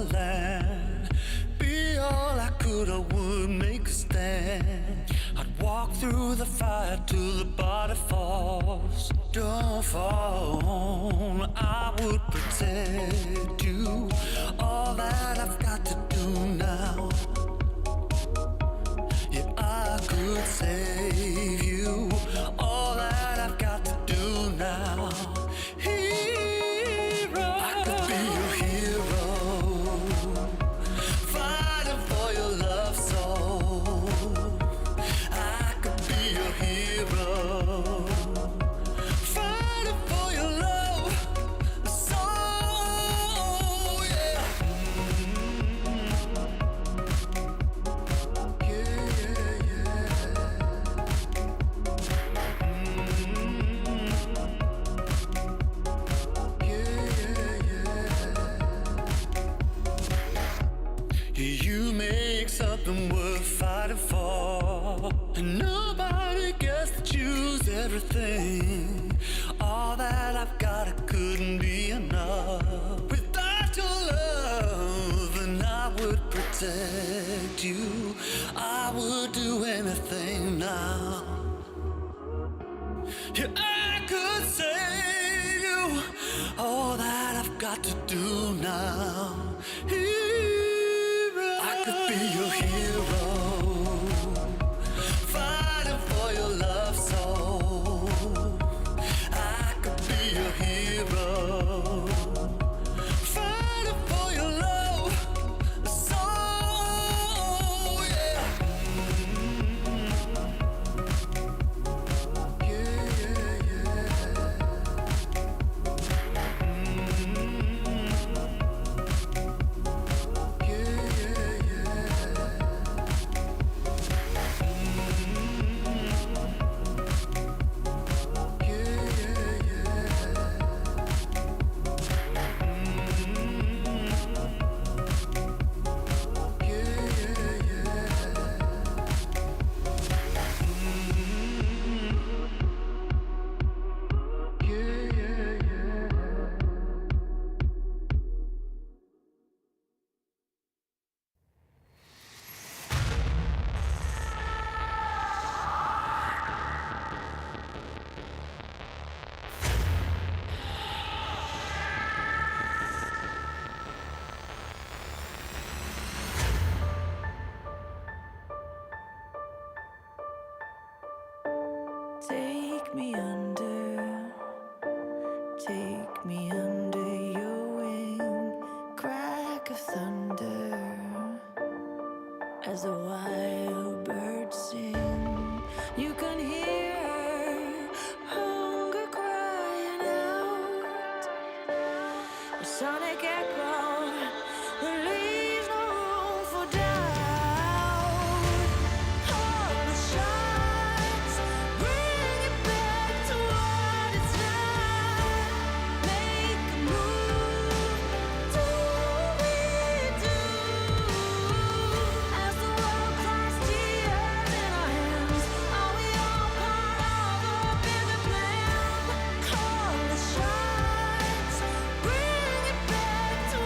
land. Be all I could, I would make a stand. I'd walk through the fire till the body falls. Don't fall, I would protect you. All that I've got to do now. Yeah, I could save you. All that I've got to do now. Hero, I could be your hero, fighting for your love soul. I could be your hero, fighting for your love soul. Yeah. You make something worth fighting for, and nobody gets to choose everything. All that I've got, it couldn't be enough. Without your love, and I would protect you. I would do anything now. Yeah, I could save you. All that I've got to do now. I could be your hero, fighting for your love soul. I could be your hero, fighting for your love soul. Yeah. Take me under your wing, crack of thunder, as the wild birds sing. You can hear hunger crying out, a sonic echo that leaves no room for doubt. All the shots bring it back to what it's like. Make a move, do what we do. As the world cries tears in our hands, are we all part of a bigger plan? Call the shots, bring it back to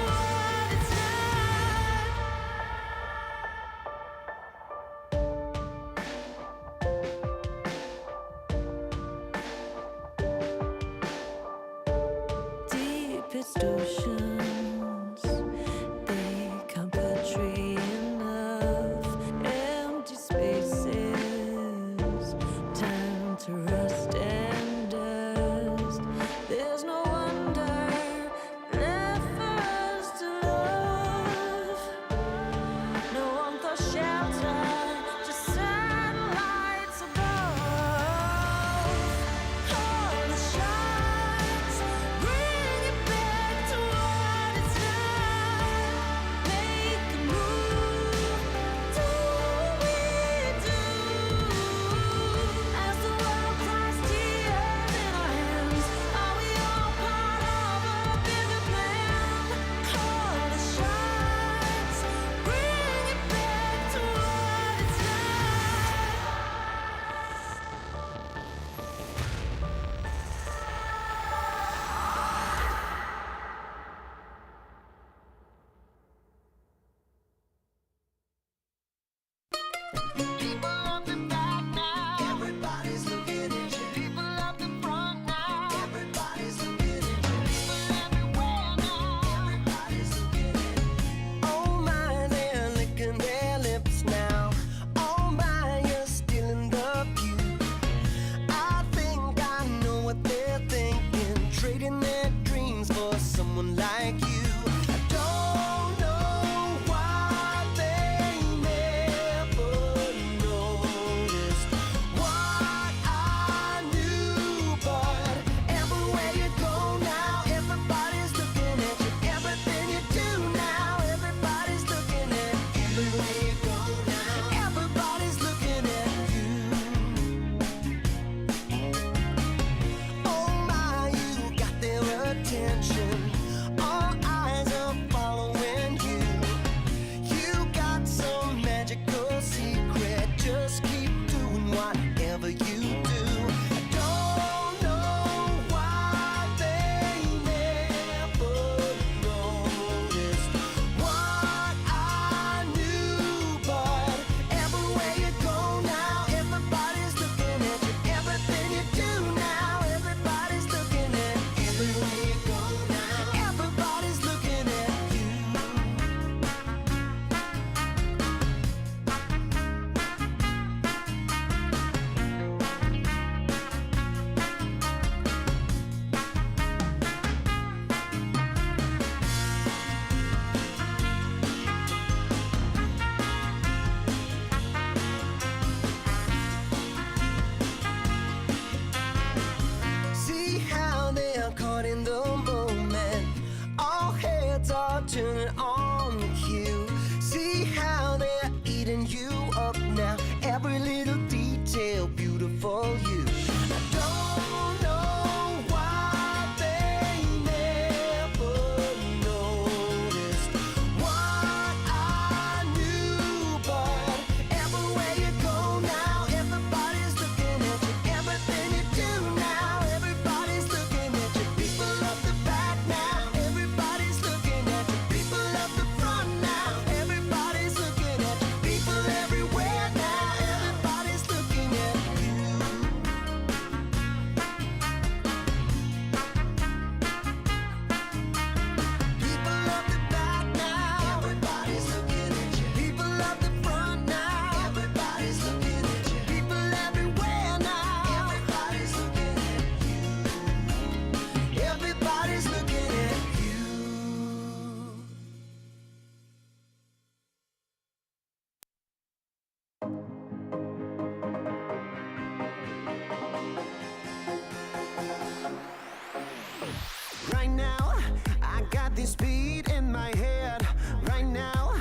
running speed in my head. Right now,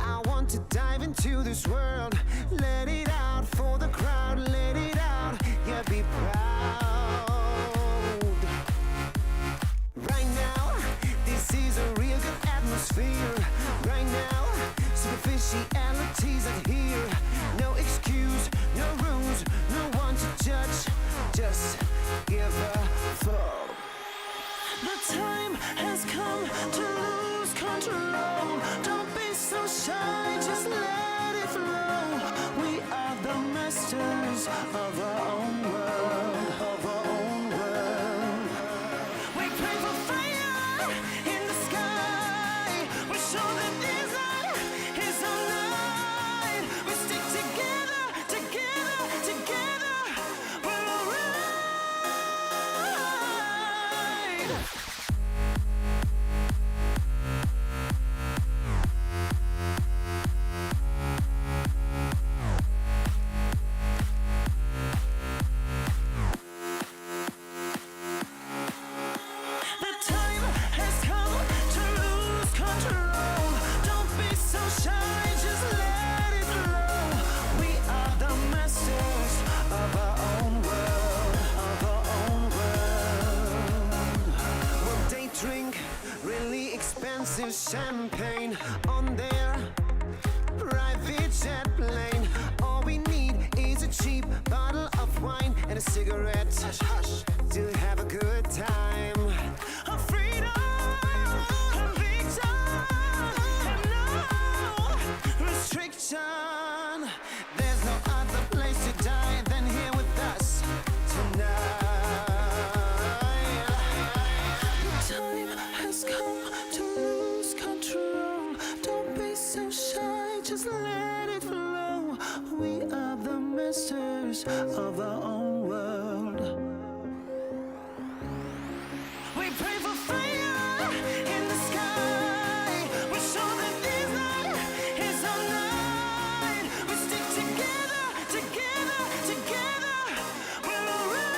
I want to dive into this world. Let it out for the crowd, let it out, yeah, be proud. Right now, this is a real good atmosphere. Right now, superficialities are here. No excuse, no rules, no one to judge. Just give a fuck. The time has come to lose control. Don't be so shy, just let it flow. We are the masters of our own world, of our own world. We pray for fire in the sky. We show that desire is online. We stick together, together, together. We're alright. The time has come to lose control. Don't be so shy, just let it flow. We are the masters of our own world, of our own world. Well, they drink really expensive champagne on their private jet plane. All we need is a cheap bottle of wine and a cigarette. Hush, hush, to have a good time. A freedom, conviction, and no restriction. There's no other place to die than here with us tonight. The time has come to lose control. Don't be so shy, just let it flow. We are the masters of our own world. We pray for fire in the sky. We show that this night is our night. We stick together, together, together. We're alright.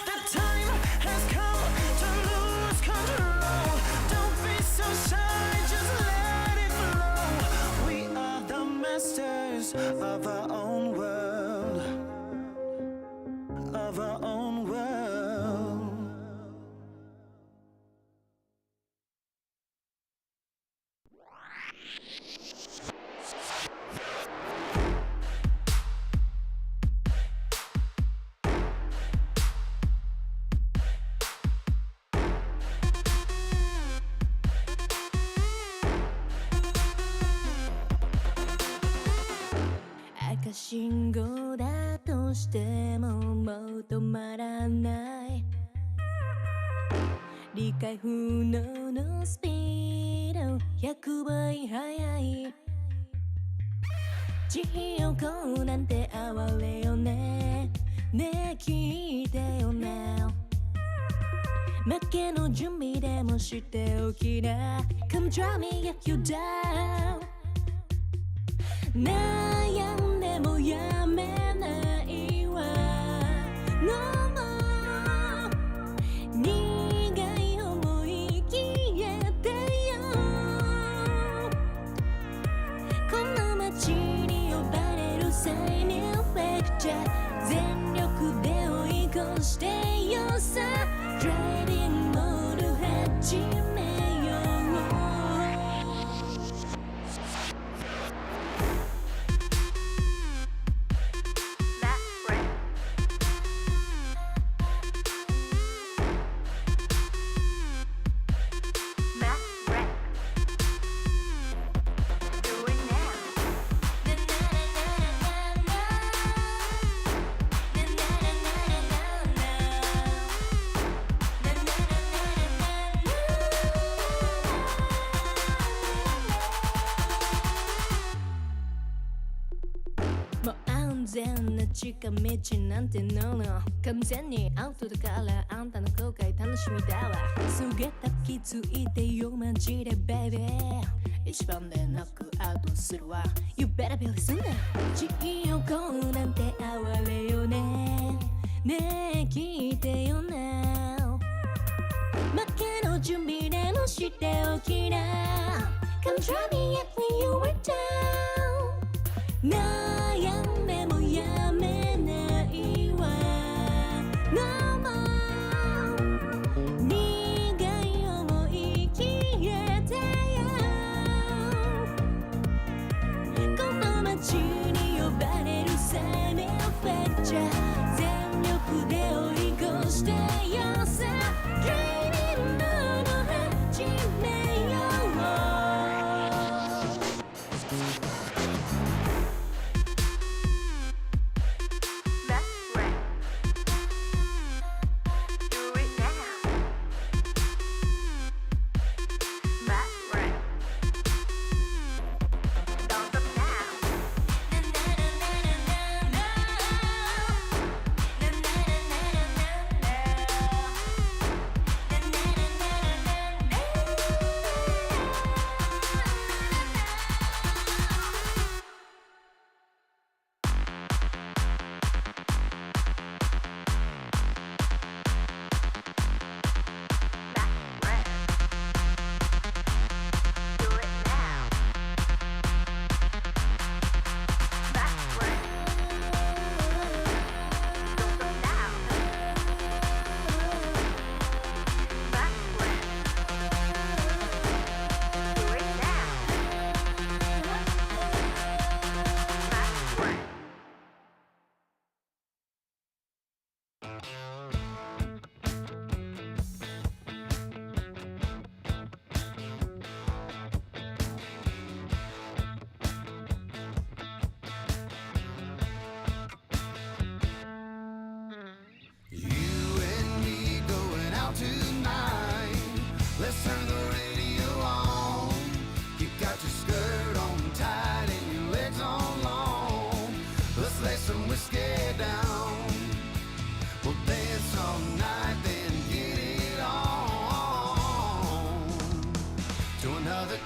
The time has come to lose control. Don't be so shy, just let it flow. We are the masters of our own world, of our own world.赤信号だとしてももう止まらない理解不能のスピード100倍速い地横なんて哀れよねねえ聞いてよね負けの準備でもしておきな Come try me get you down 悩んでもやめないわ No more 苦い思い消えてよこの街に呼ばれる際にレクチャー全力で追い越してよさドライビングモード始めよう全な近道なんてのの完全にアウトだからあんたの後悔楽しみだわすげた気づいてよマジでベイビー一番でノックアウトするわ You better be listening 地横なんて哀れよねねえ聞いてよな負けの準備でもしておきな Come try me if you were down 悩んでもやめないわ No more 苦い思い消えてよこの街に呼ばれる生命フェッチャー全力で追い越してよさ Dreaming の始めよう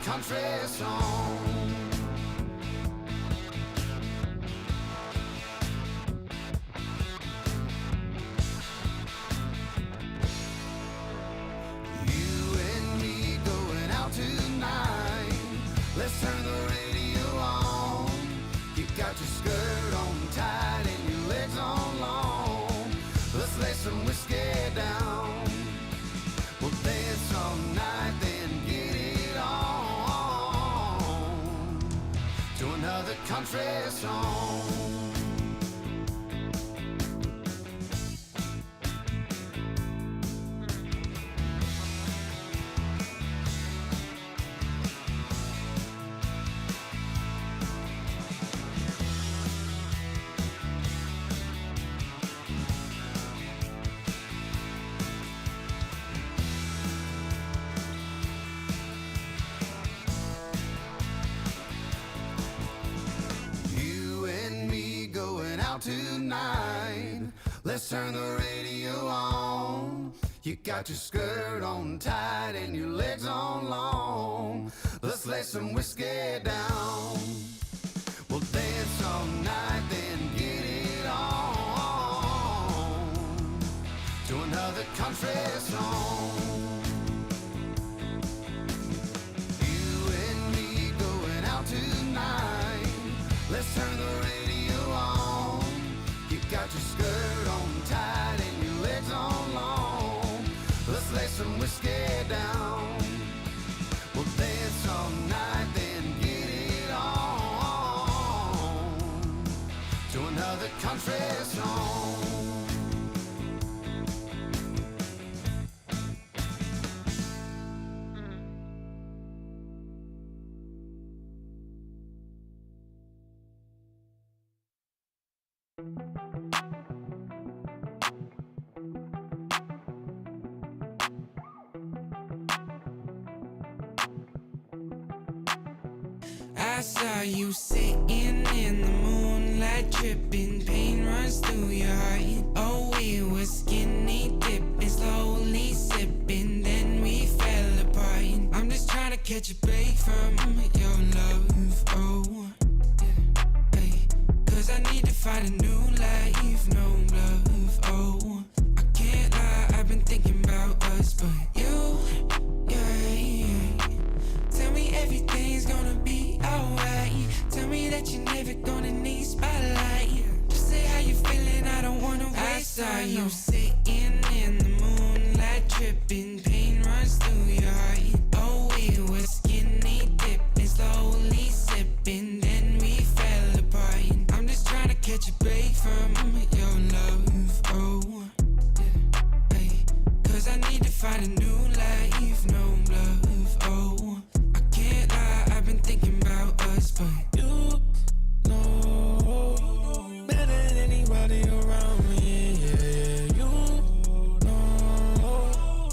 country song. You and me going out tonight. Let's turn the radio on. You got your skirt on tight and your legs on long. Let's lay some whiskey down. We'll dance all night, then get it on to another country song. Tonight, let's turn the radio on. You got your skirt on tight and your legs on long. Let's lay some whiskey down. We'll dance all night, then get it on to another country song. You and me going out tonight. Let's turn the radio on. You got your skirt on tight and your legs on long. Let's lay some whiskey down. We'll dance all night, then get it on to another country song. I saw you sitting in the moonlight. moonlight tripping, pain runs through your heart. Oh, we were skinny dipping, slowly sipping, then we fell apart. I'm just trying to catch a break from your love, oh, yeah, hey. Cause I need to find a new life, no love, oh. I can't lie, I've been thinking about us, but you, yeah. Tell me everything's gonna be alright. Tell me that you're never gonna need spotlight. Just say how you feeling, I don't wanna waste time. I saw you sitting in the moonlight tripping, pain runs through your heart. Oh, we were skinny dipping, slowly sipping, then we fell apart. I'm just trying to catch a break from your love, oh, yeah, hey. Cause I need to find a new life, no love, oh. I can't lie, I've been thinking about us, but you know better than anybody around me, yeah, you know.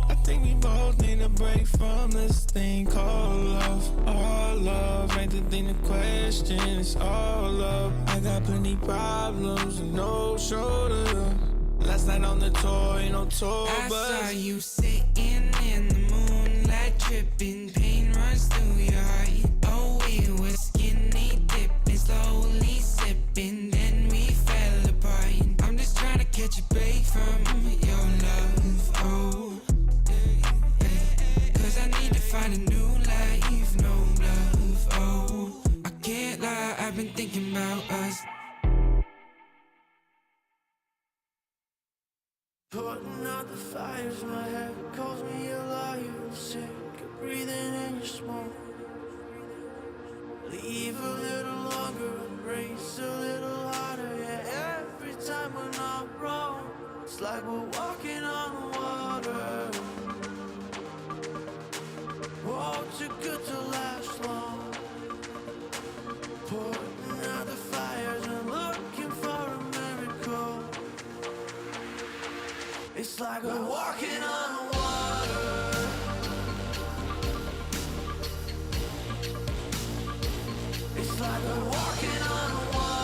I think we both need a break from this thing called love. All love ain't the thing to question, it's all love. I got plenty problems and no shoulder. Last night on the tour, ain't no tour, I saw you sitting in the moonlight tripping, pain runs through your heart. Oh, we were skinny dipping, slowly sipping, then we fell apart. I'm just trying to catch a break from your love, oh, yeah. Cause I need to find a new life, no love, oh. I can't lie, I've been thinking about us. Putting out the fires, my head calls me a liar. Sick of breathing in your smoke. Leave a little longer, embrace a little harder. Yeah, every time we're not wrong, it's like we're walking on water. Oh, too good to last long. Putting out the fires and looking for a miracle. It's like we're walking on water. It's like we're walking on water.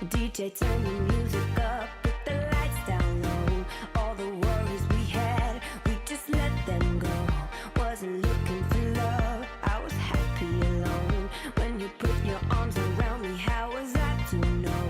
DJ, turn the music up, put the lights down low. All the worries we had, we just let them go. Wasn't looking for love, I was happy alone. When you put your arms around me, how was I to know?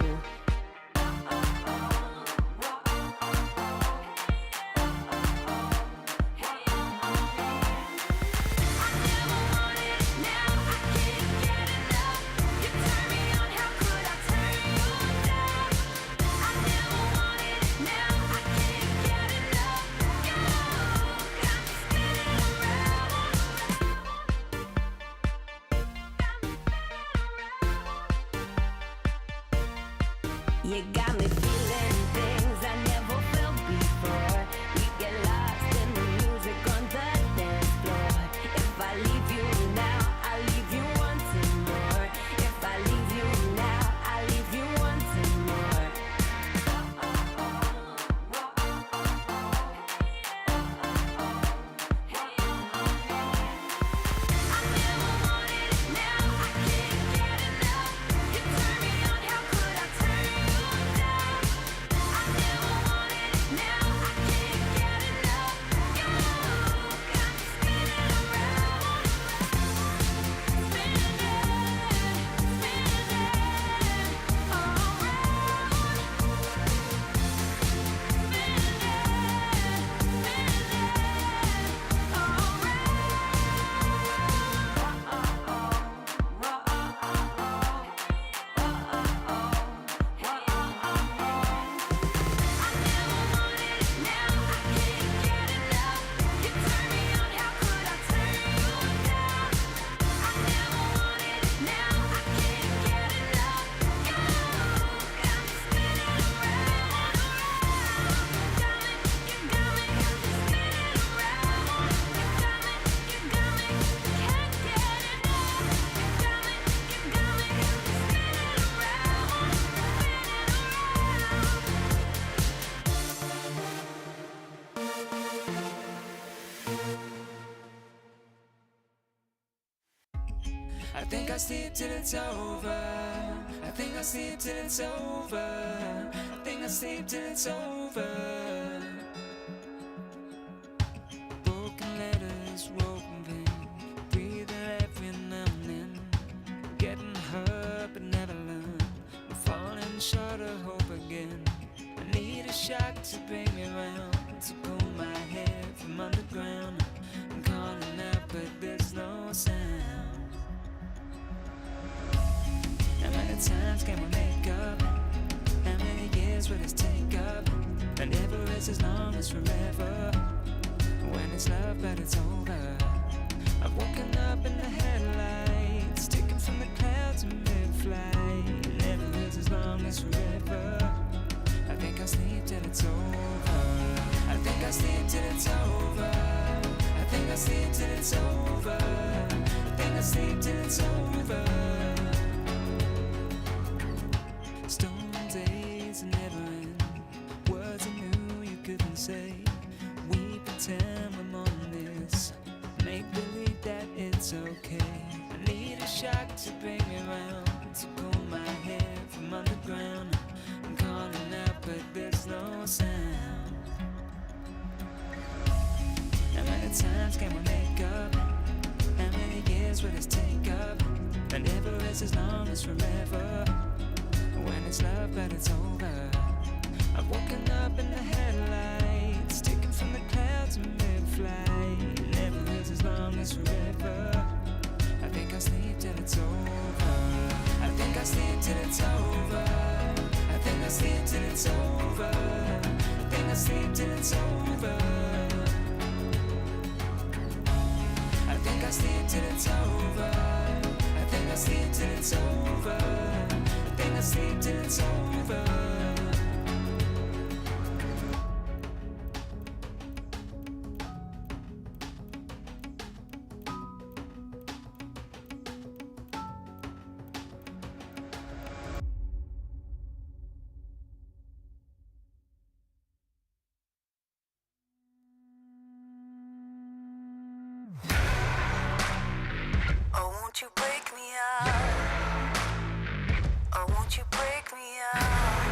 I think I'll sleep till it's over. I think I'll sleep till it's over. I think I'll sleep till it's over. Broken letters, woven, breathing every now and then. Getting hurt but never learn. I'm falling short of hope again. I need a shock to bring me round, to pull my head from underground. I'm calling out but there's no sound. How many times can we make up? How many years will this take up? And never is as long as forever. When it's love but it's over. I've woken up in the headlights, taken from the clouds in mid-flight. Never is as long as forever. I think I'll sleep till it's over. I think I'll sleep till it's over. I think I'll sleep till it's over. I think I'll sleep till it's over. Stone days never end. Words I knew you couldn't say. We pretend we're more than this. Make believe that it's okay. I need a shock to bring me round, to pull my head from underground. I'm calling out but there's no sound. How many times can we make up? How many years will this take up? And never is as long as forever. When it's love but it's over. I've woken up in the headlights, taken from the clouds in mid-flight. Never is as long as forever. I think I'll sleep till it's over. I think I'll sleep till it's over. I think I'll sleep till it's over. I think I'll sleep till it's over. I think I'll sleep till it's over. I think I'll sleep till it's over. I think I'll sleep till it's over. Oh, won't you break me out? Oh, won't you break me out?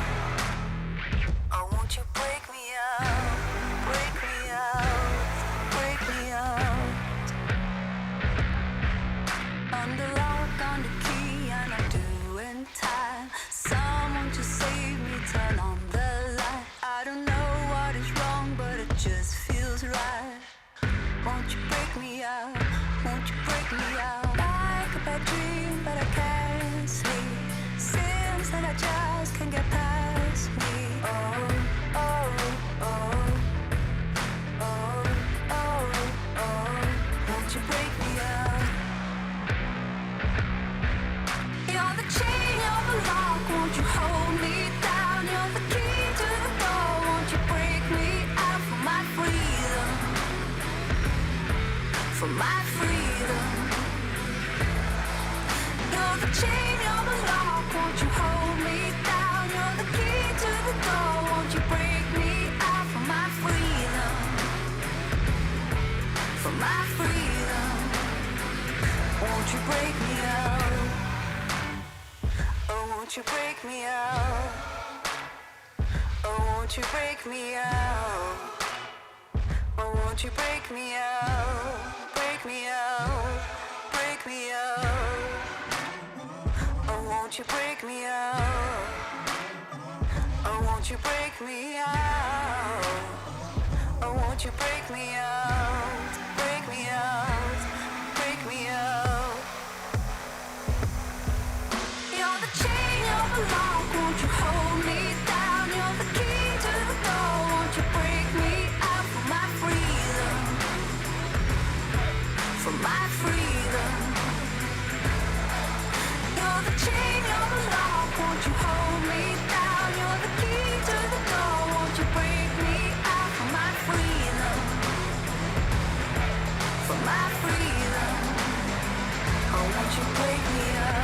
Oh, won't you break me out? Break me out, break me out. On the lock, on the key, and I'm doing time. Someone to save me, turn on the light. I don't know what is wrong, but it just feels right. Won't you break me out? Won't you break me out? Like a bad dream, but I can't sleep. Seems that I just can't get past me. Oh, oh, oh, oh, oh, oh. Won't you break me out? You're the chain, you're the lock. Won't you hold me down? You're the key to the door. Won't you break me out for my freedom? For my freedom. You're the chain, you're the lock. Won't you hold me down? You're the key to the door. Won't you break me out for my freedom? For my freedom. Won't you break me out? Oh, won't you break me out? Oh, won't you break me out? Oh, won't you break me out? Break me out, break me out. Oh, won't you break me out? Oh, won't you break me out? Oh, won't you break me out? Break me out, break me out. You're the chain, you're the lock. Won't you hold me down? You're the key to the door. Won't you break me out for my freedom? For my freedom. You're the chain, you're the lock. Won't you hold me down? You're the key to the door. Won't you break me out for my freedom? For my freedom. Oh, won't you break me out?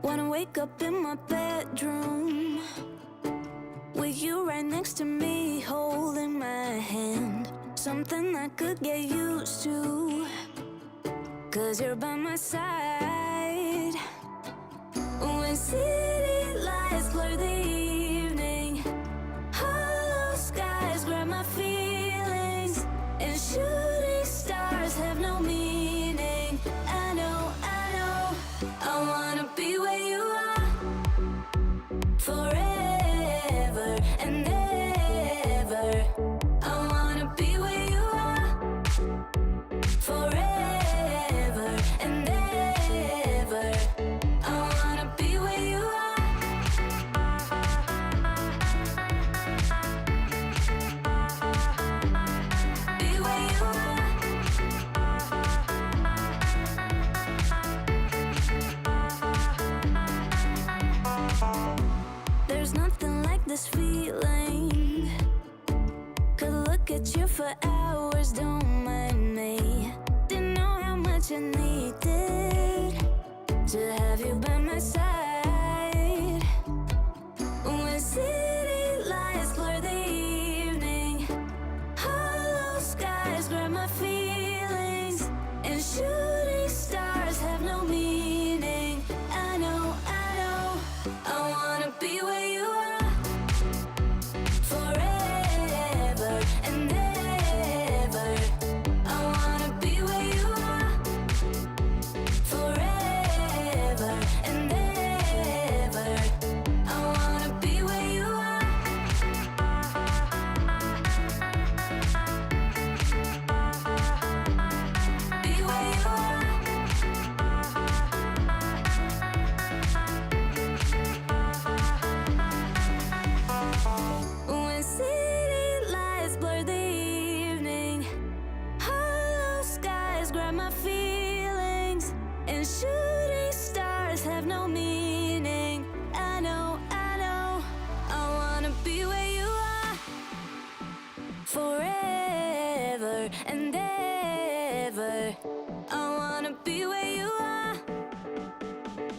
When I wake up in my bedroom, With you right next to me, holding my hand. Something I could get used to, 'cause you're by my side. When city lights blur the evening, hollow skies grab my feelings, and shooting stars have no meaning. I know, I wanna be where you are, forever and ever. I wanna be where you are, forever and ever. I wanna be where you are. Be where you are. There's nothing like this feeling. Could look at you for hours, don't mind me. Didn't know how much I needed to have you by my side. When city lights blur the evening, hollow skies grab my feelings, and shooting stars have no meaning. I know, I wanna be where you are, forever and ever. I wanna be where you are, forever and ever. I wanna be where you are. Be where you are. When city lights blur the evening, hollow skies grab my feelings, and shooting stars have no meaning. I know, I wanna be where you are, forever and ever. I wanna be where you are,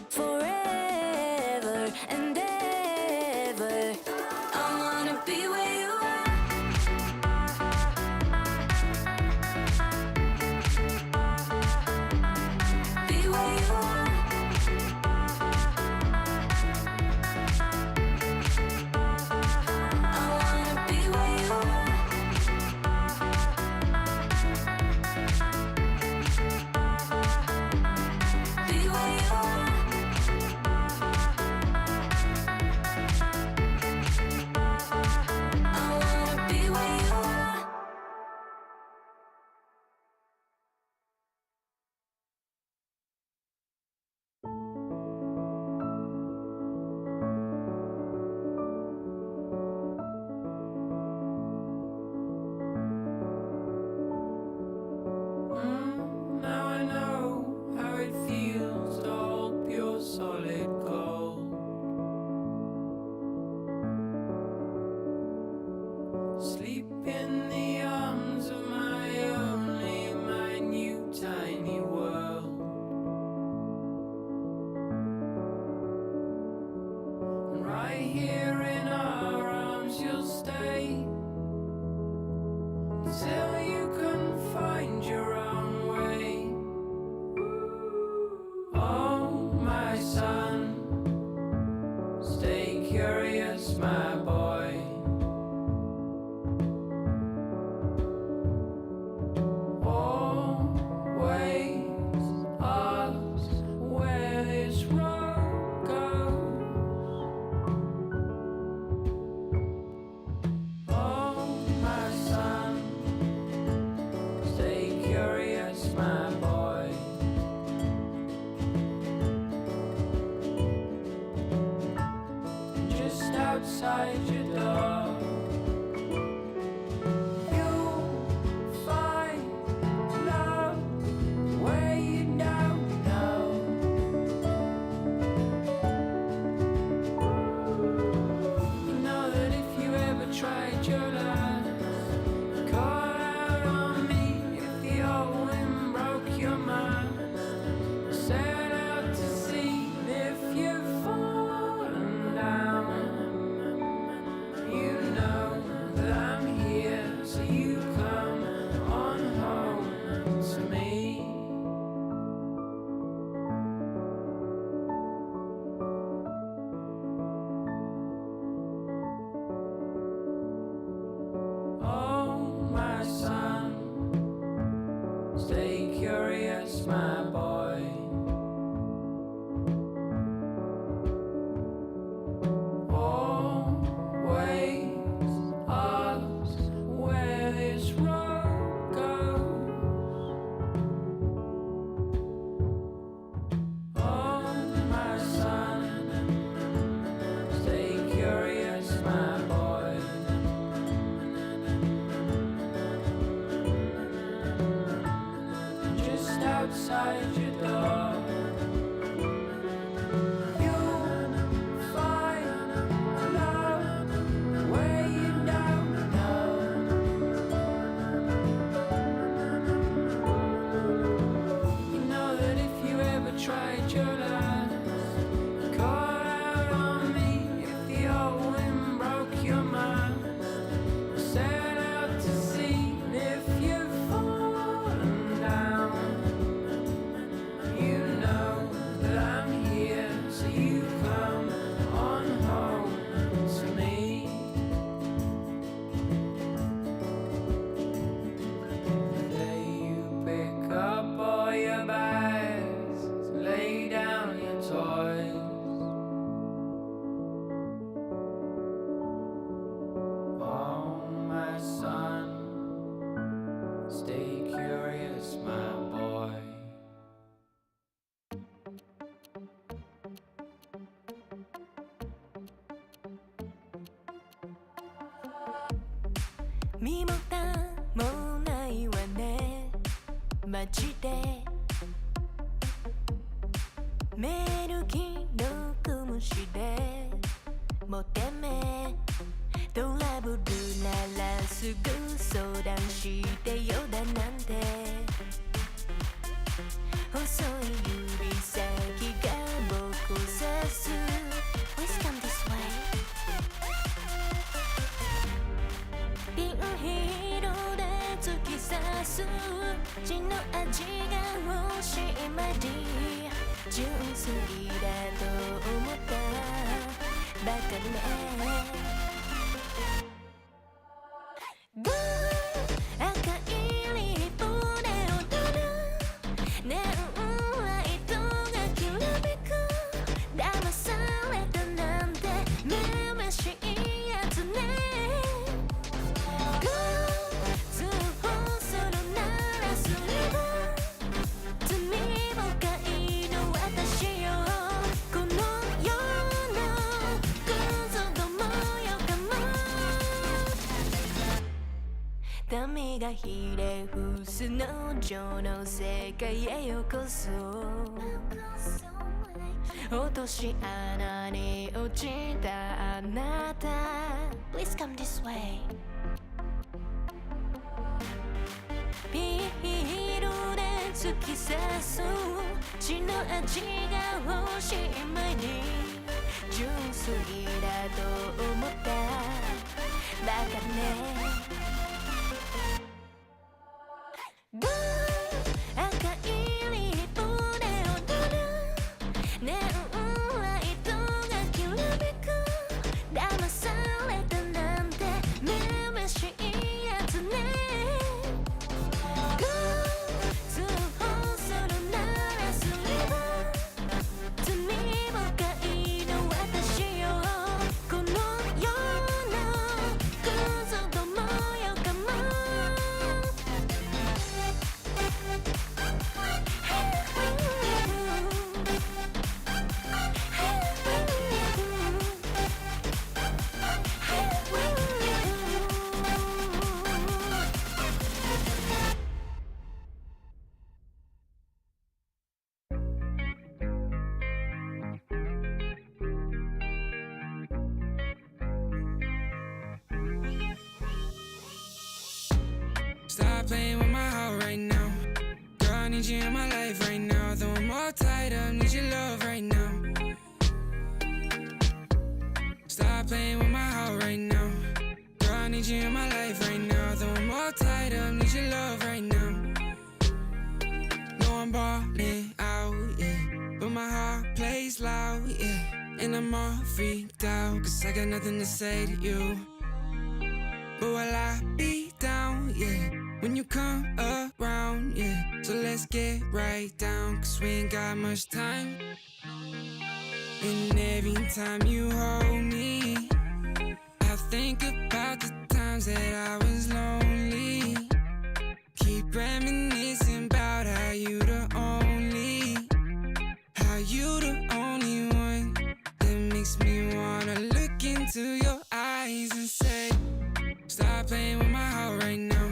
forever and ever. I wanna be where you are. Be where you are. I wanna be where you are. Be where you are. I wanna be where you are. Now I know how it feels to hold pure solid gold. Sleep in the arms of my only minute tiny world. And right here in our arms you'll stay until you can find your own way. Oh, my son, stay curious, my boy. Always ask where this road goes. Oh, my son, stay curious, my boy. Just outside your door, you'll find love where you don't know. You know that if you ever tried your last, call out on me if the old wind broke your mind. Set out to sea if you've fallen down. 身も蓋もないわねマジでメール既読無視でもうてめトラブルならすぐ相談してよだなんて細い指先が僕を指す Please come this way ピンヒールで突き刺す血の味が欲しいまで純粋だと思ったバカね赤いリボンで踊るネオンライトがきらめく騙されたなんてめめしいやつね通報するならすれば罪深いの私よこの世のクズどもよかも民がひれ伏す農場の世界へようこそ落とし穴に落ちたあなた Please come this way ピールで突き刺す血の味が欲しい前に純粋だと思ったバカね赤いリボンで踊るネオンライトがきらめく騙されたなんてめめしいやつね通報するならすれば罪深いの私よこの世のクズどもよかもStop playing with my heart right now. Girl, I need you in my life right now. Though I'm all tied up, need your love right now. Stop playing with my heart right now. Girl, I need you in my life right now. Though I'm all tied up, need your love right now. No, I'm balling out, yeah. But my heart plays loud, yeah. And I'm all freaked out, cause I got nothing to say to you. But will I be down, yeah, when you come around, yeah. So let's get right down, cause we ain't got much time. And every time you hold me, I think about the times that I was lonely. Keep reminiscing about how you the only one that makes me wanna look into your eyes and say, stop playing with my heart right now.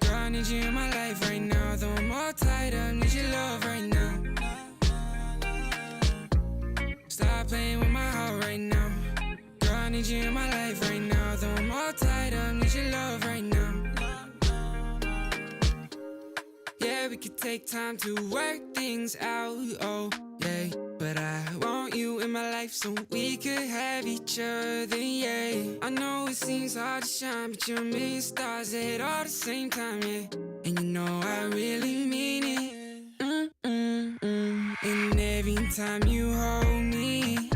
Girl, I need you in my life right now. Though I'm all tied up, need your love right now. Stop playing with my heart right now. Girl, I need you in my life right now. Though I'm all tied up, need your love right now. Yeah, we could take time to work things out, oh, yeah. But I want you in my life so we could have each other, yeah. I know it seems hard to shine, but you're a million stars at all the same time, yeah. And you know I really mean it. And every time you hold me,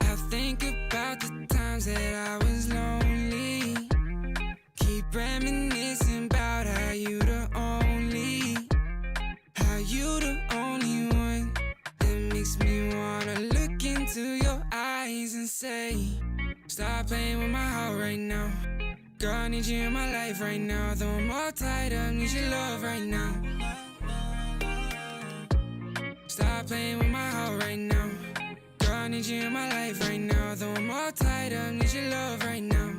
I think about the times that I was lonely. Keep reminiscing about how you the only one that makes me wanna look into your eyes and say, stop playing with my heart right now. Girl, I need you in my life right now. Though I'm all tied up, need your love right now. Stop playing with my heart right now. Girl, I need you in my life right now. Though I'm all tied up, need your love right now.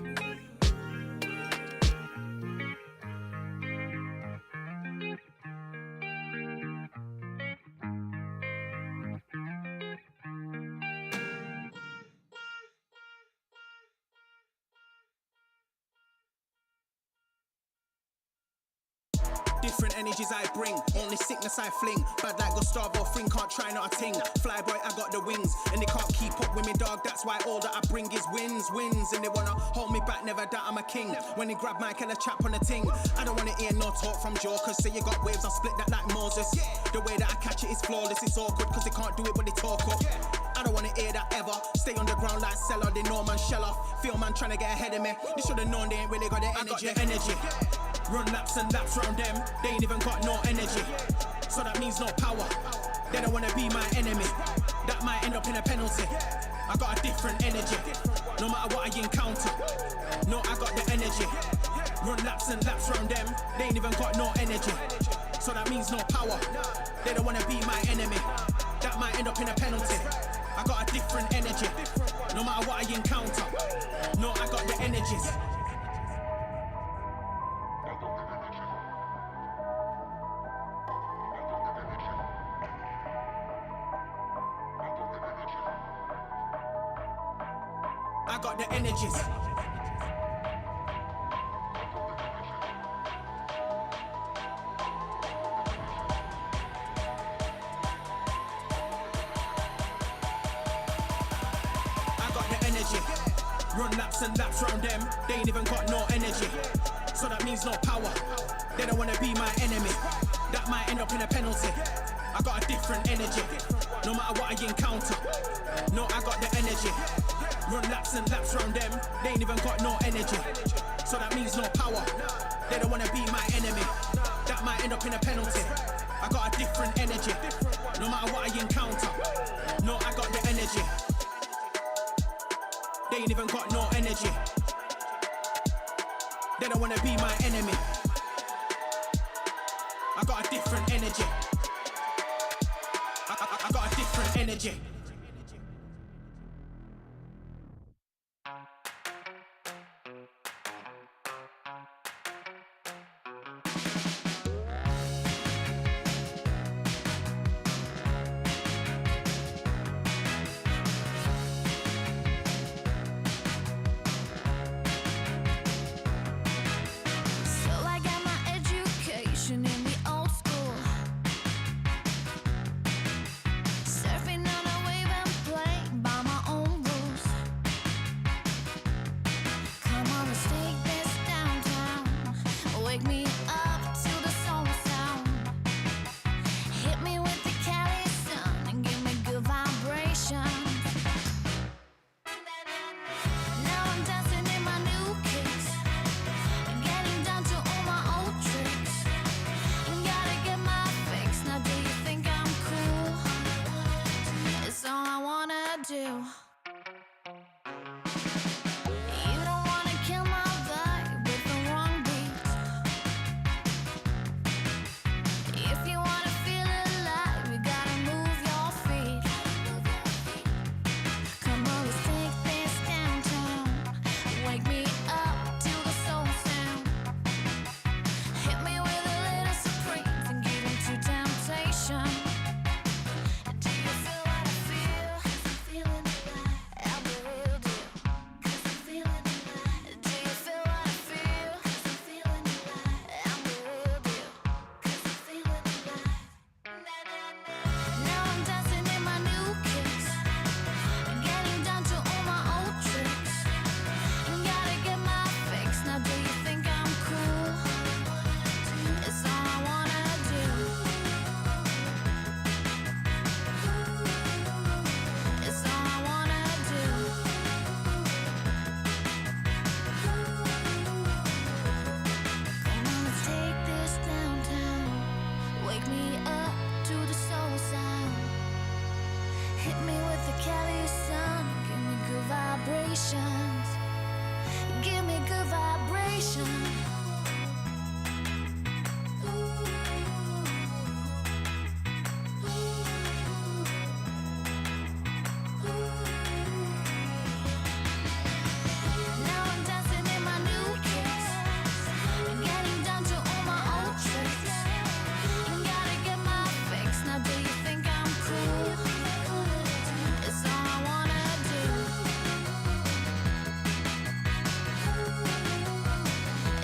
different energies I bring. Only sickness I fling. Bad like Gustavo Fring, can't try not a ting. Fly boy, I got the wings, and they can't keep up with me, dog. That's why all that I bring is wins. And they wanna hold me back, never doubt I'm a king. When they grab Mike and a chap on the ting, I don't wanna hear no talk from jokers. Say you got waves, I'll split that like Moses. The way that I catch it is flawless. It's awkward cause they can't do it when they talk up. I don't wanna hear that ever. Stay on the ground like Cellar, they know man shell off. Feel man trying to get ahead of me. They should've known they ain't really got the energy. I got the energy. Run laps and laps round them, they ain't even got no energy. So that means no power. They don't wanna be my enemy. That might end up in a penalty. I got a different energy. No matter what I encounter. No, I got the energy. Run laps and laps round them, they ain't even got no energy. So that means no power. They don't wanna be my enemy. That might end up in a penalty. I got a different energy. No matter what I encounter. No, I got the energies. I got the energies. I got the energy. Run laps and laps round them, they ain't even got no energy. So that means no power. They don't wanna be my enemy. That might end up in a penalty. I got a different energy. No matter what I encounter. No, I got the energy. Run laps and laps round them, they ain't even got no energy. So that means no power. They don't wanna be my enemy. That might end up in a penalty. I got a different energy. No matter what I encounter. No, I got the energy. They ain't even got no energy. They don't wanna be my enemy. I got a different energy. I got a different energy.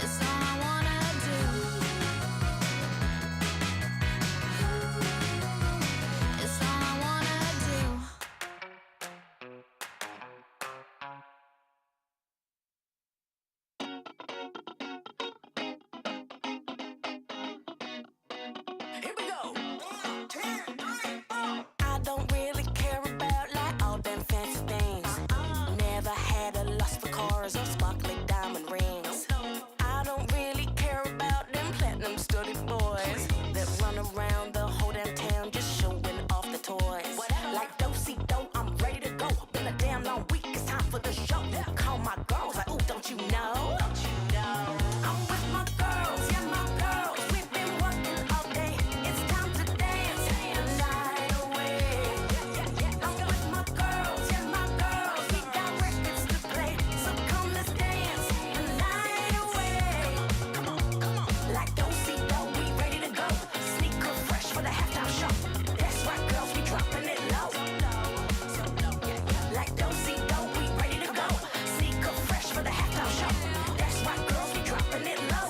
It's really care about like all them fancy things. Never had a lust for cars or sparkly diamond rings. I don't really care about them platinum studded boys that run around the whole damn town just showing off the toys. Like do-si-do, I'm ready to go. Been a damn long week, it's time for the show. Call my girls like, ooh, don't you know? I'm with my girls, yeah, my girls. We've been working all day. It's time to dance the night away. I'm with my girls, yeah, my girls. We got records to play, so come let's dance the night away. Come on, like do-si-do, we ready to go. Sneaker fresh for the halftime show. That's right, girls, we dropping it low. Like do-si-do, we ready to go. Sneaker fresh for the halftime show. That's right, girls, we dropping it low.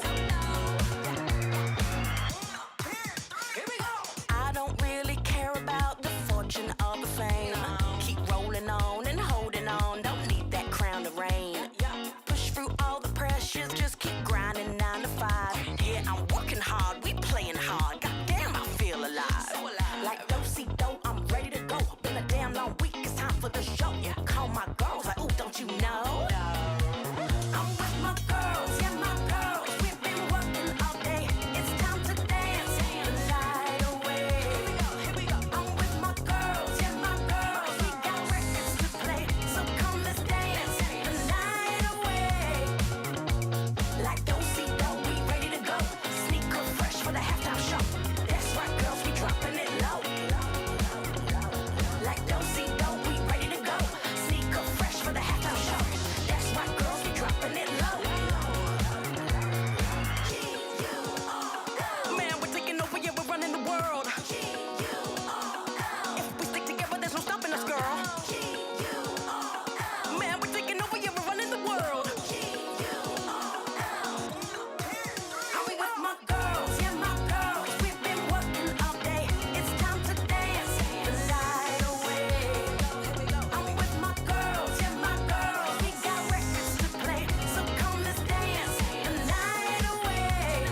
Here we go. I don't really care about the fortune or the fame. Keep rolling on and holding on. Don't need that crown to reign. Push through all the pressures, just keep grinding 9 to 5. Yeah, I'm working hard, we playing hard. Goddamn, I feel alive. Like do-si-do, I'm ready to go. Been a damn long week, it's time for the show. Call my girls like, ooh, don't you know? I'm with my girls, yeah, my girls. We've been working all day. It's time to dance the night away. Here we go. I'm with my girls, yeah, my girls. We got records to play, so come let's dance the night away. Like do-si-do, we ready to go. Sneaker fresh for the halftime show. That's right, girls, we dropping it low. Like do-si-do, we ready to go. Sneaker fresh for the halftime show. That's right, girls, we dropping it low. Man, we're taking over, yeah, we're running the world. If we stick together, there's no stopping us, girl. Man, we're taking over, yeah, we're running the world. I'm with my girls, yeah, my girls. We've been working all day. It's time to dance the night away. I'm with my girls, yeah, my girls. We got records to play, so come let's dance the night away.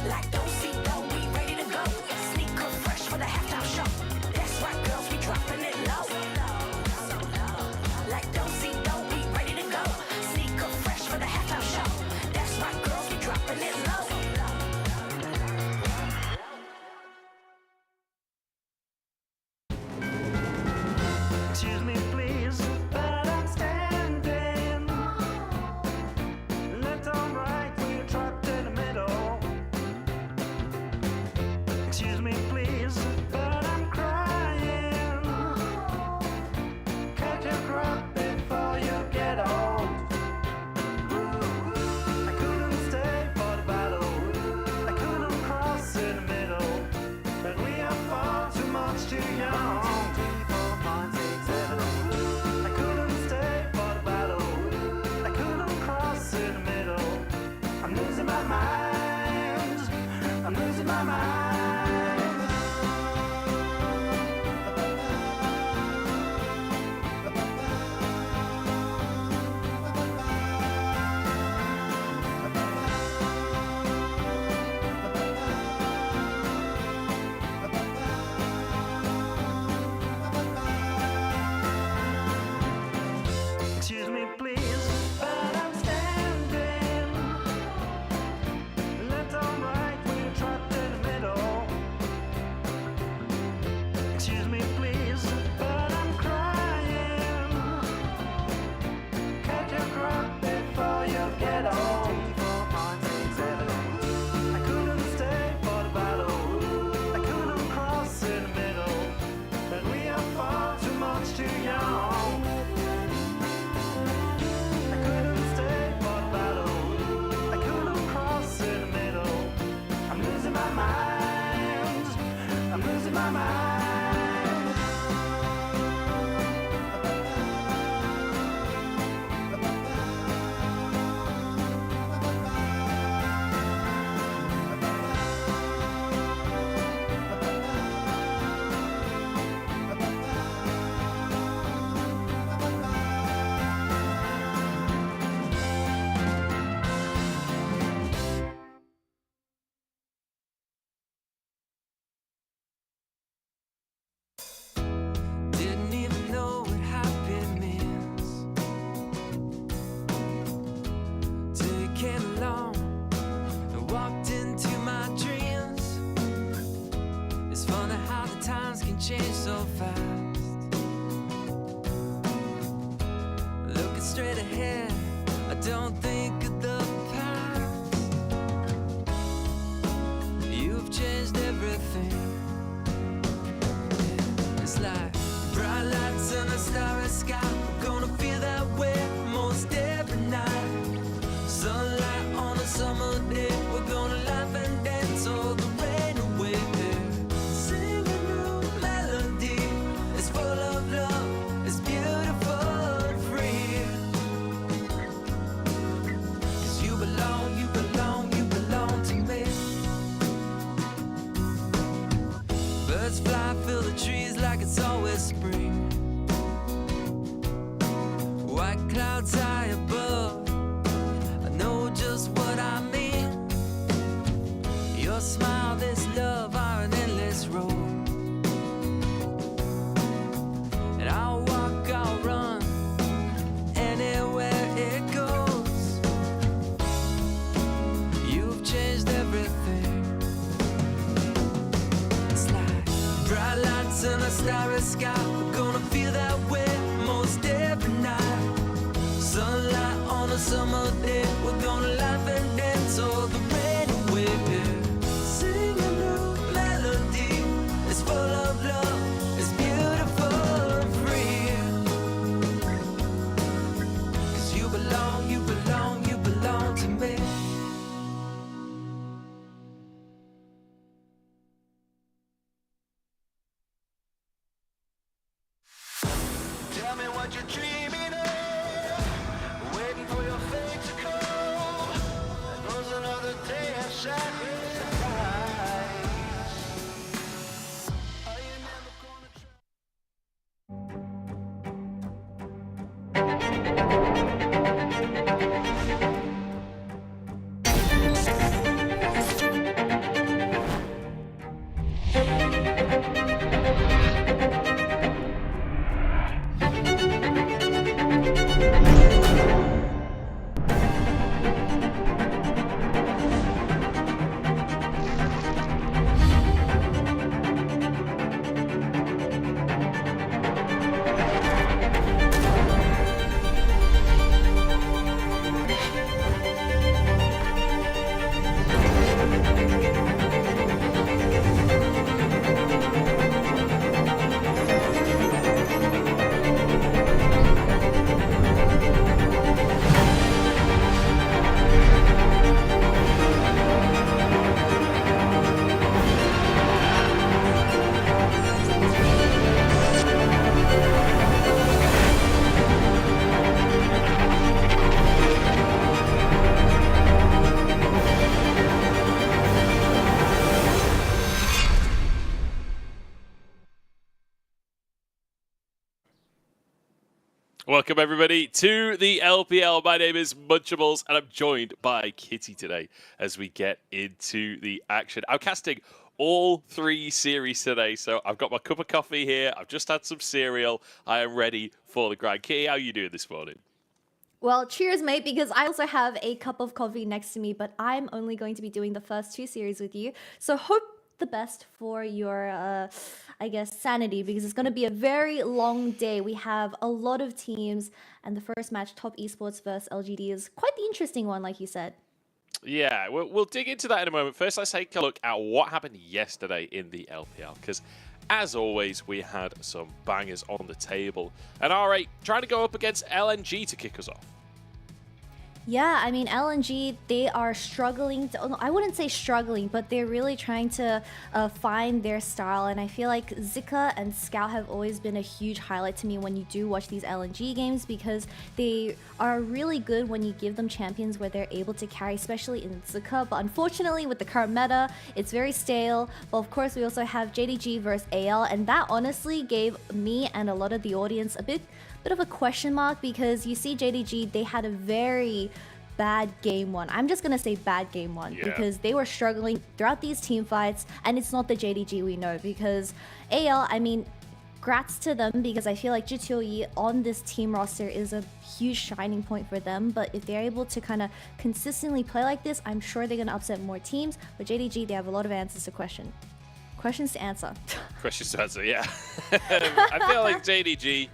Like do-si-do, we ready to go. Sneaker fresh for the halftime show. That's right, girls, we dropping it low. Like do-si-do, we ready to go. Sneaker fresh for the halftime show. That's right, girls, we dropping it low. Excuse me, please, but I'm standing. Left on right, we're trapped in the middle. Excuse me, please, but I'm crying. Catch your breath before you get old. I couldn't stay for the battle. I couldn't cross in the middle. But we are far too much too young. I couldn't stay for the battle. I couldn't cross in the middle. I'm losing my mind. I'm losing my mind. change so fast. Looking straight ahead, I don't think of the past. You've changed everything. It's like bright lights in a starry sky. We're gonna feel that way most every night. Sunlight on a summer day. We're gonna laugh and dance all the rain away. Sing a new melody. It's full of love. It's beautiful and free. 'Cause you belong, you belong, you belong to me. Birds fly, fill the trees like it's always spring. White clouds high above, I know just what I mean. Your smile, this love are an endless road. And I'll walk, I'll run, anywhere it goes. You've changed everything. It's like bright lights in a starry sky. We're gonna feel that way most every night. Sunlight on a summer day. We're gonna laugh and dance all the rain away. Sing a new melody. It's full of love. It's beautiful and free. 'Cause you belong, you belong, you belong to me. Tell me what you're dreaming of, waiting for your fate to come. There goes another day of sacrifice. Are you never gonna try? Welcome everybody to the LPL. My name is Munchables and I'm joined by Kitty today as we get into the action. I'm casting all 3 series today, so I've got my cup of coffee here. I've just had some cereal. I am ready for the grind. Kitty, how are you doing this morning? Well, cheers, mate, because I also have a cup of coffee next to me, but I'm only going to be doing the first 2 series with you. So hope the best for your, I guess, sanity, because it's going to be a very long day. We have a lot of teams, and the first match, Top Esports versus LGD, is quite the interesting one, like you said. Yeah, we'll dig into that in a moment. First, let's take a look at what happened yesterday in the LPL, because as always, we had some bangers on the table. And R8 trying to go up against LNG to kick us off. Yeah, I mean, LNG, they are struggling. I wouldn't say struggling, but they're really trying to find their style. And I feel like Zika and Scout have always been a huge highlight to me when you do watch these LNG games, because they are really good when you give them champions where they're able to carry, especially in Zika. But unfortunately, with the current meta, it's very stale. But of course, we also have JDG versus AL, and that honestly gave me and a lot of the audience a bit of a question mark, because you see JDG, they had a very bad game one. I'm just gonna say bad game one, because they were struggling throughout these team fights, and it's not the JDG we know. Because AL, I mean, grats to them, because I feel like Jituoyi on this team roster is a huge shining point for them. But if they're able to kind of consistently play like this, I'm sure they're gonna upset more teams. But JDG, they have a lot of answers to question. Questions to answer. Questions to answer, yeah. I feel like JDG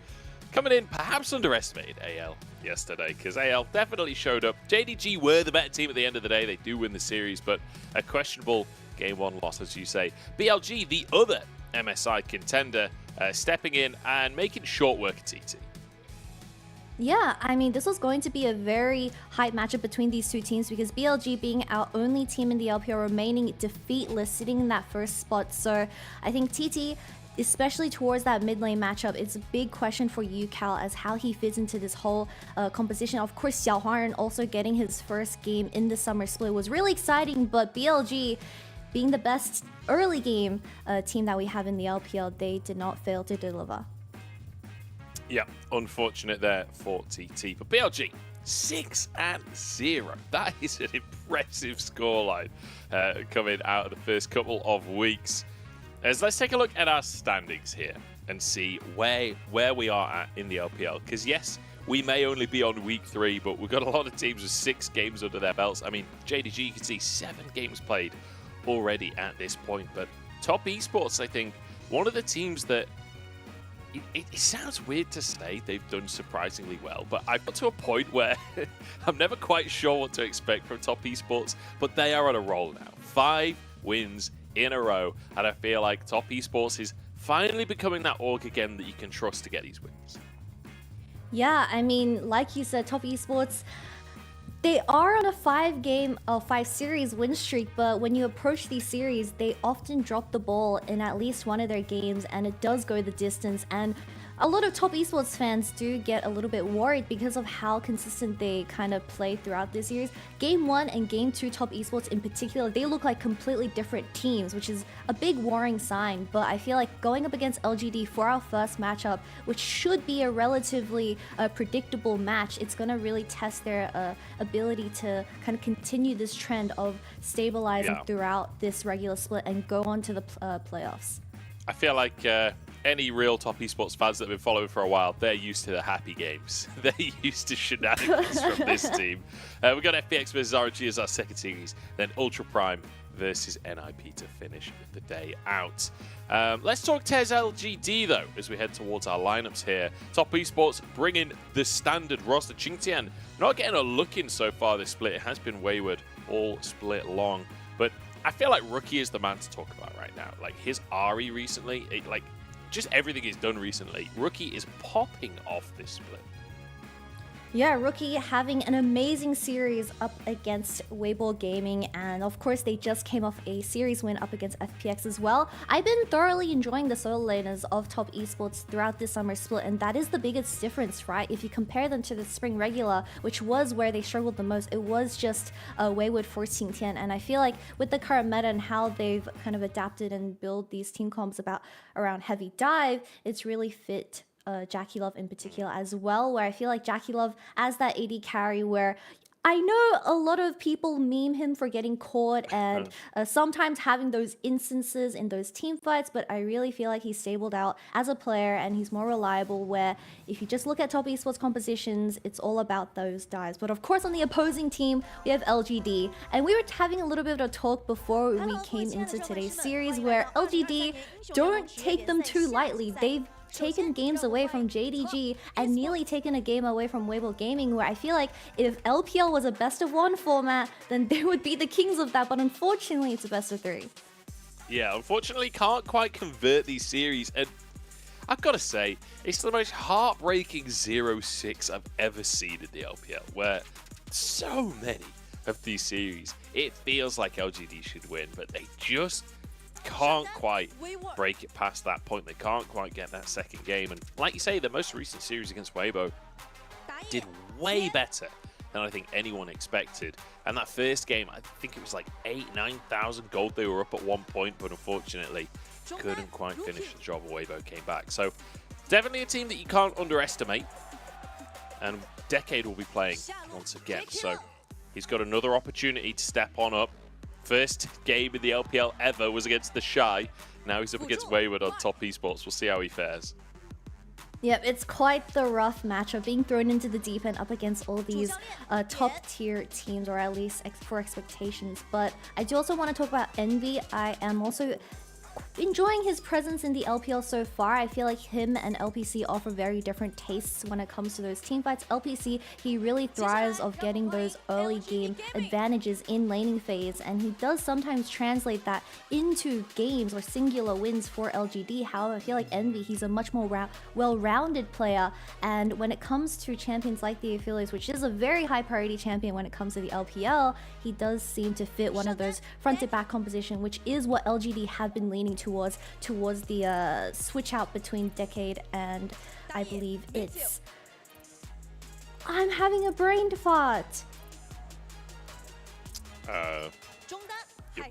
coming in perhaps underestimated AL yesterday, because AL definitely showed up. JDG were the better team at the end of the day. They do win the series, but a questionable game one loss, as you say. BLG, the other MSI contender, stepping in and making short work of TT. Yeah, I mean, this was going to be a very hype matchup between these two teams because BLG being our only team in the LPL remaining defeatless, sitting in that first spot. So I think TT, especially towards that mid lane matchup, it's a big question for UCal as how he fits into this whole composition. Of course, Xiao Huaran also getting his first game in the summer split was really exciting, but BLG being the best early game team that we have in the LPL, they did not fail to deliver. Yeah, unfortunate there for TT. But BLG, 6-0. That is an impressive scoreline coming out of the first couple of weeks. Let's take a look at our standings here and see where we are at in the LPL. Because yes, we may only be on week 3, but we've got a lot of teams with 6 games under their belts. I mean, JDG, you can see 7 games played already at this point. But Top Esports, I think, one of the teams that it sounds weird to say they've done surprisingly well, but I've got to a point where I'm never quite sure what to expect from Top Esports, but they are on a roll now. 5 wins in a row, and I feel like Top Esports is finally becoming that org again that you can trust to get these wins. Yeah, I mean, like you said, Top Esports, they are on a 5 series win streak, but when you approach these series, they often drop the ball in at least one of their games, and it does go the distance. And a lot of Top Esports fans do get a little bit worried because of how consistent they kind of play throughout this series. Game 1 and Game 2 Top Esports in particular, they look like completely different teams, which is a big worrying sign. But I feel like going up against LGD for our first matchup, which should be a relatively predictable match, it's going to really test their ability to kind of continue this trend of stabilizing throughout this regular split and go on to the playoffs. I feel like any real Top Esports fans that have been following for a while, they're used to the happy games. They're used to shenanigans from this team. We've got FPX versus RNG as our second series, then Ultra Prime versus NIP to finish the day out. Let's talk TES LGD, though, as we head towards our lineups here. Top Esports bringing the standard roster. Qingtian not getting a look in so far this split. It has been wayward all split long, but I feel like Rookie is the man to talk about right now. Like his Ari recently, just everything he's done recently. Rookie is popping off this split. Yeah, Rookie having an amazing series up against Weibo Gaming, and of course they just came off a series win up against FPX as well. I've been thoroughly enjoying the solo laners of Top Esports throughout this summer split, and that is the biggest difference, right? If you compare them to the spring regular, which was where they struggled the most, it was just wayward for Qingtian, and I feel like with the current meta and how they've kind of adapted and built these team comps around heavy dive, it's really fit Jackie Love in particular as well, where I feel like Jackie Love as that AD carry, where I know a lot of people meme him for getting caught and sometimes having those instances in those team fights, but I really feel like he's stabled out as a player and he's more reliable, where if you just look at Top Esports compositions, it's all about those dives. But of course on the opposing team, we have LGD, and we were having a little bit of a talk before we came into today's series where LGD don't take them too lightly. They've taken games away from JDG and nearly taken a game away from Weibo Gaming, where I feel like if LPL was a best of 1 format, then they would be the kings of that, but unfortunately it's a best of 3. Yeah, unfortunately can't quite convert these series, and I've got to say, it's the most heartbreaking 0-6 I've ever seen in the LPL, where so many of these series, it feels like LGD should win, but they just can't quite break it past that point. They can't quite get that second game. And like you say, the most recent series against Weibo did way better than I think anyone expected. And that first game, I think it was like 8,000-9,000 gold they were up at one point, but unfortunately couldn't quite finish the job. Weibo came back. So definitely a team that you can't underestimate. And Decade will be playing once again. So he's got another opportunity to step on up. First game in the LPL ever was against the Shy. Now he's up against Wayward on Top Esports. We'll see how he fares. Yep, it's quite the rough matchup, being thrown into the deep end up against all these top-tier teams, or at least for expectations. But I do also want to talk about Envy. I am also enjoying his presence in the LPL so far. I feel like him and LPC offer very different tastes when it comes to those team fights. LPC, he really thrives of getting those early game advantages in laning phase, and he does sometimes translate that into games or singular wins for LGD. However, I feel like Envy, he's a much more well-rounded player, and when it comes to champions like the Affiliates, which is a very high priority champion when it comes to the LPL, he does seem to fit one of those front to back composition, which is what LGD have been leaning towards the switch out between Decade and I believe it's... I'm having a brain fart! You're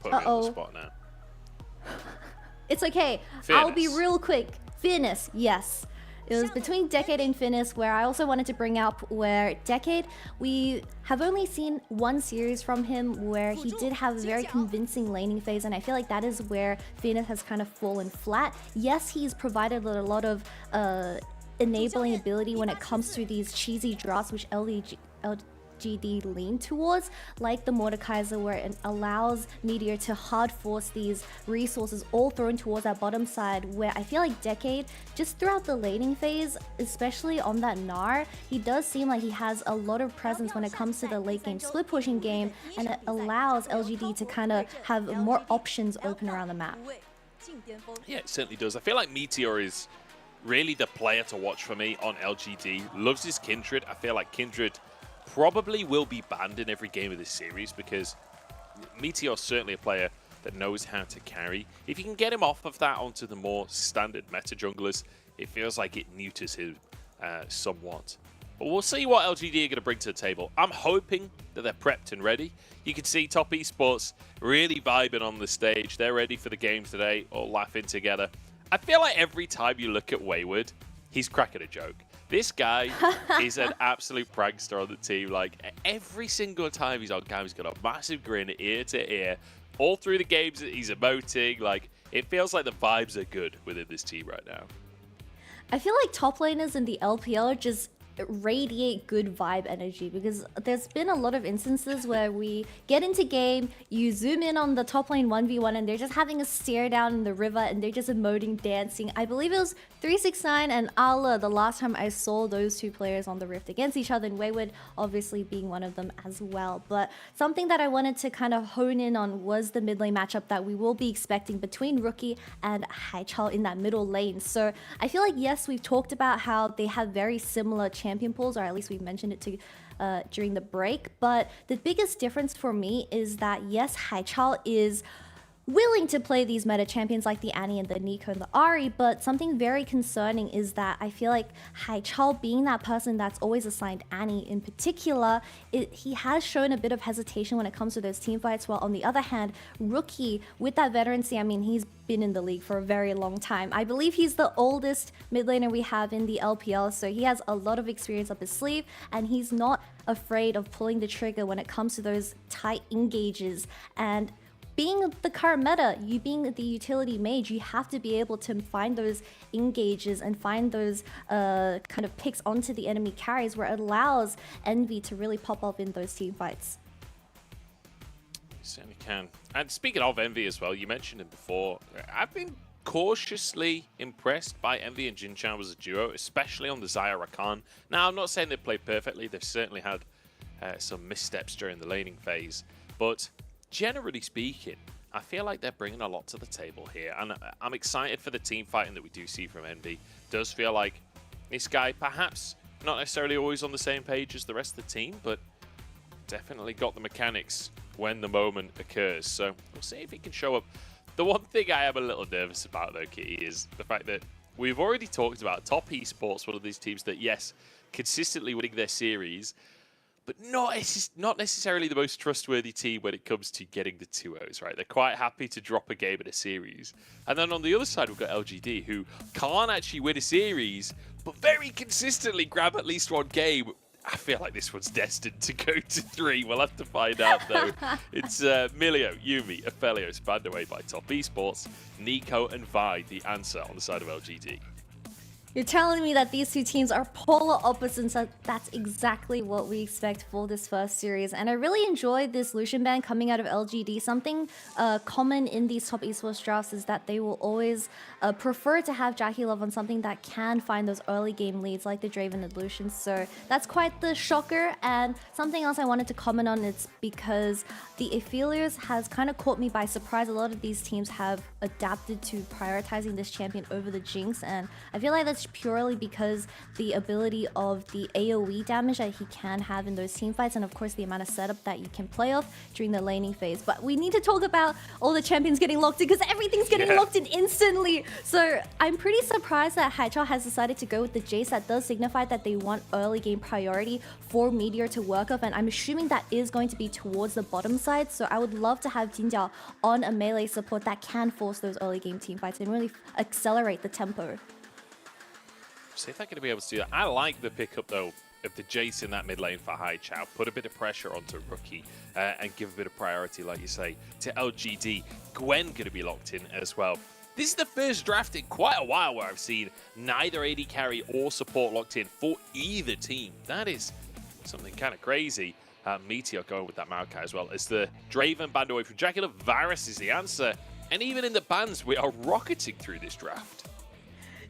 putting me on the spot now. It's okay. I'll be real quick. Fairness, yes. It was between Decade and Finnis, where I also wanted to bring up where Decade, we have only seen one series from him where he did have a very convincing laning phase, and I feel like that is where Finnis has kind of fallen flat. Yes, he's provided a lot of enabling ability when it comes to these cheesy drafts, which LGD lean towards, like the Mordekaiser, where it allows Meteor to hard force these resources all thrown towards that bottom side, where I feel like Decade, just throughout the laning phase, especially on that Gnar, he does seem like he has a lot of presence when it comes to the late game split pushing game, and it allows LGD to kind of have more options open around the map. Yeah, it certainly does. I feel like Meteor is really the player to watch for me on LGD. Loves his Kindred. I feel like Kindred probably will be banned in every game of this series because Meteor's certainly a player that knows how to carry. If you can get him off of that onto the more standard meta junglers, it feels like it neuters him somewhat. But we'll see what LGD are going to bring to the table. I'm hoping that they're prepped and ready. You can see Top Esports really vibing on the stage. They're ready for the game today, all laughing together. I feel like every time you look at Wayward, he's cracking a joke. This guy is an absolute prankster on the team. Like, every single time he's on cam, he's got a massive grin ear to ear. All through the games that he's emoting. Like, it feels like the vibes are good within this team right now. I feel like top laners in the LPL just radiate good vibe energy, because there's been a lot of instances where we get into game, you zoom in on the top lane 1v1 and they're just having a stare down in the river and they're just emoting, dancing. I believe it was 369 and Ala the last time I saw those two players on the Rift against each other, and Wayward obviously being one of them as well. But something that I wanted to kind of hone in on was the mid lane matchup that we will be expecting between Rookie and Haichal in that middle lane. So I feel like, yes, we've talked about how they have very similar champion pools, or at least we've mentioned it to during the break, but the biggest difference for me is that, yes, Haichal is willing to play these meta champions like the Annie and the Nico and the Ari, but something very concerning is that I feel like Haichal, being that person that's always assigned Annie in particular, he has shown a bit of hesitation when it comes to those team fights, while on the other hand, Rookie, with that veterancy, I mean, he's been in the league for a very long time. I believe he's the oldest mid laner we have in the LPL, so he has a lot of experience up his sleeve, and he's not afraid of pulling the trigger when it comes to those tight engages. And being the current meta, you being the utility mage, you have to be able to find those engages and find those kind of picks onto the enemy carries, where it allows Envy to really pop up in those team fights. Certainly can. And speaking of Envy as well, you mentioned him before. I've been cautiously impressed by Envy and Jinchao as a duo, especially on the Xayah Rakan. Now, I'm not saying they played perfectly. They've certainly had some missteps during the laning phase, but generally speaking, I feel like they're bringing a lot to the table here, and I'm excited for the team fighting that we do see from Envy. Does feel like this guy, perhaps not necessarily always on the same page as the rest of the team, but definitely got the mechanics when the moment occurs. So we'll see if he can show up. The one thing I am a little nervous about, though, Kitty, is the fact that we've already talked about Top Esports, one of these teams that, yes, consistently winning their series, but not necessarily the most trustworthy team when it comes to getting the 2-0s, right? They're quite happy to drop a game in a series. And then on the other side, we've got LGD, who can't actually win a series, but very consistently grab at least one game. I feel like this one's destined to go to 3. We'll have to find out, though. It's Milio, Yumi, Aphelios, banned away by Top Esports, Nico and Vi, the answer on the side of LGD. You're telling me that these two teams are polar opposites, and that's exactly what we expect for this first series. And I really enjoyed this Lucian ban coming out of LGD. Something common in these top esports drafts is that they will always prefer to have Jackie Love on something that can find those early game leads like the Draven and Lucian. So that's quite the shocker. And something else I wanted to comment on, it's because the Aphelios has kind of caught me by surprise. A lot of these teams have adapted to prioritizing this champion over the Jinx, and I feel like that's purely because the ability of the AoE damage that he can have in those team fights, and of course the amount of setup that you can play off during the laning phase. But we need to talk about all the champions getting locked in, because everything's getting locked in instantly. So I'm pretty surprised that Haichao has decided to go with the Jace. That does signify that they want early game priority for Meteor to work off, and I'm assuming that is going to be towards the bottom side. So I would love to have Jinjiao on a melee support that can force those early game team fights and really accelerate the tempo. See if they're going to be able to do that. I like the pickup, though, of the Jace in that mid lane for Haichao. Put a bit of pressure onto Rookie and give a bit of priority, like you say, to LGD. Gwen going to be locked in as well. This is the first draft in quite a while where I've seen neither AD carry or support locked in for either team. That is something kind of crazy. Meteor going with that Maokai as well. As the Draven banned away from Jackie Love, Varus is the answer. And even in the bans, we are rocketing through this draft.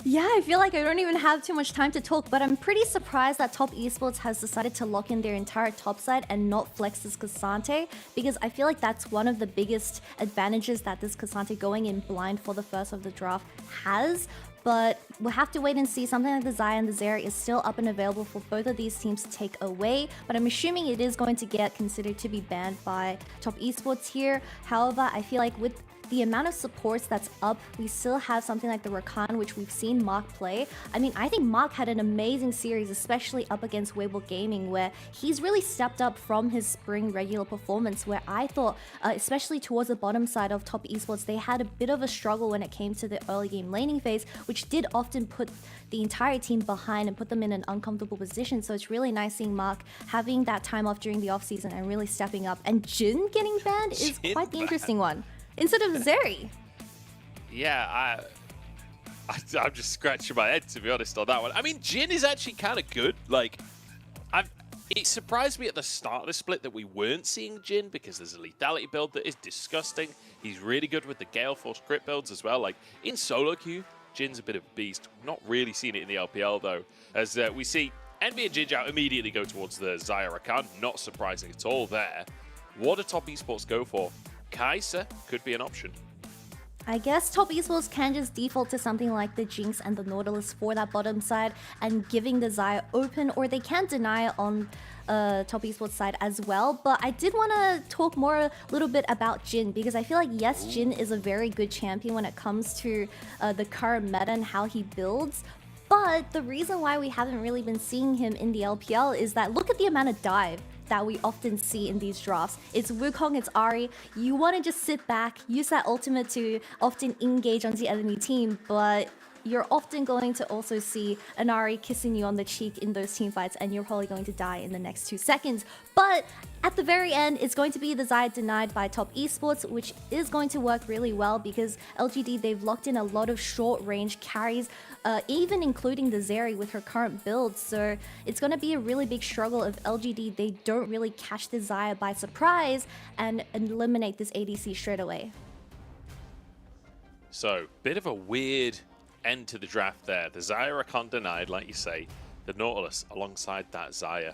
Yeah, I feel like I don't even have too much time to talk, but I'm pretty surprised that Top Esports has decided to lock in their entire top side and not flex this Cassante, because I feel like that's one of the biggest advantages that this Cassante going in blind for the first of the draft has. But we'll have to wait and see. Something like the Xayah and the Zeri is still up and available for both of these teams to take away, but I'm assuming it is going to get considered to be banned by Top Esports here. However, I feel like with the amount of supports that's up, we still have something like the Rakan, which we've seen Mark play. I mean, I think Mark had an amazing series, especially up against Weibo Gaming, where he's really stepped up from his spring regular performance, where I thought, especially towards the bottom side of Top Esports, they had a bit of a struggle when it came to the early game laning phase, which did often put the entire team behind and put them in an uncomfortable position. So it's really nice seeing Mark having that time off during the offseason and really stepping up. And Jin getting banned is quite the interesting one, instead of Zeri. Yeah, I'm just scratching my head, to be honest, on that one. I mean, Jin is actually kind of good. Like, it surprised me at the start of the split that we weren't seeing Jin, because there's a lethality build that is disgusting. He's really good with the Gale Force crit builds as well. Like, in solo queue, Jin's a bit of a beast. Not really seen it in the LPL, though, as we see Envy and Jinjiao immediately go towards the Xayah Rakan. Not surprising at all there. What do Top Esports go for? Kai'Sa could be an option. I guess Top Esports can just default to something like the Jinx and the Nautilus for that bottom side and giving the Xayah open, or they can deny it on Top Esports side as well. But I did want to talk more a little bit about Jin, because I feel like, yes, Jin is a very good champion when it comes to the current meta and how he builds. But the reason why we haven't really been seeing him in the LPL is that look at the amount of dive that we often see in these drafts. It's Wukong, it's Ahri. You want to just sit back, use that ultimate to often engage onto the enemy team, but you're often going to also see an Ahri kissing you on the cheek in those team fights, and you're probably going to die in the next 2 seconds. But at the very end, it's going to be the Xayah denied by Top Esports, which is going to work really well because LGD, they've locked in a lot of short-range carries, even including the Zeri with her current build. So it's going to be a really big struggle if LGD, they don't really catch the Xayah by surprise and eliminate this ADC straight away. So, bit of a weird end to the draft there. The Xayah Rakan denied, like you say. The Nautilus alongside that Xayah.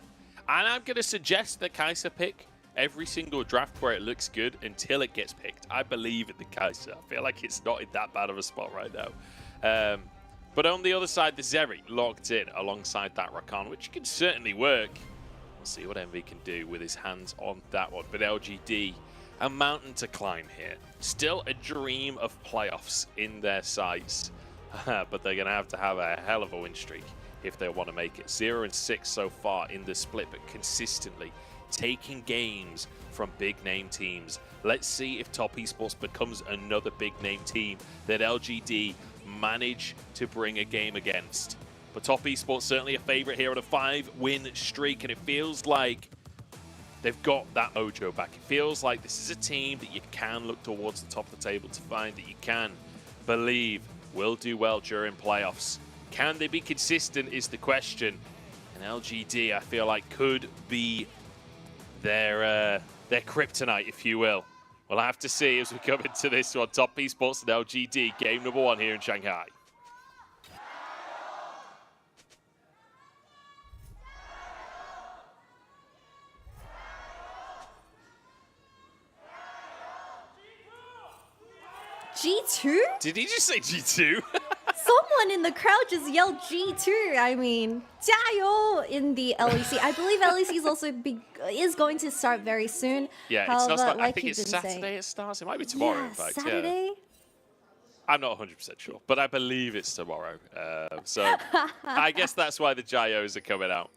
And I'm going to suggest the Kai'Sa pick every single draft where it looks good until it gets picked. I believe in the Kai'Sa. I feel like it's not in that bad of a spot right now. But on the other side, the Zeri locked in alongside that Rakan, which can certainly work. We'll see what Envy can do with his hands on that one. But LGD, a mountain to climb here. Still a dream of playoffs in their sights. But they're going to have a hell of a win streak if they want to make it. 0-6 so far in the split, but consistently taking games from big name teams. Let's see if Top Esports becomes another big name team that LGD manage to bring a game against. But Top Esports certainly a favorite here on a 5-win streak, and it feels like they've got that mojo back. It feels like this is a team that you can look towards the top of the table to find, that you can believe will do well during playoffs. Can they be consistent is the question. And LGD, I feel like, could be their kryptonite, if you will. We'll have to see as we come into this one. Top Esports and LGD, game number 1 here in Shanghai. G2? Did he just say G2? Someone in the crowd just yelled G2. I mean, 加油 in the LEC. I believe LEC is also is going to start very soon. Yeah, However, it's not. like I think it's Saturday it starts. It might be tomorrow, yeah, in fact. Saturday? Yeah. I'm not 100% sure, but I believe it's tomorrow. So I guess that's why the Jayos are coming out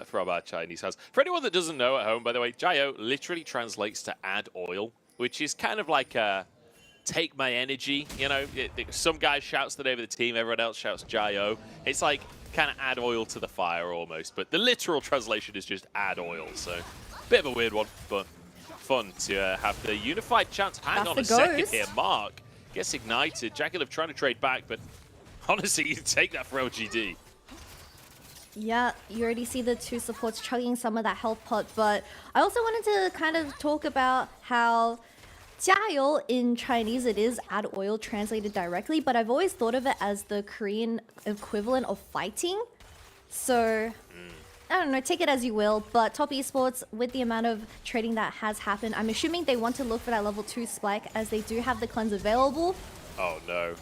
from our Chinese house. For anyone that doesn't know at home, by the way, Jayo literally translates to add oil, which is kind of like a take my energy. You know, some guy shouts the name of the team, everyone else shouts Jayo. It's like kind of add oil to the fire almost, but the literal translation is just add oil. So bit of a weird one, but fun to have the unified chance. Hang on a second here, Mark gets ignited. Jackie trying to trade back, but honestly, you take that for LGD. Yeah, you already see the two supports chugging some of that health pot, but I also wanted to kind of talk about how 加油 in Chinese, it is add oil translated directly, but I've always thought of it as the Korean equivalent of fighting. So, I don't know, take it as you will, but Top Esports, with the amount of trading that has happened, I'm assuming they want to look for that level 2 spike as they do have the cleanse available. Oh no.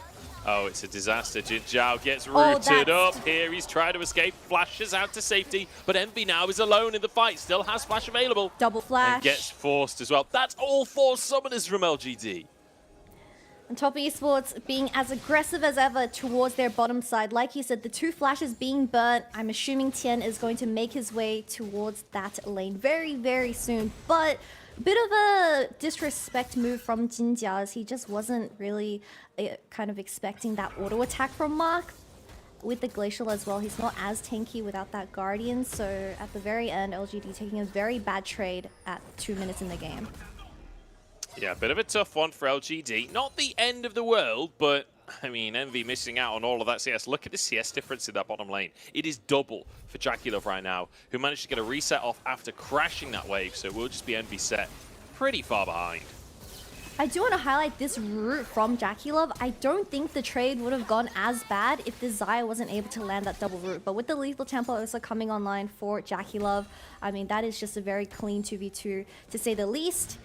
Oh, it's a disaster. Jin Zhao gets rooted up here. He's trying to escape, flashes out to safety, but Envy now is alone in the fight. Still has flash available. Double flash. And gets forced as well. That's all 4 summoners from LGD. And Top Esports being as aggressive as ever towards their bottom side. Like you said, the 2 flashes being burnt. I'm assuming Tian is going to make his way towards that lane very, very soon. But a bit of a disrespect move from Jin Jia as he just wasn't really kind of expecting that auto attack from Mark. With the Glacial as well, he's not as tanky without that Guardian. So at the very end, LGD taking a very bad trade at 2 minutes in the game. Yeah, a bit of a tough one for LGD. Not the end of the world, but I mean, Envy missing out on all of that CS. Look at the CS difference in that bottom lane. It is double for Jackie Love right now, who managed to get a reset off after crashing that wave. So it will just be Envy set pretty far behind. I do want to highlight this route from Jackie Love. I don't think the trade would have gone as bad if the Xayah wasn't able to land that double route. But with the lethal tempo also coming online for Jackie Love, I mean, that is just a very clean 2v2 to say the least.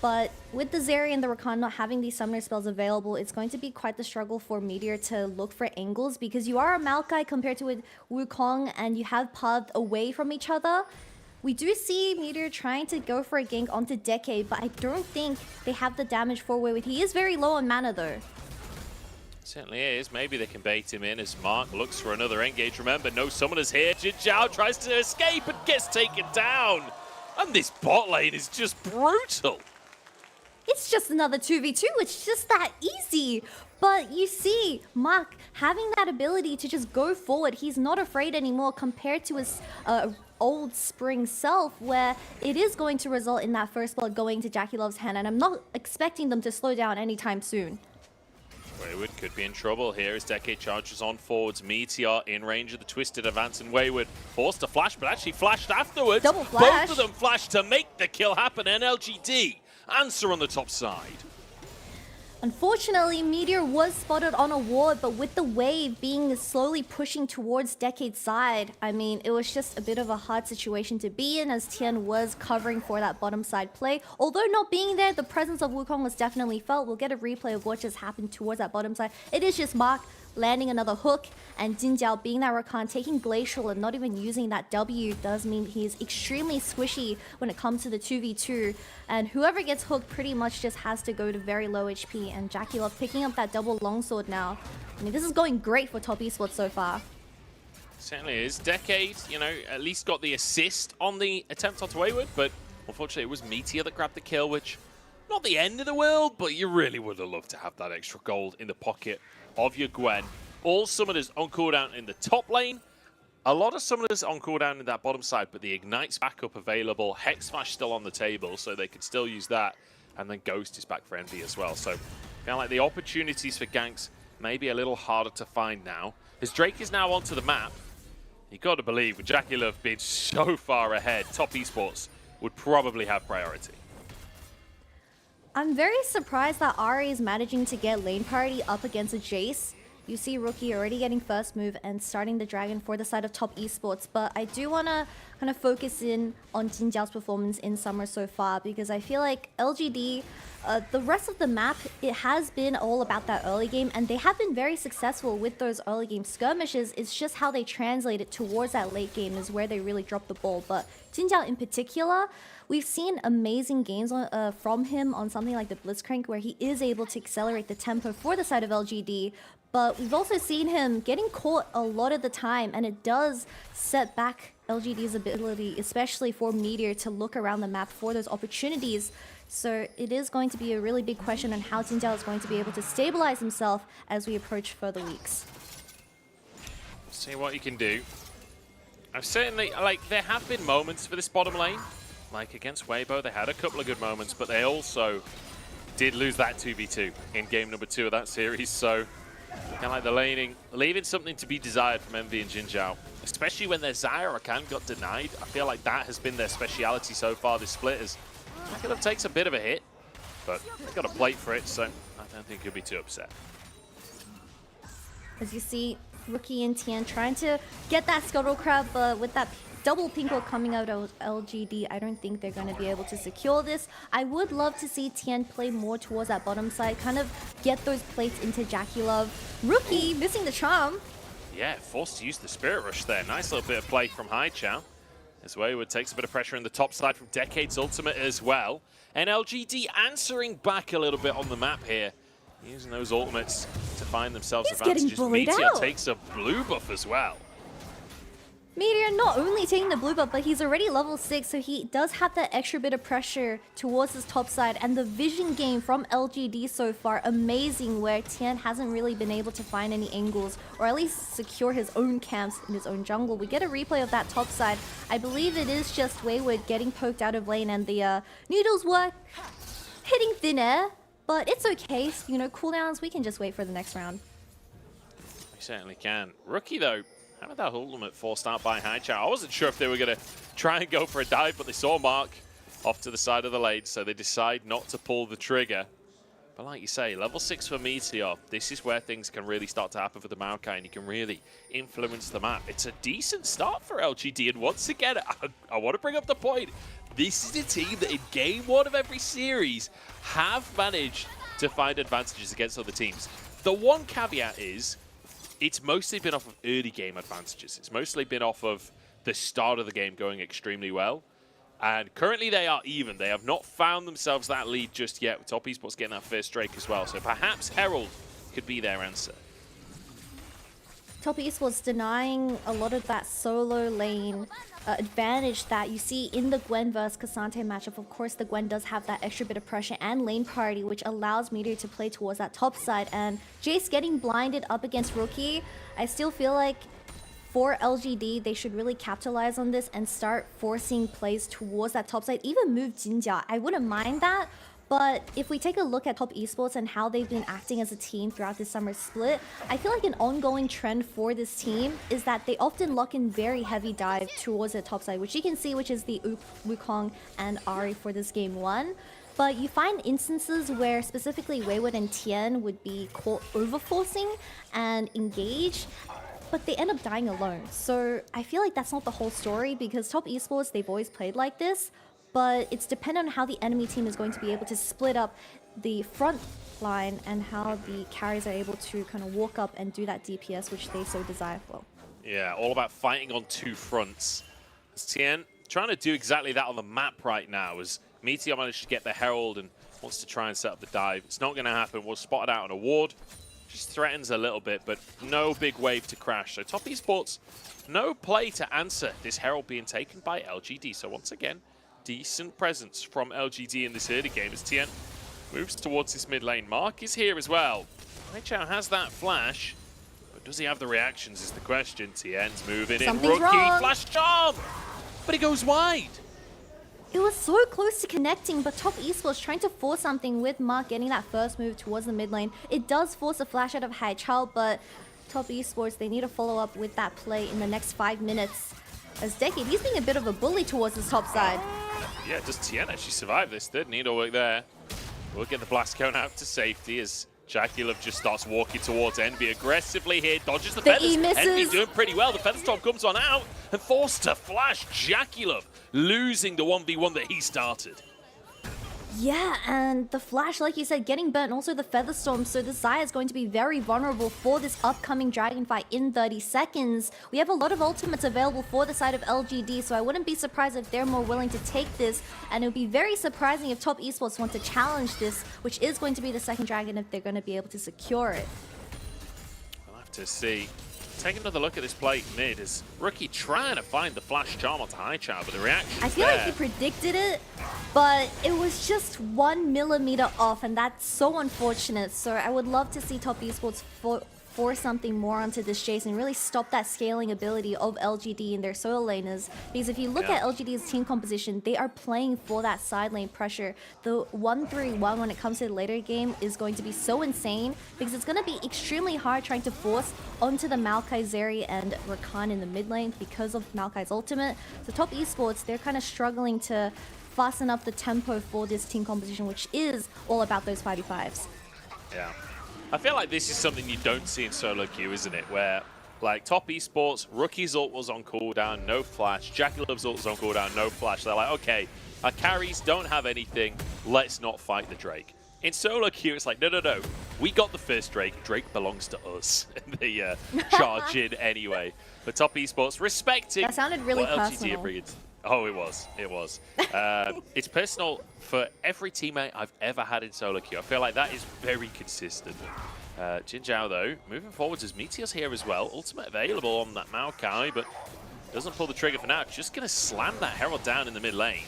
But with the Zeri and the Rakan not having these summoner spells available, it's going to be quite the struggle for Meteor to look for angles because you are a Maokai compared to with Wukong and you have paths away from each other. We do see Meteor trying to go for a gank onto Decade, but I don't think they have the damage for Wayward. He is very low on mana though. Certainly is. Maybe they can bait him in as Mark looks for another engage. Remember, no summoners here. Jin Zhao tries to escape and gets taken down. And this bot lane is just brutal. It's just another 2v2, it's just that easy. But you see, Mark having that ability to just go forward, he's not afraid anymore compared to his old spring self, where it is going to result in that first blood going to Jackie Love's hand, and I'm not expecting them to slow down anytime soon. Wayward could be in trouble here as Decade charges on forwards. Meteor in range of the twisted advance, and Wayward forced to flash, but actually flashed afterwards. Double flash. Both of them flashed to make the kill happen, and LGD answer on the top side. Unfortunately, Meteor was spotted on a ward, but with the wave being slowly pushing towards Decade's side, I mean, it was just a bit of a hard situation to be in as Tian was covering for that bottom side play. Although not being there, the presence of Wukong was definitely felt. We'll get a replay of what just happened towards that bottom side. It is just Mark landing another hook, and Jin Zhao being that Rakan, taking Glacial and not even using that W does mean he's extremely squishy when it comes to the 2v2, and whoever gets hooked pretty much just has to go to very low HP, and Jackie Love picking up that double longsword now. I mean, this is going great for Top Esports so far. Certainly is. Decade, you know, at least got the assist on the attempt onto Wayward, but unfortunately it was Meteor that grabbed the kill, which not the end of the world, but you really would have loved to have that extra gold in the pocket of your Gwen. All summoners on cooldown in the top lane. A lot of summoners on cooldown in that bottom side, but the Ignite's backup available. Hex Smash still on the table, so they can still use that. And then Ghost is back for Envy as well. So, kind of like the opportunities for ganks may be a little harder to find now. As Drake is now onto the map, you got to believe with Jackie Love being so far ahead, Top Esports would probably have priority. I'm very surprised that Ari is managing to get lane party up against a Jace. You see Rookie already getting first move and starting the Dragon for the side of Top Esports, but I do want to kind of focus in on Jin Jiao's performance in summer so far, because I feel like LGD, the rest of the map, it has been all about that early game, and they have been very successful with those early game skirmishes. It's just how they translate it towards that late game is where they really drop the ball. But Jin Jiao in particular, we've seen amazing games from him on something like the Blitzcrank, where he is able to accelerate the tempo for the side of LGD. But we've also seen him getting caught a lot of the time, and it does set back LGD's ability, especially for Meteor, to look around the map for those opportunities. So it is going to be a really big question on how Jin Jiao is going to be able to stabilize himself as we approach further weeks. See what you can do. I've certainly, there have been moments for this bottom lane. Like against Weibo, they had a couple of good moments, but they also did lose that 2v2 in game number 2 of that series. So kind of like the laning, leaving something to be desired from MV and Jin Jiao, especially when their Zyra got denied. I feel like that has been their speciality so far this split, as Jackie takes a bit of a hit, but they've got a plate for it, so I don't think he'll be too upset. As you see, Rookie and Tian trying to get that Scuttle Crab, but with that double pink wall coming out of LGD, I don't think they're going to be able to secure this. I would love to see Tian play more towards that bottom side, kind of get those plates into Jackie Love. Rookie missing the charm. Yeah, forced to use the Spirit Rush there. Nice little bit of play from Haichao. As Wayward takes a bit of pressure in the top side from Decade's ultimate as well. And LGD answering back a little bit on the map here, using those ultimates to find themselves advantages. Meteor takes a blue buff as well. Meteor not only taking the blue buff, but he's already level 6, so he does have that extra bit of pressure towards his top side. And the vision game from LGD so far, amazing, where Tian hasn't really been able to find any angles, or at least secure his own camps in his own jungle. We get a replay of that top side. I believe it is just Wayward getting poked out of lane, and the needles were hitting thin air, but it's okay. You know, cooldowns, we can just wait for the next round. We certainly can. Rookie, though, having that ultimate forced out by Haichao. I wasn't sure if they were going to try and go for a dive, but they saw Mark off to the side of the lane, so they decide not to pull the trigger. But like you say, level 6 for Meteor, this is where things can really start to happen for the Maokai, and you can really influence the map. It's a decent start for LGD, and once again, I want to bring up the point. This is a team that in game 1 of every series have managed to find advantages against other teams. The one caveat is, it's mostly been off of early game advantages. It's mostly been off of the start of the game going extremely well. And currently they are even. They have not found themselves that lead just yet, with Top Esports getting that first Drake as well. So perhaps Herald could be their answer. Top Esports denying a lot of that solo lane advantage that you see in the Gwen vs Cassante matchup. Of course, the Gwen does have that extra bit of pressure and lane party, which allows Meteor to play towards that top side. And Jace getting blinded up against Rookie, I still feel like for LGD, they should really capitalize on this and start forcing plays towards that top side. Even move Jin Jiao. I wouldn't mind that. But if we take a look at Top Esports and how they've been acting as a team throughout this summer split, I feel like an ongoing trend for this team is that they often lock in very heavy dive towards the top side, which you can see, which is the Wukong and Ari for this game 1. But you find instances where specifically Wayward and Tian would be caught overforcing and engage, but they end up dying alone. So I feel like that's not the whole story, because Top Esports, they've always played like this. But it's dependent on how the enemy team is going to be able to split up the front line and how the carries are able to kind of walk up and do that DPS, which they so desire for. Yeah, all about fighting on two fronts. Tian trying to do exactly that on the map right now, as Meteor managed to get the Herald and wants to try and set up the dive. It's not going to happen. We'll spot it out on a ward. Just threatens a little bit, but no big wave to crash. So Top Esports, no play to answer this Herald being taken by LGD. So once again, decent presence from LGD in this early game as Tian moves towards this mid lane. Mark is here as well. Haichao has that flash, but does he have the reactions is the question. Tian's moving in. Rookie wrong. Flash charm, but it goes wide. It was so close to connecting, but Top Esports trying to force something with Mark getting that first move towards the mid lane. It does force a flash out of Haichao, but Top Esports, they need to follow up with that play in the next 5 minutes. As Decade, he's being a bit of a bully towards his top side. Yeah, does TN actually survive this? Third needle work there. We'll get the blast cone out to safety as Jackie just starts walking towards Envy aggressively here, dodges the feathers. Envy doing pretty well. The Featherstorm comes on out and forced to flash. Jackie losing the 1v1 that he started. Yeah, and the Flash, like you said, getting burnt, also the Featherstorm, so the Xayah is going to be very vulnerable for this upcoming Dragon fight in 30 seconds. We have a lot of ultimates available for the side of LGD, so I wouldn't be surprised if they're more willing to take this, and it would be very surprising if Top Esports want to challenge this, which is going to be the second Dragon if they're going to be able to secure it. We'll have to see. Take another look at this play mid as Rookie trying to find the flash charm onto Highchild, but the reaction I feel like he predicted it, but it was just 1 millimeter off, and that's so unfortunate. So I would love to see Top Esports force something more onto this Jace and really stop that scaling ability of LGD and their solo laners. Because if you look at LGD's team composition, they are playing for that side lane pressure. The 1-3-1 when it comes to the later game is going to be so insane because it's going to be extremely hard trying to force onto the Maokai, Zeri, and Rakan in the mid lane because of Maokai's ultimate. So Top Esports, they're kind of struggling to fasten up the tempo for this team composition, which is all about those 5v5s. Yeah. I feel like this is something you don't see in solo queue, isn't it? Where, like, Top Esports, Rookie's ult was on cooldown, no flash. Jackie Love's ult was on cooldown, no flash. They're like, okay, our carries don't have anything. Let's not fight the Drake. In solo queue, it's like, no, no, no. We got the first Drake. Drake belongs to us. And they charge in anyway. But Top Esports, respecting that sounded really what personal. LGD Oh, it was. It was. It's personal for every teammate I've ever had in solo queue. I feel like that is very consistent. Jin Zhao, though, moving forwards as Meteor's here as well. Ultimate available on that Maokai, but doesn't pull the trigger for now. Just going to slam that Herald down in the mid lane.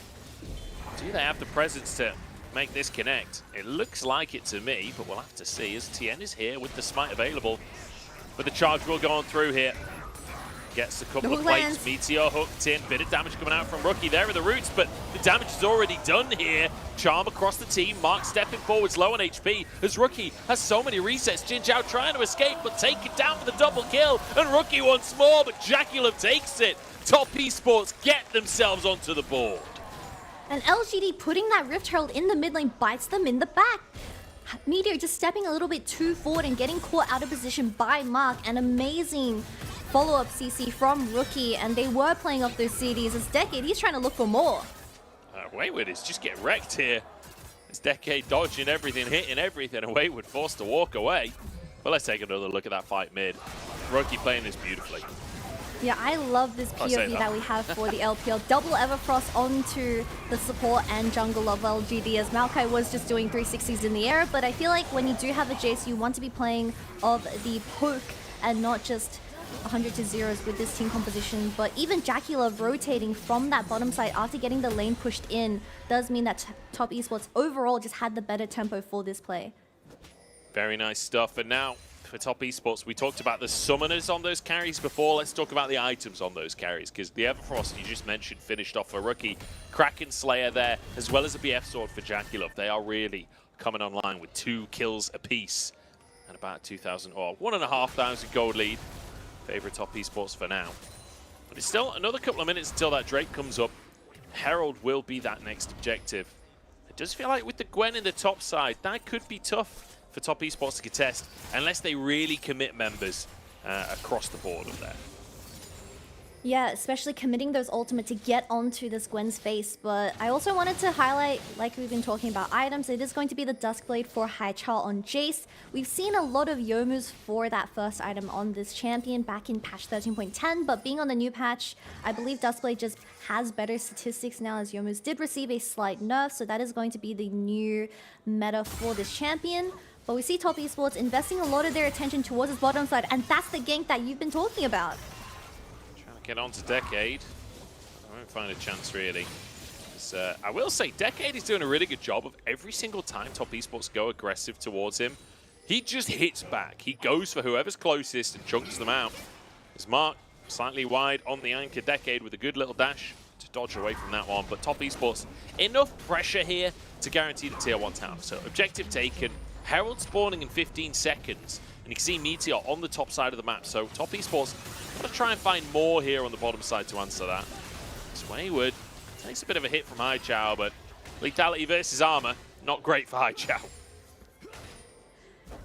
Do they have the presence to make this connect? It looks like it to me, but we'll have to see as TN is here with the smite available. But the charge will go on through here. Gets a couple of plates, Meteor hooked in, bit of damage coming out from Rookie there are the roots, but the damage is already done here. Charm across the team, Mark stepping forwards, low on HP, as Rookie has so many resets. Jin Zhao trying to escape, but taken down for the double kill, and Rookie once more, but Jackie Love takes it. Top Esports get themselves onto the board. And LGD putting that Rift Herald in the mid lane bites them in the back. Meteor just stepping a little bit too forward and getting caught out of position by Mark. An amazing follow-up CC from Rookie, and they were playing off those CDs. As Decade, he's trying to look for more. Wayward is just getting wrecked here. This Decade dodging everything, hitting everything, and Wayward forced to walk away. But let's take another look at that fight mid. Rookie playing this beautifully. Yeah, I love this POV that we have for the LPL. Double Everfrost onto the support and jungle of LGD, as Maokai was just doing 360s in the air. But I feel like when you do have a Jace, you want to be playing of the poke and not just 100 to 0s with this team composition. But even Jackie Love rotating from that bottom side after getting the lane pushed in does mean that Top Esports overall just had the better tempo for this play. Very nice stuff. And now for Top Esports, we talked about the summoners on those carries before. Let's talk about the items on those carries, because the Everfrost you just mentioned finished off for Rookie. Kraken Slayer there, as well as a BF Sword for Jackie Love. They are really coming online with 2 kills apiece and about 2,000 or 1,500 gold lead. Favorite Top Esports for now. But it's still another couple of minutes until that Drake comes up. Herald will be that next objective. It does feel like with the Gwen in the top side, that could be tough for Top Esports to contest unless they really commit members across the board of there. Yeah, especially committing those ultimate to get onto this Gwen's face. But I also wanted to highlight, like we've been talking about items, it is going to be the Duskblade for Highchild on Jace. We've seen a lot of Yomus for that first item on this champion back in patch 13.10, but being on the new patch, I believe Duskblade just has better statistics now, as Yomus did receive a slight nerf, so that is going to be the new meta for this champion. But we see Top Esports investing a lot of their attention towards his bottom side, and that's the gank that you've been talking about. Get on to Decade. I won't find a chance really. I will say Decade is doing a really good job of every single time Top Esports go aggressive towards him. He just hits back. He goes for whoever's closest and chunks them out. As Mark slightly wide on the anchor, Decade with a good little dash to dodge away from that one. But Top Esports, enough pressure here to guarantee the tier 1 tower. So objective taken. Herald spawning in 15 seconds. And you can see Meteor on the top side of the map. So Top Esports going to try and find more here on the bottom side to answer that. It's Wayward takes a bit of a hit from Haichao, but lethality versus armor, not great for Haichao.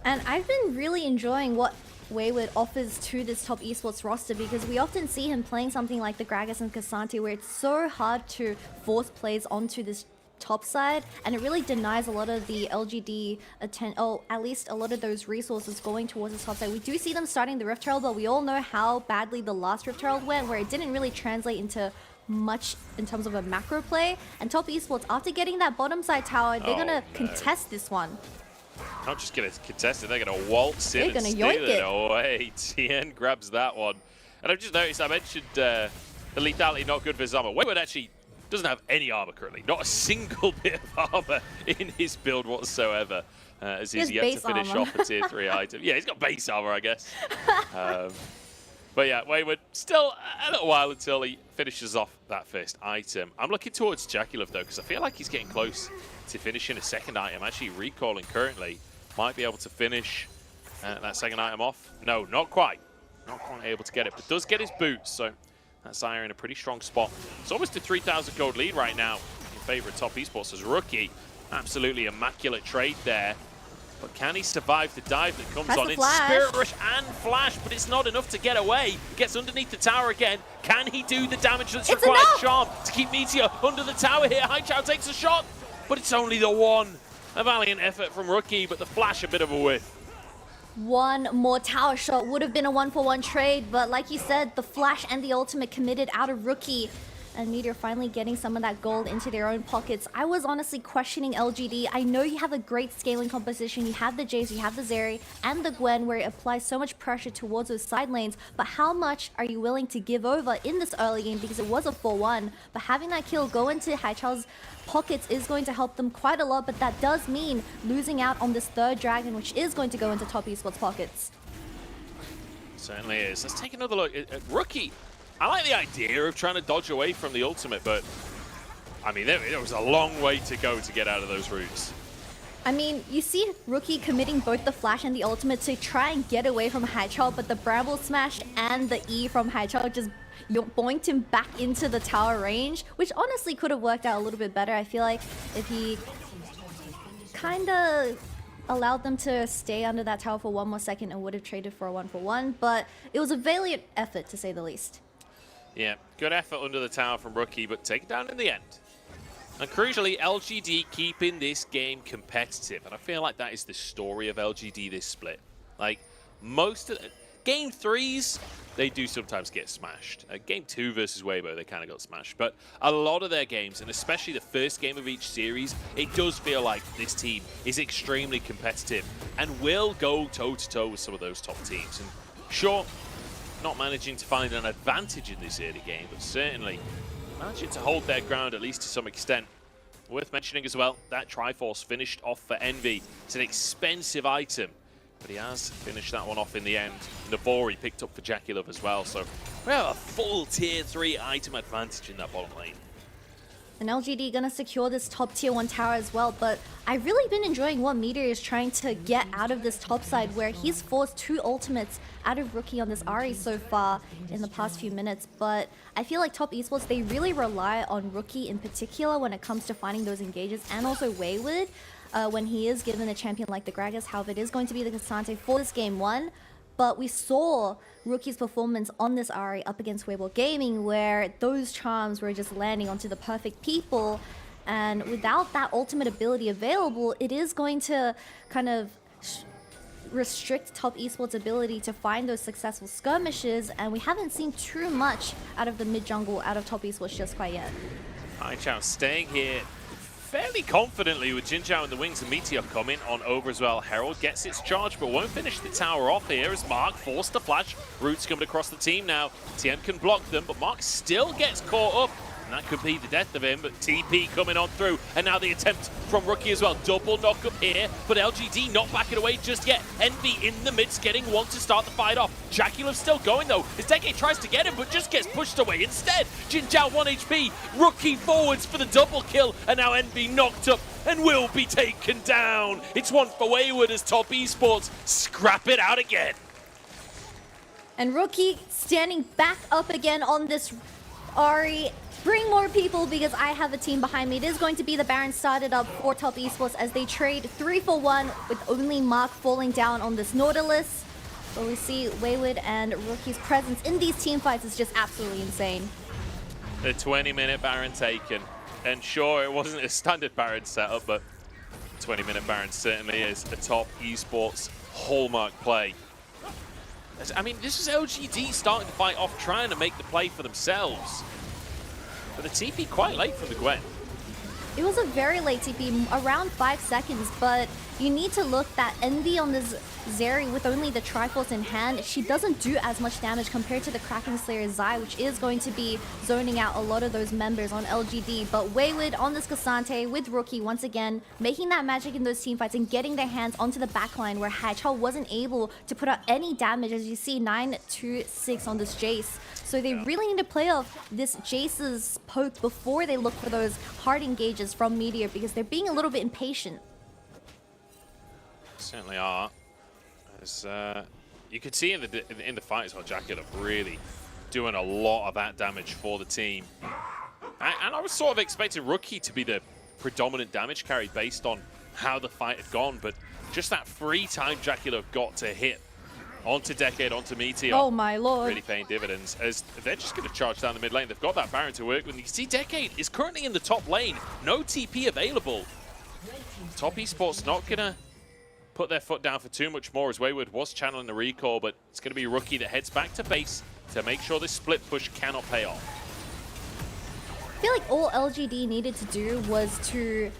And I've been really enjoying what Wayward offers to this Top Esports roster, because we often see him playing something like the Gragas and K'Sante, where it's so hard to force plays onto this top side, and it really denies a lot of the LGD at least a lot of those resources going towards the top side. We do see them starting the Rift Herald, but we all know how badly the last Rift Herald went, where it didn't really translate into much in terms of a macro play. And Top Esports, after getting that bottom side tower, they're gonna contest this one. Not just gonna contest it, they're gonna waltz in and steal it away. TN grabs that one. And I've just noticed, I mentioned the lethality not good for his armor. Wayward actually doesn't have any armor currently. Not a single bit of armor in his build whatsoever. As he's yet to finish off a tier 3 item. Yeah, he's got base armor, I guess. But yeah, Wayward, still a little while until he finishes off that first item. I'm looking towards Jaculov though, because I feel like he's getting close to finishing a second item. Actually recalling currently, might be able to finish that second item off. No, not quite. Not quite able to get it, but does get his boots, so that's Zaya in a pretty strong spot. It's almost a 3,000 gold lead right now in favor of Top Esports as Rookie. Absolutely immaculate trade there. But can he survive the dive that comes on in? Spirit Rush and Flash, but it's not enough to get away. Gets underneath the tower again. Can he do the damage that's required? Charm to keep Meteor under the tower here. Haichao takes a shot, but it's only the one. A valiant effort from Rookie, but the Flash a bit of a whiff. One more tower shot would have been a 1-for-1 trade, but like you said, the Flash and the ultimate committed out of Rookie. And Meteor finally getting some of that gold into their own pockets. I was honestly questioning LGD. I know you have a great scaling composition. You have the Jace, you have the Zeri, and the Gwen, where it applies so much pressure towards those side lanes. But how much are you willing to give over in this early game? Because it was a 4-1. But having that kill go into Haichao's pockets is going to help them quite a lot. But that does mean losing out on this third dragon, which is going to go into Top Esports pockets. Certainly is. Let's take another look at Rookie. I like the idea of trying to dodge away from the ultimate, but I mean, there was a long way to go to get out of those routes. I mean, you see Rookie committing both the Flash and the ultimate to try and get away from Haichao, but the Bramble Smash and the E from Haichao just boinked him back into the tower range, which honestly could have worked out a little bit better. I feel like if he kind of allowed them to stay under that tower for one more second, and would have traded for a 1-for-1, but it was a valiant effort to say the least. Yeah, good effort under the tower from Rookie, but taken down in the end. And crucially, LGD keeping this game competitive. And I feel like that is the story of LGD this split. Like, most of Game 3s, they do sometimes get smashed. Game 2 versus Weibo, they kind of got smashed. But a lot of their games, and especially the first game of each series, it does feel like this team is extremely competitive and will go toe-to-toe with some of those top teams. And sure, not managing to find an advantage in this early game, but certainly managing to hold their ground at least to some extent. Worth mentioning as well, that Triforce finished off for Envy. It's an expensive item, but he has finished that one off in the end. Navori picked up for Jaculov as well, so we have a full tier 3 item advantage in that bottom lane. And LGD gonna secure this top tier 1 tower as well, but I've really been enjoying what Meteor is trying to get out of this top side, where he's forced 2 ultimates out of Rookie on this Ahri so far in the past few minutes. But I feel like Top Esports, they really rely on Rookie in particular when it comes to finding those engages, and also Wayward when he is given a champion like the Gragas. However, it is going to be the K'Sante for this Game 1. But we saw Rookie's performance on this Ahri up against Weibo Gaming, where those charms were just landing onto the perfect people. And without that ultimate ability available, it is going to kind of restrict Top Esports' ability to find those successful skirmishes. And we haven't seen too much out of the mid-jungle, out of Top Esports just quite yet. Haichao staying here fairly confidently with Jinzhao in the wings, and Meteor coming on over as well. Herald gets its charge, but won't finish the tower off here as Mark forced to flash. Roots coming across the team now. Tien can block them, but Mark still gets caught up. And that could be the death of him, but TP coming on through. And now the attempt from Rookie as well. Double knock up here, but LGD not backing away just yet. Envy in the midst, getting one to start the fight off. Jaculov still going though. His Decade tries to get him, but just gets pushed away instead. Jinjiao 1 HP. Rookie forwards for the double kill. And now Envy knocked up and will be taken down. It's one for Wayward as Top Esports scrap it out again. And Rookie standing back up again on this Ari. Bring more people because I have a team behind me. It is going to be the Baron started up for Top Esports as they trade 3 for 1 with only Mark falling down on this Nautilus. But we see Wayward and Rookie's presence in these team fights is just absolutely insane. The 20-minute Baron taken. And sure, it wasn't a standard Baron setup, but 20-minute Baron certainly is a Top Esports hallmark play. I mean, this is LGD starting to fight off, trying to make the play for themselves. But the TP quite late from the Gwen. It was a very late TP, around 5 seconds, but you need to look that Envy on this Zeri with only the Triforce in hand, she doesn't do as much damage compared to the Kraken Slayer Zai, which is going to be zoning out a lot of those members on LGD. But Wayward on this Cassante with Rookie once again, making that magic in those teamfights and getting their hands onto the backline where Haichao wasn't able to put out any damage, as you see 9-2-6 on this Jace. So they really need to play off this Jace's poke before they look for those hard engages from Meteor because they're being a little bit impatient. Certainly are. As you could see in the fight as well, Jaculov really doing a lot of that damage for the team. And I was sort of expecting Rookie to be the predominant damage carry based on how the fight had gone, but just that free time Jaculov got to hit onto Decade, onto Meteor. Oh my lord. Really paying dividends as they're just going to charge down the mid lane. They've got that Baron to work with. You see Decade is currently in the top lane. No TP available. Top Esports not going to put their foot down for too much more as Wayward was channeling the recall, but it's going to be Rookie that heads back to base to make sure this split push cannot pay off. I feel like all LGD needed to do was to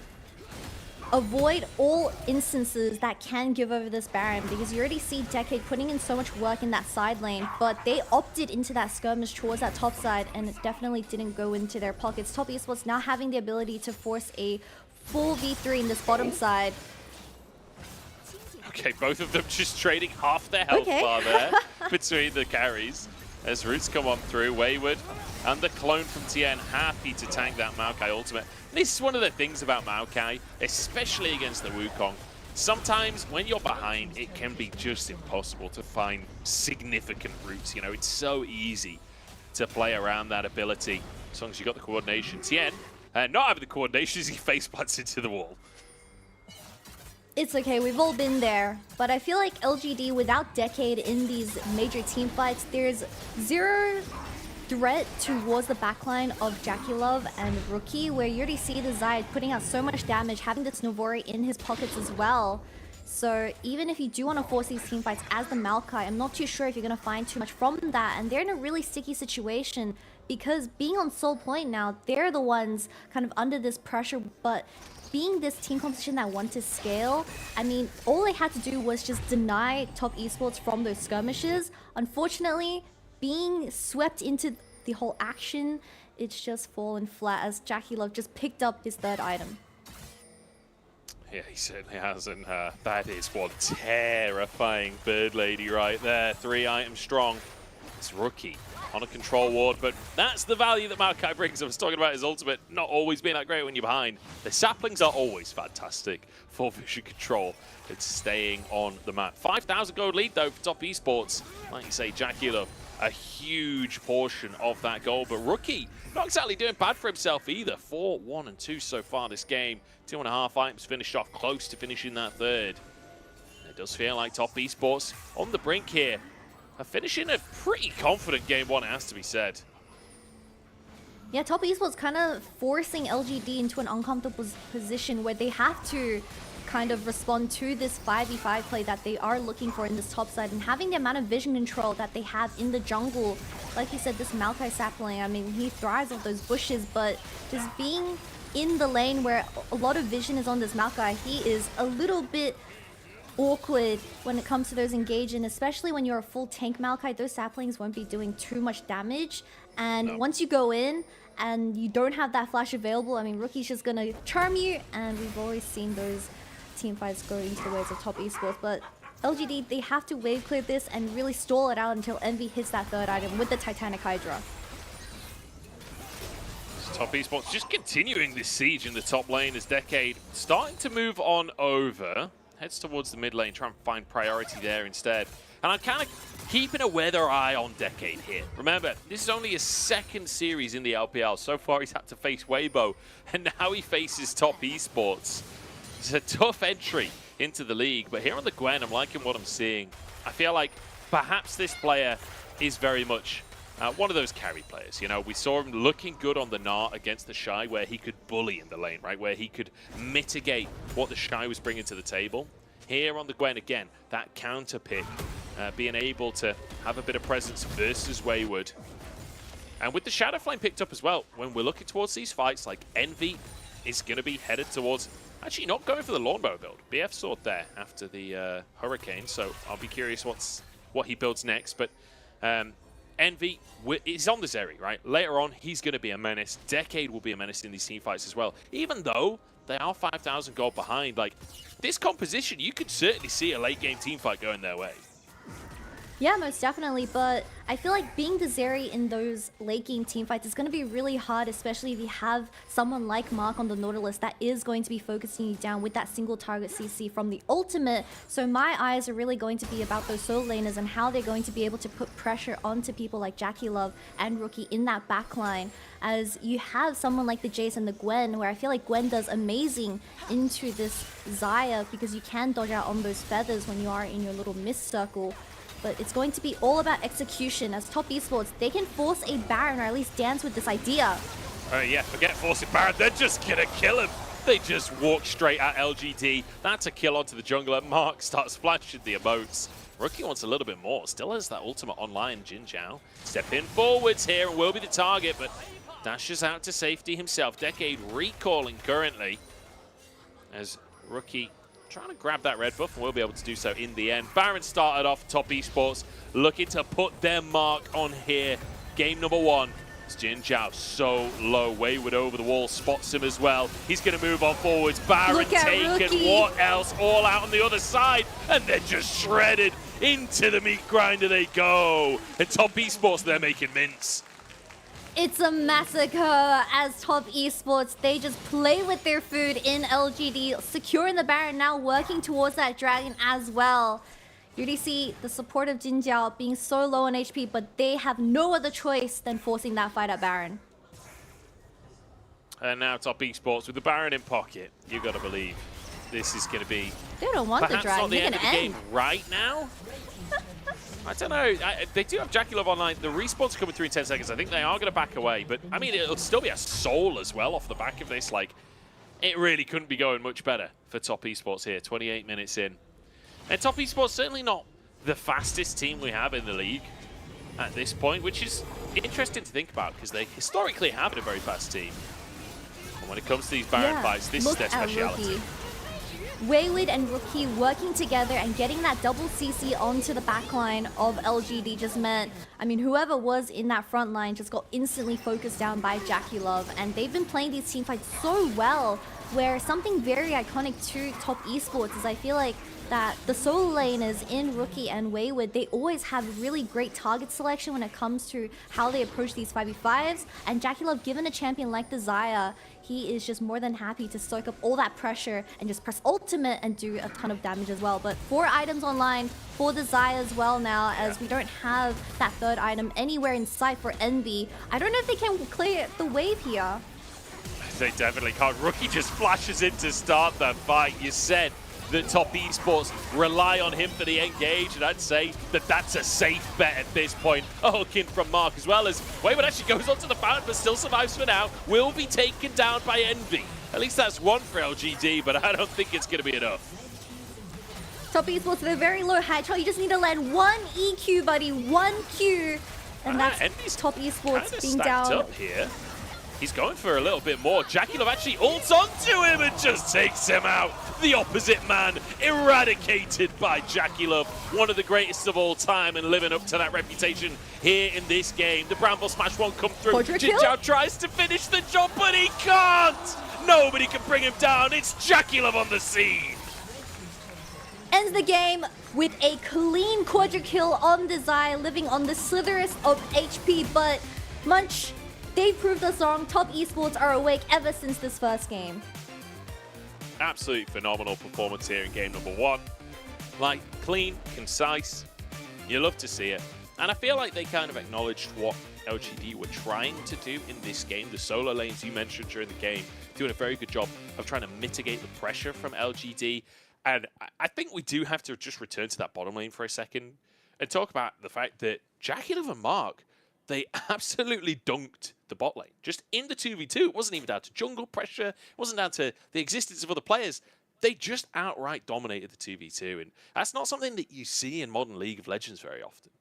avoid all instances that can give over this Baron, because you already see Decade putting in so much work in that side lane, but they opted into that skirmish towards that top side and it definitely didn't go into their pockets. Top Esports now having the ability to force a full V3 in this bottom side. Okay, both of them just trading half their health bar there between the carries. As Roots come on through, Wayward and the clone from Tien happy to tank that Maokai ultimate. This is one of the things about Maokai, especially against the Wukong. Sometimes when you're behind, it can be just impossible to find significant routes. You know, it's so easy to play around that ability as long as you got the coordination. Tien, not having the coordination as he face plants into the wall. It's okay, we've all been there, but I feel like LGD without Decade in these major team fights, there's zero threat towards the backline of Jaculov and Rookie, where you already see the Zai putting out so much damage, having this Novori in his pockets as well. So even if you do want to force these team fights as the Maokai, I'm not too sure if you're going to find too much from that, and they're in a really sticky situation because being on Soul Point now, they're the ones kind of under this pressure, but being this team competition that want to scale, I mean, all they had to do was just deny Top Esports from those skirmishes. Unfortunately, being swept into the whole action, it's just fallen flat as Jaculov just picked up his third item. Yeah, he certainly has, and that is one terrifying Bird Lady right there. 3 items strong. It's Rookie on a control ward, but that's the value that Maokai brings. I was talking about his ultimate not always being that great when you're behind. The saplings are always fantastic for vision control. It's staying on the map. 5,000 gold lead though for Top Esports. Like you say, Jaculov, a huge portion of that goal, but Rookie not exactly doing bad for himself either. 4, 1, and 2 so far this game. 2.5 items finished off, close to finishing that third. It does feel like Top Esports on the brink here. Finishing a pretty confident game one, it has to be said. Yeah, Top Esports kind of forcing LGD into an uncomfortable position where they have to kind of respond to this 5v5 play that they are looking for in this top side, and having the amount of vision control that they have in the jungle. Like you said, this Maokai sapling, I mean, he thrives off those bushes, but just being in the lane where a lot of vision is on this Maokai, he is a little bit awkward when it comes to those engaging, especially when you're a full tank Maokai. Those saplings won't be doing too much damage, and once you go in and you don't have that flash available, I mean, Rookie's just gonna charm you, and we've always seen those team fights go into the ways of top esports. But LGD, they have to wave clear this and really stall it out until Envy hits that third item with the Titanic Hydra. Top esports just continuing this siege in the top lane as Decade starting to move on over. Heads towards the mid lane, try and find priority there instead. And I'm kind of keeping a weather eye on Decade here. Remember, this is only his second series in the LPL. So far, he's had to face Weibo, and now he faces top esports. It's a tough entry into the league, but here on the Gwen, I'm liking what I'm seeing. I feel like perhaps this player is very much one of those carry players. You know, we saw him looking good on the Gnar against the Shy, where he could bully in the lane, right? Where he could mitigate what the Shy was bringing to the table. Here on the Gwen, again, that counter pick, being able to have a bit of presence versus Wayward. And with the Shadow Flame picked up as well, when we're looking towards these fights, like Envy is going to be headed towards, actually not going for the Lawnmower build. BF Sword there after the Hurricane, so I'll be curious what he builds next. But Envy is on the Zeri, right? Later on, he's going to be a menace. Decade will be a menace in these team fights as well. Even though they are 5,000 gold behind, like, this composition, you could certainly see a late-game team fight going their way. Yeah, most definitely, but I feel like being the Zeri in those late-game teamfights is going to be really hard, especially if you have someone like Mark on the Nautilus that is going to be focusing you down with that single target CC from the ultimate. So my eyes are really going to be about those solo laners and how they're going to be able to put pressure onto people like Jackie Love and Rookie in that backline, as you have someone like the Jace and the Gwen, where I feel like Gwen does amazing into this Xayah because you can dodge out on those feathers when you are in your little mist circle. But it's going to be all about execution. As top esports, they can force a Baron, or at least dance with this idea. Yeah, forget forcing Baron. They're just going to kill him. They just walk straight at LGD. That's a kill onto the jungler. Mark starts flashing the emotes. Rookie wants a little bit more. Still has that ultimate online. Jin Zhao stepping forwards here and will be the target, but dashes out to safety himself. Decade recalling currently as Rookie trying to grab that red buff, and we'll be able to do so in the end. Baron started off top esports, looking to put their mark on here. Game number one. It's Jin Zhao so low. Wayward over the wall, spots him as well. He's going to move on forwards. Baron taken. Rookie. What else? All out on the other side, and they're just shredded. Into the meat grinder they go. And top esports, they're making mince. It's a massacre as top esports, they just play with their food in LGD, securing the Baron, now working towards that dragon as well. You already see the support of Jin Zhao being so low on HP, but they have no other choice than forcing that fight at Baron. And now top esports with the Baron in pocket. You got to believe this is going to be They don't want the perhaps dragon, not the they're end of gonna the end. game right now. I don't know. They do have Jackie Love online. The respawn's coming through in 10 seconds. I think they are going to back away. But, I mean, it'll still be a soul as well off the back of this. Like, it really couldn't be going much better for top esports here. 28 minutes in. And top esports certainly not the fastest team we have in the league at this point, which is interesting to think about because they historically have been a very fast team. And when it comes to these Baron fights, this is their speciality. Rookie. Wayward and Rookie working together and getting that double CC onto the backline of LGD just meant, I mean, whoever was in that front line just got instantly focused down by Jackie Love. And they've been playing these team fights so well, where something very iconic to top esports is I feel like that the solo laners in Rookie and Wayward, they always have really great target selection when it comes to how they approach these 5v5s. And Jackie Love, given a champion like the Xayah, he is just more than happy to soak up all that pressure and just press ultimate and do a ton of damage as well. But 4 items online for the Xayah as well now, as we don't have that third item anywhere in sight for Envy. I don't know if they can clear the wave here. They definitely can't. Rookie just flashes in to start that fight. You said that top esports rely on him for the engage, and I'd say that that's a safe bet at this point. A hook in from Mark as well as Wayward actually goes onto the Baron but still survives for now. Will be taken down by Envy. At least that's one for LGD, but I don't think it's going to be enough. Top esports, they're very low height. You just need to land one EQ, buddy, one Q. And that's Envy's top esports kinda being stacked down. up here. He's going for a little bit more. Jackie Love actually ults onto him and just takes him out. The opposite man eradicated by Jackie Love, one of the greatest of all time and living up to that reputation here in this game. The Bramble Smash won't come through. Jin Zhao tries to finish the job, but he can't. Nobody can bring him down. It's Jackie Love on the scene. Ends the game with a clean quadra kill on Desire, living on the slitherest of HP, but Munch, they proved us wrong. Top Esports are awake ever since this first game. Absolutely phenomenal performance here in game number 1. Like, clean, concise. You love to see it. And I feel like they kind of acknowledged what LGD were trying to do in this game. The solo lanes you mentioned during the game, doing a very good job of trying to mitigate the pressure from LGD. And I think we do have to just return to that bottom lane for a second and talk about the fact that Jackie Love and Mark, they absolutely dunked the bot lane. Just in the 2v2. It wasn't even down to jungle pressure. It wasn't down to the existence of other players. They just outright dominated the 2v2. And that's not something that you see in modern League of Legends very often.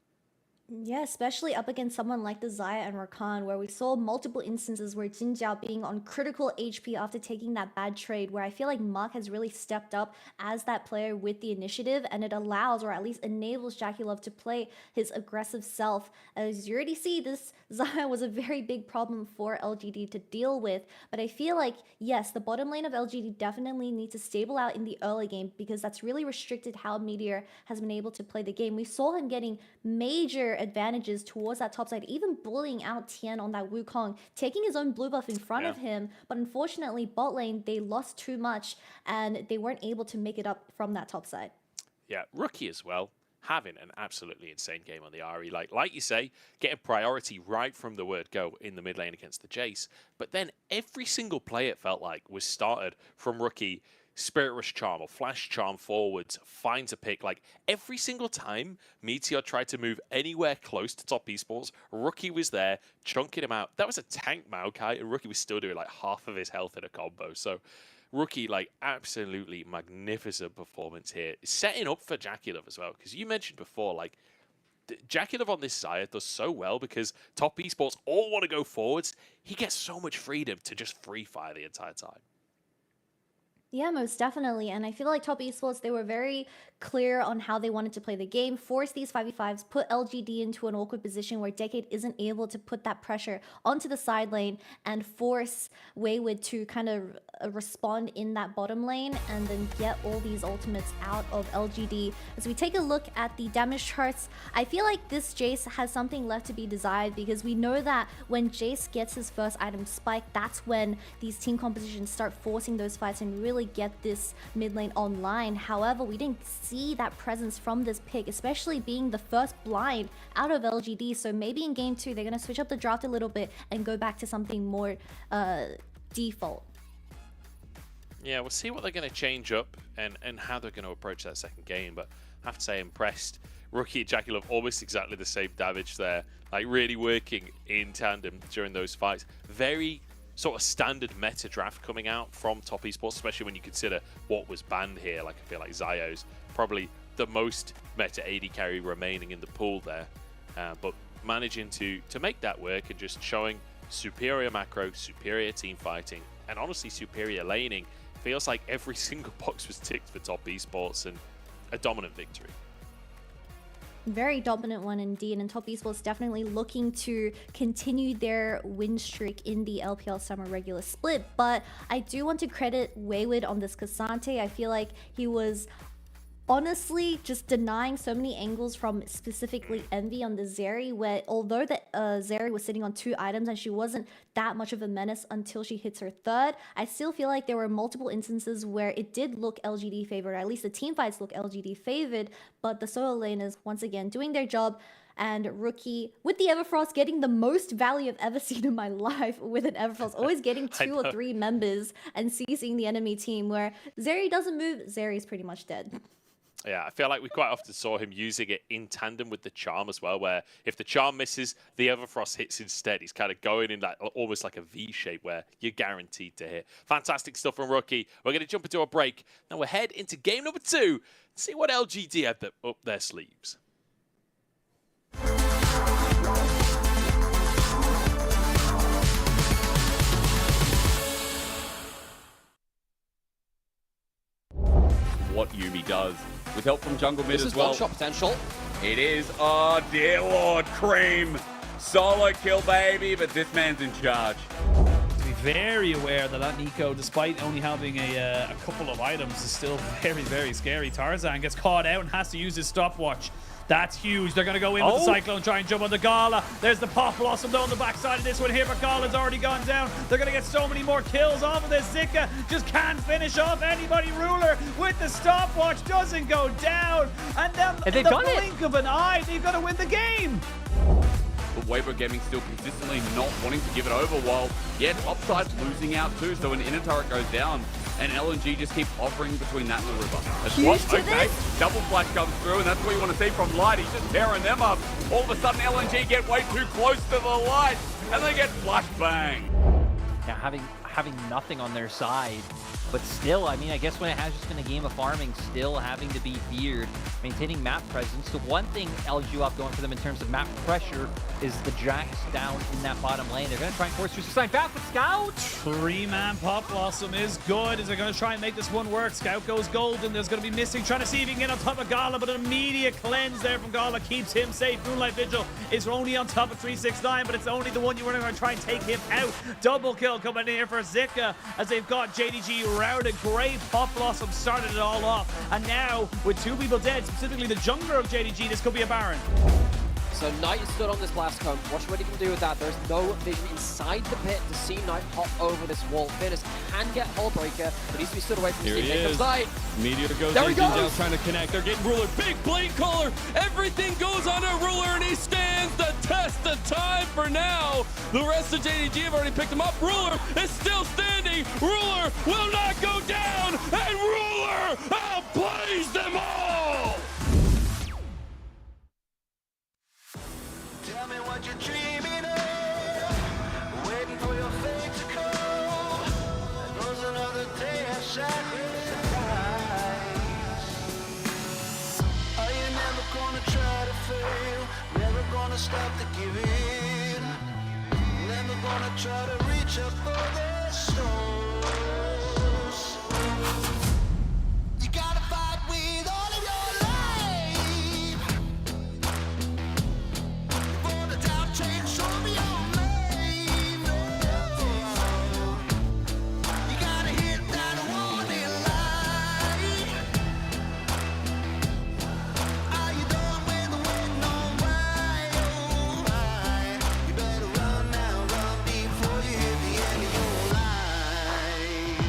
Yeah, especially up against someone like Desire and Rakan, where we saw multiple instances where Jin Zhao being on critical HP after taking that bad trade, where I feel like Mark has really stepped up as that player with the initiative, and it allows, or at least enables, Jackie Love to play his aggressive self. As you already see, this Zaya was a very big problem for LGD to deal with, but I feel like, yes, the bottom lane of LGD definitely needs to stable out in the early game, because that's really restricted how Meteor has been able to play the game. We saw him getting major advantages towards that top side, even bullying out Tian on that Wukong, taking his own blue buff in front of him, but unfortunately bot lane, they lost too much and they weren't able to make it up from that top side. Yeah, Rookie as well, having an absolutely insane game on the RE. Like you say, getting priority right from the word go in the mid lane against the Jace, but then every single play it felt like was started from Rookie Spirit Rush Charm or Flash Charm forwards, finds a pick. Like every single time Meteor tried to move anywhere close to top esports, Rookie was there chunking him out. That was a tank Maokai, and Rookie was still doing like half of his health in a combo. So Rookie, like, absolutely magnificent performance here. Setting up for Jackie Love as well, because you mentioned before, like, Jackie Love on this side does so well because top esports all want to go forwards. He gets so much freedom to just free fire the entire time. Yeah, most definitely. And I feel like Top Esports, they were very clear on how they wanted to play the game, force these 5v5s, put LGD into an awkward position where Decade isn't able to put that pressure onto the side lane and force Wayward to kind of respond in that bottom lane and then get all these ultimates out of LGD. As we take a look at the damage charts, I feel like this Jace has something left to be desired, because we know that when Jace gets his first item spike, that's when these team compositions start forcing those fights and really get this mid lane online. However, we didn't see that presence from this pick, especially being the first blind out of LGD. So maybe in game 2 they're going to switch up the draft a little bit and go back to something more default. Yeah, we'll see what they're going to change up and how they're going to approach that second game. But I have to say, impressed. Rookie and Jackie Love almost exactly the same damage there, like really working in tandem during those fights. Very sort of standard meta draft coming out from Top Esports, especially when you consider what was banned here. Like, I feel like Zio's probably the most meta AD carry remaining in the pool there, but managing to make that work and just showing superior macro, superior team fighting, and honestly superior laning. Feels like every single box was ticked for Top Esports, and a dominant victory. Very dominant one indeed, and Top Esports definitely looking to continue their win streak in the LPL Summer Regular Split. But I do want to credit Wayward on this Cassante. I feel like he was honestly just denying so many angles from specifically Envy on the Zeri, where although the Zeri was sitting on 2 items and she wasn't that much of a menace until she hits her 3rd, I still feel like there were multiple instances where it did look LGD favored, or at least the team fights look LGD favored, but the solo laners once again doing their job. And Rookie with the Everfrost getting the most value I've ever seen in my life with an Everfrost, always getting 2 or 3 members and seizing the enemy team, where Zeri doesn't move, Zeri's pretty much dead. Yeah, I feel like we quite often saw him using it in tandem with the charm as well, where if the charm misses, the Everfrost hits instead. He's kind of going in that almost like a V shape where you're guaranteed to hit. Fantastic stuff from Rookie. We're going to jump into a break. Now we'll head into game number 2 and see what LGD have up their sleeves. what Yuumi does. With help from jungle mid This as is well. one-shot potential. It is. Oh, dear Lord. Cream. Solo kill, baby, but this man's in charge. To be very aware that Nico, despite only having a couple of items, is still very, very scary. Tarzan gets caught out and has to use his stopwatch. That's huge. They're going to go in with the Cyclone, try and jump on the Gala. There's the Pop Blossom though on the backside of this one here, but Gala's already gone down. They're going to get so many more kills off of this. Zika just can't finish off anybody. Ruler with the stopwatch doesn't go down. And then in the blink of an eye, they've got to win the game. But Weibo Gaming still consistently not wanting to give it over, while, yeah, Topside's losing out too. So when inner turret goes down, and LNG just keep hovering between that and the river. That's what, okay, double flash comes through, and that's what you want to see from Light. He's just tearing them up. All of a sudden, LNG get way too close to the Light, and they get flash bang. Yeah, having nothing on their side. But still, I mean, I guess when it has just been a game of farming, still having to be feared, maintaining map presence. The one thing LGU have going for them in terms of map pressure is the Jax down in that bottom lane. They're going to try and force through Suicide fast, but Scout! 3-man Pop Blossom is good. Is they're going to try and make this one work. Scout goes golden. There's going to be missing, trying to see if he can get on top of Gala, but an immediate cleanse there from Gala keeps him safe. Moonlight Vigil is only on top of 369, but it's only the one you want to try and take him out. Double kill coming in here for Zika as they've got JDG routed. Great Pop Blossom started it all off, and now with 2 people dead, specifically the jungler of JDG, this could be a Baron. So Knight stood on this blast cone. Watch what he can do with that. There's no vision inside the pit to see Knight hop over this wall. Fitness can get Hullbreaker, but needs to be stood away from Steve. Here comes Knight. Meteor goes there in, Jinjao trying to connect. They're getting Ruler. Big blade caller. Everything goes on a Ruler, and he stands the test of time for now. The rest of JDG have already picked him up. Ruler is still standing. Ruler will not go down, and Ruler outplays them all. Tell me what you're dreaming of, waiting for your fate to come. There goes another day of sacrifice. Are you never gonna try to fail? Never gonna stop the giving? Never gonna try to reach up for the stars? You gotta fight with all of your life. For the doubt change, show me your name. You gotta hit that warning light. Are you done with the waiting on why? Oh, why? You better run now, run before you hit the end of your life.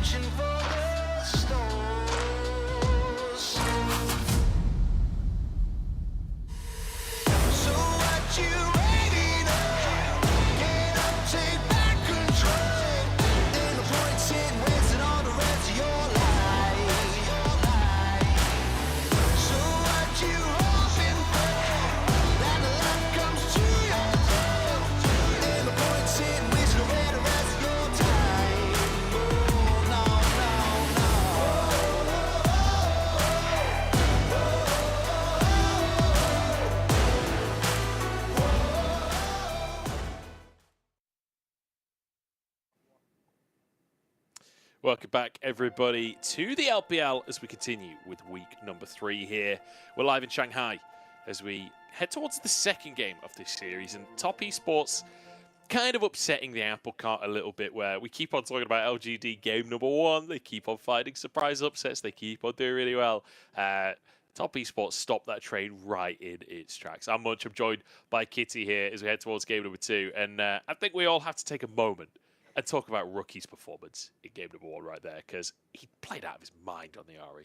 searching for the stars. So what you waiting on? Get up, take back control. Ain't no point in wasting all the rest of your life. So what you hoping for? That the luck comes to your door. Ain't no point in wasting away the rest of your time. Oh, no, no, no. Welcome back, everybody, to the LPL as we continue with week number 3 here. We're live in Shanghai as we head towards the second game of this series, and Top Esports kind of upsetting the apple cart a little bit, where we keep on talking about LGD game number 1. They keep on finding surprise upsets. They keep on doing really well. Top Esports stopped that train right in its tracks. I'm joined by Kitty here as we head towards game number 2, and I think we all have to take a moment and talk about Rookie's performance in game number 1 right there, because he played out of his mind on the RE.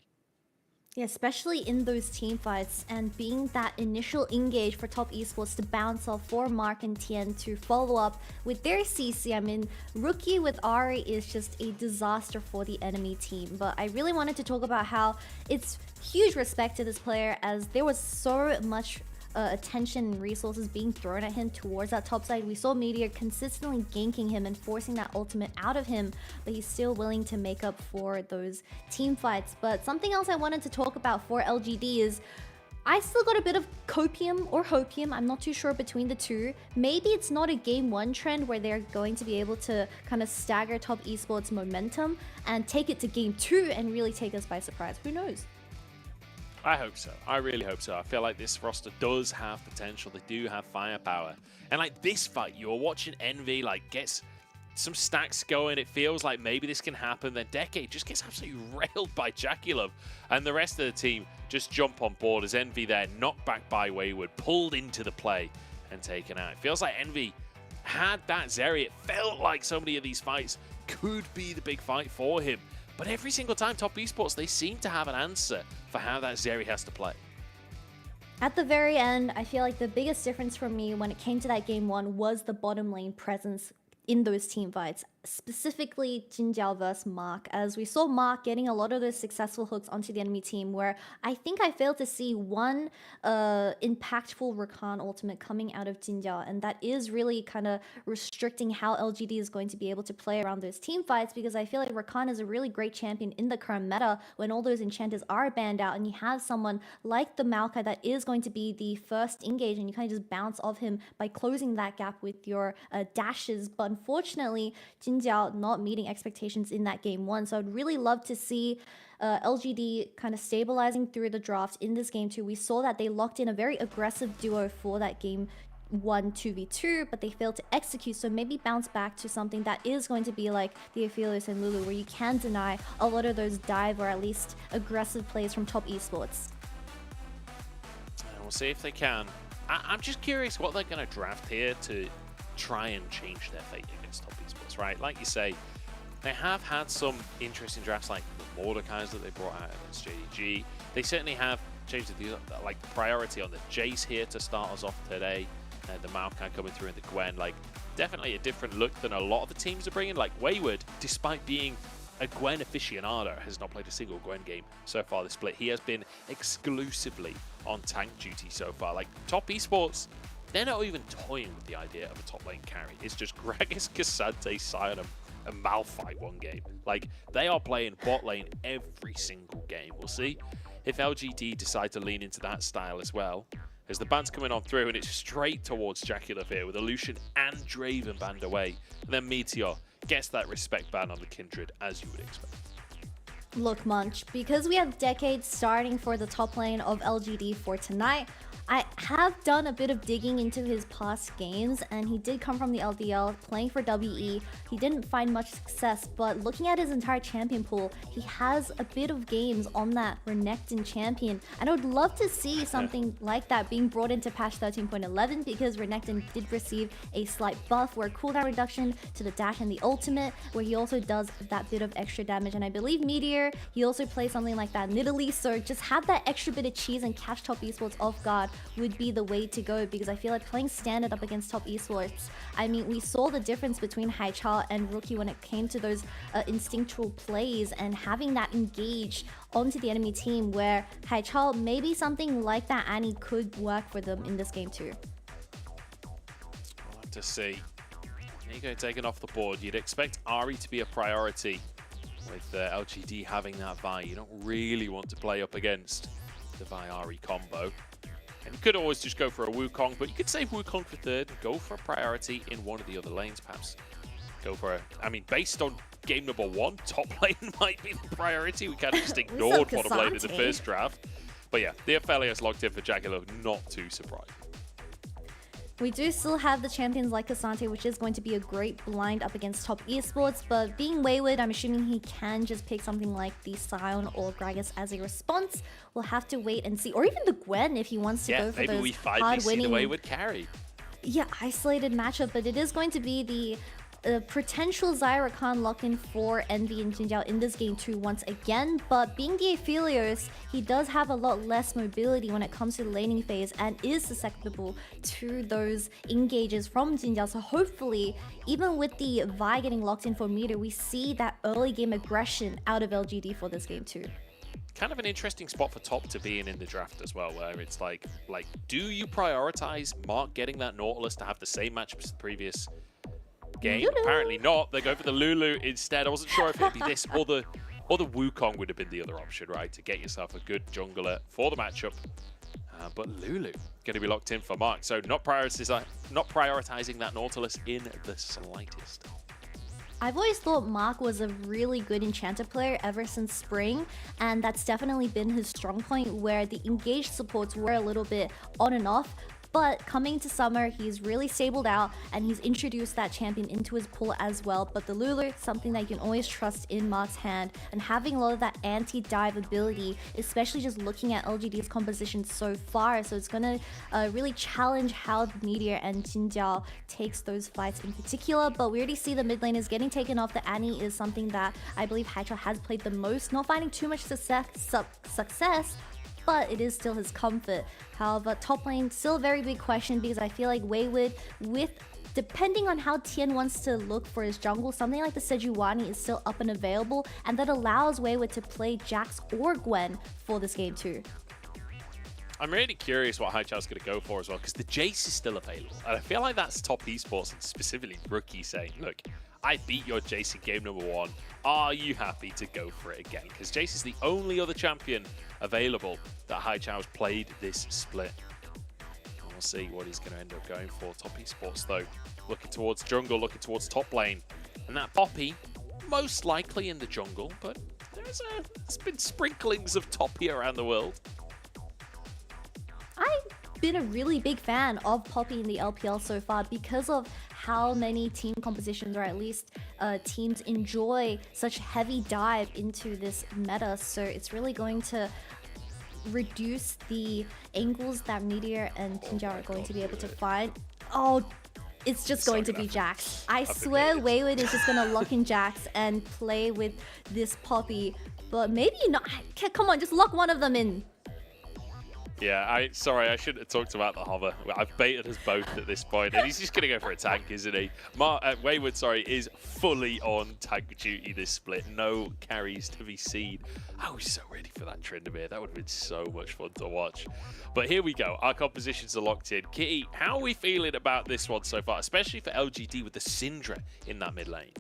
Yeah, especially in those team fights, and being that initial engage for Top Esports to bounce off for Mark and Tien to follow up with their CC. I mean, Rookie with Ari is just a disaster for the enemy team. But I really wanted to talk about how it's huge respect to this player, as there was so much attention and resources being thrown at him towards that top side. We saw Meteor consistently ganking him and forcing that ultimate out of him, but he's still willing to make up for those team fights. But something else I wanted to talk about for LGD is I still got a bit of copium or hopium, I'm not too sure between the two. Maybe it's not a game 1 trend where they're going to be able to kind of stagger Top Esports momentum and take it to game 2 and really take us by surprise. Who knows? I hope so. I really hope so. I feel like this roster does have potential. They do have firepower. And like this fight, you were watching Envy like gets some stacks going. It feels like maybe this can happen. Then Decade just gets absolutely railed by Jackulov. And the rest of the team just jump on board as Envy there, knocked back by Wayward, pulled into the play and taken out. It feels like Envy had that Zeri. It felt like so many of these fights could be the big fight for him. But every single time, Top Esports, they seem to have an answer for how that Zeri has to play. At the very end, I feel like the biggest difference for me when it came to that game 1 was the bottom lane presence in those team fights, specifically Jinjiao versus Mark, as we saw Mark getting a lot of those successful hooks onto the enemy team, where I think I failed to see one impactful Rakan ultimate coming out of Jinjiao, and that is really kind of restricting how LGD is going to be able to play around those team fights, because I feel like Rakan is a really great champion in the current meta when all those enchanters are banned out, and you have someone like the Maokai that is going to be the first engage, and you kind of just bounce off him by closing that gap with your dashes. But unfortunately, Jinjiao not meeting expectations in that game 1. So I'd really love to see LGD kind of stabilizing through the draft in this game 2. We saw that they locked in a very aggressive duo for that game 1 2v2, but they failed to execute. So maybe bounce back to something that is going to be like the Aphelios and Lulu, where you can deny a lot of those dive or at least aggressive plays from Top Esports. We'll see if they can. I'm just curious what they're going to draft here to try and change their fate against Top Esports, right? Like you say, they have had some interesting drafts, like the Mordekai's that they brought out against JDG. They certainly have changed the priority on the Jace here to start us off today. The Maokai coming through in the Gwen, like definitely a different look than a lot of the teams are bringing. Like Wayward, despite being a Gwen aficionado, has not played a single Gwen game so far this split. He has been exclusively on tank duty so far. Like Top Esports, they're not even toying with the idea of a top lane carry. It's just Gragas, Cassante, Sionum, and Malphite one game. Like, they are playing bot lane every single game. We'll see if LGD decide to lean into that style as well, as the ban's coming on through, and it's straight towards Jackulov here with Illusion and Draven banned away. And then Meteor gets that respect ban on the Kindred, as you would expect. Look, Munch, because we have Decade starting for the top lane of LGD for tonight, I have done a bit of digging into his past games, and he did come from the LDL, playing for WE. He didn't find much success, but looking at his entire champion pool, he has a bit of games on that Renekton champion, and I would love to see something like that being brought into patch 13.11, because Renekton did receive a slight buff where cooldown reduction to the dash and the ultimate, where he also does that bit of extra damage, and I believe Meteor, he also plays something like that in Italy, so just have that extra bit of cheese and catch top esports off guard would be the way to go, because I feel like playing standard up against top esports, I mean, we saw the difference between Haichao and Rookie when it came to those instinctual plays and having that engage onto the enemy team, where Haichao, maybe something like that Annie could work for them in this game too. We'll have to see. Nico taken off the board. You'd expect Ari to be a priority with LGD having that Vi. You don't really want to play up against the Vi-Ari combo. And you could always just go for a Wukong, but you could save Wukong for third and go for a priority in one of the other lanes, perhaps. Go for I mean, based on game number 1, top lane might be the priority. We kind of just ignored bottom lane in the first draft. But yeah, the FLA is locked in for Jackalope, not too surprised. We do still have the champions like Cassante, which is going to be a great blind up against top esports, but being wayward, I'm assuming he can just pick something like the Sion or Gragas as a response. We'll have to wait and see, or even the Gwen if he wants to go for those hard-winning, the wayward carry. Yeah, isolated matchup, but it is going to be the potential Zyra Khan lock-in for Envy and Jinjiao in this game too once again, but being the Aphelios, he does have a lot less mobility when it comes to the laning phase and is susceptible to those engages from Jinjiao, so hopefully, even with the Vi getting locked in for Meteor, we see that early game aggression out of LGD for this game too. Kind of an interesting spot for top to be in the draft as well, where it's like, do you prioritize Mark getting that Nautilus to have the same matchup as the previous game? Apparently not. They go for the Lulu instead. I wasn't sure if it'd be this or the Wukong would have been the other option, right? To get yourself a good jungler for the matchup. But Lulu going to be locked in for Mark. So not prioritizing that Nautilus in the slightest. I've always thought Mark was a really good enchanter player ever since spring, and that's definitely been his strong point, where the engaged supports were a little bit on and off. But coming to summer, he's really stabled out and he's introduced that champion into his pool as well. But the Lulu, something that you can always trust in Mark's hand, and having a lot of that anti-dive ability, especially just looking at LGD's composition so far. So it's gonna really challenge how Meteor and Jinjiao takes those fights in particular. But we already see the mid lane is getting taken off. The Annie is something that I believe Haichao has played the most, not finding too much success, but it is still his comfort. However, top lane, still a very big question, because I feel like Wayward, depending on how Tien wants to look for his jungle, something like the Sejuani is still up and available, and that allows Wayward to play Jax or Gwen for this game too. I'm really curious what Haichao's going to go for as well, because the Jace is still available. And I feel like that's top esports, and specifically Rookie, saying, look, I beat your Jace in game number 1. Are you happy to go for it again? Because Jace is the only other champion available that Haichao's played this split. And we'll see what he's going to end up going for. Top esports, though, looking towards jungle, looking towards top lane. And that Poppy, most likely in the jungle, but there's been sprinklings of Toppy around the world. I've been a really big fan of Poppy in the LPL so far because of how many team compositions, or at least teams, enjoy such heavy dive into this meta. So it's really going to reduce the angles that Meteor and Jinjiao are going to be able to find. Oh, it's just going to be Jax. I swear Wayward is just going to lock in Jax and play with this Poppy. But maybe not. Come on, just lock one of them in. Yeah, sorry, I shouldn't have talked about the hover. I've baited us both at this point, and he's just going to go for a tank, isn't he? Wayward, is fully on tank duty this split. No carries to be seen. I was so ready for that Tryndamere. That would have been so much fun to watch. But here we go. Our compositions are locked in. Kitty, how are we feeling about this one so far, especially for LGD with the Syndra in that mid lane?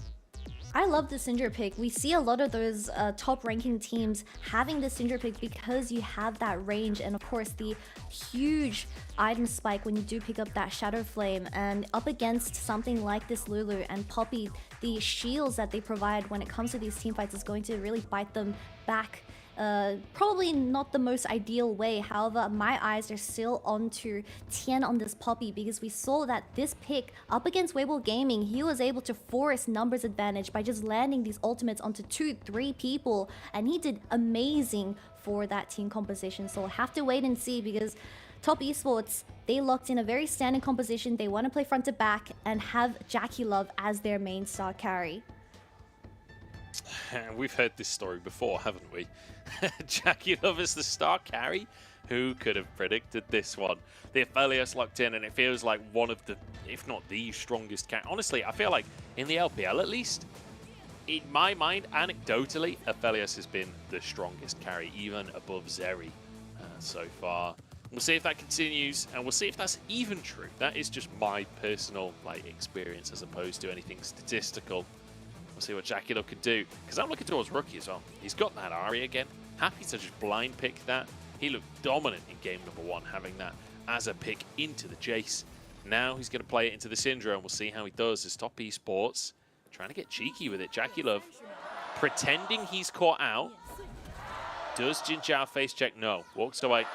I love the Syndra pick. We see a lot of those top ranking teams having the Syndra pick because you have that range, and of course the huge item spike when you do pick up that Shadow Flame, and up against something like this Lulu and Poppy, the shields that they provide when it comes to these team fights is going to really bite them back Probably not the most ideal way. However, my eyes are still onto Tian on this Poppy because we saw that this pick up against Weibo Gaming, he was able to force numbers advantage by just landing these ultimates onto 2-3 people, and he did amazing for that team composition. So we'll have to wait and see because Top Esports, they locked in a very standing composition. They want to play front to back and have Jackie Love as their main star carry. We've heard this story before, haven't we? Jackie Love is the star carry. Who could have predicted this one? The Aphelios locked in, and it feels like one of the, if not the strongest carry. Honestly, I feel like in the LPL at least, in my mind, anecdotally, Aphelios has been the strongest carry, even above Zeri so far. We'll see if that continues, and we'll see if that's even true. That is just my personal experience as opposed to anything statistical. We'll see what Jackie Love could do, because I'm looking towards Rookie as well. He's got that Ari again. Happy to just blind pick that. He looked dominant in game number 1, having that as a pick into the Jace. Now he's going to play it into the Syndra, and we'll see how he does as Top Esports trying to get cheeky with it. Jackie Love pretending he's caught out. Does Jin Zhao face check? No. Walks away.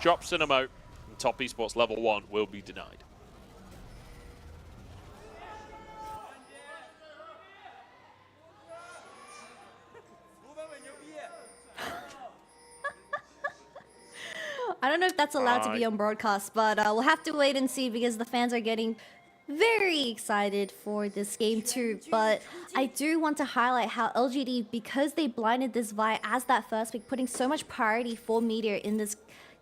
Drops an emote, and Top Esports level 1 will be denied. I don't know if that's allowed to be on broadcast, but we'll have to wait and see because the fans are getting very excited for this game too. But I do want to highlight how LGD, because they blinded this Vi as that first pick, putting so much priority for Meteor in this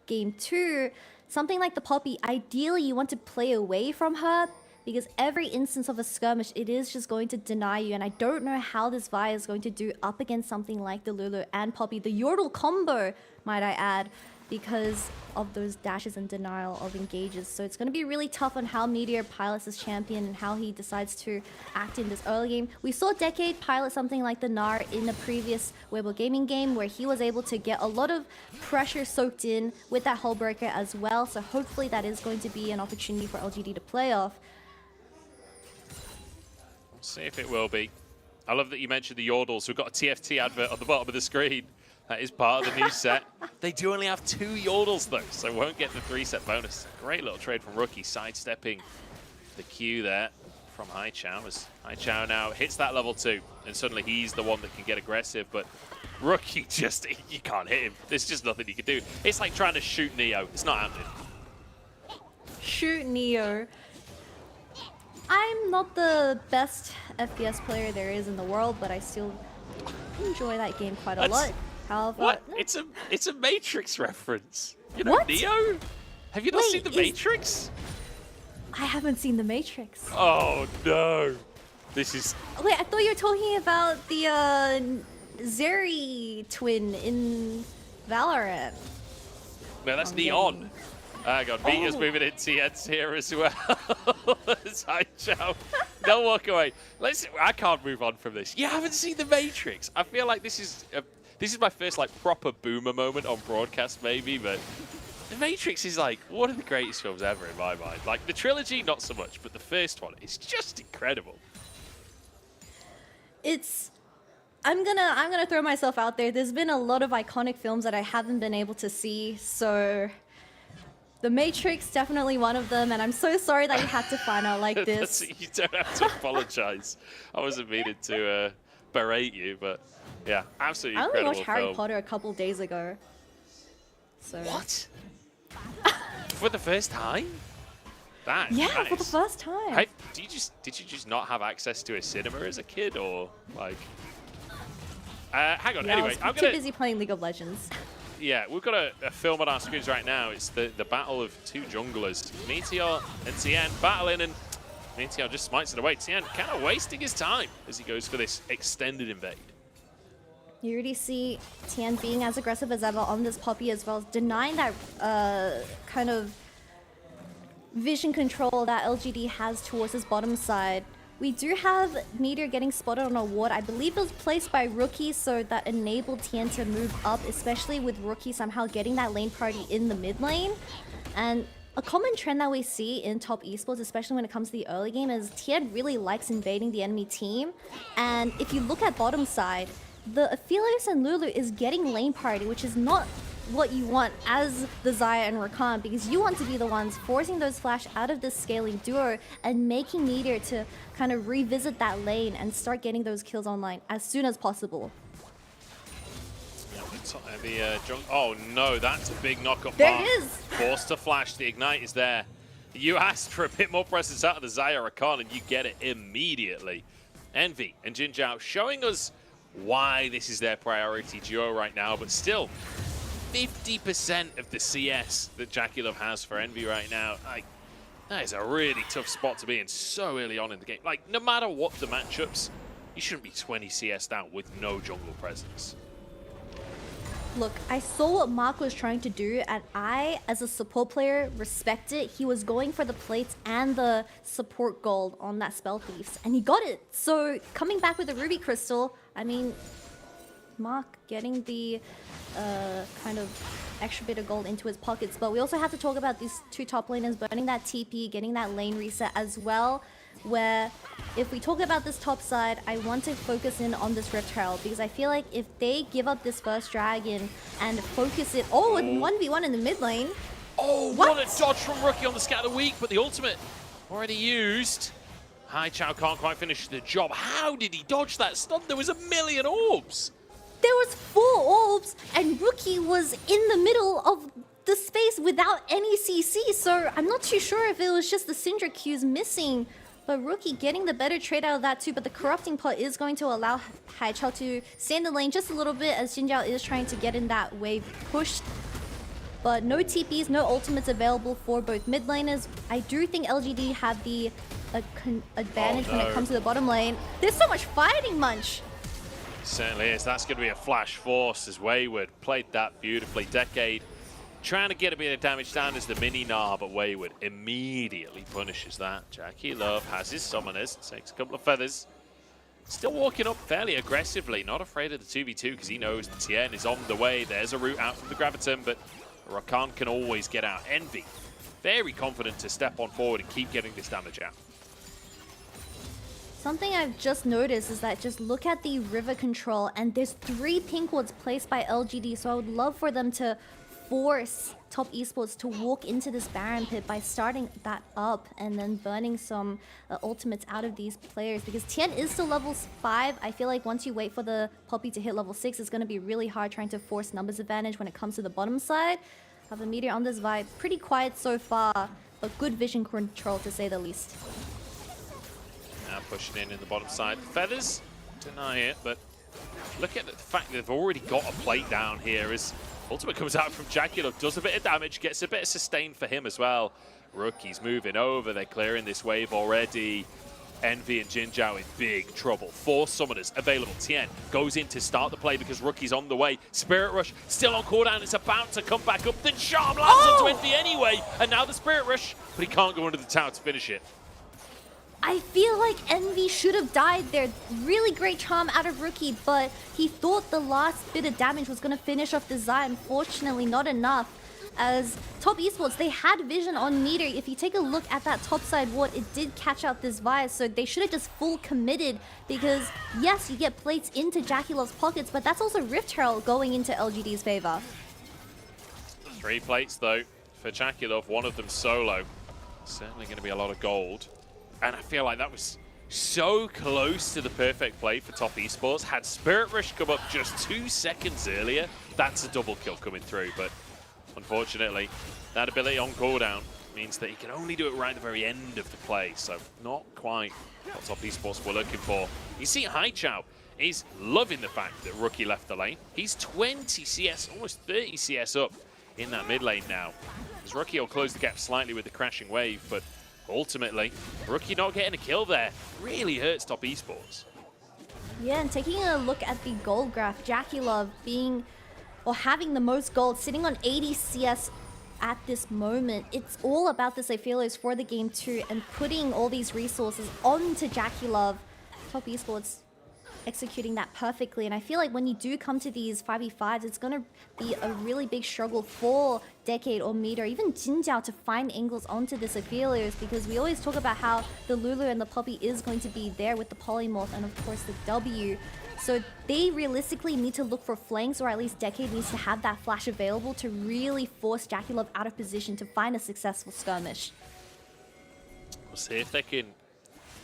game too. Something like the Poppy, ideally you want to play away from her because every instance of a skirmish, it is just going to deny you. And I don't know how this Vi is going to do up against something like the Lulu and Poppy. The Yordle combo, might I add, because of those dashes and denial of engages. So it's going to be really tough on how Meteor pilots his champion and how he decides to act in this early game. We saw Decade pilot something like the Gnar in the previous Weibo Gaming game where he was able to get a lot of pressure soaked in with that hull breaker as well. So hopefully that is going to be an opportunity for LGD to play off. We'll see if it will be. I love that you mentioned the Yordles. We've got a TFT advert on the bottom of the screen. That is part of the new set. They do only have 2 Yordles though, so won't get the 3-set bonus. Great little trade from Rookie, sidestepping the Q there from Haichao. As Haichao now hits that level 2, and suddenly he's the one that can get aggressive, but Rookie just, you can't hit him. There's just nothing he can do. It's like trying to shoot Neo. It's not happening. Shoot Neo. I'm not the best FPS player there is in the world, but I still enjoy that game quite a lot. However, what? It's a Matrix reference. You know what? Neo? Have you not seen the Matrix? I haven't seen the Matrix. Oh no. This is... Wait, I thought you were talking about the Zeri twin in Valorant. No, that's Neon. Hang on, Meteor's moving in TN's here as well. Don't walk away. I can't move on from this. You haven't seen the Matrix. I feel like this is my first proper boomer moment on broadcast maybe, but The Matrix is one of the greatest films ever in my mind. The trilogy, not so much, but the first one is just incredible. I'm gonna throw myself out there. There's been a lot of iconic films that I haven't been able to see, so The Matrix definitely one of them, and I'm so sorry that you had to find out like this. You don't have to apologize. I wasn't meaning to berate you, but yeah, absolutely incredible. I only watched Harry Potter a couple days ago. So what? For the first time? That for the first time. Did you just not have access to a cinema as a kid, or hang on. Yeah, anyway, I'm too busy playing League of Legends. Yeah, we've got a film on our screens right now. It's the battle of two junglers, Meteor and Tian, battling, and Meteor just smites it away. Tian kind of wasting his time as he goes for this extended invade. You already see Tian being as aggressive as ever on this Poppy as well, denying that kind of vision control that LGD has towards his bottom side. We do have Meteor getting spotted on a ward. I believe it was placed by Rookie, so that enabled Tian to move up, especially with Rookie somehow getting that lane party in the mid lane. And a common trend that we see in top esports, especially when it comes to the early game, is Tian really likes invading the enemy team. And if you look at bottom side, the Aphelios and Lulu is getting lane party, which is not what you want as the Xayah and Rakan, because you want to be the ones forcing those Flash out of this scaling duo and making Meteor to kind of revisit that lane and start getting those kills online as soon as possible. Oh no, that's a big knock-up. There it is! Forced to flash, the Ignite is there. You asked for a bit more presence out of the Xayah Rakan and you get it immediately. Envy and Jinjiao showing us why this is their priority duo right now, but still 50% of the CS that JackeyLove has for Envy right now. Like, that is a really tough spot to be in so early on in the game. Like, no matter what the matchups, you shouldn't be 20 CS down with no jungle presence. Look, I saw what Mark was trying to do, and I, as a support player, respect it. He was going for the plates and the support gold on that Spell Thieves, and he got it. So, coming back with the Ruby Crystal, I mean, Mark getting the kind of extra bit of gold into his pockets. But we also have to talk about these two top laners burning that TP, getting that lane reset as well, where if we talk about this top side, I want to focus in on this Rift Herald, because I feel like if they give up this first dragon and focus it, and 1v1 in the mid lane. Oh, what a dodge from Rookie on the Scat of the Week, but the ultimate already used. Haichao can't quite finish the job. How did he dodge that stun? There was a million orbs. There was 4 orbs, and Rookie was in the middle of the space without any CC, so I'm not too sure if it was just the Syndra Qs missing. But Rookie getting the better trade out of that too, but the Corrupting Pot is going to allow Haichao to stay in the lane just a little bit as Jinjiao is trying to get in that wave pushed. But no TPs, no ultimates available for both mid laners. I do think LGD have the advantage when it comes to the bottom lane. There's so much fighting, Munch! Certainly is. That's going to be a flash force as Wayward played that beautifully. Decade trying to get a bit of damage down as the mini Gnar, but Wayward immediately punishes that. JackeyLove has his summoners, takes a couple of feathers. Still walking up fairly aggressively, not afraid of the 2v2 because he knows the Tien is on the way. There's a route out from the Graviton, but Rakan can always get out. Envy, very confident to step on forward and keep getting this damage out. Something I've just noticed is that just look at the river control, and there's 3 pink wards placed by LGD, so I would love for them to force Top Esports to walk into this Baron pit by starting that up and then burning some ultimates out of these players, because Tien is still level 5. I feel like once you wait for the Poppy to hit level 6, it's going to be really hard trying to force numbers advantage when it comes to the bottom side. Have a Meteor on this vibe, pretty quiet so far, but good vision control to say the least. Now pushing in the bottom side. Feathers deny it, but look at the fact that they've already got a plate down here as ultimate comes out from JackeyLove, does a bit of damage, gets a bit of sustain for him as well. Rookie's moving over, they're clearing this wave already. Envy and Jinjiao in big trouble. 4 summoners available. Tien goes in to start the play because Rookie's on the way. Spirit Rush still on cooldown, it's about to come back up. Then Charm lands onto Envy anyway, and now the Spirit Rush, but he can't go under the tower to finish it. I feel like Envy should have died there. Really great charm out of Rookie, but he thought the last bit of damage was going to finish off the Xayah. Unfortunately, not enough. As Top Esports, they had vision on Meteor. If you take a look at that top side ward, it did catch out this Vice, so they should have just full committed, because yes, you get plates into JackeyLove's pockets, but that's also Rift Herald going into LGD's favor. 3 plates though for JackeyLove, one of them solo. Certainly going to be a lot of gold. And I feel like that was so close to the perfect play for Top Esports. Had Spirit Rush come up just 2 seconds earlier, that's a double kill coming through. But unfortunately, that ability on cooldown means that he can only do it right at the very end of the play. So not quite what Top Esports were looking for. You see Haichao is loving the fact that Rookie left the lane. He's 20 CS, almost 30 CS up in that mid lane now. As Rookie will close the gap slightly with the crashing wave, but ultimately, Rookie not getting a kill there really hurts Top Esports. Yeah, and taking a look at the gold graph, JackeyLove being, or having the most gold, sitting on 80 CS at this moment. It's all about this Aphelios for the game 2 and putting all these resources onto JackeyLove. Top Esports executing that perfectly, and I feel like when you do come to these 5v5s, it's going to be a really big struggle for Decade or Meteor, even Jinjiao, to find angles onto this Aphelios, because we always talk about how the Lulu and the Poppy is going to be there with the Polymorph and of course the W, So they realistically need to look for flanks, or at least Decade needs to have that flash available to really force JackeyLove out of position to find a successful skirmish. We'll see if they can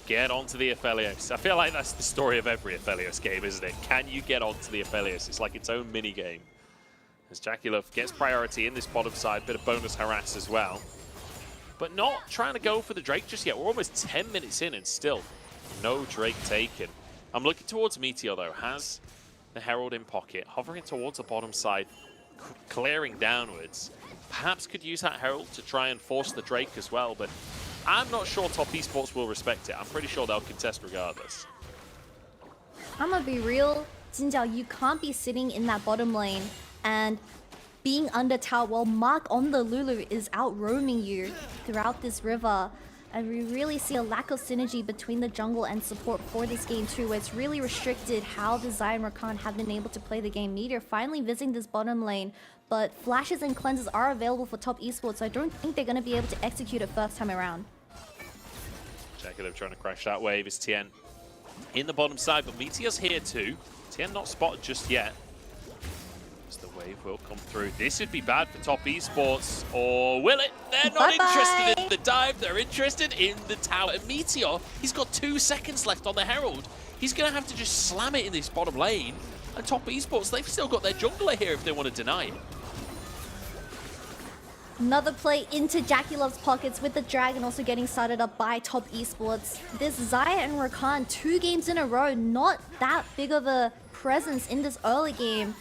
get onto the Aphelios. I feel like that's the story of every Aphelios game, isn't it? Can you get onto the Aphelios? It's like its own mini-game. As JackeyLove gets priority in this bottom side, bit of bonus harass as well. But not trying to go for the Drake just yet. We're almost 10 minutes in and still no Drake taken. I'm looking towards Meteor though. Has the Herald in pocket, hovering towards the bottom side, clearing downwards. Perhaps could use that Herald to try and force the Drake as well, but I'm not sure Top Esports will respect it. I'm pretty sure they'll contest regardless. I'm gonna be real, Jinjiao, you can't be sitting in that bottom lane and being under tower while Mark on the Lulu is out roaming you throughout this river. And we really see a lack of synergy between the jungle and support for this game too, where it's really restricted how the Xayah and Rakan have been able to play the game. Meteor finally visiting this bottom lane, but flashes and cleanses are available for Top Esports, so I don't think they're going to be able to execute it first time around. JackeyLove trying to crash that wave is TN in the bottom side, but Meteor's here too. TN not spotted just yet. As the wave will come through. This would be bad for Top Esports, or will it? They're not interested in the dive, they're interested in the tower. And Meteor, he's got 2 seconds left on the Herald. He's going to have to just slam it in this bottom lane. And Top Esports, they've still got their jungler here if they want to deny it. Another play into JackeyLove's pockets with the Dragon also getting started up by Top Esports. This Xayah and Rakan, 2 games in a row, not that big of a presence in this early game.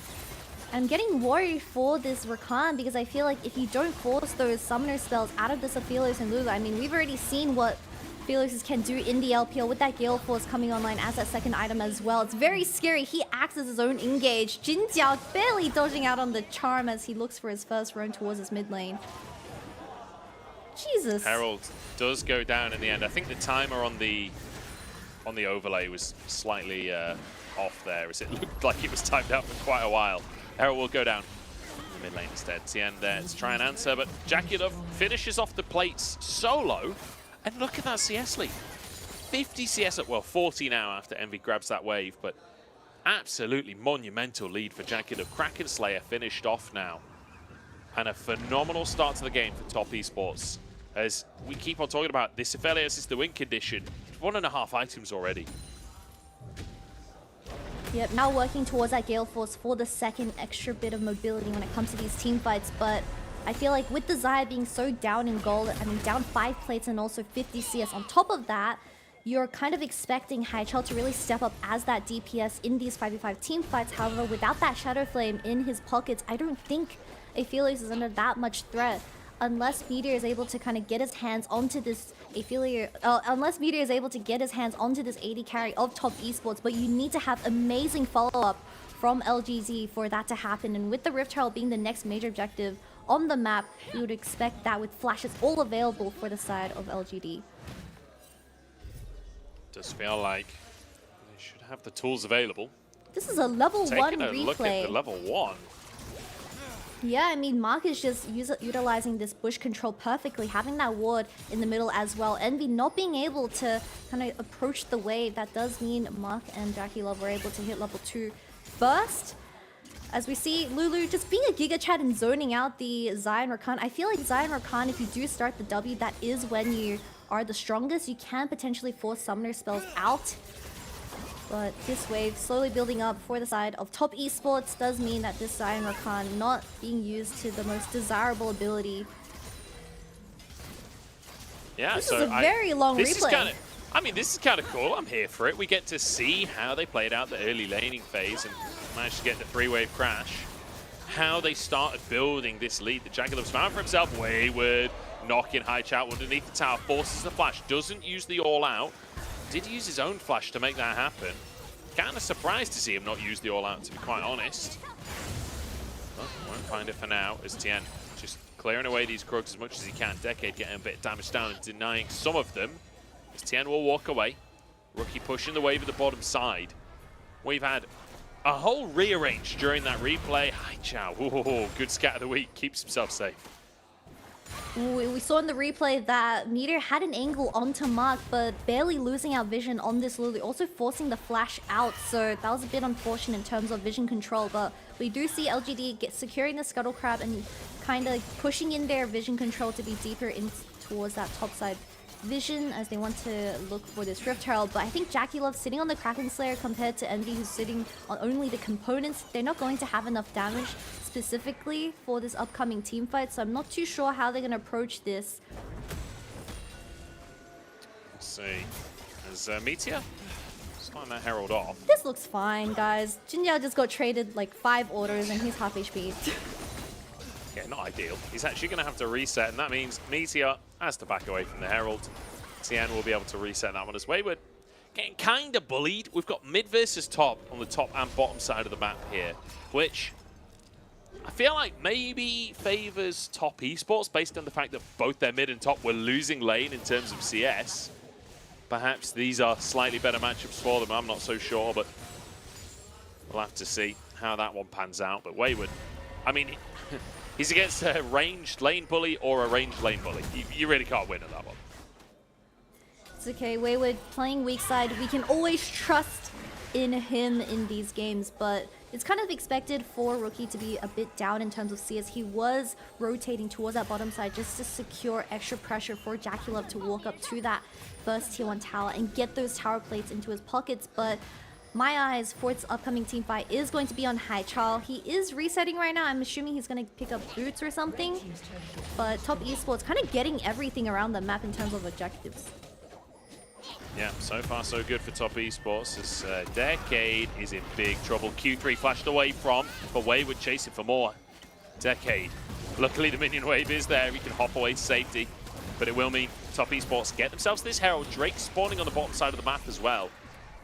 I'm getting worried for this Rakan because I feel like if you don't force those summoner spells out of this Aphelios and Lulu, I mean, we've already seen what Aphelios can do in the LPL with that Gale Force coming online as that second item as well. It's very scary. He acts as his own engage. Jinjiao barely dodging out on the charm as he looks for his first roam towards his mid lane. Jesus. Herald does go down in the end. I think the timer on the overlay was slightly off there, as it looked like it was timed out for quite a while. Herald will go down in the mid lane instead. TN there to try and answer, but JackeyLove finishes off the plates solo. And look at that CS lead. 50 CS, well, 40 now after Envy grabs that wave, but absolutely monumental lead for JackeyLove. Kraken Slayer finished off now. And a phenomenal start to the game for Top Esports. As we keep on talking about, this Aphelios is the win condition. 1.5 items already. Yep, now working towards that Gale Force for the second extra bit of mobility when it comes to these team fights, but I feel like with the Xayah being so down in gold, I mean down 5 plates and also 50 CS, on top of that, you're kind of expecting Haichel to really step up as that DPS in these 5v5 team fights. However, without that Shadow Flame in his pockets, I don't think Aphelios is under that much threat. Unless Meteor is able to kind of get his hands onto this unless Meteor is able to get his hands onto this AD carry of Top Esports, but you need to have amazing follow-up from LGD for that to happen. And with the Rift Herald being the next major objective on the map, you would expect that with flashes all available for the side of LGD. Does feel like they should have the tools available. This is a level 1 Taking a replay. look at the level 1. Yeah, I mean, Mark is just utilizing this bush control perfectly, having that ward in the middle as well. Envy not being able to kind of approach the wave. That does mean Mark and JackeyLove were able to hit level 2 first. As we see Lulu just being a Giga Chat and zoning out the Xayah and Rakan. I feel like Xayah and Rakan, if you do start the W, that is when you are the strongest. You can potentially force summoner spells out. But this wave slowly building up for the side of Top Esports does mean that this Xayah and Rakan not being used to the most desirable ability. Yeah, this so is a very long replay. This is kind of cool. I'm here for it. We get to see how they played out the early laning phase and managed to get the 3-wave crash. How they started building this lead. The JackeyLove's found for himself. Wayward, knocking Haichel underneath the tower, forces the flash, doesn't use the all-out. Did use his own flash to make that happen. Kind of surprised to see him not use the all-out, to be quite honest. But won't find it for now, as TN just clearing away these Krugs as much as he can. Decade getting a bit of damage down and denying some of them. As TN will walk away. Rookie pushing the wave at the bottom side. We've had a whole rearrange during that replay. Haichel, good scat of the week, keeps himself safe. We saw in the replay that Meteor had an angle onto Mark, but barely losing out vision on this Lily, also forcing the flash out, so that was a bit unfortunate in terms of vision control, but we do see LGD securing the Scuttle Crab and kind of pushing in their vision control to be deeper in towards that top side vision as they want to look for this Rift Herald. But I think Jackie Love sitting on the Kraken Slayer compared to Envy who's sitting on only the components, they're not going to have enough damage specifically for this upcoming team fight, so I'm not too sure how they're going to approach this. Let's see. Is Meteor starting that Herald off? This looks fine, guys. Jinjiao just got traded like 5 orders and he's half HP. Yeah, not ideal. He's actually going to have to reset, and that means Meteor has to back away from the Herald. Tien will be able to reset that one as Wayward. Getting kind of bullied. We've got mid versus top on the top and bottom side of the map here, which I feel like maybe favors top esports based on the fact that both their mid and top were losing lane in terms of CS. Perhaps these are slightly better matchups for them. I'm not so sure, but we'll have to see how that one pans out. But Wayward, I mean, he's against a ranged lane bully or a ranged lane bully. You really can't win at that one. It's okay, Wayward playing weak side. We can always trust in him in these games, but it's kind of expected for Rookie to be a bit down in terms of CS. He was rotating towards that bottom side just to secure extra pressure for Jackie Love to walk up to that first tier 1 tower and get those tower plates into his pockets. But my eyes for its upcoming team fight is going to be on Haichao. He is resetting right now. I'm assuming he's going to pick up boots or something. But top esports kind of getting everything around the map in terms of objectives. Yeah, so far so good for top esports as Decade is in big trouble. Q3 flashed away from, but Wayward chasing for more. Decade. Luckily the minion wave is there. He can hop away to safety, but it will mean top esports get themselves this Herald. Drake spawning on the bottom side of the map as well.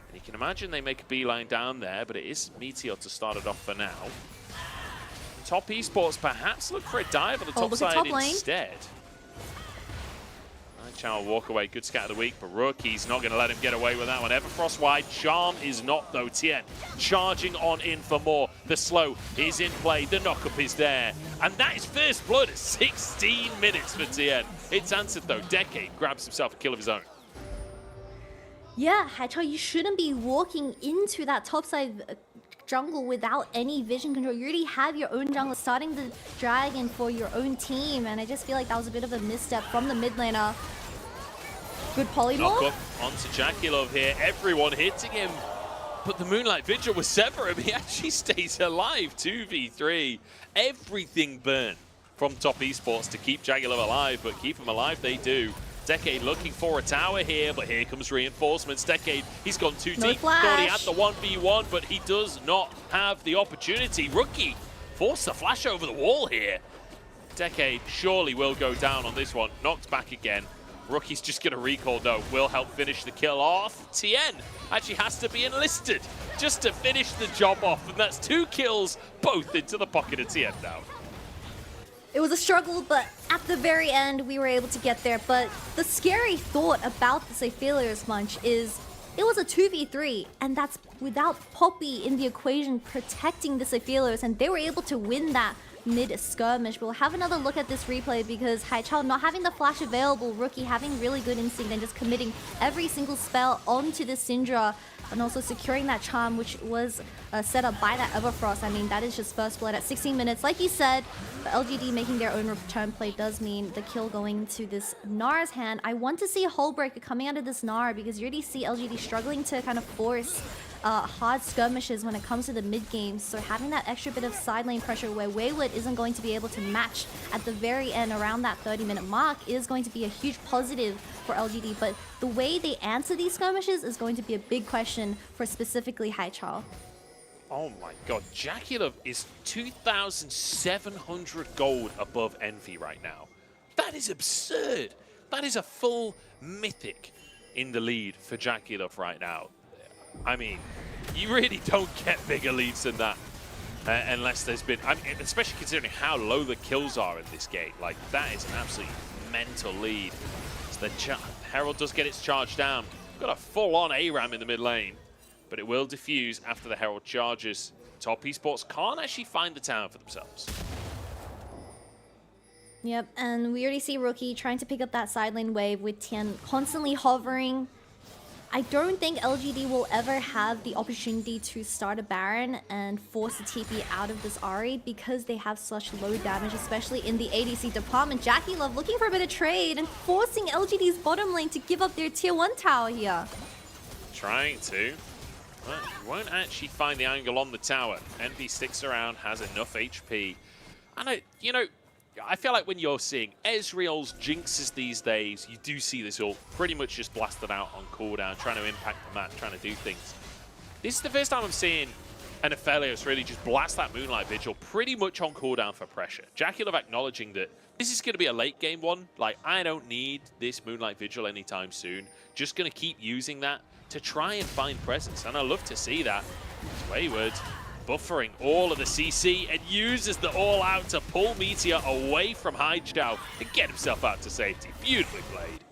And you can imagine they make a beeline down there, but it is Meteor to start it off for now. Top esports perhaps look for a dive on the top side instead. Haichao walk away, good scat of the week, but Rookie's not going to let him get away with that one. Everfrost wide, Charm is not though. Tien charging on in for more. The slow is in play, the knockup is there. And that is first blood at 16 minutes for Tien. It's answered though. Decade grabs himself a kill of his own. Yeah, Haichao, you shouldn't be walking into that topside jungle without any vision control. You already have your own jungle starting the dragon for your own team, and I just feel like that was a bit of a misstep from the mid laner. Good polymorph. Knock up onto Jackie Love here. Everyone hitting him, but the Moonlight Vigil will sever him. He actually stays alive. 2v3. Everything burned from top esports to keep Jackie Love alive, but keep him alive they do. Decade looking for a tower here, but here comes reinforcements. Decade, he's gone too deep. Thought he had the 1v1, but he does not have the opportunity. Rookie forced the flash over the wall here. Decade surely will go down on this one. Knocked back again. Rookie's just going to recall, though. Will help finish the kill off. Tien actually has to be enlisted just to finish the job off, and that's 2 kills, both into the pocket of Tien now. It was a struggle, but at the very end, we were able to get there. But the scary thought about this Aphelios Munch is it was a 2v3, and that's without Poppy in the equation protecting this Aphelios, and they were able to win that mid-skirmish. We'll have another look at this replay because Haichao not having the flash available, Rookie having really good instinct and just committing every single spell onto the Syndra, and also securing that charm, which was set up by that Everfrost. I mean, that is just first blood at 16 minutes. Like you said, the LGD making their own return play does mean the kill going to this Gnar's hand. I want to see a Hull Breaker coming out of this Gnar because you already see LGD struggling to kind of force hard skirmishes when it comes to the mid game. So having that extra bit of side lane pressure where Wayward isn't going to be able to match at the very end around that 30-minute mark is going to be a huge positive for LGD. But the way they answer these skirmishes is going to be a big question for specifically Haichao. Oh my god, Jackie Love is 2,700 gold above Envy right now. That is absurd. That is a full mythic in the lead for Jackie Love right now. I mean, you really don't get bigger leads than that unless there's been, I mean, especially considering how low the kills are in this game. Like, that is an absolutely mental lead. So the Herald does get its charge down. Got a full-on ARAM in the mid lane, but it will diffuse after the Herald charges. Top esports can't actually find the tower for themselves. Yep, and we already see Rookie trying to pick up that side lane wave with Tian constantly hovering. I don't think LGD will ever have the opportunity to start a Baron and force the TP out of this Ahri because they have such low damage, especially in the ADC department. JackeyLove looking for a bit of trade and forcing LGD's bottom lane to give up their tier 1 tower here. Trying to. Well, you won't actually find the angle on the tower. Envy sticks around, has enough HP. And I feel like when you're seeing Ezreal's jinxes these days, you do see this all pretty much just blasted out on cooldown, trying to impact the map, trying to do things. This is the first time I'm seeing an Aphelios really just blast that Moonlight Vigil pretty much on cooldown for pressure. JackeyLove acknowledging that this is going to be a late game one. Like, I don't need this Moonlight Vigil anytime soon. Just going to keep using that to try and find presence. And I love to see that. It's Wayward buffering all of the CC and uses the All Out to pull Meteor away from Haijiao and get himself out to safety. Beautifully played.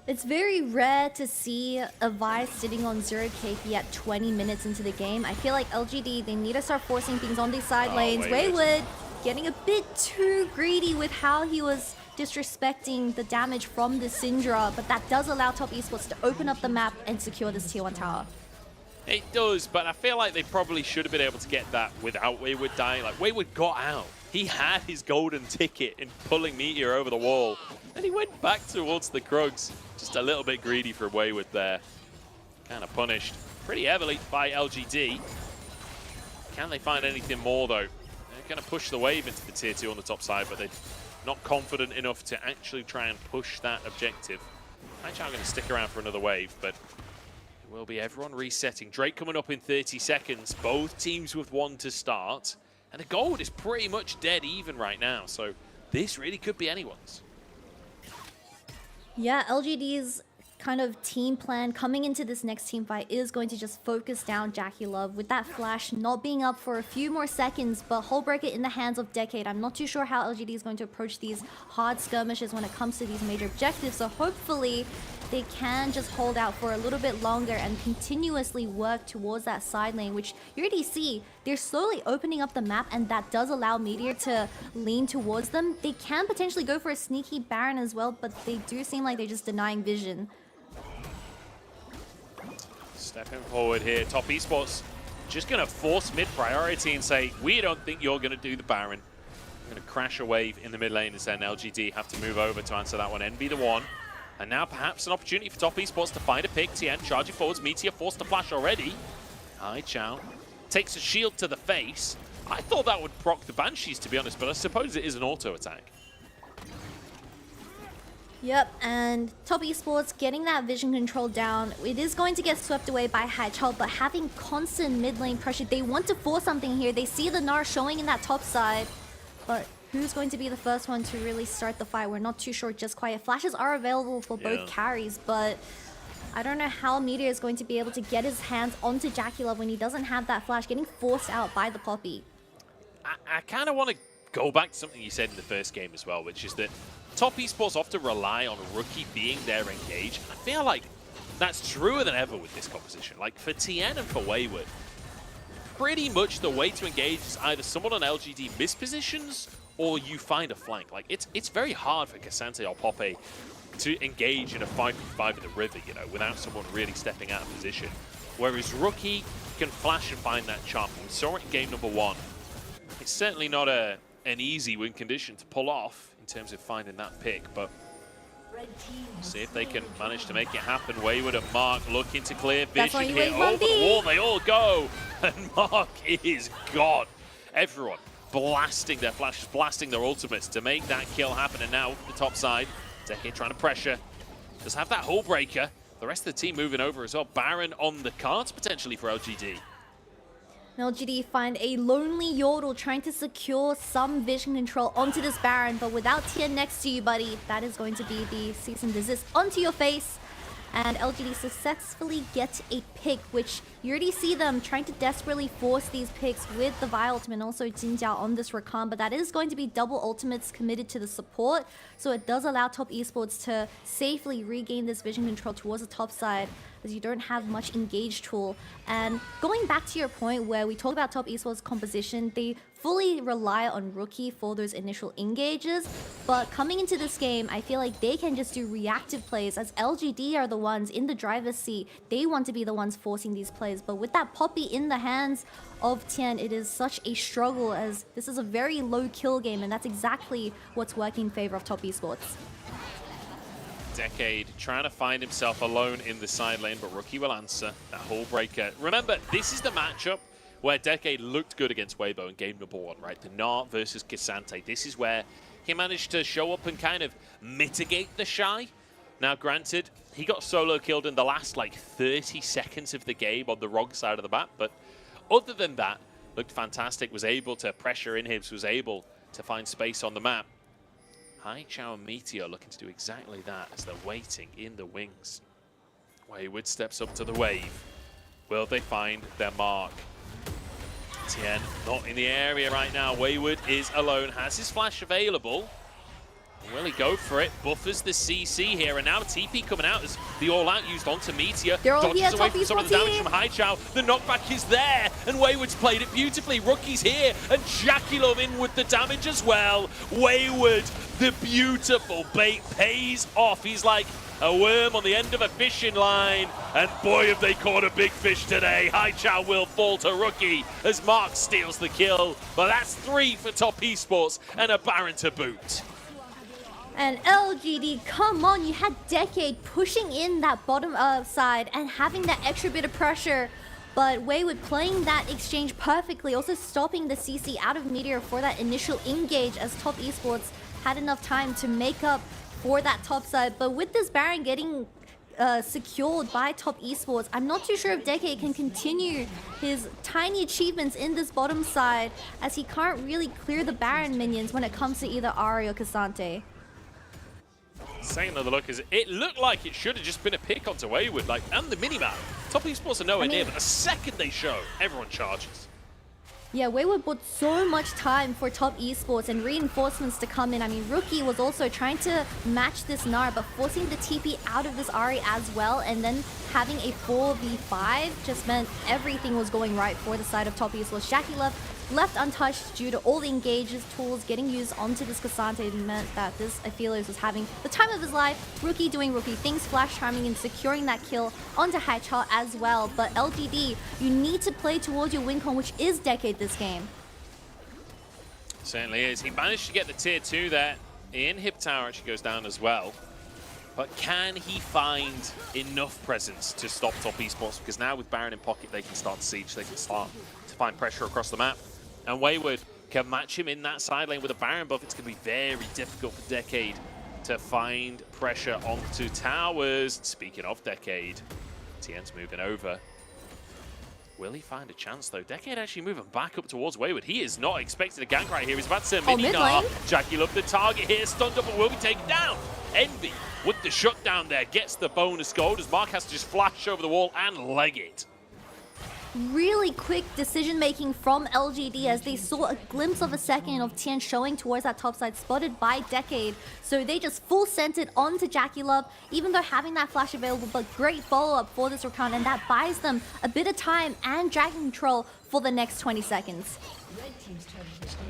It's very rare to see a Vi sitting on 0 KP at 20 minutes into the game. I feel like LGD, they need to start forcing things on these side lanes. Wayward getting a bit too greedy with how he was disrespecting the damage from the Syndra, but that does allow Top Esports to open up the map and secure this tier 1 tower. It does, but I feel like they probably should have been able to get that without Wayward dying. Like, Wayward got out. He had his golden ticket in pulling Meteor over the wall, and he went back towards the Krugs. Just a little bit greedy for Wayward there. Kind of punished pretty heavily by LGD. Can they find anything more, though? They're going to push the wave into the tier 2 on the top side, but they're not confident enough to actually try and push that objective. Actually, I'm going to stick around for another wave, but it will be everyone resetting. Drake coming up in 30 seconds. Both teams with 1 to start. And the gold is pretty much dead even right now, so this really could be anyone's. Yeah, LGD's kind of team plan coming into this next team fight is going to just focus down JackeyLove with that flash not being up for a few more seconds, but Hullbreaker in the hands of Decade. I'm not too sure how LGD is going to approach these hard skirmishes when it comes to these major objectives, so hopefully they can just hold out for a little bit longer and continuously work towards that side lane, which you already see they're slowly opening up the map, and that does allow Meteor to lean towards them. They can potentially go for a sneaky Baron as well, but they do seem like they're just denying vision. Stepping forward here, Top Esports just going to force mid priority and say, we don't think you're going to do the Baron. We're going to crash a wave in the mid lane and then LGD have to move over to answer that one. Envy the one. And now perhaps an opportunity for Top Esports to find a pick. Tien charging forwards, Meteor forced to flash already. Haijiao takes a shield to the face. I thought that would proc the Banshees, to be honest, but I suppose it is an auto attack. Yep, and Top Esports getting that vision control down. It is going to get swept away by Haijiao, but having constant mid lane pressure, they want to force something here. They see the Gnar showing in that top side, but who's going to be the first one to really start the fight? We're not too sure just quite. Flashes are available for both carries, but I don't know how Meteor is going to be able to get his hands onto JackeyLove when he doesn't have that flash, getting forced out by the Poppy. I kind of want to go back to something you said in the first game as well, which is that Top Esports often rely on Rookie being there engaged. I feel like that's truer than ever with this composition. Like for Tien and for Wayward, pretty much the way to engage is either someone on LGD mispositions or you find a flank. Like it's very hard for Cassante or Poppe to engage in a 5v5 in the river, you know, without someone really stepping out of position. Whereas Rookie can flash and find that chop. We saw it in game number 1. It's certainly not an easy win condition to pull off in terms of finding that pick, but see if they can manage to make it happen. Wayward and Mark looking to clear vision here. Over the wall they all go, and Mark is gone. Everyone blasting their flashes, blasting their ultimates to make that kill happen, and now the top side, Decade trying to pressure. Does have that Hullbreaker. The rest of the team moving over as well. Baron on the cards potentially for LGD. LGD find a lonely Yordle trying to secure some vision control onto this Baron, but without Tien next to you, buddy, that is going to be the cease and desist onto your face. And LGD successfully gets a pick, which you already see them trying to desperately force these picks with the Vi ultimate and also Jinjiao on this Rakan, but that is going to be double ultimates committed to the support, so it does allow Top Esports to safely regain this vision control towards the top side. as you don't have much engage tool. And going back to your point where we talk about top esports composition, they fully rely on Rookie for those initial engages, but coming into this game, I feel like they can just do reactive plays, as LGD are the ones in the driver's seat. They want to be the ones forcing these plays, but with that Poppy in the hands of Tien, it is such a struggle, as this is a very low kill game, and that's exactly what's working in favor of top esports. Decade trying to find himself alone in the side lane, but Rookie will answer that Hull Breaker. Remember, this is the matchup where Decade looked good against Weibo in game number 1, right? The Gnar versus Cassante. This is where he managed to show up and kind of mitigate the Shy. Now, granted, he got solo killed in the last, like, 30 seconds of the game on the wrong side of the map, but other than that, looked fantastic, was able to pressure inhibs, was able to find space on the map. Haichao and Meteor looking to do exactly that as they're waiting in the wings. Wayward steps up to the wave. Will they find their mark? Tien not in the area right now. Wayward is alone, has his flash available. Will he go for it? Buffers the CC here, and now TP coming out as the all-out used onto Meteor. They're all Dodges here, away from some of the damage from Haichao. The knockback is there, and Wayward's played it beautifully. Rookie's here, and Jackie Love in with the damage as well. Wayward, the beautiful bait, pays off. He's like a worm on the end of a fishing line, and boy have they caught a big fish today. Haichao will fall to Rookie as Mark steals the kill, but that's 3 for top esports and a Baron to boot. And LGD, come on, you had Decade pushing in that bottom side and having that extra bit of pressure, but Wayward playing that exchange perfectly, also stopping the CC out of Meteor for that initial engage, as top esports had enough time to make up for that top side. But with this Baron getting secured by top esports, I'm not too sure if Decade can continue his tiny achievements in this bottom side, as he can't really clear the Baron minions when it comes to either Ari or Cassante. Saying another look, is it looked like it should have just been a pick onto Wayward, like, and the minimap. Top esports are nowhere near, but the second they show, everyone charges. Yeah, Wayward bought so much time for top esports and reinforcements to come in. I mean, Rookie was also trying to match this Gnar, but forcing the TP out of this Ari as well, and then having a 4v5 just meant everything was going right for the side of top esports. Jackie left untouched due to all the engages tools getting used onto this Cassante, meant that this Aphelios was having the time of his life. Rookie doing Rookie things, flash timing and securing that kill onto Haichao as well. But LGD, you need to play towards your win con, which is Decade this game. Certainly is. He managed to get the tier 2 there. In Hip Tower actually goes down as well. But can he find enough presence to stop top esports? Because now with Baron in pocket, they can start to siege, they can start to find pressure across the map. And Wayward can match him in that side lane with a Baron buff. It's going to be very difficult for Decade to find pressure onto towers. Speaking of Decade, Tien's moving over. Will he find a chance though? Decade actually moving back up towards Wayward. He is not expecting a gank right here. He's about to send mini Gnar. Jackie Love the target here, stunned up, but will be taken down. Envy with the shutdown there gets the bonus gold as Mark has to just flash over the wall and leg it. Really quick decision making from LGD, as they saw a glimpse of a second of Tien showing towards that top side, spotted by Decade. So they just full sent it onto Jackie Love, even though having that flash available, but great follow-up for this recount, and that buys them a bit of time and dragon control for the next 20 seconds.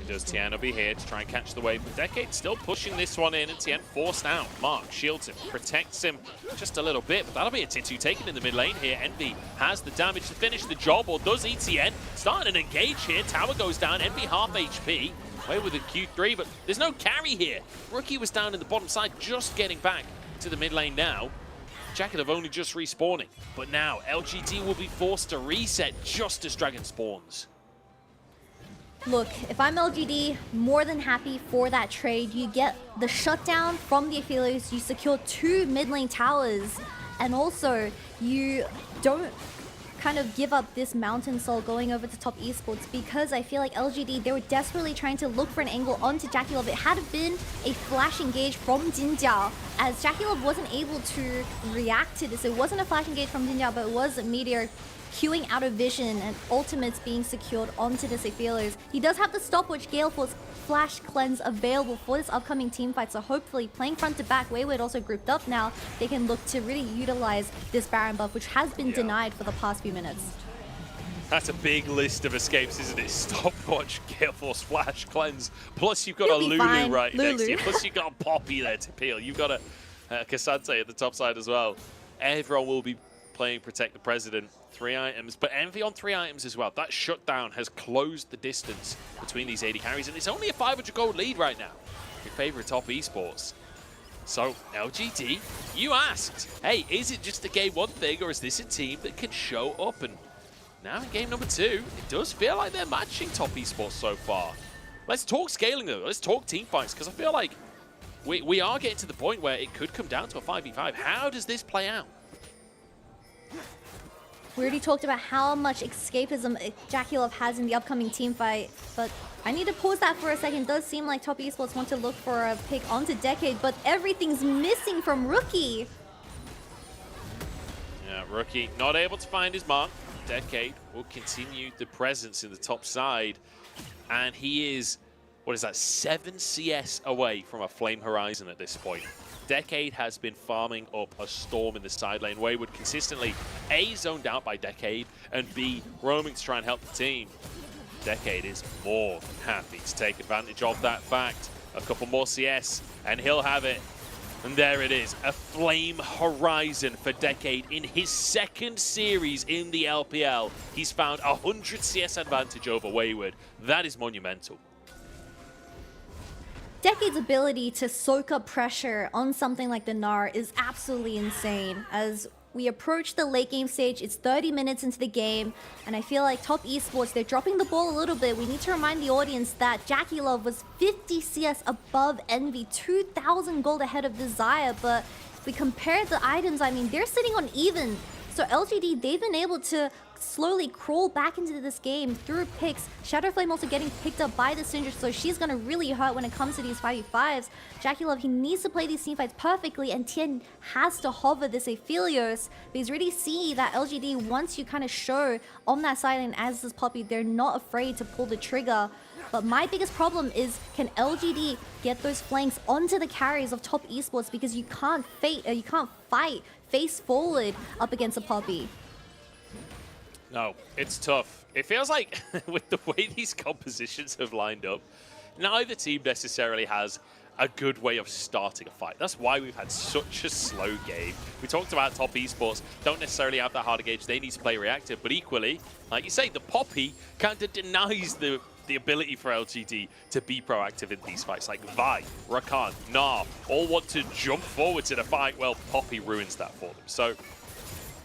Does Tien will be here to try and catch the wave, but Decade still pushing this one in, and Tien forced out. Mark shields him, protects him just a little bit, but that'll be a tier 2 taken in the mid lane here. Envy has the damage to finish the job, or does ETN? Starting an engage here, tower goes down, Envy half HP. Away with a Q3, but there's no carry here. Rookie was down in the bottom side, just getting back to the mid lane now. Jacket have only just respawning, but now LGD will be forced to reset just as Dragon spawns. Look, if I'm LGD, more than happy for that trade. You get the shutdown from the Aphelios, you secure 2 mid lane towers, and also you don't kind of give up this Mountain Soul going over to top esports, because I feel like LGD, they were desperately trying to look for an angle onto Jackie Love. It had been a flash engage from Jinjiao, as Jackie Love wasn't able to react to this. It wasn't a flash engage from Jinjiao, but it was Meteor queuing out of vision and ultimates being secured onto the Aphelios. He does have the stopwatch Gale Force Flash Cleanse available for this upcoming team fight, so hopefully playing front to back, Wayward also grouped up now, they can look to really utilize this Baron buff, which has been denied for the past few minutes. That's a big list of escapes, isn't it? Stopwatch, Gale Force, Flash, Cleanse. Plus you've got He'll a be Lulu fine. right Lulu. next to you. Plus you've got a Poppy there to peel. You've got a Cassante at the top side as well. Everyone will be playing Protect the President. 3 items, but Envy on 3 items as well. That shutdown has closed the distance between these AD carries, and it's only a 500 gold lead right now. Your favorite top esports. So, LGD, you asked, hey, is it just a game one thing, or is this a team that can show up? And now in game number 2, it does feel like they're matching top esports so far. Let's talk scaling though. Let's talk team fights, because I feel like we are getting to the point where it could come down to a 5v5. How does this play out? We already talked about how much escapism JackeyLove has in the upcoming team fight, but I need to pause that for a second. It does seem like top esports want to look for a pick onto Decade, but everything's missing from Rookie. Yeah, Rookie not able to find his mark. Decade will continue the presence in the top side, and he is, what is that, 7 CS away from a Flame Horizon at this point. Decade has been farming up a storm in the side lane. Wayward consistently A, zoned out by Decade, and B, roaming to try and help the team. Decade is more than happy to take advantage of that fact. A couple more CS, and he'll have it. And there it is, a Flame Horizon for Decade in his 2nd series in the LPL. He's found 100 CS advantage over Wayward. That is monumental. Decade's ability to soak up pressure on something like the Gnar is absolutely insane. As we approach the late game stage, it's 30 minutes into the game, and I feel like top esports, they're dropping the ball a little bit. We need to remind the audience that JackeyLove was 50 CS above Envy, 2,000 gold ahead of Desire, but if we compare the items, I mean, they're sitting on even. So LGD, they've been able to slowly crawl back into this game through picks. Shadowflame also getting picked up by the Syndra, so she's going to really hurt when it comes to these 5v5s. JackeyLove, he needs to play these teamfights perfectly, and Tien has to hover this Aphelios, because really see that LGD, once you kind of show on that side and as this Poppy, they're not afraid to pull the trigger. But my biggest problem is, can LGD get those flanks onto the carries of top esports, because you can't fight face forward up against a Poppy. No, it's tough. It feels like with the way these compositions have lined up, neither team necessarily has a good way of starting a fight. That's why we've had such a slow game. We talked about top esports don't necessarily have that hard to gauge. They need to play reactive, but equally, like you say, the Poppy kind of denies the ability for LGD to be proactive in these fights. Like Vi, Rakan, Gnar, all want to jump forward to the fight. Well, Poppy ruins that for them. So,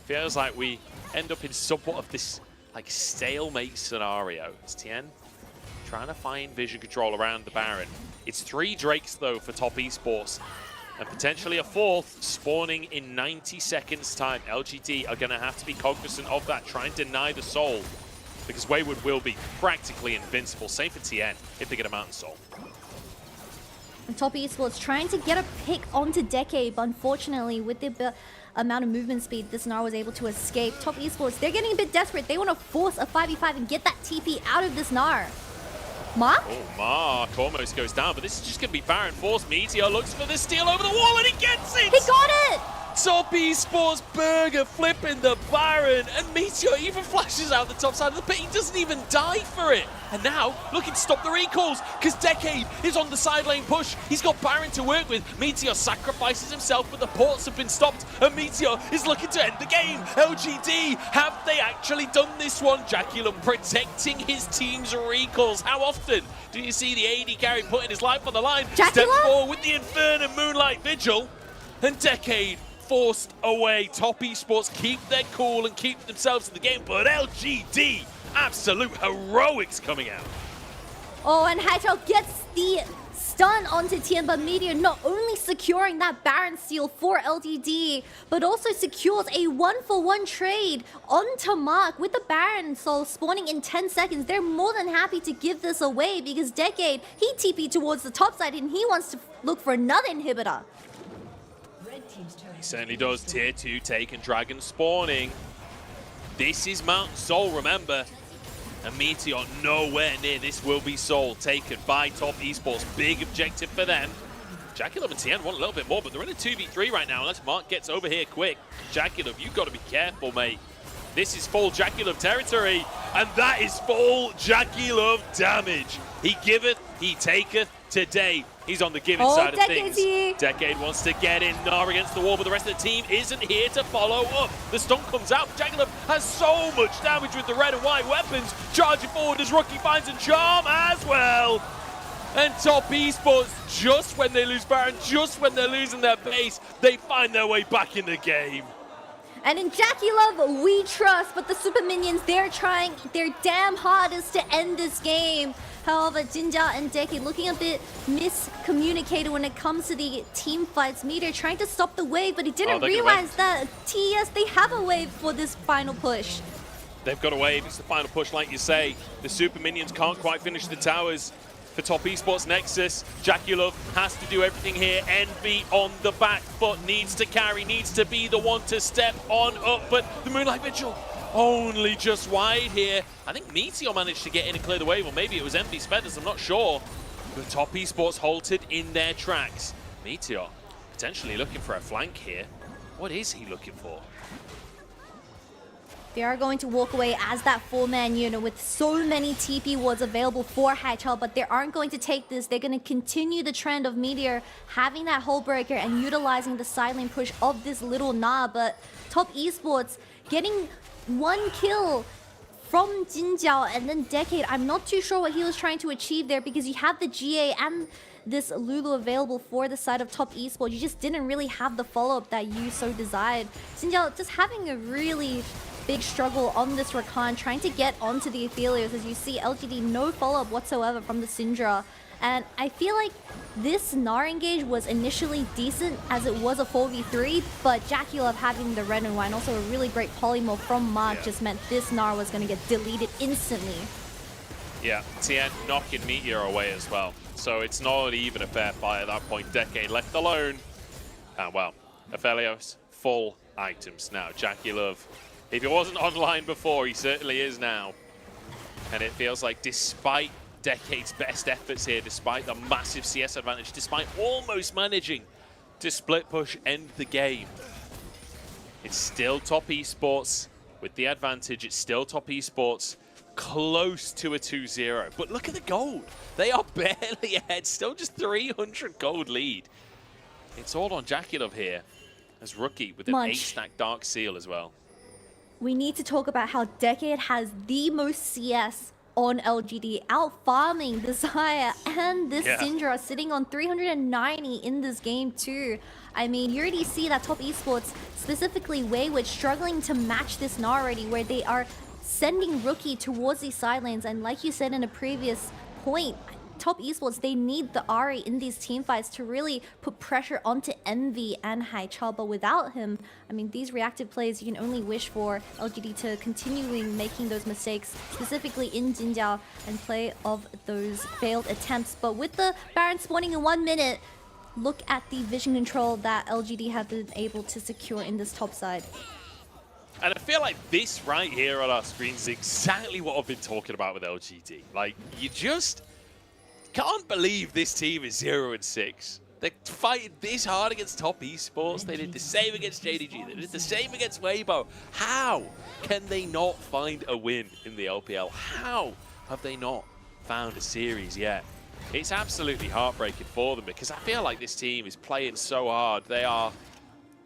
feels like we end up in somewhat of this like stalemate scenario. It's Tien trying to find vision control around the Baron. It's 3 Drakes though for top esports, and potentially a 4th spawning in 90 seconds time. LGD are going to have to be cognizant of that, try and deny the soul, because Wayward will be practically invincible. Same for Tien if they get a Mountain Soul. And top esports trying to get a pick onto Decade, but unfortunately with the amount of movement speed this Gnar was able to escape. Top esports, they're getting a bit desperate. They want to force a 5v5 and get that TP out of this Gnar. Mark? Oh, Mark almost goes down, but this is just going to be Baron Force. Meteor looks for the steal over the wall, and he gets it! He got it! Top esports Burger flipping the Baron, and Meteor even flashes out the top side of the pit. He doesn't even die for it. And now, looking to stop the recalls, because Decade is on the side lane push. He's got Baron to work with. Meteor sacrifices himself, but the ports have been stopped, and Meteor is looking to end the game. LGD, have they actually done this one? JackeyLove protecting his team's recalls. How often do you see the AD carry putting his life on the line? Step forward with the Inferno Moonlight Vigil, and Decade forced away. Top esports keep their cool and keep themselves in the game, but LGD, absolute heroics coming out. Oh, and Hytale gets the stun onto Tien, but Meteor not only securing that Baron seal for LGD, but also secures a 1-for-1 trade onto Mark with the Baron soul spawning in 10 seconds. They're more than happy to give this away, because Decade, he TP'd towards the top side and he wants to look for another inhibitor. He certainly does. Tier 2 taken, Dragon spawning. This is Mountain Soul, remember. And Meteor nowhere near this will be Soul, taken by Top Esports. Big objective for them. Jackulov and Tien want a little bit more, but they're in a 2v3 right now, unless Mark gets over here quick. Jackulov, you've got to be careful, mate. This is full Jackulov territory, and that is full Jackulov damage. He giveth, he taketh. Today, he's on the giving side of things. Decade wants to get in, Gnar against the wall, but the rest of the team isn't here to follow up. The stun comes out. Jackulov has so much damage with the red and white weapons. Charging forward as Rookie finds a charm as well. And Top Esports, just when they lose Baron, just when they're losing their base, they find their way back in the game. And in Jackulov, we trust, but the Super Minions, they're trying their damn hardest to end this game. However, Jinja and Decade looking a bit miscommunicated when it comes to the team fights. Meteor trying to stop the wave, but he didn't realize that TES, they have a wave for this final push. They've got a wave, it's the final push like you say. The Super Minions can't quite finish the towers. For Top Esports Nexus, Jackulov has to do everything here. Envy on the back foot, needs to carry, needs to be the one to step on up, but the Moonlight Vigil only just wide here. I think Meteor managed to get in and clear the wave, or maybe it was Envy's Feathers, I'm not sure. But Top Esports halted in their tracks. Meteor potentially looking for a flank here. What is he looking for? They are going to walk away as that 4-man unit with so many TP wards available for Haichal, but they aren't going to take this. They're going to continue the trend of Meteor having that hull breaker and utilizing the side lane push of this little Gnar. But Top Esports getting 1 kill from Jinjiao, and then Decade. I'm not too sure what he was trying to achieve there, because you have the GA and this Lulu available for the side of Top Esports. You just didn't really have the follow-up that you so desired. Jinjiao just having a really big struggle on this Rakan, trying to get onto the Aphelios. As you see, LGD no follow-up whatsoever from the Syndra. And I feel like this Gnar engage was initially decent as it was a 4v3, but Jackulov having the red and white and also a really great polymorph from Mark just meant this Gnar was going to get deleted instantly. Yeah, Tien knocking Meteor away as well. So it's not even a fair fight at that point. Decade left alone. And well, Aphelios, full items now. Jackulov, if he wasn't online before, he certainly is now. And it feels like despite Decade's best efforts here, despite the massive CS advantage, despite almost managing to split push end the game, it's still Top Esports with the advantage. It's still Top Esports close to a 2-0. But look at the gold. They are barely ahead, still just 300 gold lead. It's all on Jackulov here as Rookie with an 8-stack Dark Seal as well. We need to talk about how Decade has the most CS on LGD, out farming the Xayah and this Syndra, sitting on 390 in this game too. I mean, you already see that Top Esports, specifically Wayward, struggling to match this Gnar already, where they are sending Rookie towards these side lanes. And like you said in a previous point, Top Esports, they need the Ahri in these team fights to really put pressure onto Envy and Haichal. But without him, I mean, these reactive plays, you can only wish for LGD to continuing making those mistakes, specifically in Jinjiao, and play of those failed attempts. But with the Baron spawning in 1 minute, look at the vision control that LGD have been able to secure in this top side. And I feel like this right here on our screen is exactly what I've been talking about with LGD. Like, you just can't believe this team is 0-6. They're fighting this hard against Top Esports. They did the same against JDG. They did the same against Weibo. How can they not find a win in the LPL? How have they not found a series yet? It's absolutely heartbreaking for them, because I feel like this team is playing so hard. They are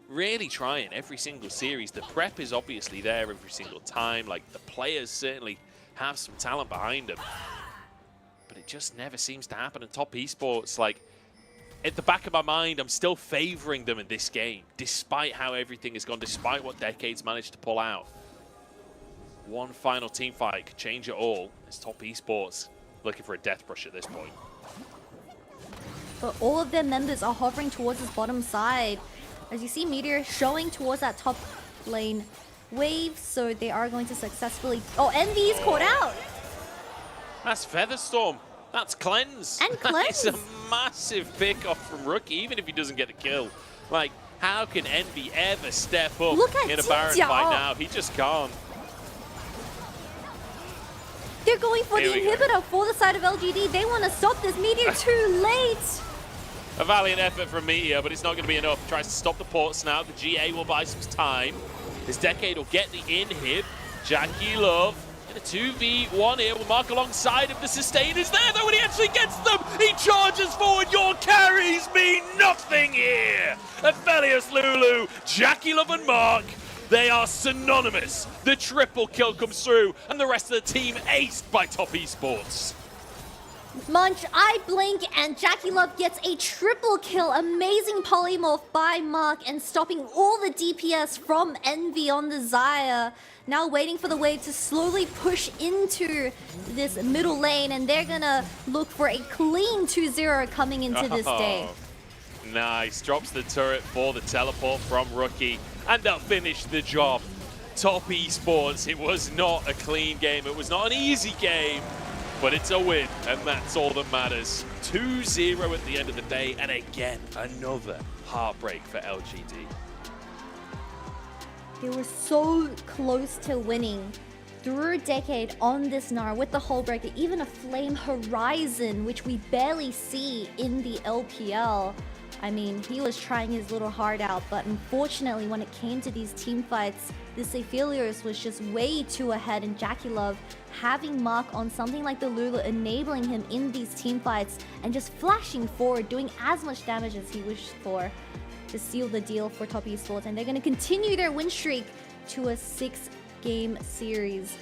really trying every single series. The prep is obviously there every single time. Like, the players certainly have some talent behind them. But it just never seems to happen. And Top Esports, like, at the back of my mind, I'm still favoring them in this game, despite how everything has gone, despite what Decade's managed to pull out. One final team fight could change it all. It's Top Esports looking for a death brush at this point. But all of their members are hovering towards this bottom side. As you see, Meteor showing towards that top lane wave, so they are going to successfully... Oh, Envy is caught out! That's Featherstorm. That's Cleanse. And Cleanse. It's a massive pick-off from Rookie, even if he doesn't get the kill. Like, how can Envy ever step up in a Baron fight now? He just can't. They're going for Here the we go. inhibitor for the side of LGD. They want to stop this. Meteor too late. A valiant effort from Meteor, but it's not going to be enough. Tries to stop the ports now. The GA will buy some time. This Decade will get the inhib. Jackie Love in a 2v1 here. Will mark alongside him. The sustain is there, though, when he actually gets them. He charges forward. Your carries mean nothing here. Aphelios, Lulu, Jackie Love and Mark. They are synonymous. The triple kill comes through, and the rest of the team aced by Top Esports. Munch, I blink, and Jackie Love gets a triple kill. Amazing polymorph by Mark and stopping all the DPS from Envy on the Xayah. Now waiting for the wave to slowly push into this middle lane, and they're gonna look for a clean 2-0 coming into this day. Nice. Drops the turret for the teleport from Rookie, and they'll finish the job. Top Esports, it was not a clean game. It was not an easy game, but it's a win, and that's all that matters. 2-0 at the end of the day, and again, another heartbreak for LGD. They were so close to winning through Decade on this Gnar with the Hullbreaker, even a Flame Horizon, which we barely see in the LPL. I mean, he was trying his little heart out, but unfortunately when it came to these team fights, this Aphelios was just way too ahead, and Jackie Love having Mark on something like the Lulu, enabling him in these team fights and just flashing forward, doing as much damage as he wished for to seal the deal for Top Esports, and they're going to continue their win streak to a 6-game series.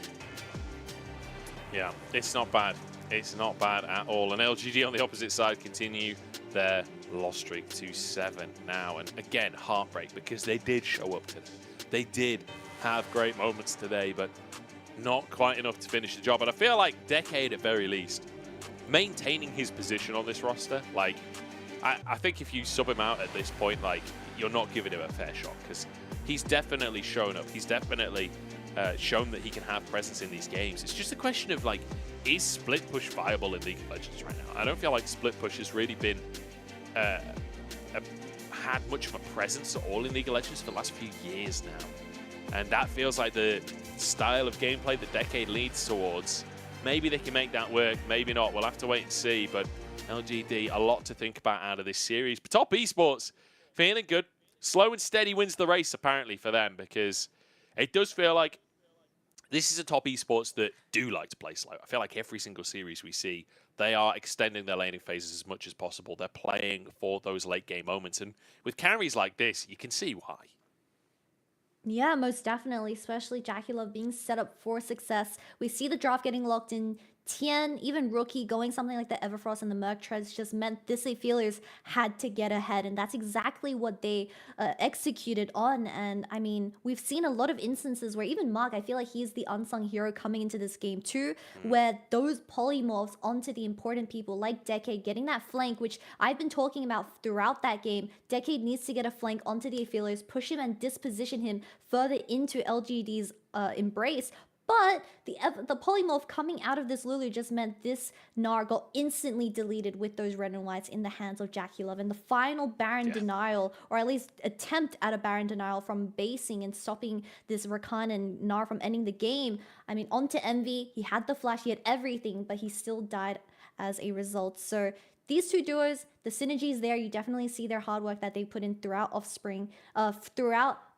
Yeah, it's not bad. It's not bad at all. And LGD on the opposite side continue their loss streak to 7 now. And again, heartbreak, because they did show up today. They did have great moments today, but not quite enough to finish the job. And I feel like Decade, at very least, maintaining his position on this roster, like, I think if you sub him out at this point, like, you're not giving him a fair shot, because he's definitely shown up. He's definitely shown that he can have presence in these games. It's just a question of, like, is split push viable in League of Legends right now? I don't feel like split push has really been had much of a presence at all in League of Legends for the last few years now. And that feels like the style of gameplay the Decade leads towards. Maybe they can make that work, maybe not. We'll have to wait and see, but LGD, a lot to think about out of this series. But Top Esports, feeling good. Slow and steady wins the race, apparently, for them, because it does feel like this is a Top Esports that do like to play slow. I feel like every single series we see, they are extending their laning phases as much as possible. They're playing for those late-game moments. And with carries like this, you can see why. Yeah, most definitely, especially Jackie Love being set up for success. We see the draft getting locked in. Tien, even Rookie, going something like the Everfrost and the Merc Treads just meant this Aphelios had to get ahead, and that's exactly what they executed on. And I mean, we've seen a lot of instances where even Mark, I feel like he's the unsung hero coming into this game too, where those polymorphs onto the important people like Decade, getting that flank, which I've been talking about throughout that game. Decade needs to get a flank onto the Aphelios, push him and disposition him further into LGD's embrace. But the polymorph coming out of this Lulu just meant this Gnar got instantly deleted with those red and whites in the hands of Jackie Love. And the final Baron denial, or at least attempt at a Baron denial from basing and stopping this Rakan and Gnar from ending the game. I mean, onto Envy, he had the flash, he had everything, but he still died as a result. So these two duos, the synergy is there. You definitely see their hard work that they put in throughout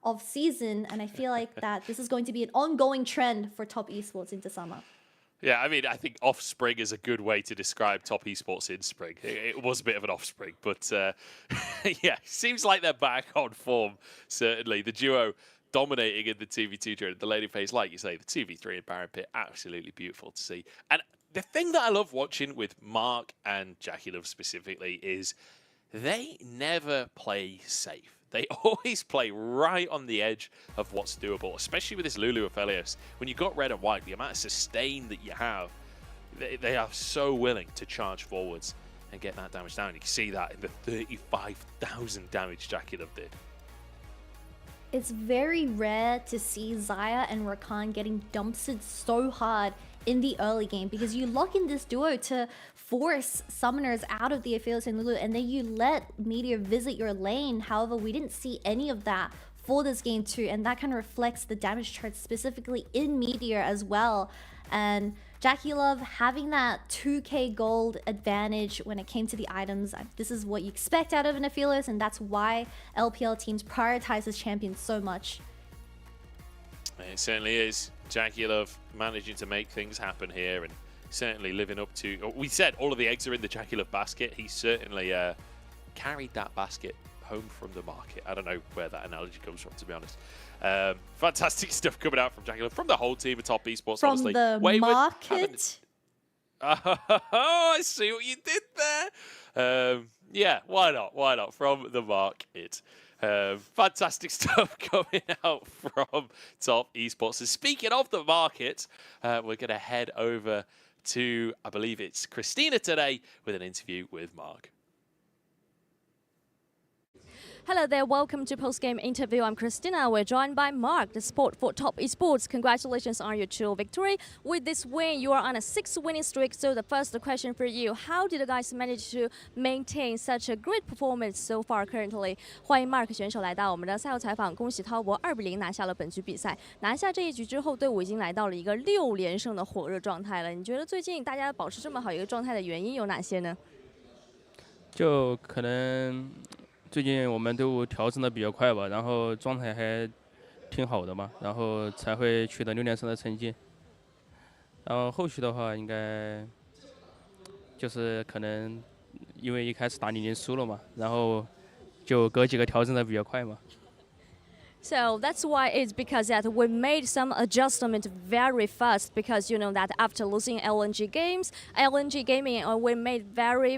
off season, and I feel like that this is going to be an ongoing trend for Top Esports into summer. Yeah, I mean, I think off-spring is a good way to describe Top Esports in spring. It was a bit of an off-spring, but yeah, seems like they're back on form, certainly. The duo dominating in the 2v2 during the laning phase, like you say, the 2v3 in Baron Pit, absolutely beautiful to see. And the thing that I love watching with Mark and Jackie Love specifically is they never play safe. They always play right on the edge of what's doable, especially with this Lulu Aphelios. When you've got red and white, the amount of sustain that you have, they are so willing to charge forwards and get that damage down. You can see that in the 35,000 damage Jackie Love did. It's very rare to see Xayah and Rakan getting dumpstered so hard in the early game, because you lock in this duo to force summoners out of the Aphelios and Lulu, and then you let Meteor visit your lane. However, we didn't see any of that for this game too, and that kind of reflects the damage chart specifically in Meteor as well. And Jackie Love having that 2k gold advantage when it came to the items. This is what you expect out of an affiliate, and that's why LPL teams prioritize this champion so much. It certainly is. Jackie Love managing to make things happen here and certainly living up to... We said all of the eggs are in the Jackie Love basket. He certainly carried that basket home from the market. I don't know where that analogy comes from, to be honest. Fantastic stuff coming out from Jackie Love, from the whole team at Top Esports, From honestly. the market? Oh, I see what you did there. Yeah, why not? Why not? From the market. Fantastic stuff coming out from Top Esports. So speaking of the market, we're going to head over to, I believe it's Christina today, with an interview with Mark. Hello there, welcome to Post-Game Interview. I'm Christina. We're joined by Mark, the sport for Top Esports. Congratulations on your 2 victory. With this win, you are on a 6-winning streak. So the first question for you, how did the guys manage to maintain such a great performance so far currently? 欢迎 Mark 选手来到我们的赛后采访。恭喜滔博2比0拿下了本局比赛。拿下这一局之后，队伍已经来到了一个6连胜的火热状态了。你觉得最近大家保持这么好一个状态的原因有哪些呢？就可能 最近我们都调整的比较快吧，然后状态还挺好的嘛，然后才会取得6连胜的成绩。然后后续的话，应该就是可能因为一开始打0-0输了嘛，然后就隔几个调整的比较快嘛。 So that's why it's because that we made some adjustment very fast, because you know that after losing LNG games, LNG gaming, we made very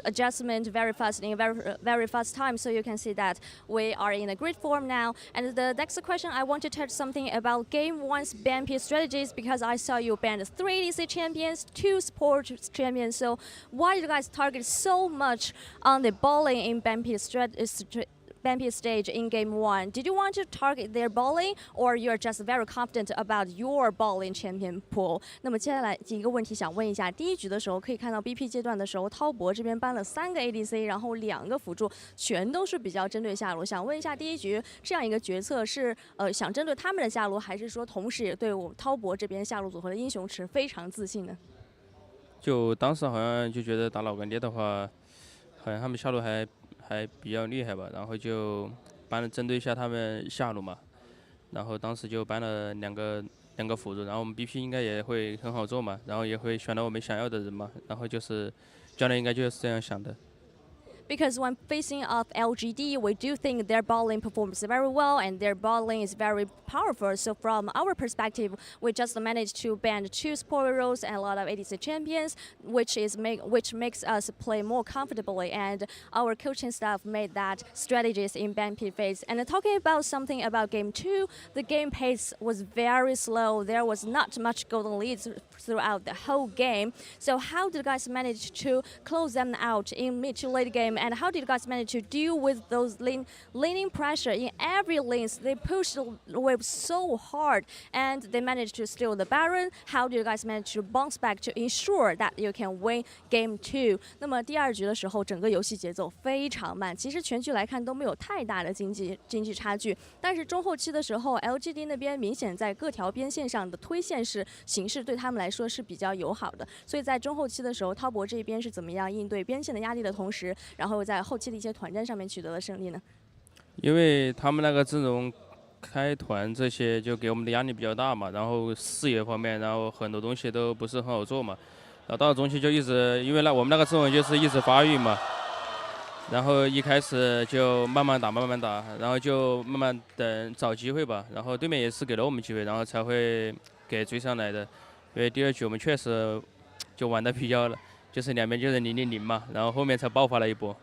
adjustment very fast in a very fast time. So you can see that we are in a great form now. And the next question, I want to touch something about Game One's BNP strategies, because I saw you banned 3 DC champions, 2 sport champions. So why do you guys target so much on the bowling in BNP stage in Game 1? Did you want to target their bowling, or you're just very confident about your bowling champion pool? 那么接下来几个问题想问一下。第一局的时候可以看到 BP 阶段的时候，滔博这边搬了3个 ADC， 然后2个辅助全都是比较针对下路。想问一下，第一局这样一个决策是想针对他们的下路，还是说同时也对我滔博这边下路组合的英雄池非常自信呢？就当时好像就觉得打老干爹的话，好像他们下路还比较厉害吧，然后就针对一下他们下路嘛，然后当时就搬了两个辅助，然后我们 BP 应该也会很好做嘛，然后也会选到我们想要的人嘛，然后就是教练应该就是这样想的。 Because when facing off LGD, we do think their bowling performs very well and their bowling is very powerful. So from our perspective, we just managed to ban 2 support roles and a lot of ADC champions, which makes us play more comfortably. And our coaching staff made that strategies in BNP phase. And talking about something about Game 2, the game pace was very slow. There was not much golden leads throughout the whole game. So how did you guys manage to close them out in mid to late game? And how did you guys manage to deal with those laning pressure in every lanes? They pushed the wave so hard, and they managed to steal the Baron. How did you guys manage to bounce back to ensure that you can win Game 2? 那么第2局的时候，整个游戏节奏非常慢。其实全局来看都没有太大的经济差距，但是中后期的时候 ，LGD 那边明显在各条边线上的推线形势对他们来说是比较友好的。所以在中后期的时候，滔博这边是怎么样应对边线的压力的同时，然后在后期的一些团战上面取得了胜利呢？因为他们那个阵容开团这些就给我们的压力比较大嘛，然后视野方面，然后很多东西都不是很好做嘛。然后到了中期就一直，因为我们那个阵容就是一直发育嘛，然后一开始就慢慢打，然后就慢慢等找机会吧。然后对面也是给了我们机会，然后才会给追上来的。因为第2局我们确实就玩的比较了。 就是两边就是0-0嘛，然后后面才爆发了一波。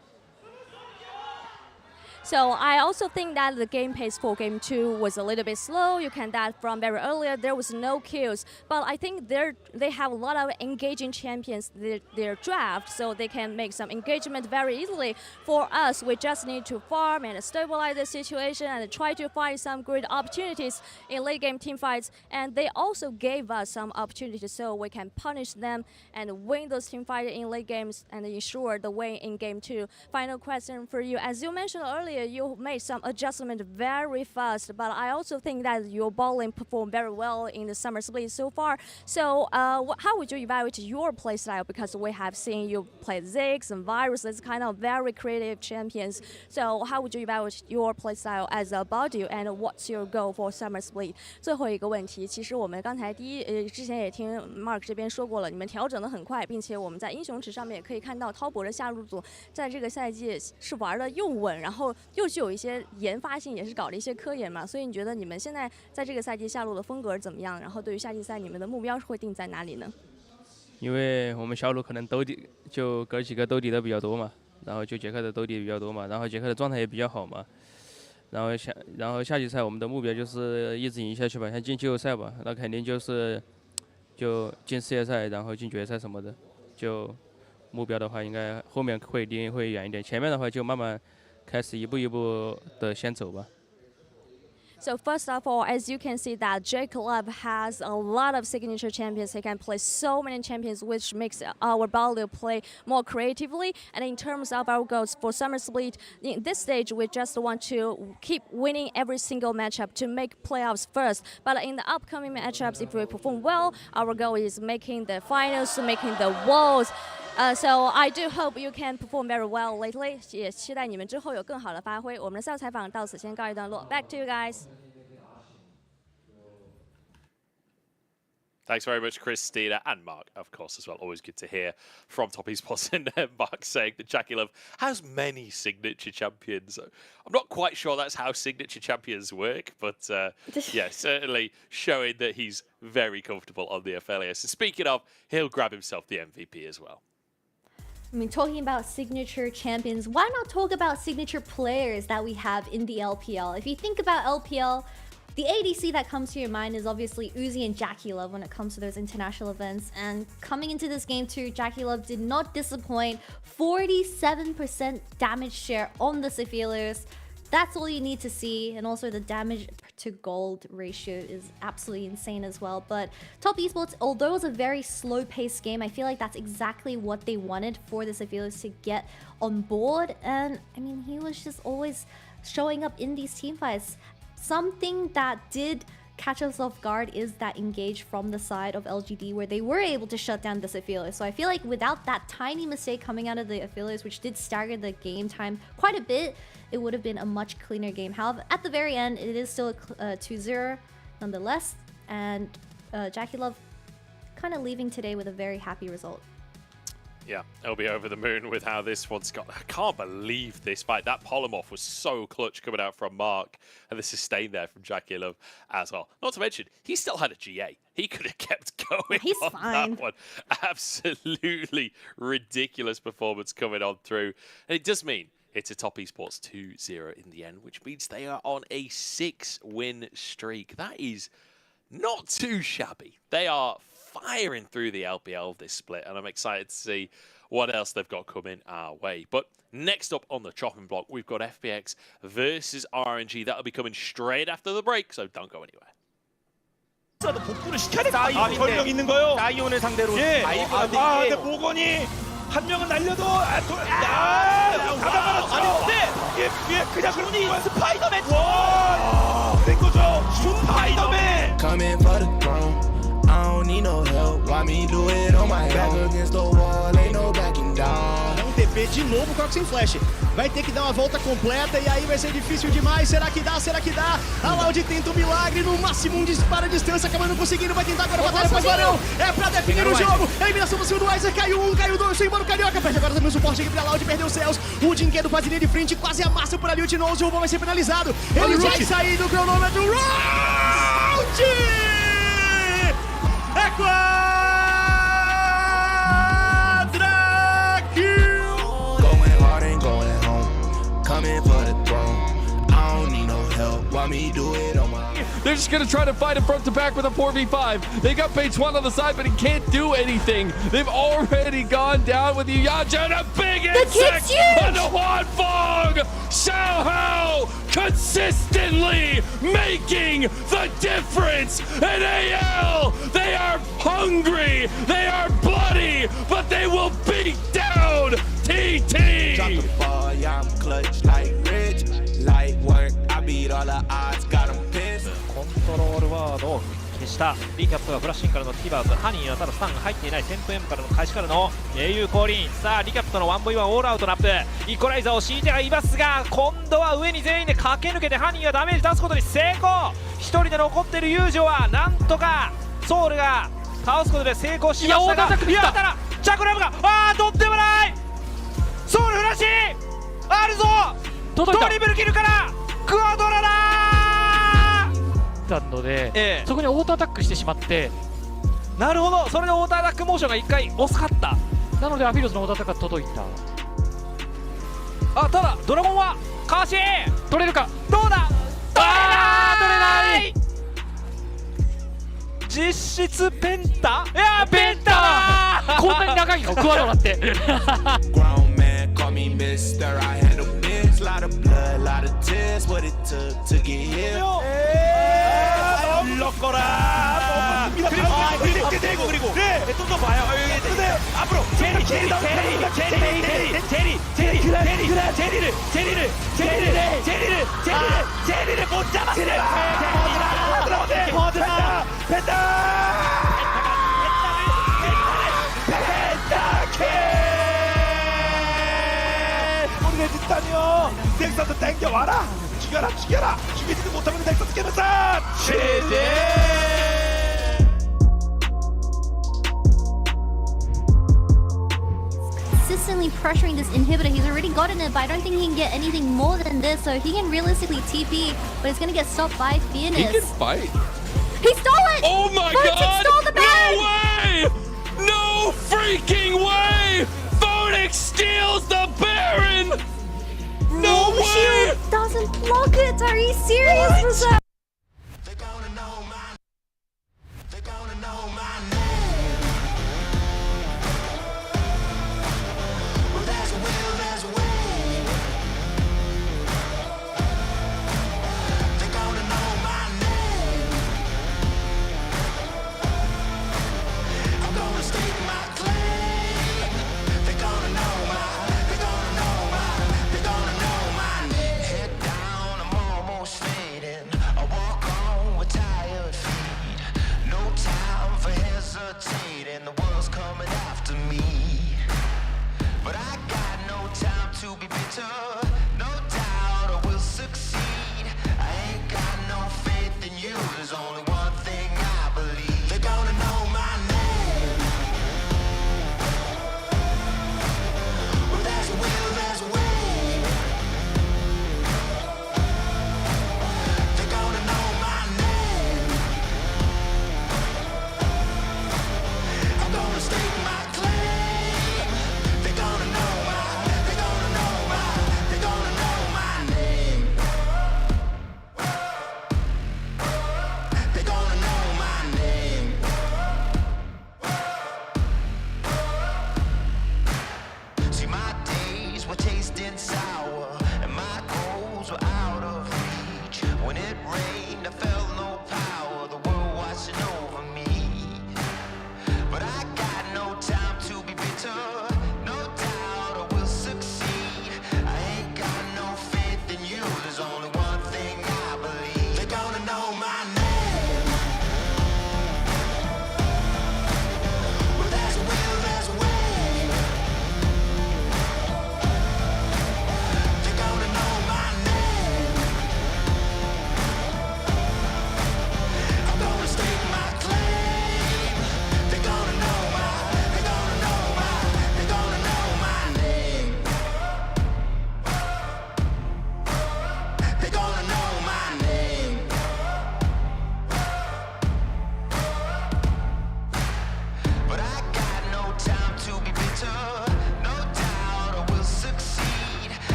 So I also think that the game pace for Game 2 was a little bit slow. You can that from very earlier there was no kills, but I think they have a lot of engaging champions their draft, so they can make some engagement very easily. For us, we just need to farm and stabilize the situation and try to find some great opportunities in late game team fights. And they also gave us some opportunities so we can punish them and win those team fights in late games and ensure the win in Game 2. Final question for you, as you mentioned earlier. earlier you made some adjustment very fast, but I also think that your bowling performed very well in the summer split so far. So how would you evaluate your play style? Because we have seen you play Ziggs and Virus, that's kind of very creative champions. So how would you evaluate your play style as a body, and what's your goal for summer split? 最后一个问题，其实我们刚才之前也听 Mark 这边说过了，你们调整得很快，并且我们在英雄池上面也可以看到滔博的下路组在这个赛季是玩的又稳，然后又具有一些研发性，也是搞了一些科研嘛。所以你觉得你们现在在这个赛季下路的风格怎么样？然后对于夏季赛你们的目标会定在哪里呢？因为我们小路可能斗地就哥几个斗地的比较多嘛，然后就杰克的斗地比较多嘛，然后杰克的状态也比较好嘛。然后夏季赛我们的目标就是一直赢下去吧，像进季后赛吧，那肯定就是就进世界赛，然后进决赛什么的。就目标的话，应该后面会离会远一点，前面的话就慢慢开始一步一步的先走吧。 So first of all, as you can see that J Club has a lot of signature champions. He can play so many champions, which makes our Baldo play more creatively. And in terms of our goals for Summer Split, in this stage, we just want to keep winning every single matchup to make playoffs first. But in the upcoming matchups, if we perform well, our goal is making the finals, making the Worlds. So I do hope you can perform very well lately. 也期待你们之后有更好的发挥。我们的赛后采访到此先告一段落。Back to you guys. Thanks very much, Christina and Mark, of course, as well. Always good to hear from Top Esports. And Mark saying that Jackie Love has many signature champions. I'm not quite sure that's how signature champions work, but yeah, certainly showing that he's very comfortable on the FLAS. And speaking of, he'll grab himself the MVP as well. I mean, talking about signature champions, why not talk about signature players that we have in the LPL? If you think about LPL, the ADC that comes to your mind is obviously Uzi and Jackie Love when it comes to those international events. And coming into this game too, Jackie Love did not disappoint. 47% damage share on the Sephiroths. That's all you need to see. And also the damage to gold ratio is absolutely insane as well. But Top Esports, although it was a very slow-paced game, I feel like that's exactly what they wanted for the Sephiroths to get on board. And I mean, he was just always showing up in these team fights. Something that did catch us off guard is that engage from the side of LGD where they were able to shut down the Sephiroths. So I feel like without that tiny mistake coming out of the Sephiroths, which did stagger the game time quite a bit, it would have been a much cleaner game. However, at the very end, it is still a 2-0 nonetheless. And Jackie Love kind of leaving today with a very happy result. Yeah, they'll be over the moon with how this one's got. I can't believe this fight. That polymorph was so clutch coming out from Mark, and the sustain there from Jackie Love as well. Not to mention, he still had a GA. He could have kept going. He's on fine. That one. Absolutely ridiculous performance coming on through. And it does mean it's a Top Esports 2-0 in the end, which means they are on a 6-win streak. That is not too shabby. They are firing through the LPL this split, and I'm excited to see what else they've got coming our way. But next up on the chopping block, we've got FPX versus RNG. That'll be coming straight after the break, so don't go anywhere. 복구를 시켜야 돼. 전력 있는 거요. 다이온을 상대로. 예. 근데 모건이 한 명은 날려도 가다가 예, 그냥 그러니 스파이더맨. 와, 된 거죠. 스파이더맨. Coming for the throne. I don't need no help. Why me do it on my back against the wall? Ain't no backing down. TP de novo, Croc sem flash. Vai ter que dar uma volta completa e aí vai ser difícil demais. Será que dá? Será que dá? A Loud tenta um milagre, no máximo um disparo à distância, acabando conseguindo. Vai tentar agora batalha faz varão. É pra definir o jogo. A eliminação do segundo Weiser. Caiu um, caiu dois. Sem mano carioca. Perde agora também o suporte aqui pra Loud. Perdeu os céus. O Dinquedo faz linha de frente. Quase amassa por ali o Tinoz. O robô vai ser penalizado. Ele vai sair do cronômetro. Round! É quadra kill. Going hard and going home. Coming for the throne. I don't need no help. Why me do it on my own? They're just going to try to fight it front to back with a 4v5. They got Page 1 on the side, but he can't do anything. They've already gone down with Yuyaja and a big insect on the Juan Fong. Xiao Hao consistently making the difference. And AL, they are hungry, they are bloody, but they will beat down TT. Drop the ball, yeah, I'm clutch like Rich. beat all the odds, got them pissed. コントロールワードを消したリキャップがフラッシュインからのティバーズハニーはただスタンが入っていないテンプエンからの開始からの英雄降臨。さあリキャップとの 1v1 オールアウトラップイコライザーを敷いてはいますが今度は上に全員で駆け抜けてハニーがダメージ出すことに成功。1人で残っているユージョはなんとかソウルが倒すことで成功しましたがいやただチャクラムがとってもないソウルフラッシュあるぞドリブル切るからクアドラだたので、そこにオートアタックしてしまって、なるほど、それでオートアタックモーションが1回遅かった。なのでアフィロスのオートアタックが届いた。ただドラゴンはかわし取れるかどうだ取れない実質ペンタペンタこんなに長いのクワドラってGrown man, call me Mr. I handle biz. Lot of blood, lot of tears. What it took to get here. 럭거라. 그리고 네, 또 봐요. 근데 앞으로 제리를 못 잡았어요. 우리가 짓다니요. 넥서스 땡겨와라. 죽여라. 죽이지도 못하면 넥서스 깨면서 최대. Consistently pressuring this inhibitor. He's already gotten it, but I don't think he can get anything more than this. So he can realistically TP, but it's gonna get stopped by Fearness. He can fight. He stole it! Oh my god! Stole the bag! No way! No freaking way! Phoenix steals the Baron! No way! Shield doesn't block it. Are you serious with that?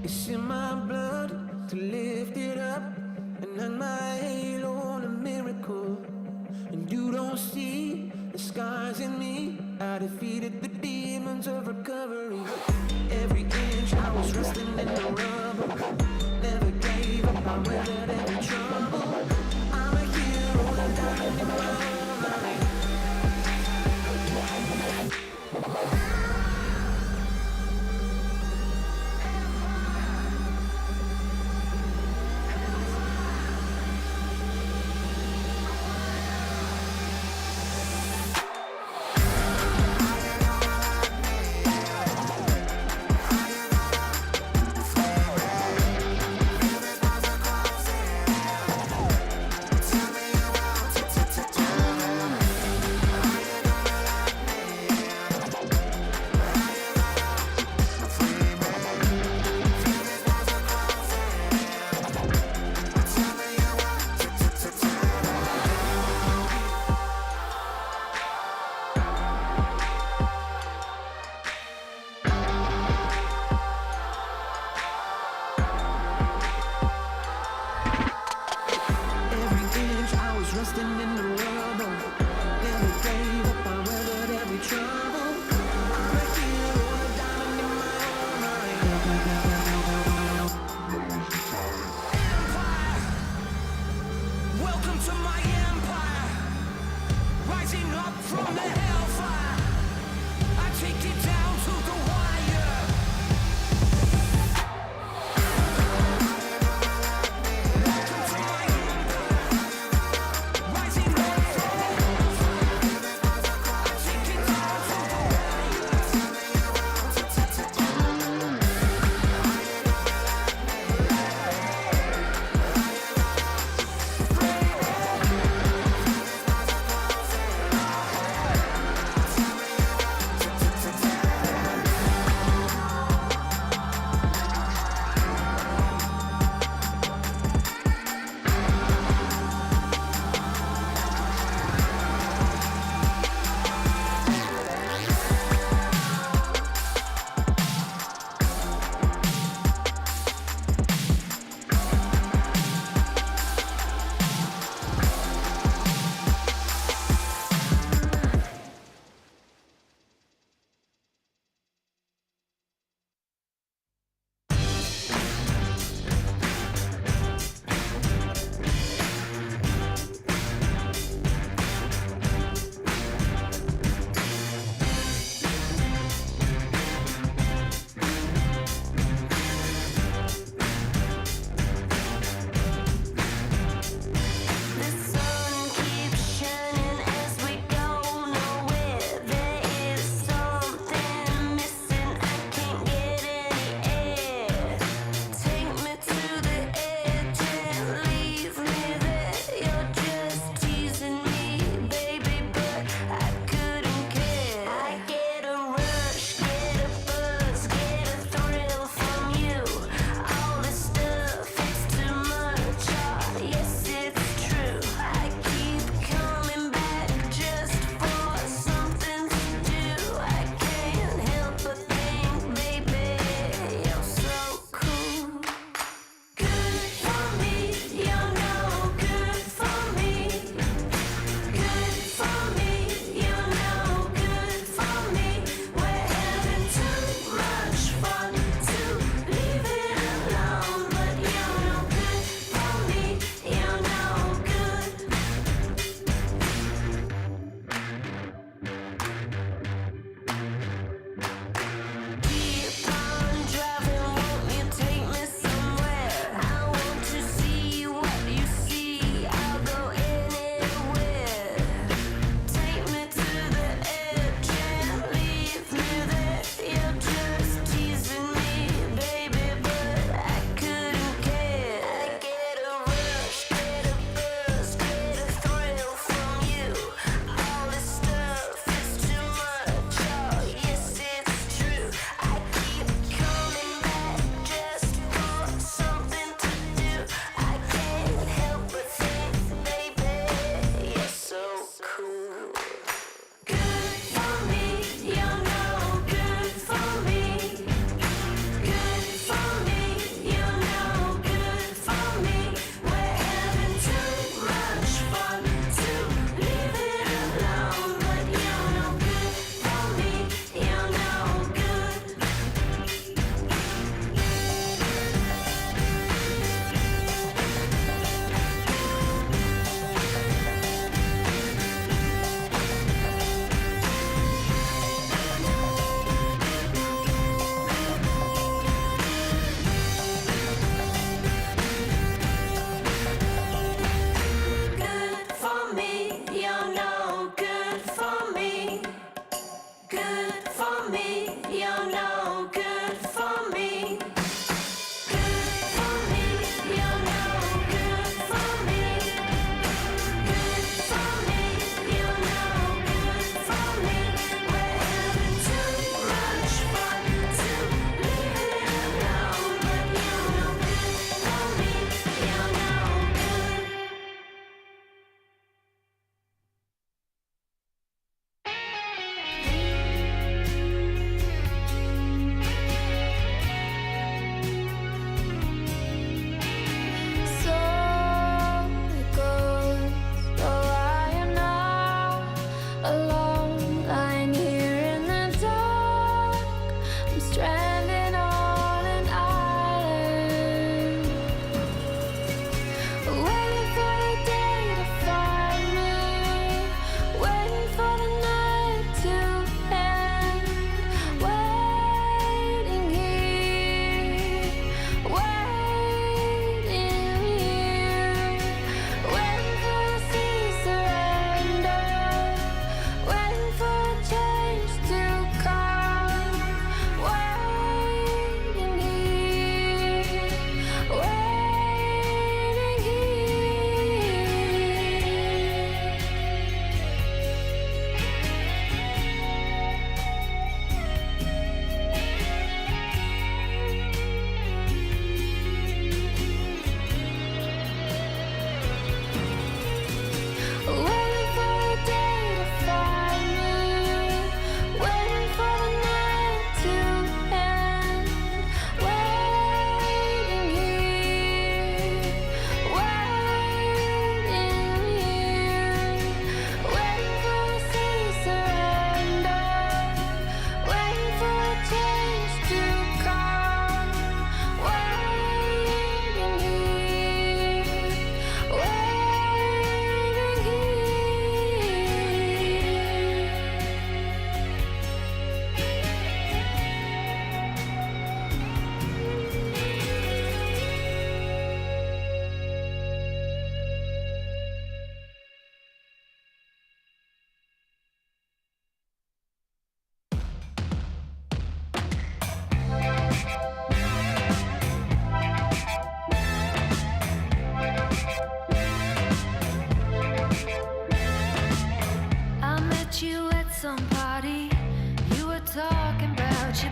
It's in my blood to lift it up and hang my halo on a miracle. And you don't see the scars in me. I defeated the demons of recovery. Every inch I was resting in the rubble. Never gave up, I weathered every trouble. I'm a hero, I'm dying in my life.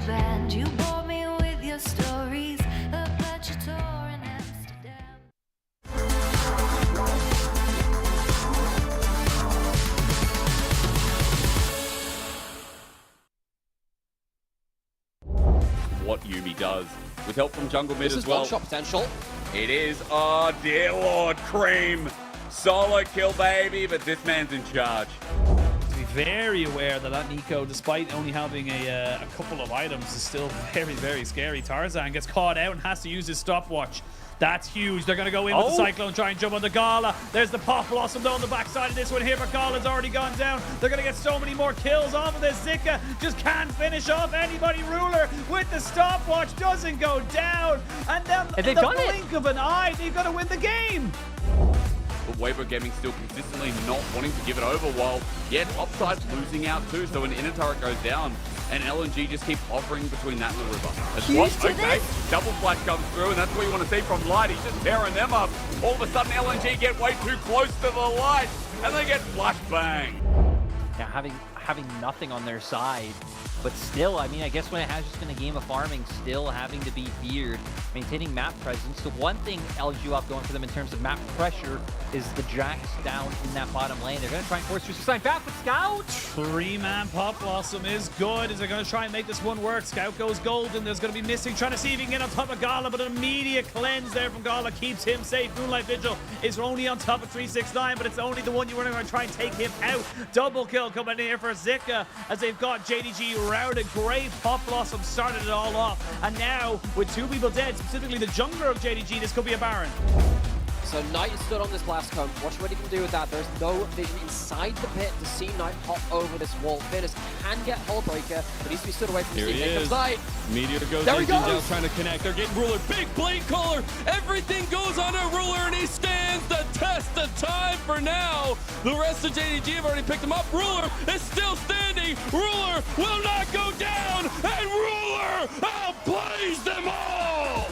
band. You bore me with your stories about your tour in Amsterdam. What Yumi does, with help from jungle mid This as is well. one-shot potential. It is, oh dear Lord, Cream. Solo kill, baby, but this man's in charge. To be very aware that Nico, despite only having a couple of items, is still very, very scary. Tarzan gets caught out and has to use his stopwatch. That's huge. They're going to go in with the Cyclone, try and jump on the Gala. There's the Pop Blossom though on the backside of this one here, but Gala's already gone down. They're going to get so many more kills off of this. Zika just can't finish off anybody. Ruler with the stopwatch doesn't go down. And then in the blink of an eye, they've got to win the game. But Weibo Gaming still consistently not wanting to give it over, while, yeah, Topside's losing out too. So when inner turret goes down, and LNG just keep hovering between that and the river. That's what? Okay, double flash comes through, and that's what you want to see from Light. He's just tearing them up. All of a sudden, LNG get way too close to the Light, and they get flash bang. Yeah, having nothing on their side, but still, I mean, I guess when it has just been a game of farming, still having to be feared, maintaining map presence. The one thing LGU have going for them in terms of map pressure is the Jacks down in that bottom lane. They're going to try and force through Sign back with Scout. 3-man Pop Blossom is good. Is they're going to try and make this one work. Scout goes golden. There's going to be missing. Trying to see if he can get on top of Gala, but an immediate cleanse there from Gala keeps him safe. Moonlight Vigil is only on top of 369, but it's only the one you want to try and take him out. Double kill coming in here for Zika as they've got JDG routed. Great Pop Blossom started it all off, and now with 2 people dead, specifically the jungler of JDG, this could be a Baron. So Knight is stood on this blast cone. Watch what he can do with that. There's no vision inside the pit to see Knight hop over this wall. Finish can get Hullbreaker, but needs to be stood away from Here Steve. he Here is. comes Knight. Meteor goes There he in, Jinjao goes. trying to connect. They're getting Ruler. Big blade caller. Everything goes on a Ruler, and he stands the test of time for now. The rest of JDG have already picked him up. Ruler is still standing. Ruler will not go down, and Ruler outplays them all.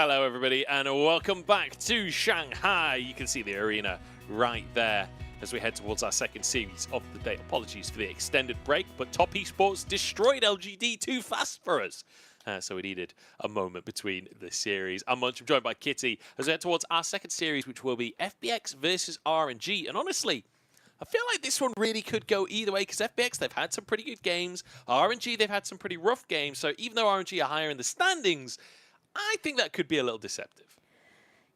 Hello, everybody, and welcome back to Shanghai. You can see the arena right there as we head towards our second series of the day. Apologies for the extended break, but Top Esports destroyed LGD too fast for us. So we needed a moment between the series. I'm Munch, I'm joined by Kitty as we head towards our second series, which will be FPX versus RNG. And honestly, I feel like this one really could go either way because FPX, they've had some pretty good games. RNG, they've had some pretty rough games. So even though RNG are higher in the standings, I think that could be a little deceptive.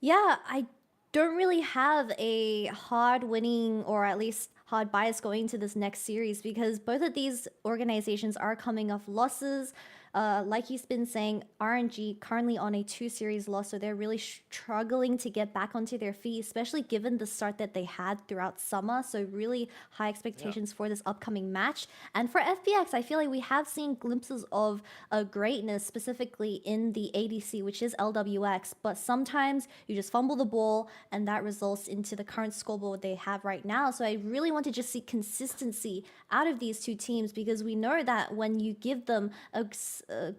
Yeah, I don't really have a hard winning or at least hard bias going into this next series because both of these organizations are coming off losses. Like he's been saying, RNG currently on a 2-series loss, so they're really struggling to get back onto their feet, especially given the start that they had throughout summer. So really high expectations for this upcoming match. And for FPX, I feel like we have seen glimpses of greatness, specifically in the ADC, which is LWX. But sometimes you just fumble the ball, and that results into the current scoreboard they have right now. So I really want to just see consistency out of these two teams because we know that when you give them a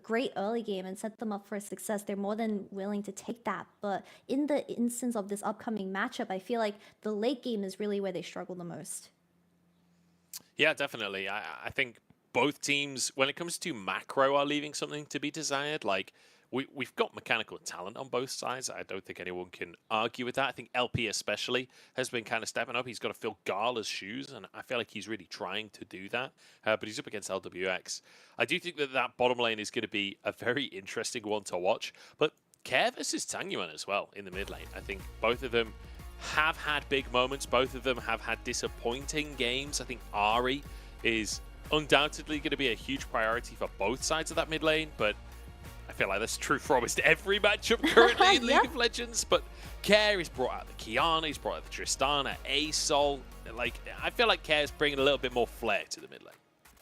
great early game and set them up for success, they're more than willing to take that. But in the instance of this upcoming matchup, I feel like the late game is really where they struggle the most. Yeah, definitely. I think both teams, when it comes to macro, are leaving something to be desired. Like, we've got mechanical talent on both sides. I don't think anyone can argue with that. I think LP especially has been kind of stepping up. He's got to fill Gala's shoes, and I feel like he's really trying to do that. But he's up against LWX. I do think that bottom lane is going to be a very interesting one to watch. But Care versus Tangyuan as well in the mid lane. I think both of them have had big moments. Both of them have had disappointing games. I think Ari is undoubtedly going to be a huge priority for both sides of that mid lane, but I feel like that's true for almost every matchup currently in League of Legends. But Care, he's brought out the Kiana, he's brought out the Tristana, Asol. Like, I feel like Care's bringing a little bit more flair to the mid lane.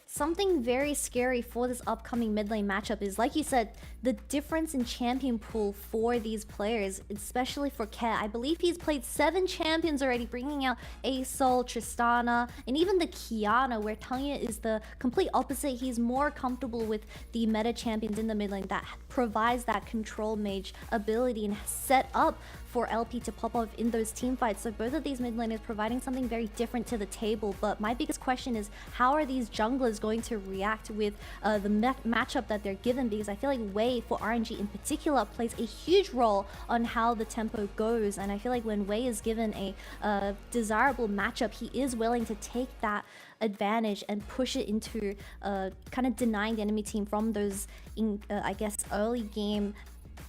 Something very scary for this upcoming mid lane matchup is, like you said, the difference in champion pool for these players, especially for Care. I believe he's played 7 champions already, bringing out Asol, Tristana, and even the Kiana, where Tanya is the complete opposite. He's more comfortable with the meta champions in the mid lane that provides that control mage ability and set up for LP to pop off in those team fights. So both of these mid laners providing something very different to the table. But my biggest question is, how are these junglers going to react with the matchup that they're given? Because I feel like Wei, for RNG in particular, plays a huge role on how the tempo goes. And I feel like when Wei is given a desirable matchup, he is willing to take that advantage and push it into kind of denying the enemy team from those, I guess, early game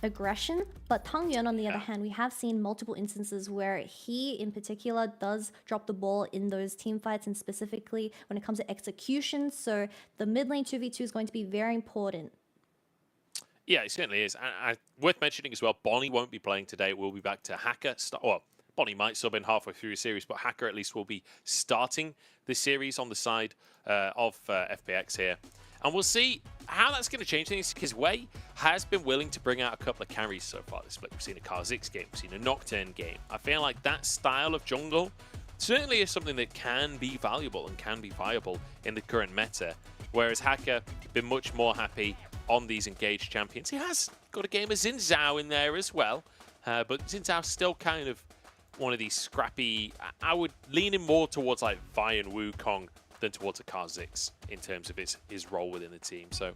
aggression. But Tang Yuan, on the other hand, we have seen multiple instances where he in particular does drop the ball in those team fights, and specifically when it comes to execution. So the mid lane 2v2 is going to be very important. Yeah, it certainly is. And worth mentioning as well, Bonnie won't be playing today. We'll be back to Hacker. Well, Bonnie might sub in halfway through the series, but Hacker at least will be starting the series on the side of FPX here. And we'll see how that's going to change things, because Wei has been willing to bring out a couple of carries so far this split. We've seen a Kha'Zix game, we've seen a Nocturne game. I feel like that style of jungle certainly is something that can be valuable and can be viable in the current meta, whereas Hacker been much more happy on these engaged champions. He has got a game of Xin Zhao in there as well, but Xin Zhao's still kind of one of these scrappy, I would lean him more towards like Vi and Wukong than towards a Kha'Zix in terms of his role within the team. So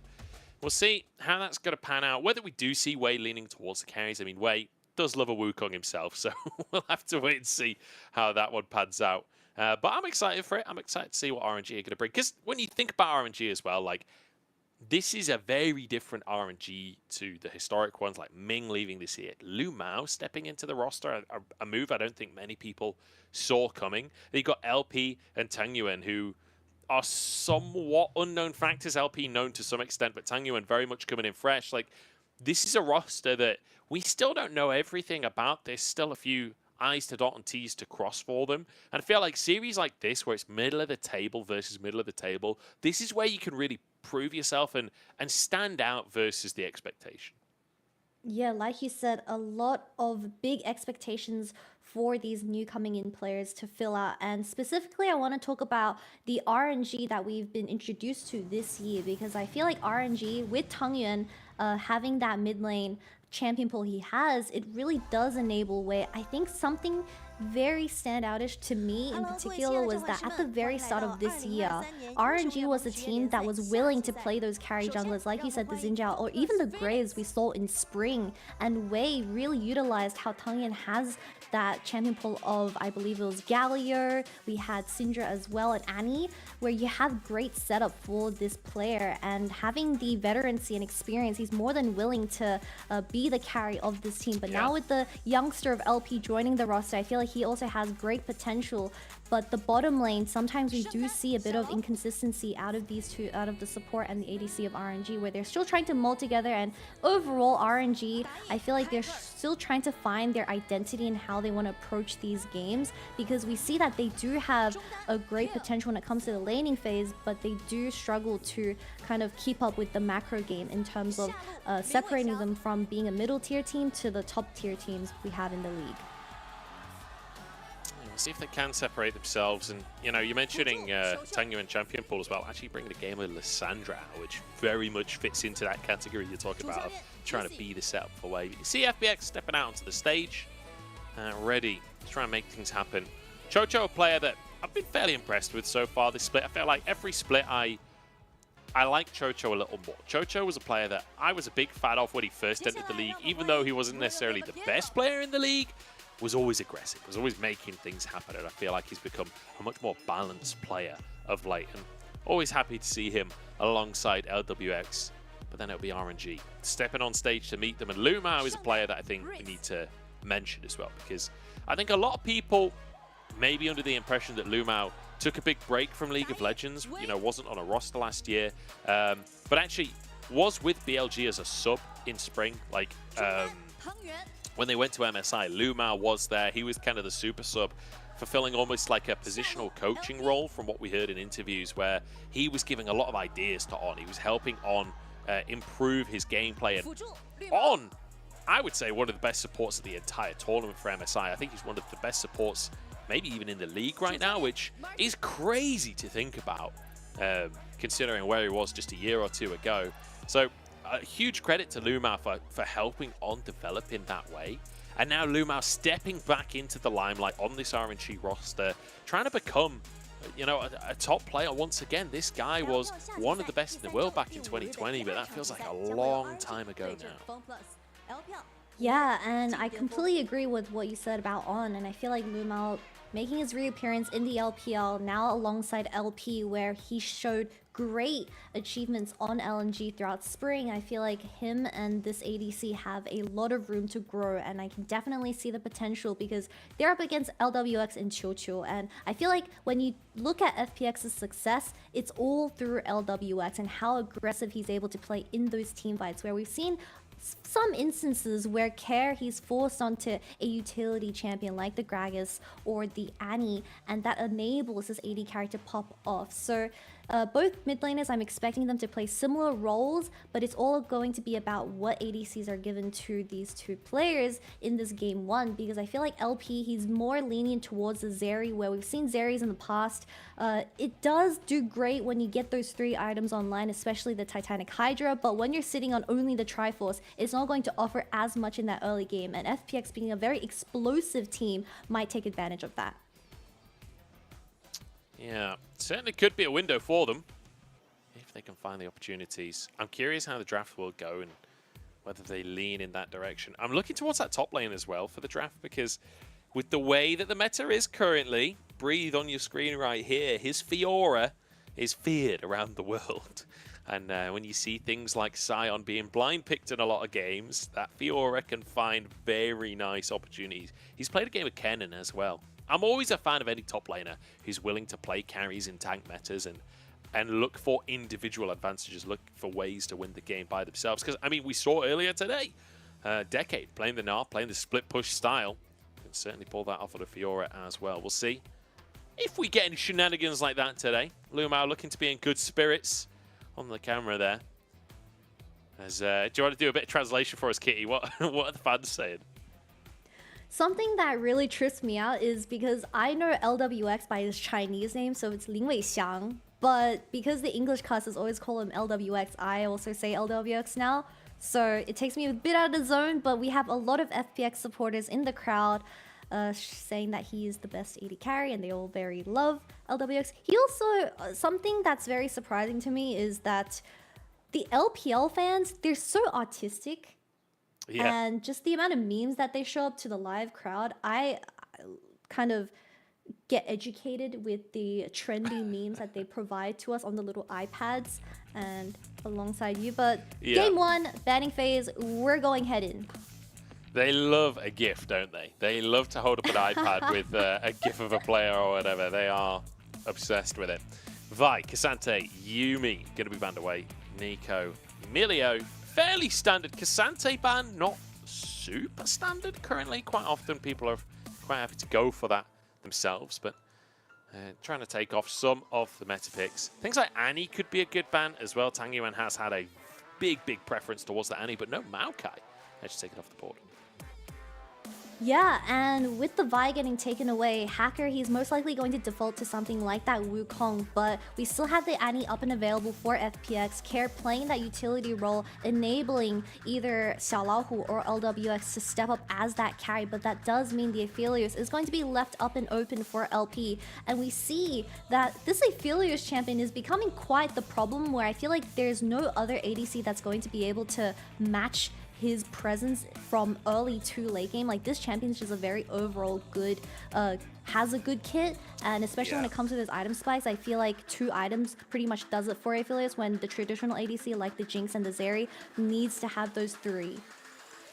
we'll see how that's going to pan out. Whether we do see Wei leaning towards the carries. I mean, Wei does love a Wukong himself, so we'll have to wait and see how that one pans out. But I'm excited for it. I'm excited to see what RNG are going to bring. Because when you think about RNG as well, like, this is a very different RNG to the historic ones, like Ming leaving this year. Lu Mao stepping into the roster, a move I don't think many people saw coming. You've got LP and Tang Yuan, who are somewhat unknown factors. LP known to some extent, but Tang Yuan very much coming in fresh. Like, this is a roster that we still don't know everything about. There's still a few I's to dot and T's to cross for them. And I feel like series like this, where it's middle of the table versus middle of the table, this is where you can really prove yourself and stand out versus the expectation. Yeah, like you said, a lot of big expectations for these new coming in players to fill out. And specifically, I want to talk about the RNG that we've been introduced to this year, because I feel like RNG with Tang Yuan having that mid lane champion pool he has, it really does enable where I think something very standoutish to me in particular was that at the very start of this year, RNG was a team that was willing to play those carry junglers, like you said, the Xinjiao or even the Graves we saw in spring, and Wei really utilized how Tangyan has that champion pool of, I believe it was Galio, we had Syndra as well, and Annie, where you have great setup for this player, and having the veterancy and experience, he's more than willing to be the carry of this team. But now with the youngster of LP joining the roster, I feel like he also has great potential. But the bottom lane, sometimes we do see a bit of inconsistency out of these two, out of the support and the ADC of RNG, where they're still trying to mold together. And overall, RNG, I feel like they're still trying to find their identity in how they want to approach these games, because we see that they do have a great potential when it comes to the laning phase, but they do struggle to kind of keep up with the macro game in terms of separating them from being a middle tier team to the top tier teams we have in the league. See if they can separate themselves. And you know, you're mentioning Tango and champion pool as well. Actually bringing the game of Lissandra, which very much fits into that category you're talking about, of trying to be the setup for Wave. You see FPX stepping out onto the stage, ready to try and make things happen. Chocho, a player that I've been fairly impressed with so far this split. I feel like every split I like Chocho a little more. Chocho was a player that I was a big fan of when he first entered the league, even though he wasn't necessarily the best player in the league. Was always aggressive, was always making things happen, and I feel like he's become a much more balanced player of late, and always happy to see him alongside LWX. But then it'll be RNG stepping on stage to meet them, and Lumao is a player that I think we need to mention as well, because I think a lot of people may be under the impression that Lumao took a big break from League of Legends, you know, wasn't on a roster last year, but actually was with BLG as a sub in spring, like when they went to MSI, Lumao was there. He was kind of the super sub, fulfilling almost like a positional coaching role from what we heard in interviews, where he was giving a lot of ideas to On. He was helping On improve his gameplay. And On, I would say, one of the best supports of the entire tournament for MSI. I think he's one of the best supports, maybe even in the league right now, which is crazy to think about, considering where he was just a year or two ago. So, a huge credit to Lumao for helping On develop in that way. And now Lumao stepping back into the limelight on this RNG roster, trying to become, you know, a top player once again. This guy was one of the best in the world back in 2020, but that feels like a long time ago now. Yeah, and I completely agree with what you said about On, and I feel like Lumao making his reappearance in the LPL now alongside LP, where he showed great achievements on LNG throughout spring. I feel like him and this ADC have a lot of room to grow, and I can definitely see the potential because they're up against LWX and Chocho, and I feel like when you look at FPX's success, it's all through LWX and how aggressive he's able to play in those team fights, where we've seen some instances where he's forced onto a utility champion like the Gragas or the Annie, and that enables this AD character to pop off. So both mid laners, I'm expecting them to play similar roles, but it's all going to be about what ADCs are given to these two players in this game one, because I feel like LP, he's more lenient towards the Zeri, where we've seen Zeris in the past. It does do great when you get those 3 items online, especially the Titanic Hydra, but when you're sitting on only the Triforce, it's not going to offer as much in that early game, and FPX being a very explosive team might take advantage of that. Yeah, certainly could be a window for them if they can find the opportunities. I'm curious how the draft will go and whether they lean in that direction. I'm looking towards that top lane as well for the draft, because with the way that the meta is currently, Breathe on your screen right here, his Fiora is feared around the world. And when you see things like Sion being blind picked in a lot of games, that Fiora can find very nice opportunities. He's played a game of Kennen as well. I'm always a fan of any top laner who's willing to play carries in tank metas and look for individual advantages, look for ways to win the game by themselves. Because, I mean, we saw earlier today, Decade playing the Gnar, playing the split push style. Can certainly pull that off of the Fiora as well. We'll see if we get any shenanigans like that today. Lumao looking to be in good spirits on the camera there. As, do you want to do a bit of translation for us, Kitty? What are the fans saying? Something that really trips me out is because I know LWX by his Chinese name, so it's Lin Weixiang. But because the English casters always call him LWX, I also say LWX now. So it takes me a bit out of the zone, but we have a lot of FPX supporters in the crowd saying that he is the best AD carry, and they all very love LWX. He also, something that's very surprising to me is that the LPL fans, they're so artistic. Yeah. And just the amount of memes that they show up to the live crowd, I kind of get educated with the trendy memes that they provide to us on the little iPads and alongside you. But game one, banning phase, we're going head in. They love a GIF, don't they? They love to hold up an iPad with a GIF of a player or whatever. They are obsessed with it. Vi, Cassante, Yumi, going to be banned away. Nico, Emilio, fairly standard. Cassante ban, not super standard currently. Quite often people are quite happy to go for that themselves, but trying to take off some of the meta picks. Things like Annie could be a good ban as well. Tang Yuan has had a big preference towards the Annie, but no Maokai. I just take it off the board. Yeah, and with the Vi getting taken away, Hacker, he's most likely going to default to something like that Wukong, but we still have the Annie up and available for FPX. Care playing that utility role, enabling either Xiaolaohu or LWX to step up as that carry, but that does mean the Aphelios is going to be left up and open for LP. And we see that this Aphelios champion is becoming quite the problem, where I feel like there's no other ADC that's going to be able to match his presence from early to late game. Like, this champion is just a very overall good, has a good kit, and especially when it comes to his item spikes, I feel like 2 items pretty much does it for Aphelios, when the traditional ADC like the Jinx and the Zeri needs to have those 3.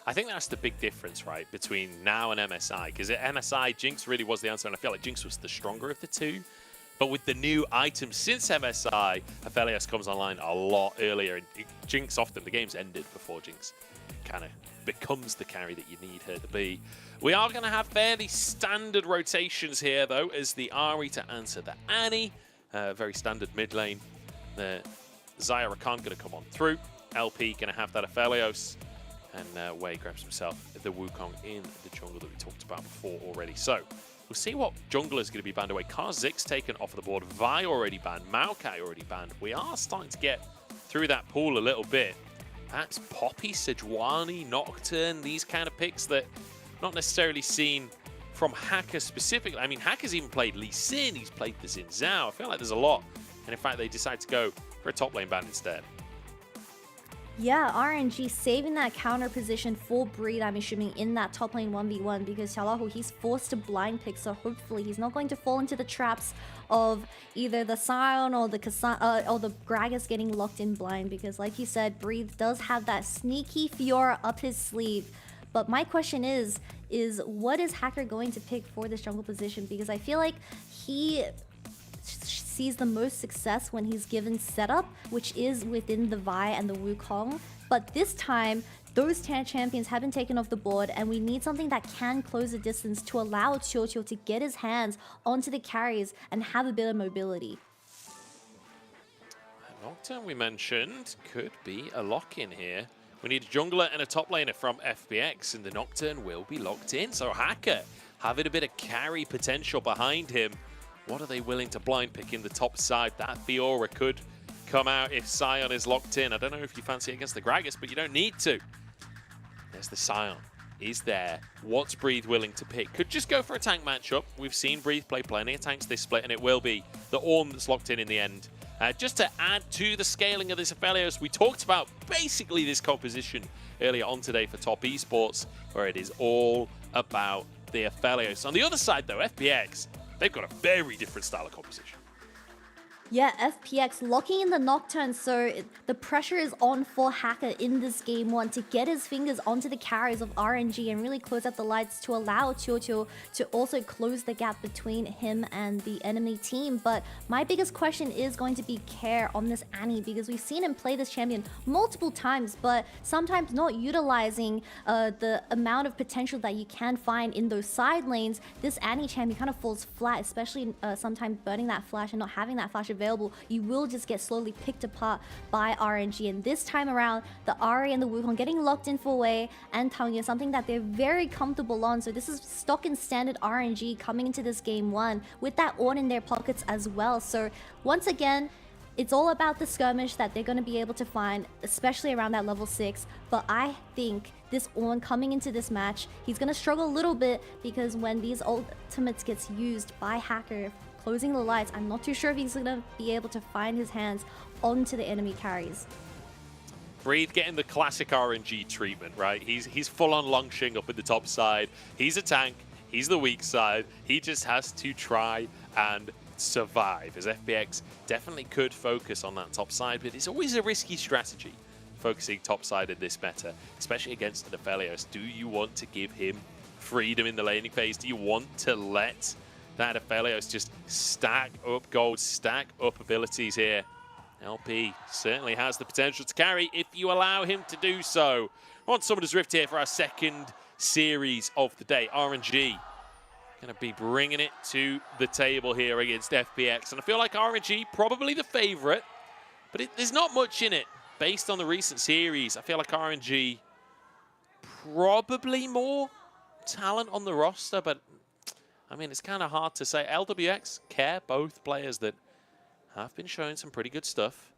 I think that's the big difference, right, between now and MSI, because at MSI, Jinx really was the answer, and I feel like Jinx was the stronger of the 2. But with the new items since MSI, Aphelios comes online a lot earlier, and Jinx often, the game's ended before Jinx kind of becomes the carry that you need her to be. We are going to have fairly standard rotations here, though, as the Ahri to answer the Annie. Very standard mid lane. The Xayah Rakan going to come on through. LP going to have that Aphelios. And Wei grabs himself the Wukong in the jungle that we talked about before already. So we'll see what jungler is going to be banned away. Karzik's taken off the board. Vi already banned. Maokai already banned. We are starting to get through that pool a little bit. Perhaps Poppy, Sejuani, Nocturne, these kind of picks that not necessarily seen from Hacker specifically. I mean, Hacker's even played Lee Sin, he's played the Xin Zhao. I feel like there's a lot. And in fact, they decide to go for a top lane ban instead. Yeah, RNG saving that counter position for Breed, I'm assuming, in that top lane 1v1, because Xiaolaohu, he's forced to blind pick, so hopefully he's not going to fall into the traps of either the Sion or the Gragas getting locked in blind, because like you said, Breed does have that sneaky Fiora up his sleeve. But my question is what is Hacker going to pick for this jungle position? Because I feel like he sees the most success when he's given setup, which is within the Vi and the Wukong. But this time, those 10 champions have been taken off the board, and we need something that can close the distance to allow Qiuqiu to get his hands onto the carries and have a bit of mobility. Nocturne we mentioned could be a lock-in here. We need a jungler and a top laner from FPX, and the Nocturne will be locked in. So Hacker having a bit of carry potential behind him. What are they willing to blind pick in the top side? That Fiora could come out if Sion is locked in. I don't know if you fancy it against the Gragas, but you don't need to. There's the Sion. Is there? What's Breathe willing to pick? Could just go for a tank matchup. We've seen Breathe play plenty of tanks this split, and it will be the Ornn that's locked in the end. Just to add to the scaling of this Aphelios, we talked about basically this composition earlier on today for Top Esports, where it is all about the Aphelios. On the other side, though, FPX, they've got a very different style of composition. Yeah, FPX locking in the Nocturne, so the pressure is on for Hacker in this game one to get his fingers onto the carries of RNG and really close out the lights to allow Qiuqiu to also close the gap between him and the enemy team. But my biggest question is going to be Care on this Annie, because we've seen him play this champion multiple times, but sometimes not utilizing the amount of potential that you can find in those side lanes. This Annie champion kind of falls flat, especially sometimes burning that flash and not having that flash available. You will just get slowly picked apart by RNG, and this time around the Ahri and the Wukong getting locked in for Wei and Tang Yuan, something that they're very comfortable on. So this is stock and standard RNG coming into this game one with that Ornn in their pockets as well. So once again, It's all about the skirmish that they're going to be able to find, especially around that level 6. But I think this Ornn coming into this match, he's going to struggle a little bit because when these ultimates gets used by Hacker, closing the lights, I'm not too sure if he's going to be able to find his hands onto the enemy carries. Breathe getting the classic RNG treatment, right? He's full-on Longshing up in the top side. He's a tank. He's the weak side. He just has to try and survive, as FPX definitely could focus on that top side, but it's always a risky strategy, focusing top side in this meta, especially against an Aphelios. Do you want to give him freedom in the laning phase? Do you want to let that Aphelios just stack up gold, stack up abilities here? LP certainly has the potential to carry if you allow him to do so. We're on Summoner's Rift here for our second series of the day. RNG going to be bringing it to the table here against FPX. And I feel like RNG probably the favorite, but there's not much in it. Based on the recent series, I feel like RNG probably more talent on the roster, but I mean, it's kind of hard to say. LWX, Care, both players that have been showing some pretty good stuff.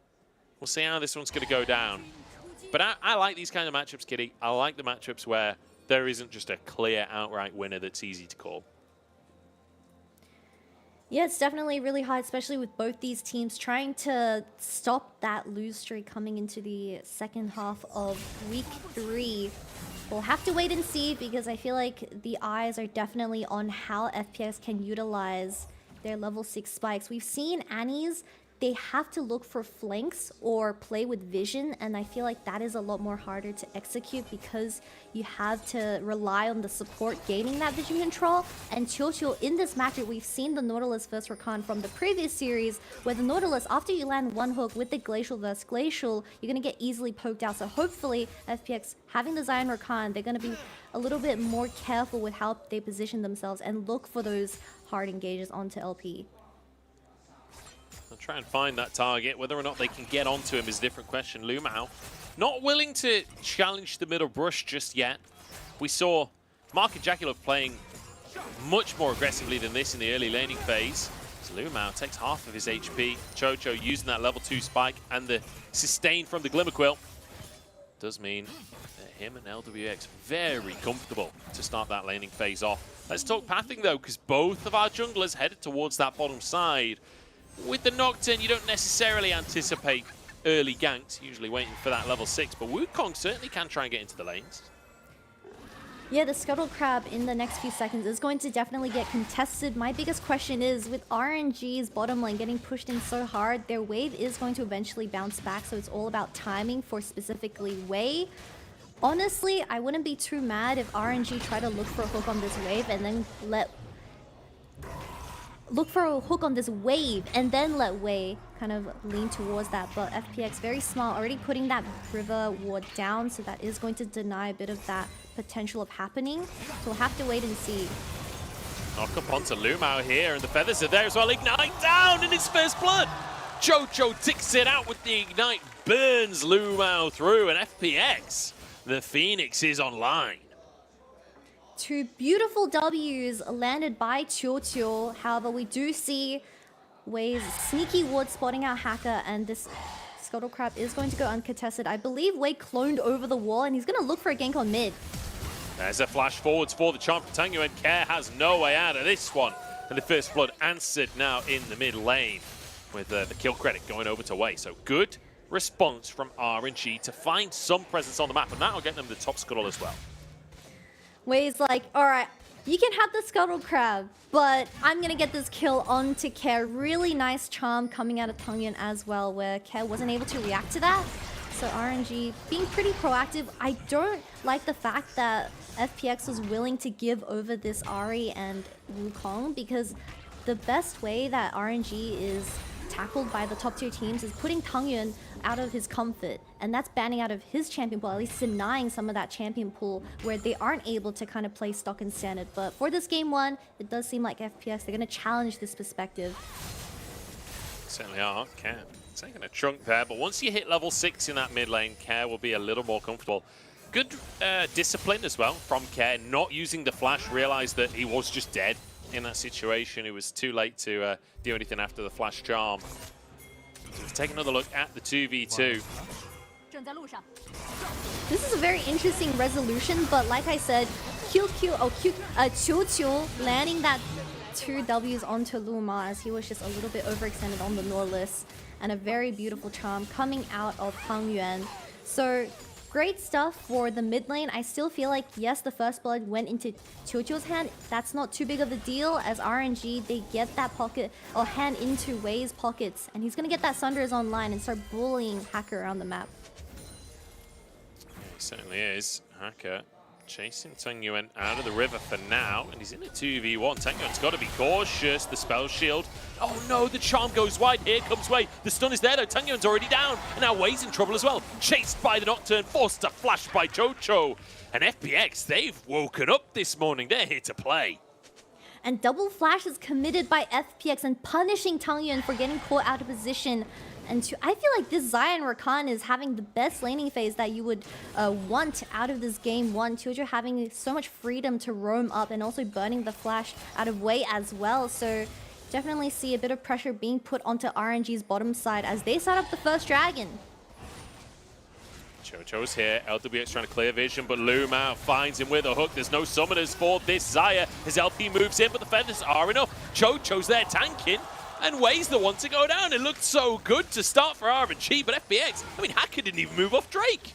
We'll see how this one's going to go down. But I like these kind of matchups, Kitty. I like the matchups where there isn't just a clear outright winner that's easy to call. Yeah, it's definitely really hard, especially with both these teams trying to stop that lose streak coming into the second half of week 3. We'll have to wait and see because I feel like the eyes are definitely on how FPX can utilize their level 6 spikes. We've seen Annie's, they have to look for flanks or play with vision, and I feel like that is a lot more harder to execute because you have to rely on the support gaining that vision control. And Chiu in this matchup, we've seen the Nautilus vs Rakan from the previous series, where the Nautilus, after you land one hook with the Glacial vs Glacial, you're going to get easily poked out. So hopefully FPX, having the Zion Rakan, they're going to be a little bit more careful with how they position themselves and look for those hard engages onto LP. I'll try and find that target. Whether or not they can get onto him is a different question. Lumao not willing to challenge the middle brush just yet. We saw Mark and Jaculov playing much more aggressively than this in the early laning phase. So Lumao takes half of his HP. Chocho using that level 2 spike and the sustain from the Glimmer Quill does mean that him and LWX very comfortable to start that laning phase off. Let's talk pathing though, because both of our junglers headed towards that bottom side. With the Nocturne, you don't necessarily anticipate early ganks, usually waiting for that level 6, but Wukong certainly can try and get into the lanes. Yeah, the Scuttle Crab in the next few seconds is going to definitely get contested. My biggest question is, with RNG's bottom lane getting pushed in so hard, their wave is going to eventually bounce back, so it's all about timing for specifically Wei. Honestly, I wouldn't be too mad if RNG tried to look for a hook on this wave and then let Wei kind of lean towards that. But FPX very smart, already putting that river ward down, so that is going to deny a bit of that potential of happening. So we'll have to wait and see. Knock up onto Lumao here, and the feathers are there as well. Ignite down in his first blood. Chocho ticks it out with the Ignite, burns Lumao through, and FPX, the Phoenix is online. 2 beautiful W's landed by Chiu. However, we do see Wei's sneaky ward spotting out Hacker, and this Scuttle Crab is going to go uncontested. I believe Wei cloned over the wall, and he's going to look for a gank on mid. There's a flash forwards for the Charm from Tango, and Care has no way out of this one. And the first blood answered now in the mid lane, with the kill credit going over to Wei. So good response from RNG to find some presence on the map, and that'll get them the top scuttle as well. Wei's like, alright, you can have the Scuttle Crab, but I'm gonna get this kill onto Care. Really nice charm coming out of Tongyun as well, where Care wasn't able to react to that. So RNG being pretty proactive. I don't like the fact that FPX was willing to give over this Ahri and Wukong, because the best way that RNG is tackled by the top tier teams is putting Tongyun out of his comfort, and that's banning out of his champion pool, at least denying some of that champion pool where they aren't able to kind of play stock and standard. But for this game 1, it does seem like FPX, they're going to challenge this perspective. Certainly are. Care taking a chunk there, but once you hit level 6 in that mid lane, Care will be a little more comfortable. Good discipline as well from Care, not using the flash, realized that he was just dead in that situation. It was too late to do anything after the flash charm. So it's take another look at the 2v2. This is a very interesting resolution, but like I said, Qiu landing that 2 Ws onto Luma as he was just a little bit overextended on the Norlis, and a very beautiful charm coming out of Tang Yuan. So great stuff for the mid lane. I still feel like, yes, the first blood went into Qiu's hand. That's not too big of a deal, as RNG, they get that pocket or hand into Wei's pockets, and he's gonna get that Sunder's online and start bullying Hacker around the map. He certainly is. Hacker chasing Tang Yuan out of the river for now, and he's in a 2v1. Tang Yuan's got to be cautious. The spell shield. Oh no, the charm goes wide. Here comes Wei. The stun is there though. Tang Yuan's already down, and now Wei's in trouble as well. Chased by the Nocturne, forced to flash by Chocho. And FPX, they've woken up this morning. They're here to play. And double flash is committed by FPX and punishing Tang Yuan for getting caught out of position. And I feel like this Zion Rakan is having the best laning phase that you would want out of this game one. Chocho having so much freedom to roam up and also burning the flash out of Wei as well. So definitely see a bit of pressure being put onto RNG's bottom side as they start up the first dragon. Chocho's here. LWX trying to clear vision, but Luma finds him with a hook. There's no summoners for this Xayah. His LP moves in, but the feathers are enough. Chocho's there tanking. And Wei's the one to go down. It looked so good to start for RNG, but FPX, I mean, Hacker didn't even move off Drake.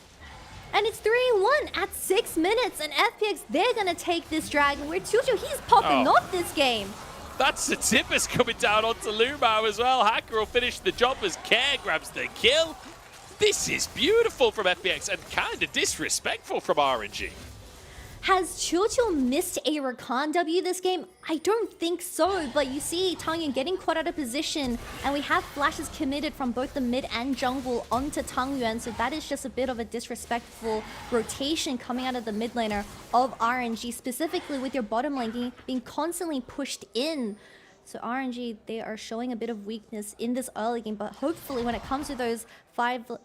And it's 3-1 at 6 minutes, and FPX, they're gonna take this dragon, where Chocho, he's popping off this game. That's the tippers coming down onto Luma as well. Hacker will finish the job as Care grabs the kill. This is beautiful from FPX and kind of disrespectful from RNG. Has Chocho missed a Rakan W this game? I don't think so, but you see Tang Yuan getting caught out of position, and we have flashes committed from both the mid and jungle onto Tang Yuan, so that is just a bit of a disrespectful rotation coming out of the mid laner of RNG, specifically with your bottom lane being constantly pushed in. So RNG, they are showing a bit of weakness in this early game, but hopefully when it comes to those 5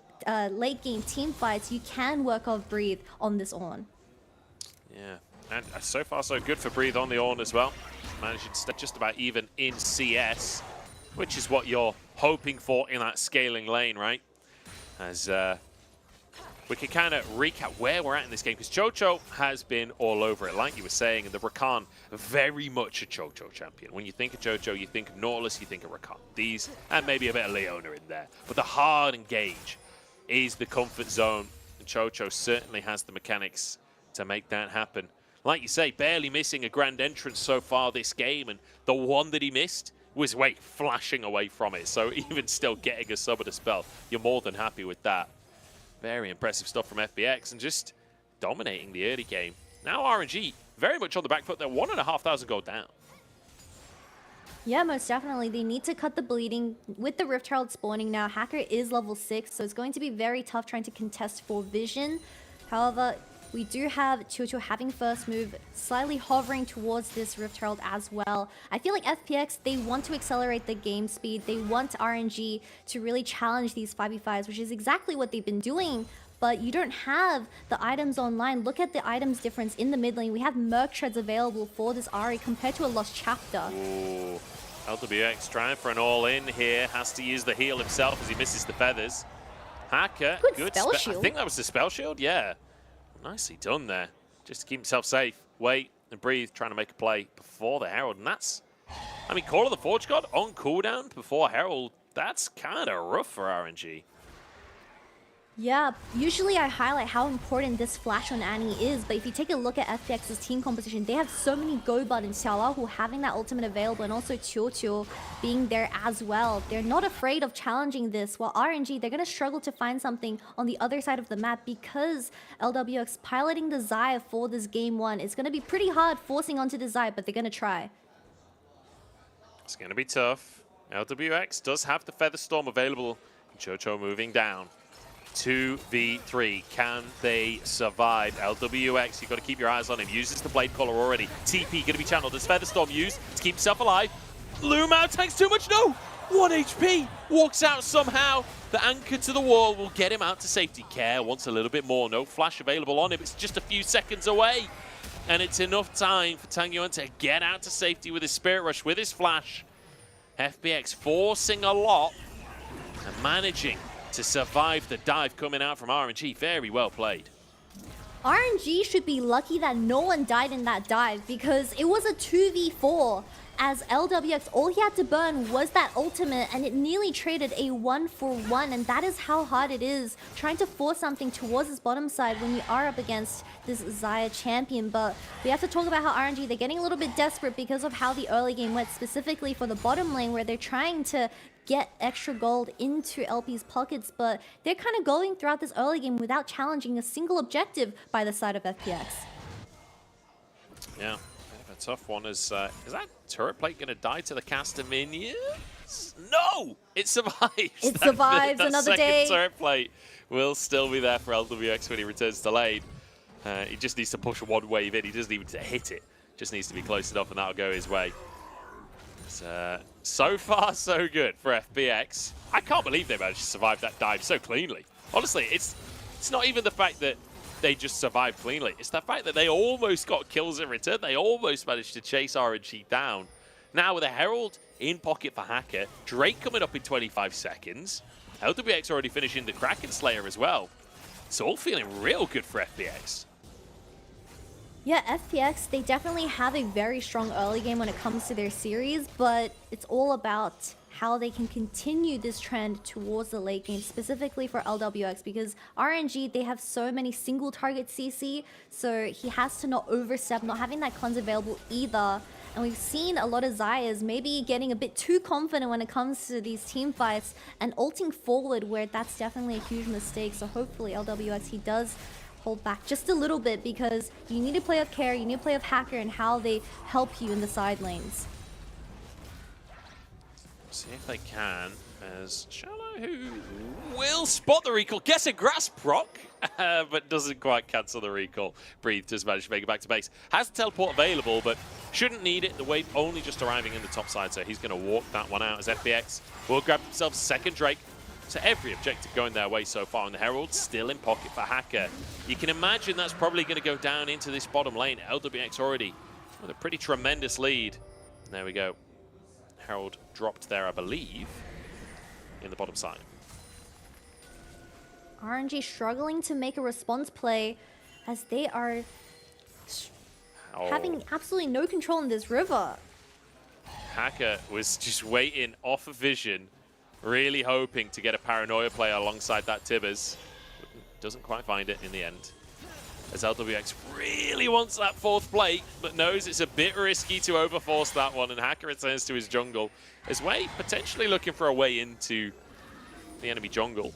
late game team fights, you can work off Breathe on this on. Yeah, and so far so good for Breathe on the Ornn as well. Managing to stay just about even in CS, which is what you're hoping for in that scaling lane, right? As we can kind of recap where we're at in this game, because Chocho has been all over it, like you were saying, and the Rakan, very much a Chocho champion. When you think of Chocho, you think of Nautilus, you think of Rakan. These, and maybe a bit of Leona in there. But the hard engage is the comfort zone, and Chocho certainly has the mechanics to make that happen. Like you say, barely missing a grand entrance so far this game, and the one that he missed was Wei flashing away from it. So even still getting a summoner spell, you're more than happy with that. Very impressive stuff from FPX and just dominating the early game. Now RNG very much on the back foot. They're 1,500 gold down. Yeah, most definitely. They need to cut the bleeding. With the Rift Herald spawning now, Hacker is level 6, so it's going to be very tough trying to contest for vision. However, we do have Chocho having first move, slightly hovering towards this Rift Herald as well. I feel like FPX, they want to accelerate the game speed. They want RNG to really challenge these 5v5s, which is exactly what they've been doing. But you don't have the items online. Look at the items difference in the mid lane. We have Merc Treads available for this Ahri compared to a Lost Chapter. Ooh. LWX trying for an all-in here. Has to use the heal himself as he misses the feathers. Hacker, good spell shield. I think that was the spell shield, yeah. Nicely done there. Just to keep himself safe. Wait and Breathe, trying to make a play before the Herald. And that's, I mean, Call of the Forge God on cooldown before Herald. That's kind of rough for RNG. Yeah, usually I highlight how important this flash on Annie is, but if you take a look at FPX's team composition, they have so many Go Bud and Xiaolahu having that ultimate available, and also Chocho being there as well. They're not afraid of challenging this, while RNG, they're going to struggle to find something on the other side of the map because LWX piloting the Xayah for this game one. It's going to be pretty hard forcing onto the Xayah, but they're going to try. It's going to be tough. LWX does have the Feather Storm available. Chocho moving down. 2v3. Can they survive? LWX, you've got to keep your eyes on him. Uses the Blade Collar already. TP going to be channeled. Does Featherstorm used to keep himself alive? Luma tanks too much. No! 1 HP. Walks out somehow. The anchor to the wall will get him out to safety. Care wants a little bit more. No flash available on him. It's just a few seconds away. And it's enough time for Tang Yuan to get out to safety with his Spirit Rush, with his flash. FPX forcing a lot. And managing to survive the dive coming out from RNG. Very well played. RNG should be lucky that no one died in that dive because it was a 2v4. As LWX, all he had to burn was that ultimate and it nearly traded a 1-for-1, and that is how hard it is trying to force something towards his bottom side when you are up against this Xayah champion. But we have to talk about how RNG, they're getting a little bit desperate because of how the early game went, specifically for the bottom lane where they're trying to get extra gold into LP's pockets, but they're kind of going throughout this early game without challenging a single objective by the side of FPX. Yeah. A tough one. Is that turret plate going to die to the caster minions? No! It survives! It survives that another second day. Turret plate will still be there for LWX when he returns to lane. He just needs to push one wave in. He doesn't even need to hit it. Just needs to be close enough and that'll go his way. So far, so good for FPX. I can't believe they managed to survive that dive so cleanly. Honestly, it's not even the fact that they just survived cleanly. It's the fact that they almost got kills in return. They almost managed to chase RNG down. Now with a Herald in pocket for Hacker, Drake coming up in 25 seconds, LWX already finishing the Kraken Slayer as well. It's all feeling real good for FPX. Yeah, FPX, they definitely have a very strong early game when it comes to their series, but it's all about how they can continue this trend towards the late game, specifically for LWX, because RNG, they have so many single target CC, so he has to not overstep, not having that cleanse available either. And we've seen a lot of Xayahs maybe getting a bit too confident when it comes to these team fights and ulting forward, where that's definitely a huge mistake. So hopefully LWX, he does hold back just a little bit, because you need to play with care, you need to play with Hacker and how they help you in the side lanes. See if they can, as Shallow, who will spot the recall, gets a grass proc, but doesn't quite cancel the recall. Breathe does manage to make it back to base. Has the teleport available, but shouldn't need it. The wave only just arriving in the top side, so he's going to walk that one out as FPX will grab himself second Drake. So every objective going their way so far, and the Herald still in pocket for Hacker. You can imagine that's probably going to go down into this bottom lane. LWX already with a pretty tremendous lead. And there we go. Herald dropped there, I believe, in the bottom side. RNG struggling to make a response play as they are having absolutely no control in this river. Hacker was just waiting off of vision, really hoping to get a Paranoia player alongside that Tibbers. Doesn't quite find it in the end. As LWX really wants that fourth plate, but knows it's a bit risky to overforce that one, and Hacker returns to his jungle. As Way potentially looking for a way into the enemy jungle.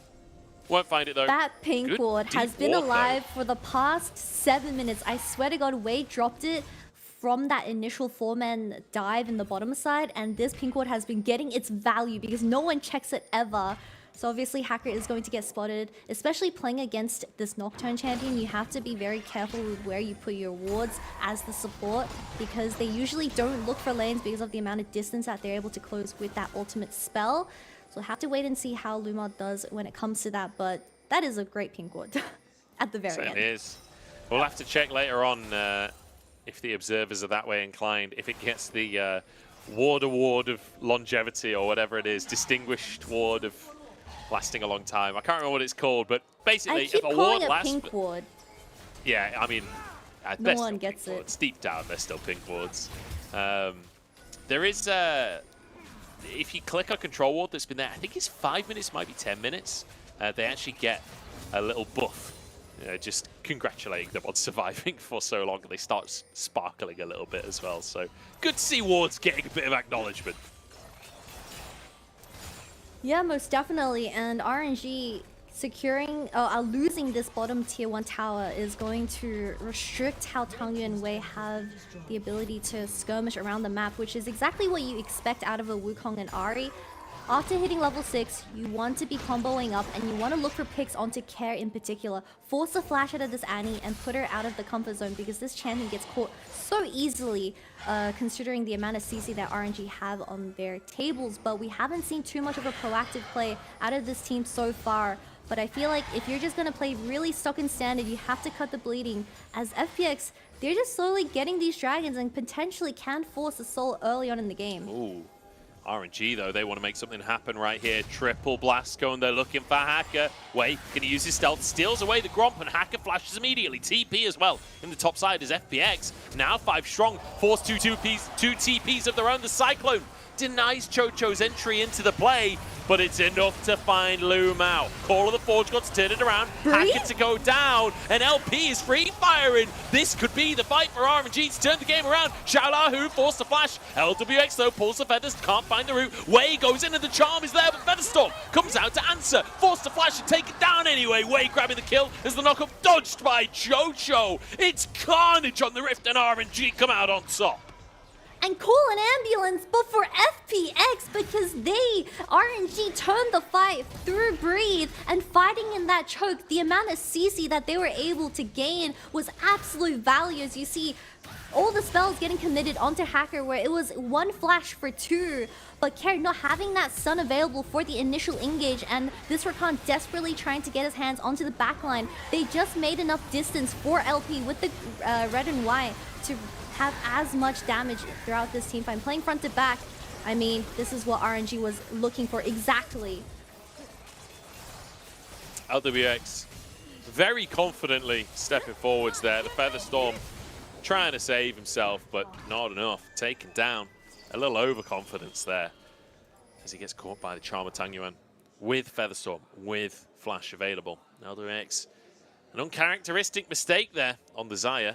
Won't find it though. That pink ward has been alive for the past 7 minutes. I swear to God, Wade dropped it from that initial 4-man dive in the bottom side, and this pink ward has been getting its value because no one checks it ever. So obviously Hacker is going to get spotted, especially playing against this Nocturne champion. You have to be very careful with where you put your wards as the support, because they usually don't look for lanes because of the amount of distance that they're able to close with that ultimate spell. So we'll have to wait and see how Luma does when it comes to that, but that is a great pink ward at the very end. It is. We'll have to check later on if the observers are that way inclined, if it gets the ward award of longevity or whatever it is, distinguished ward of lasting a long time. I can't remember what it's called, but basically, I keep if a calling ward it lasts, pink ward. yeah, I mean, No one gets it. wards. Deep down, they're still pink wards. There is, if you click on control ward that's been there, I think it's 5 minutes, might be 10 minutes. They actually get a little buff, just congratulating them on surviving for so long. They start sparkling a little bit as well. So good to see wards getting a bit of acknowledgement. Yeah, most definitely. And RNG securing, losing this bottom tier 1 tower is going to restrict how Tangyue and Wei have the ability to skirmish around the map, which is exactly what you expect out of a Wukong and Ahri. After hitting level 6, you want to be comboing up and you want to look for picks onto Care in particular. Force a flash out of this Annie and put her out of the comfort zone, because this champion gets caught so easily considering the amount of CC that RNG have on their tables. But we haven't seen too much of a proactive play out of this team so far. But I feel like if you're just going to play really stock and standard, you have to cut the bleeding. As FPX, they're just slowly getting these dragons and potentially can force a soul early on in the game. Ooh. RNG, though, they want to make something happen right here. Triple blast cone, they're looking for Hacker. Wei can use his stealth, steals away the Gromp, and Hacker flashes immediately. TP as well. In the top side is FPX. Now 5 strong, force two TPs of their own. The Cyclone denies Chocho's entry into the play, but it's enough to find Lumao. Call of the Forge Gods turn it around, Hacker to go down, and LP is free firing. This could be the fight for RNG to turn the game around. Xiaolahu forced to flash. LWX though pulls the feathers, can't find the route. Wei goes in and the charm is there, but Featherstorm comes out to answer. Forced to flash and take it down anyway. Wei grabbing the kill as the knockup dodged by Chocho. It's carnage on the Rift and RNG come out on top. And call an ambulance, but for FPX, because RNG turned the fight through Breathe, and fighting in that choke, the amount of CC that they were able to gain was absolute value. As you see, all the spells getting committed onto Hacker, where it was 1 flash for 2, but Kerry not having that stun available for the initial engage, and this Rakan desperately trying to get his hands onto the backline. They just made enough distance for LP with the red and white to have as much damage throughout this team fight. Playing front to back, I mean, this is what RNG was looking for exactly. LWX very confidently stepping forwards there. The Featherstorm trying to save himself, but not enough. Taken down. A little overconfidence there as he gets caught by the Charmer Tangyuan with Featherstorm, with Flash available. LWX, an uncharacteristic mistake there on the Xayah.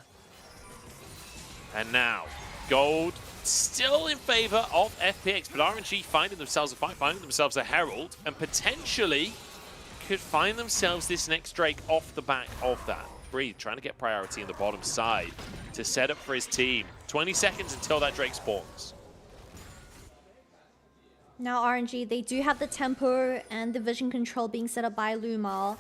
And now, gold still in favor of FPX, but RNG finding themselves a fight, finding themselves a Herald, and potentially could find themselves this next Drake off the back of that. Breathe, trying to get priority in the bottom side to set up for his team. 20 seconds until that Drake spawns. Now RNG, they do have the tempo and the vision control being set up by Lumao.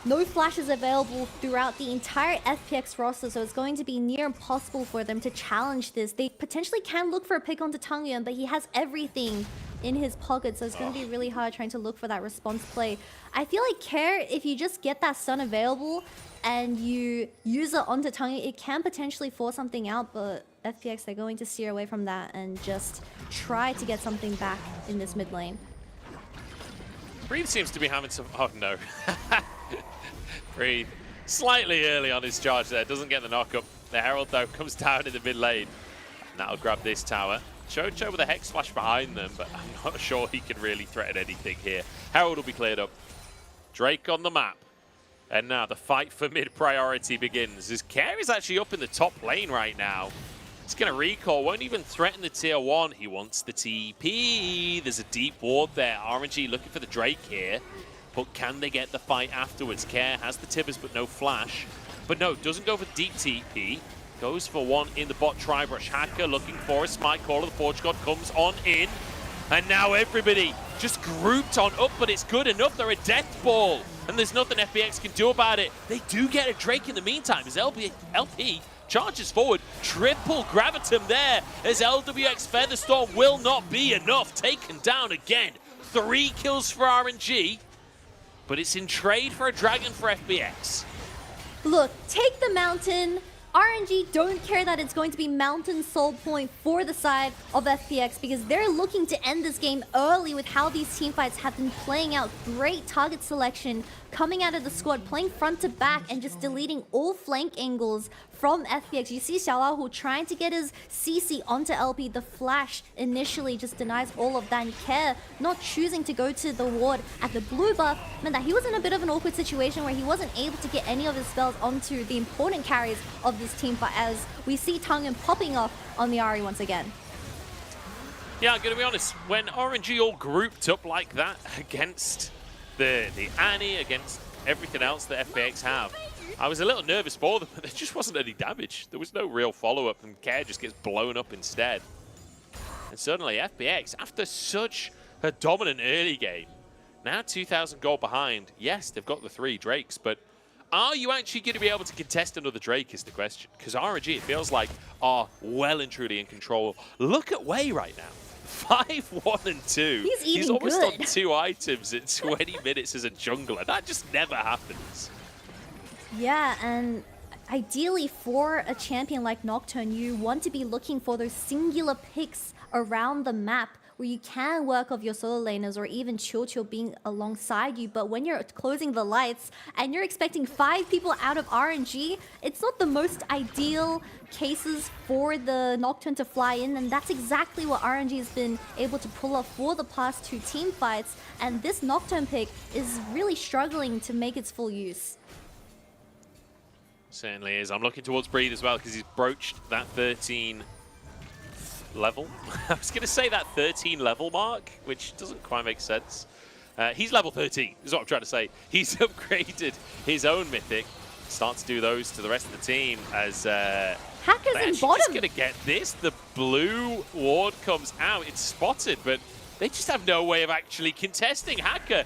No flashes available throughout the entire FPX roster, so it's going to be near impossible for them to challenge this. They potentially can look for a pick onto Tangyuan, but he has everything in his pocket, so it's going to be really hard trying to look for that response play. I feel like Care, if you just get that stun available and you use it onto Tangyuan, it can potentially force something out, but FPX, they're going to steer away from that and just try to get something back in this mid lane. Breathe seems to be having some... Oh, no. Breathe slightly early on his charge there. Doesn't get the knockup. The Herald, though, comes down in the mid lane. And that'll grab this tower. Chocho with a Hex Flash behind them, but I'm not sure he can really threaten anything here. Herald will be cleared up. Drake on the map. And now the fight for mid priority begins. As Care is actually up in the top lane right now. He's going to recall, won't even threaten the tier 1. He wants the TP. There's a deep ward there. RNG looking for the Drake here. But can they get the fight afterwards? Care has the Tibbers but no flash. But no, doesn't go for deep TP. Goes for one in the bot tri-brush. Hacker looking for a smite. Call of the Forge God comes on in. And now everybody just grouped on up, but it's good enough. They're a death ball. And there's nothing FPX can do about it. They do get a Drake in the meantime as LP charges forward. Triple Gravitum there as LWX Featherstorm will not be enough. Taken down again. 3 kills for RNG. But it's in trade for a dragon for FPX. Look, take the mountain. RNG don't care that it's going to be mountain soul point for the side of FPX because they're looking to end this game early with how these teamfights have been playing out. Great target selection coming out of the squad, playing front to back and just deleting all flank angles from FPX. You see Xiaolahu trying to get his CC onto LP. The flash initially just denies all of that. And Care not choosing to go to the ward at the blue buff meant that he was in a bit of an awkward situation where he wasn't able to get any of his spells onto the important carries of this team fight as we see Tangyuan popping off on the Ahri once again. Yeah, I'm going to be honest, when RNG all grouped up like that against the Annie, against everything else that FPX have, I was a little nervous for them, but there just wasn't any damage. There was no real follow-up, and Care just gets blown up instead. And suddenly FPX, after such a dominant early game, now 2,000 gold behind. Yes, they've got the 3 Drakes, but are you actually going to be able to contest another Drake is the question. Because RNG, it feels like, are well and truly in control. Look at Wei right now. 5, 1, and 2. He's almost good. on 2 items in 20 minutes as a jungler. That just never happens. Yeah, and ideally for a champion like Nocturne, you want to be looking for those singular picks around the map where you can work off your solo laners or even Chill being alongside you. But when you're closing the lights and you're expecting 5 people out of RNG, it's not the most ideal cases for the Nocturne to fly in, and that's exactly what RNG has been able to pull off for the past 2 team fights, and this Nocturne pick is really struggling to make its full use. Certainly is. I'm looking towards Breathe as well because he's broached that 13 level. I was going to say that 13 level mark, which doesn't quite make sense. He's level 13, is what I'm trying to say. He's upgraded his own mythic. Start to do those to the rest of the team as Hacker's in bottom. Just gonna get this. The blue ward comes out. It's spotted, but they just have no way of actually contesting. Hacker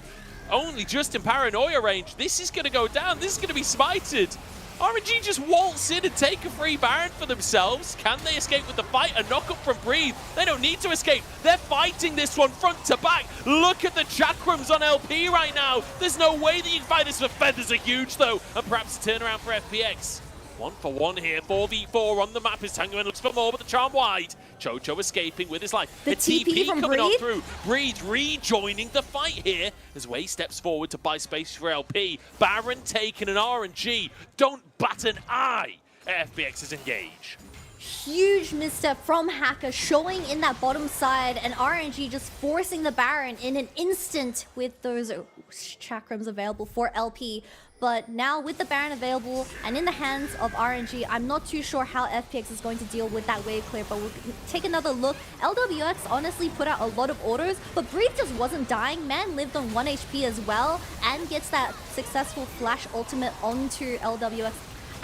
only just in paranoia range. This is gonna go down. This is gonna be smited. RNG just waltz in and take a free Baron for themselves. Can they escape with the fight? A knock up from Breathe. They don't need to escape. They're fighting this one front to back. Look at the chakrams on LP right now. There's no way that you can fight this. The feathers are huge though, and perhaps a turnaround for FPX. 1-for-1 here, 4v4 on the map as Tanguman looks for more, but the charm wide. Chocho escaping with his life. The TP from coming on Breathe? through. Breathe rejoining the fight here as Wei steps forward to buy space for LP. Baron taking an RNG. Don't bat an eye at FPX's engage. Huge misstep from Hacker, showing in that bottom side, and RNG just forcing the Baron in an instant with those chakrams available for LP. But now with the Baron available and in the hands of RNG, I'm not too sure how FPX is going to deal with that wave clear, but we'll take another look. LWX honestly put out a lot of orders, but Breathe just wasn't dying. Man lived on 1 HP as well and gets that successful flash ultimate onto LWX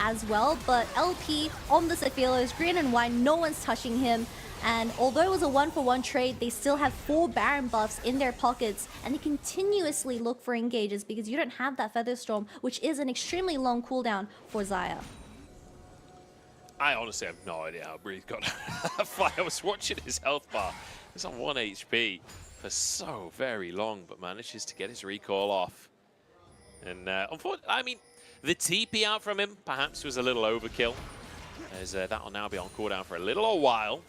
as well. But LP on the Sephiroth, green and white, no one's touching him. And although it was a 1-for-1 trade, they still have 4 Baron buffs in their pockets, and they continuously look for engages because you don't have that Feather Storm, which is an extremely long cooldown for Xayah. I honestly have no idea how Breathe got that fight. I was watching his health bar. It's on 1 HP for so very long, but manages to get his recall off. And unfortunately, I mean, the TP out from him perhaps was a little overkill, as that will now be on cooldown for a little while.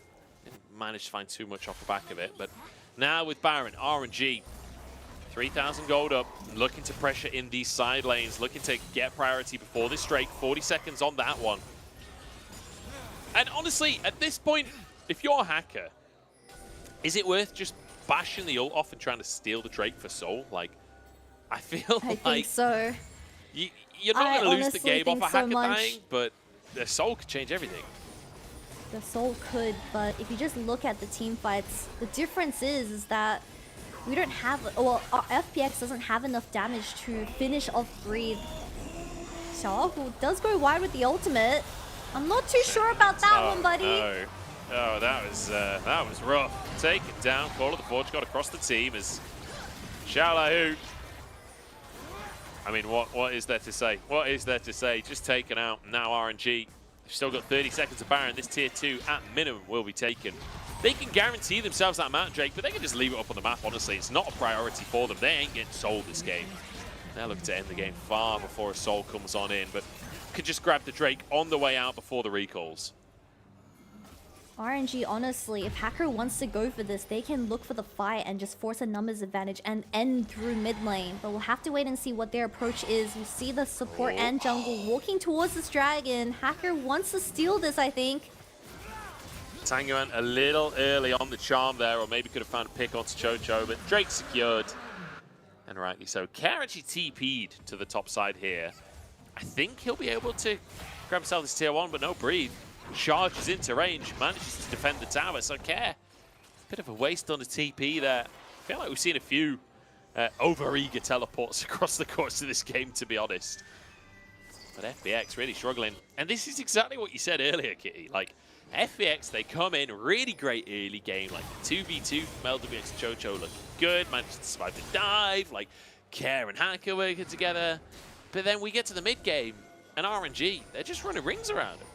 Didn't manage to find too much off the back of it, but now with Baron, RNG, 3,000 gold up, looking to pressure in these side lanes, looking to get priority before this Drake. 40 seconds on that one. And honestly, at this point, if you're a Hacker, is it worth just bashing the ult off and trying to steal the Drake for Soul? Like, I feel I think so. You're not going to lose the game off a so Hacker much. dying, but the Soul could change everything. The Soul could, but if you just look at the team fights, the difference is that we don't have, well, our FPX doesn't have enough damage to finish off Breathe. Xiaohu does go wide with the ultimate. I'm not too sure about that one, buddy. No. Oh, that was rough. Taken down, Call of the Forge got across the team as Xiaohu. I mean, what is there to say? What is there to say? Just taken out. Now RNG. They've still got 30 seconds of Baron. This tier 2 at minimum will be taken. They can guarantee themselves that amount, Drake, but they can just leave it up on the map, honestly. It's not a priority for them. They ain't getting sold this game. They're looking to end the game far before a Soul comes on in, but could just grab the Drake on the way out before the recalls. RNG, honestly, if Hacker wants to go for this, they can look for the fight and just force a numbers advantage and end through mid lane. But we'll have to wait and see what their approach is. You see the support and jungle walking towards this dragon. Hacker wants to steal this, I think. Tanguman a little early on the charm there, or maybe could have found a pick onto Chocho, but Drake secured. And rightly so. Care actually TP'd to the top side here. I think he'll be able to grab himself this tier 1, but no Breathe. Charges into range, manages to defend the tower, so Care. Bit of a waste on the TP there. I feel like we've seen a few over-eager teleports across the course of this game, to be honest. But FPX really struggling. And this is exactly what you said earlier, Kitty. Like, FPX, they come in really great early game, like the 2v2 from LWX Chocho looking good, managed to survive the dive, like Care and Hacker working together. But then we get to the mid game, and RNG, they're just running rings around him.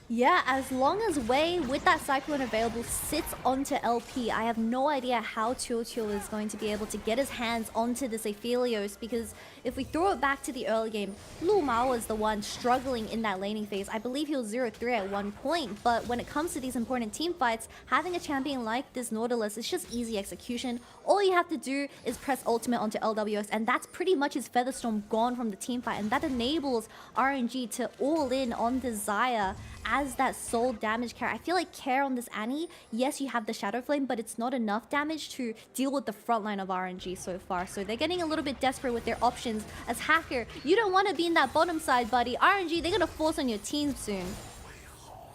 Yeah, as long as Wei, with that Cyclone available, sits onto LP, I have no idea how Teotihuacan is going to be able to get his hands onto this Aphelios, because if we throw it back to the early game, Lu Mao was the one struggling in that laning phase. I believe he was 0-3 at one point, but when it comes to these important team fights, having a champion like this Nautilus is just easy execution. All you have to do is press ultimate onto LWS, and that's pretty much his Featherstorm gone from the team fight, and that enables RNG to all in on Desire as that sole damage carry. I feel like Care on this Annie, yes, you have the Shadow Flame, but it's not enough damage to deal with the front line of RNG so far. So they're getting a little bit desperate with their options. As Hacker, you don't want to be in that bottom side, buddy. RNG, they're going to force on your team soon.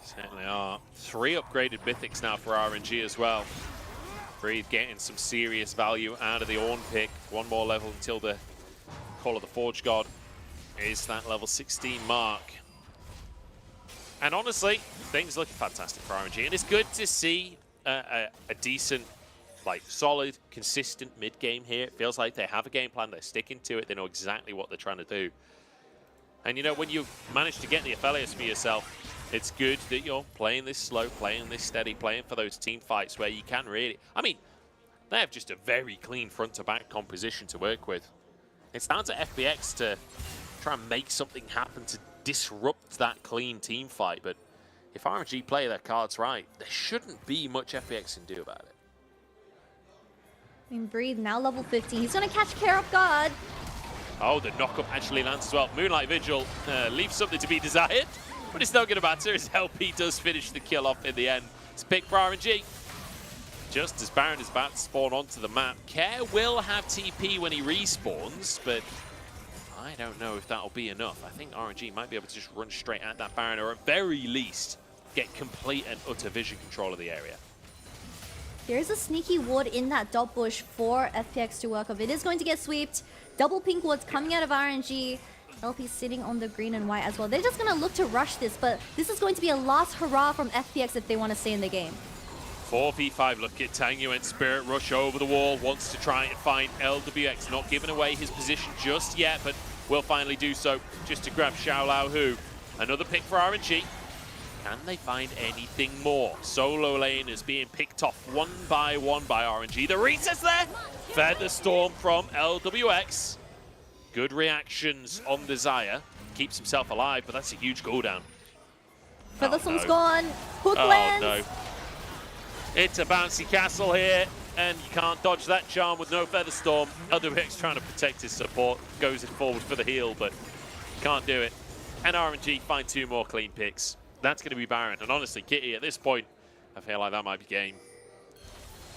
Certainly are. 3 upgraded Mythics now for RNG as well. Breathe getting some serious value out of the Ornn pick. 1 more level until the Call of the Forge God is that level 16 mark. And honestly, things look fantastic for RNG, and it's good to see a decent, like, solid, consistent mid-game here. It feels like they have a game plan, they're sticking to it, they know exactly what they're trying to do. And you know, when you manage to get the Aphelios for yourself, it's good that you're playing this slow, playing this steady, playing for those team fights where you can really... I mean, they have just a very clean front-to-back composition to work with. It's down to FPX to try and make something happen to disrupt that clean team fight, but if RNG play their cards right, there shouldn't be much FPX can do about it. I mean, Breathe now level 15. He's going to catch Care off guard. Oh, the knock-up actually lands as well. Moonlight Vigil leaves something to be desired, but it's not going to matter as LP does finish the kill off in the end. It's pick for RNG. Just as Baron is about to spawn onto the map, Care will have TP when he respawns, but I don't know if that'll be enough. I think RNG might be able to just run straight at that Baron, or at very least, get complete and utter vision control of the area. There's a sneaky ward in that dot bush for FPX to work off. It is going to get sweeped. Double pink wards coming out of RNG. LP sitting on the green and white as well. They're just going to look to rush this, but this is going to be a last hurrah from FPX if they want to stay in the game. 4v5, look at Tangyuan and Spirit Rush over the wall, wants to try and find LWX, not giving away his position just yet, but will finally do so just to grab Xiao Lao Hu. Another pick for RNG. Can they find anything more? Solo lane is being picked off one by RNG. The reset's there! Featherstorm from LWX. Good reactions on Desire. Keeps himself alive, but that's a huge cooldown. Featherstorm's gone. Hook lands. No. It's a bouncy castle here, and you can't dodge that charm with no Featherstorm. LWX trying to protect his support, goes in forward for the heal, but can't do it. And RNG find 2 more clean picks. That's going to be Baron. And honestly, Kitty, at this point, I feel like that might be game.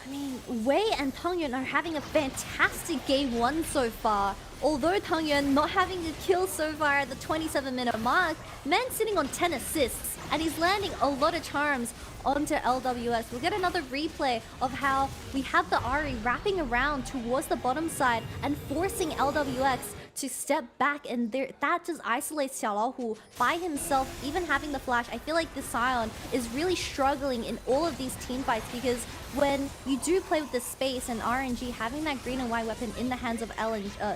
I mean, Wei and Tangyuan are having a fantastic game 1 so far. Although Tangyuan not having a kill so far at the 27-minute mark, Man's sitting on 10 assists, and he's landing a lot of charms onto LWS. We'll get another replay of how we have the Ahri wrapping around towards the bottom side and forcing LWX to step back, and that just isolates Xiao Lao by himself, even having the flash. I feel like the Scion is really struggling in all of these team fights, because when you do play with the space and RNG having that green and white weapon in the hands of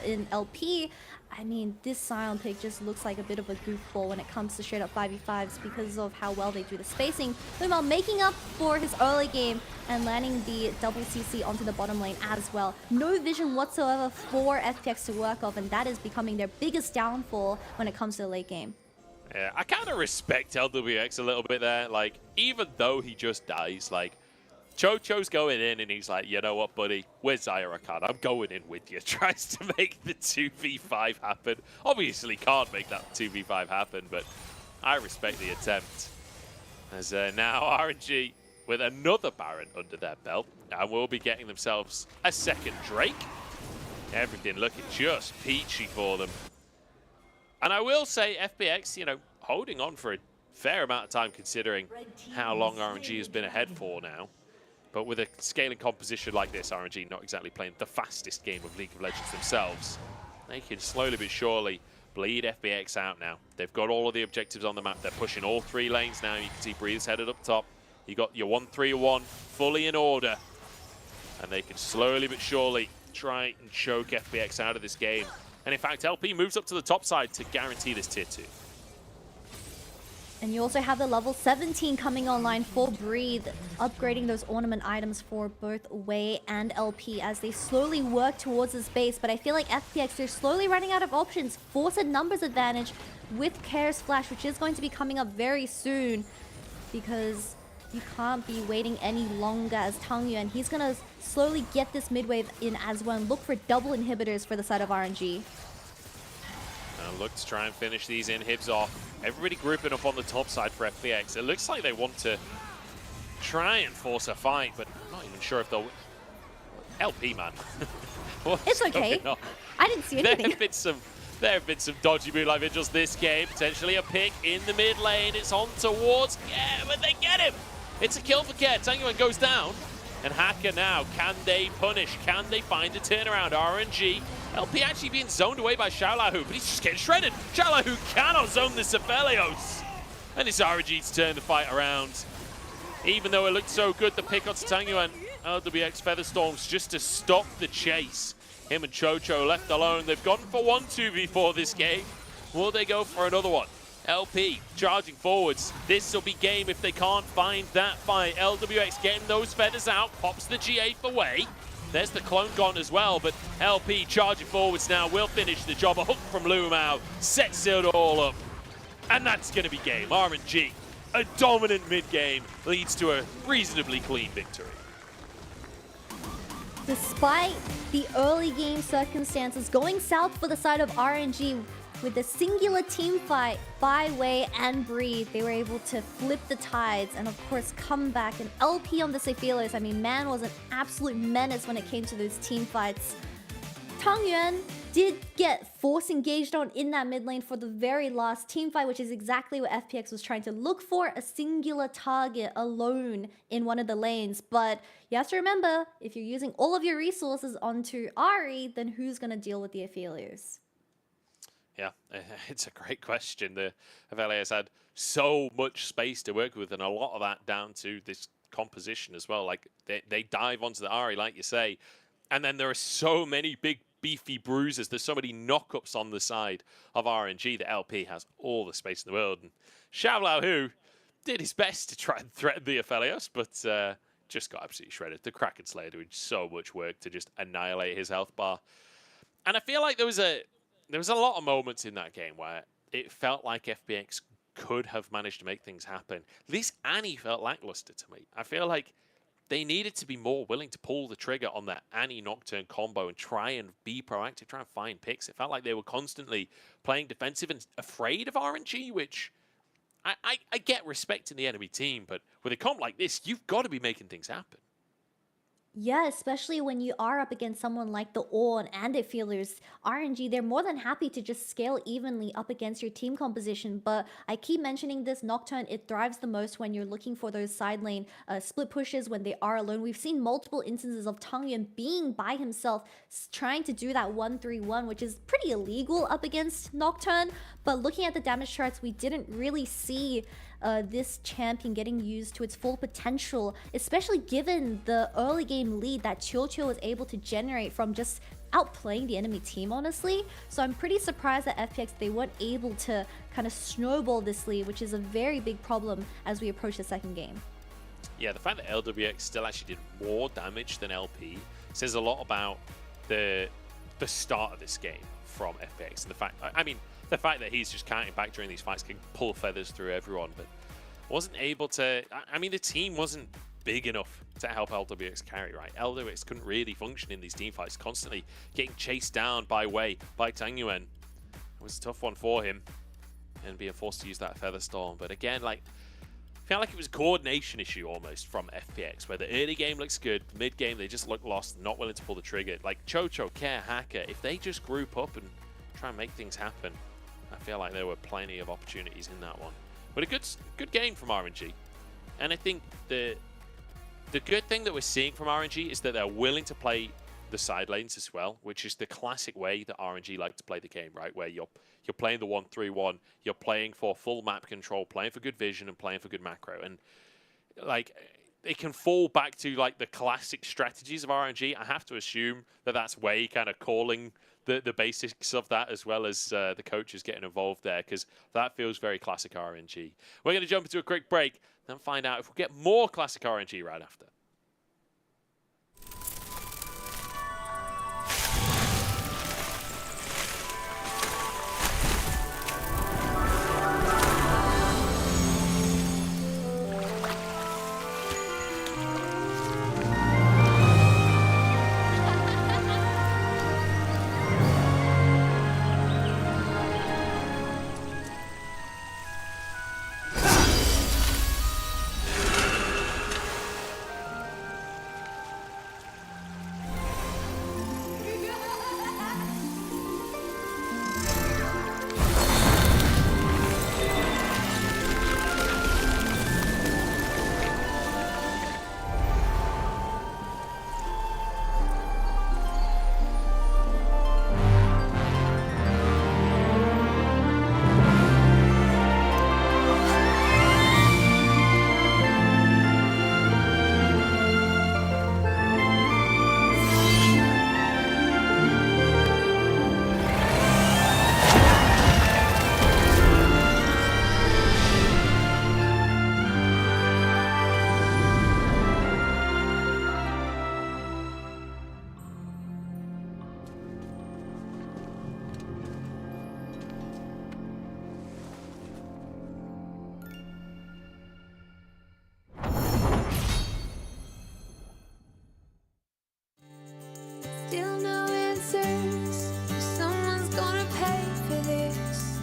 in LP, I mean, this Scion pick just looks like a bit of a goofball when it comes to straight up 5v5s because of how well they do the spacing. Meanwhile, making up for his early game and landing the double CC onto the bottom lane as well. No vision whatsoever for FPX to work off, and that is becoming their biggest downfall when it comes to the late game. Yeah, I kind of respect LWX a little bit there. Like, even though he just dies, like, Cho's going in and he's like, you know what, buddy? Where's Zyrakan? I'm going in with you. Tries to make the 2v5 happen. Obviously can't make that 2v5 happen, but I respect the attempt. As now RNG with another Baron under their belt, and will be getting themselves a second Drake. Everything looking just peachy for them. And I will say FPX, you know, holding on for a fair amount of time considering how long RNG has been ahead for now. But with a scaling composition like this, RNG not exactly playing the fastest game of League of Legends themselves. They can slowly but surely bleed FPX out now. They've got all of the objectives on the map. They're pushing all 3 lanes now. You can see Breeze headed up top. You got your 1-3-1 fully in order. And they can slowly but surely try and choke FPX out of this game. And in fact, LP moves up to the top side to guarantee this tier 2. And you also have the level 17 coming online for Breathe, upgrading those ornament items for both Wei and LP as they slowly work towards this base. But I feel like FPX, they're slowly running out of options. Force a numbers advantage with Kair's Flash, which is going to be coming up very soon because you can't be waiting any longer as Tangyuan. He's going to slowly get this mid-wave in as well and look for double inhibitors for the side of RNG. Look to try and finish these inhibs off. Everybody grouping up on the top side for FPX. It looks like they want to try and force a fight, but I'm not even sure if they'll... LP, man. It's okay. I didn't see anything. There have been some dodgy moonlight vigils this game. Potentially a pick in the mid lane. It's on towards Care, but they get him. It's a kill for Care. Tangyuan goes down. And Hacker now, can they punish? Can they find a turnaround? RNG. LP actually being zoned away by Xiaolahu, but he's just getting shredded. Xiaolahu cannot zone this Aphelios. And it's RNG to turn the fight around. Even though it looked so good, the pick onto Tangyuan. LWX Featherstorms just to stop the chase. Him and Chocho left alone. They've gone for 1 2v4 this game. Will they go for another one? LP charging forwards. This will be game if they can't find that fight. LWX getting those feathers out. Pops the G8 for Wei. There's the clone gone as well, but LP charging forwards now will finish the job. A hook from Lumao sets it all up. And that's going to be game. RNG, a dominant mid-game, leads to a reasonably clean victory. Despite the early game circumstances going south for the side of RNG, with the singular team fight by Wei and Breathe, they were able to flip the tides and of course come back. And LP on the Aphelios, I mean, man was an absolute menace when it came to those team fights. Tangyuan did get force engaged on in that mid lane for the very last team fight, which is exactly what FPX was trying to look for, a singular target alone in one of the lanes. But you have to remember, if you're using all of your resources onto Ahri, then who's going to deal with the Aphelios? Yeah, it's a great question. The Aphelios had so much space to work with, and a lot of that down to this composition as well. Like, they dive onto the Ahri, like you say, and then there are so many big, beefy bruises. There's so many knockups on the side of RNG that LP has all the space in the world. And Xiaolahu did his best to try and threaten the Aphelios, but just got absolutely shredded. The Kraken Slayer doing so much work to just annihilate his health bar. And I feel like there was a lot of moments in that game where it felt like FPX could have managed to make things happen. This Annie felt lackluster to me. I feel like they needed to be more willing to pull the trigger on that Annie Nocturne combo and try and be proactive, try and find picks. It felt like they were constantly playing defensive and afraid of RNG, which I get respect in the enemy team, but with a comp like this, you've got to be making things happen. Yeah, especially when you are up against someone like the Ornn and Aphelios. RNG, they're more than happy to just scale evenly up against your team composition. But I keep mentioning this, Nocturne, it thrives the most when you're looking for those side lane split pushes when they are alone. We've seen multiple instances of Tangyuan being by himself, trying to do that 1-3-1, which is pretty illegal up against Nocturne. But looking at the damage charts, we didn't really see this champion getting used to its full potential, especially given the early game lead that Chocho was able to generate from just outplaying the enemy team, honestly. So I'm pretty surprised that FPX, they weren't able to kind of snowball this lead, which is a very big problem as we approach the second game. Yeah, the fact that LWX still actually did more damage than LP says a lot about the start of this game from FPX. And the fact, I mean, the fact that he's just counting back during these fights can pull feathers through everyone, but wasn't able to... I mean, the team wasn't big enough to help LWX carry, right? LWX couldn't really function in these team fights, constantly getting chased down by Wei, by Tangyuan. It was a tough one for him, and being forced to use that Feather Storm. But again, like, I felt like it was a coordination issue almost from FPX, where the early game looks good, mid-game they just look lost, not willing to pull the trigger. Like Chocho, Care, Hacker, if they just group up and try and make things happen, I feel like there were plenty of opportunities in that one. But a good game from RNG. And I think the good thing that we're seeing from RNG is that they're willing to play the side lanes as well, which is the classic way that RNG like to play the game, right? Where you're playing the 1-3-1, you're playing for full map control, playing for good vision, and playing for good macro. And like, it can fall back to like the classic strategies of RNG. I have to assume that that's Wei kind of calling the basics of that, as well as the coaches getting involved there, because that feels very classic RNG. We're going to jump into a quick break, then find out if we'll get more classic RNG right after. Still no answers. Someone's gonna pay for this.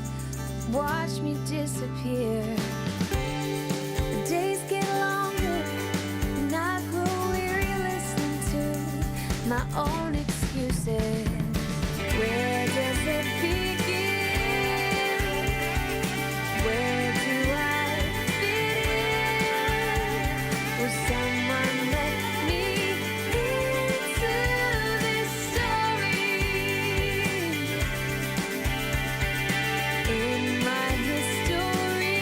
Watch me disappear. The days get longer, and I grow weary listening to my own excuses. Where does it begin? Where do I fit in? Will someone let me into this story? In my history,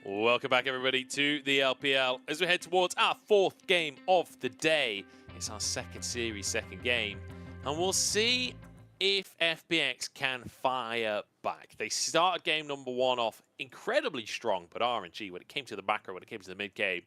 Welcome back, everybody, to the LPL. As we head towards our 4th game of the day, it's our second series, second game, and we'll see if FPX can fire back. They started game number 1 off incredibly strong, but RNG, when it came to the back row, when it came to the mid-game,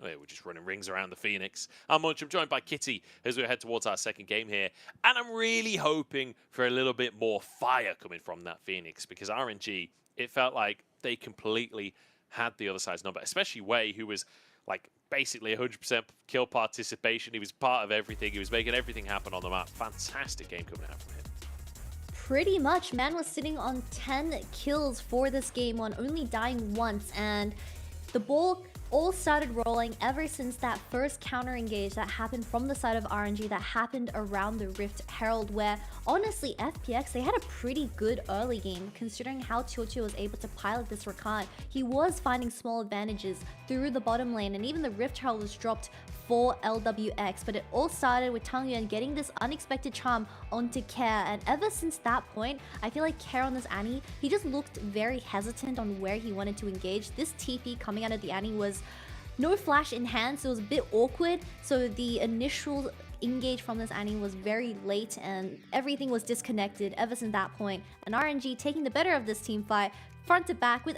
we're just running rings around the Phoenix. I'm Munch, I'm joined by Kitty as we head towards our second game here, and I'm really hoping for a little bit more fire coming from that Phoenix, because RNG, it felt like they completely had the other side's number, especially Wei, who was like basically 100% kill participation. He was part of everything. He was making everything happen on the map. Fantastic game coming out from him. Pretty much, man was sitting on 10 kills for this game one, only dying once, and the ball all started rolling ever since that first counter engage that happened from the side of RNG that happened around the Rift Herald, where honestly FPX, they had a pretty good early game considering how Chocho was able to pilot this Rakan. He was finding small advantages through the bottom lane, and even the Rift Herald was dropped for LWX, but it all started with Tangyuan getting this unexpected charm onto Care, and ever since that point, I feel like Care on this Annie, he just looked very hesitant on where he wanted to engage. This TP coming out of the Annie was no flash in hand, so it was a bit awkward, so the initial engage from this Annie was very late and everything was disconnected ever since that point, and RNG taking the better of this team fight front to back with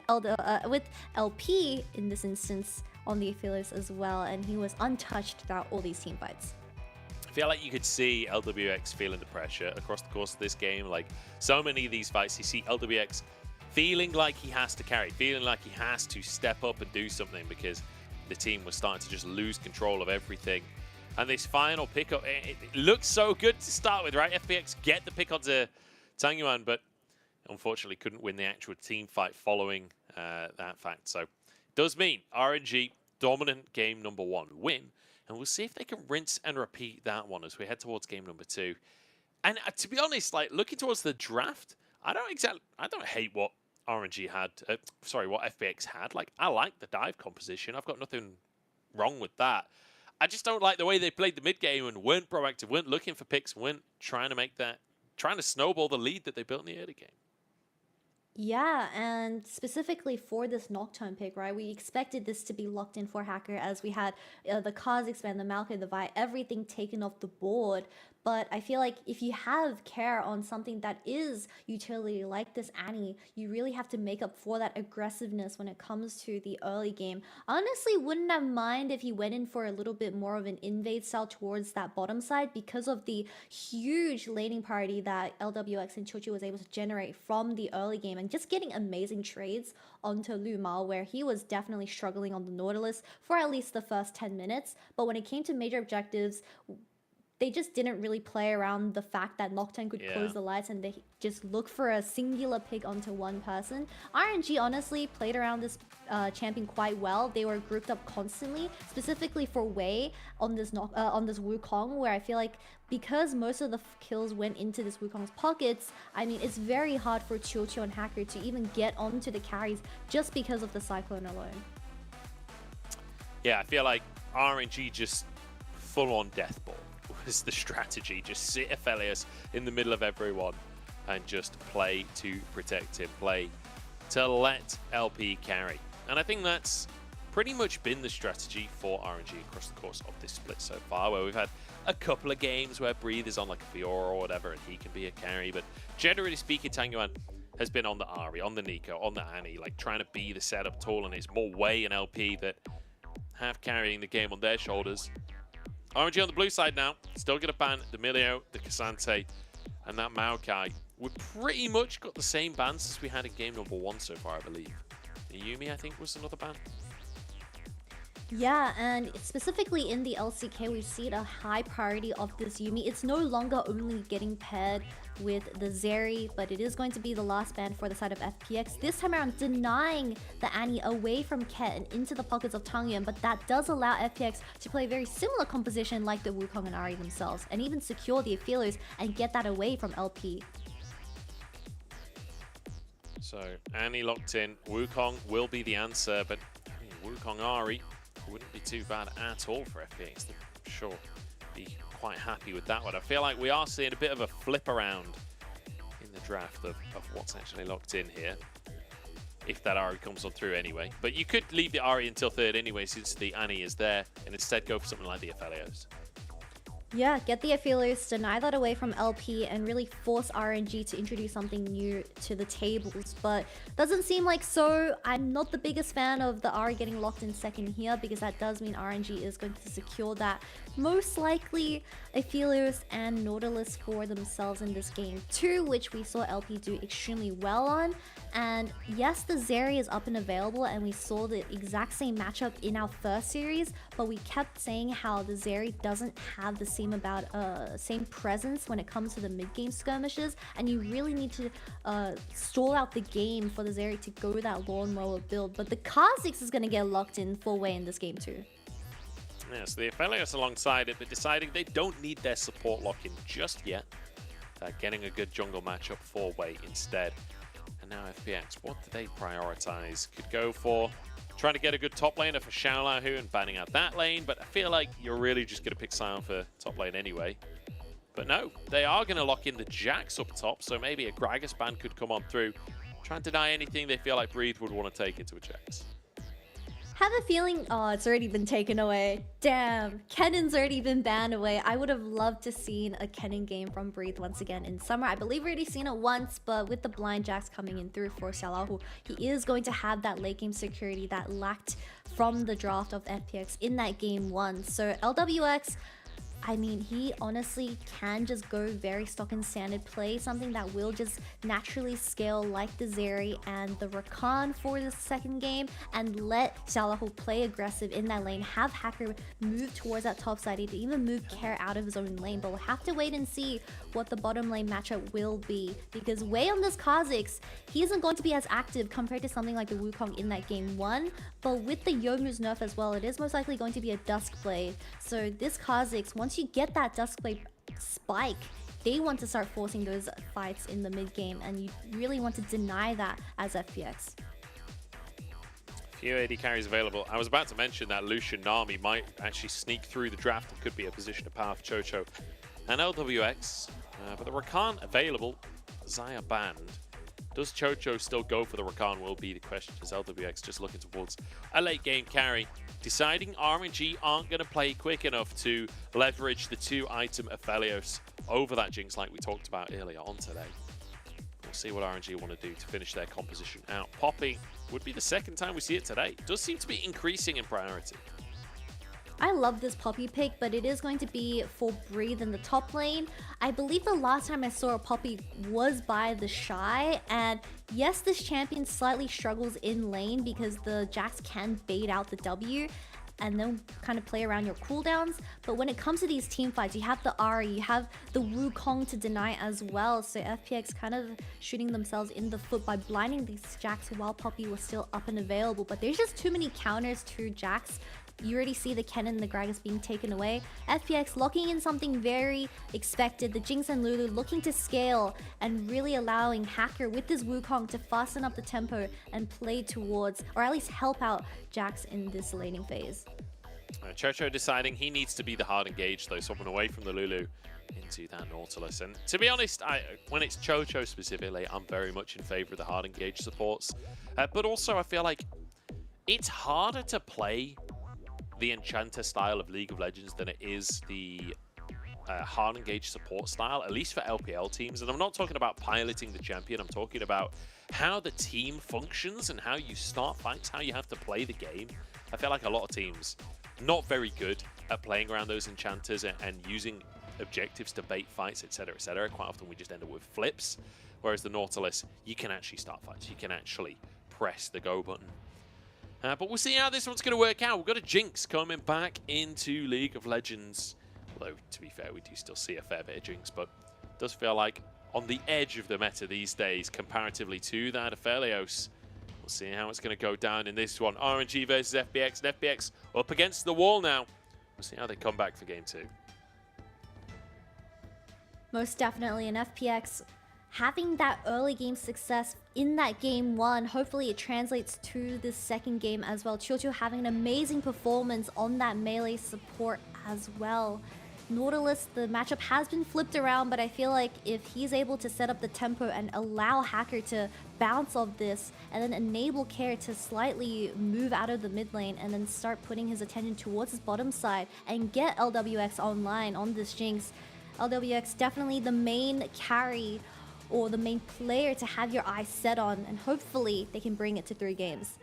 LP in this instance on the Aphelios as well, and he was untouched throughout all these team fights. I feel like you could see LWX feeling the pressure across the course of this game. Like so many of these fights, you see LWX feeling like he has to carry, feeling like he has to step up and do something because the team was starting to just lose control of everything. And this final pickup, it looks so good to start with, right? FPX get the pick onto Tangyuan, but unfortunately couldn't win the actual team fight following that fact. So it does mean RNG dominant game number 1 win, and we'll see if they can rinse and repeat that one as we head towards game number 2. And to be honest, like looking towards the draft, I don't hate what RNG had. What FPX had. Like I like the dive composition. I've got nothing wrong with that. I just don't like the way they played the mid game and weren't proactive, weren't looking for picks, weren't trying to snowball the lead that they built in the early game. Yeah, and specifically for this Nocturne pick, right? We expected this to be locked in for Hacker as we had the Kazakhstan, the Malka, the Vi, everything taken off the board. But I feel like if you have care on something that is utility like this Annie, you really have to make up for that aggressiveness when it comes to the early game. Honestly, wouldn't have mind if he went in for a little bit more of an invade style towards that bottom side because of the huge laning party that LWX and Chocho was able to generate from the early game, and just getting amazing trades onto Lu Mao, where he was definitely struggling on the Nautilus for at least the first 10 minutes. But when it came to major objectives, they just didn't really play around the fact that Nocturne could close the lights, and they just look for a singular pick onto one person. RNG honestly played around this champion quite well. They were grouped up constantly, specifically for Wei on this Wukong, where I feel like because most of the kills went into this Wukong's pockets, I mean, it's very hard for Chocho and Hacker to even get onto the carries just because of the Cyclone alone. Yeah, I feel like RNG just full-on death ball was the strategy. Just sit Aphelios in the middle of everyone and just play to protect him, play to let LP carry. And I think that's pretty much been the strategy for RNG across the course of this split so far, where we've had a couple of games where Breathe is on like a Fiora or whatever and he can be a carry, but generally speaking, Tangyuan has been on the Ahri, on the Nico, on the Annie, like trying to be the setup tool, and it's more Wei and LP that have carrying the game on their shoulders. RNG on the blue side now, still going to ban the Milio, the Cassante, and that Maokai. We've pretty much got the same bans as we had in game number 1 so far, I believe. The Yumi, I think, was another ban. Yeah, and specifically in the LCK, we've seen a high priority of this Yumi. It's no longer only getting paired with the Zeri, but it is going to be the last ban for the side of FPX. This time around, denying the Annie away from Ket and into the pockets of Tangyuan, but that does allow FPX to play a very similar composition like the Wukong and Ahri themselves, and even secure the Aphelios and get that away from LP. So, Annie locked in. Wukong will be the answer, but Wukong Ahri wouldn't be too bad at all for FPX. I'm sure be quite happy with that one. I feel like we are seeing a bit of a flip around in the draft of what's actually locked in here. if that Ari comes on through anyway. But you could leave the Ari until third anyway, since the Annie is there, and instead go for something like the Aphelios. Yeah, get the Aphelios, deny that away from LP, and really force RNG to introduce something new to the tables. But doesn't seem like so. I'm not the biggest fan of the Ari getting locked in second here, because that does mean RNG is going to secure that. Most likely Aphelios and Nautilus for themselves in this game too, which we saw LP do extremely well on. And yes, the Zeri is up and available, and we saw the exact same matchup in our first series, but we kept saying how the Zeri doesn't have the same presence when it comes to the mid-game skirmishes, and you really need to stall out the game for the Zeri to go that lawnmower build. But the Kha'Zix is going to get locked in full way in this game too. Yeah, so the Aphelios alongside it, but deciding they don't need their support lock-in just yet. They're getting a good jungle matchup 4-way instead. And now FPX, what do they prioritize? Could go for trying to get a good top laner for Xiaolahu and banning out that lane, but I feel like you're really just going to pick Sion for top lane anyway. But no, they are going to lock in the Jax up top, so maybe a Gragas ban could come on through. Trying to deny anything they feel like Breathe would want to take into a Jax. Have a feeling, oh, it's already been taken away. Damn, Kennen's already been banned away. I would have loved to seen a Kennen game from Breathe once again in summer. I believe we've already seen it once, but with the blind Jax coming in through for Xiaolahu, he is going to have that late game security that lacked from the draft of FPX in that game one. So LWX, I mean, he honestly can just go very stock and standard play, something that will just naturally scale like the Zeri and the Rakan for the second game, and let Xiaolahu play aggressive in that lane, have Hacker move towards that top side, to even move Care out of his own lane. But we'll have to wait and see what the bottom lane matchup will be, because Wei on this Kha'Zix, he isn't going to be as active compared to something like the Wukong in that game one, but with the Youmuu's nerf as well, it is most likely going to be a Duskblade. So this Kha'Zix, once you get that Duskblade spike, they want to start forcing those fights in the mid game, and you really want to deny that as FPX. Few AD carries available. I was about to mention that Lucian Nami might actually sneak through the draft and could be a position of power for Chocho and LWX, but the Rakan available, Xayah banned. Does Chocho still go for the Rakan will be the question, as LWX just looking towards a late game carry, deciding RNG aren't going to play quick enough to leverage the 2-item Aphelios over that Jinx like we talked about earlier on today. We'll see what RNG want to do to finish their composition out. Poppy would be the second time we see it today. Does seem to be increasing in priority. I love this Poppy pick, but it is going to be for Breathe in the top lane. I believe the last time I saw a Poppy was by the Shy, and yes, this champion slightly struggles in lane because the Jax can bait out the W and then kind of play around your cooldowns. But when it comes to these team fights, you have the Ahri, you have the Wukong to deny as well. So FPX kind of shooting themselves in the foot by blinding these Jax while Poppy was still up and available. But there's just too many counters to Jax. You already see the Kennen and the Gragas being taken away. FPX locking in something very expected. The Jinx and Lulu looking to scale and really allowing Hacker with this Wukong to fasten up the tempo and play towards, or at least help out Jax in this laning phase. Chocho deciding he needs to be the hard engage though, swapping away from the Lulu into that Nautilus. And to be honest, when it's Chocho specifically, I'm very much in favor of the hard engage supports. But also I feel like it's harder to play the Enchanter style of League of Legends than it is the hard engage support style, at least for LPL teams. And I'm not talking about piloting the champion, I'm talking about how the team functions and how you start fights, how you have to play the game. I feel like a lot of teams not very good at playing around those enchanters and using objectives to bait fights, etc, etc. Quite often we just end up with flips, whereas the Nautilus, you can actually start fights, you can actually press the go button. But we'll see how this one's going to work out. We've got a Jinx coming back into League of Legends. Although, to be fair, we do still see a fair bit of Jinx, but it does feel like on the edge of the meta these days, comparatively to that Aphelios. We'll see how it's going to go down in this one. RNG versus FPX, and FPX up against the wall now. We'll see how they come back for Game 2. Most definitely, an FPX having that early game success in that game one, hopefully it translates to the second game as well. Chocho having an amazing performance on that melee support as well. Nautilus, the matchup has been flipped around, but I feel like if he's able to set up the tempo and allow Hacker to bounce off this and then enable Care to slightly move out of the mid lane and then start putting his attention towards his bottom side and get LWX online on this Jinx, LWX definitely the main carry or the main player to have your eyes set on, and hopefully they can bring it to 3 games.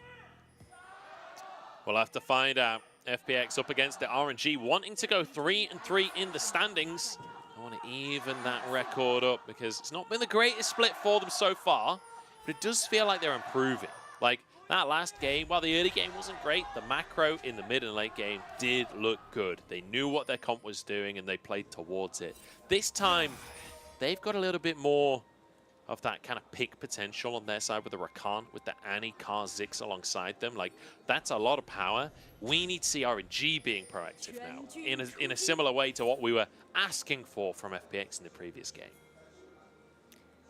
We'll have to find out. FPX up against the RNG, wanting to go 3-3 in the standings. I want to even that record up because it's not been the greatest split for them so far, but it does feel like they're improving. Like that last game, while the early game wasn't great, the macro in the mid and late game did look good. They knew what their comp was doing and they played towards it. This time, they've got a little bit more of that kind of pick potential on their side with the Rakan, with the Annie, Kar, Ziggs alongside them. Like, that's a lot of power. We need to see RNG being proactive now in a similar way to what we were asking for from FPX in the previous game.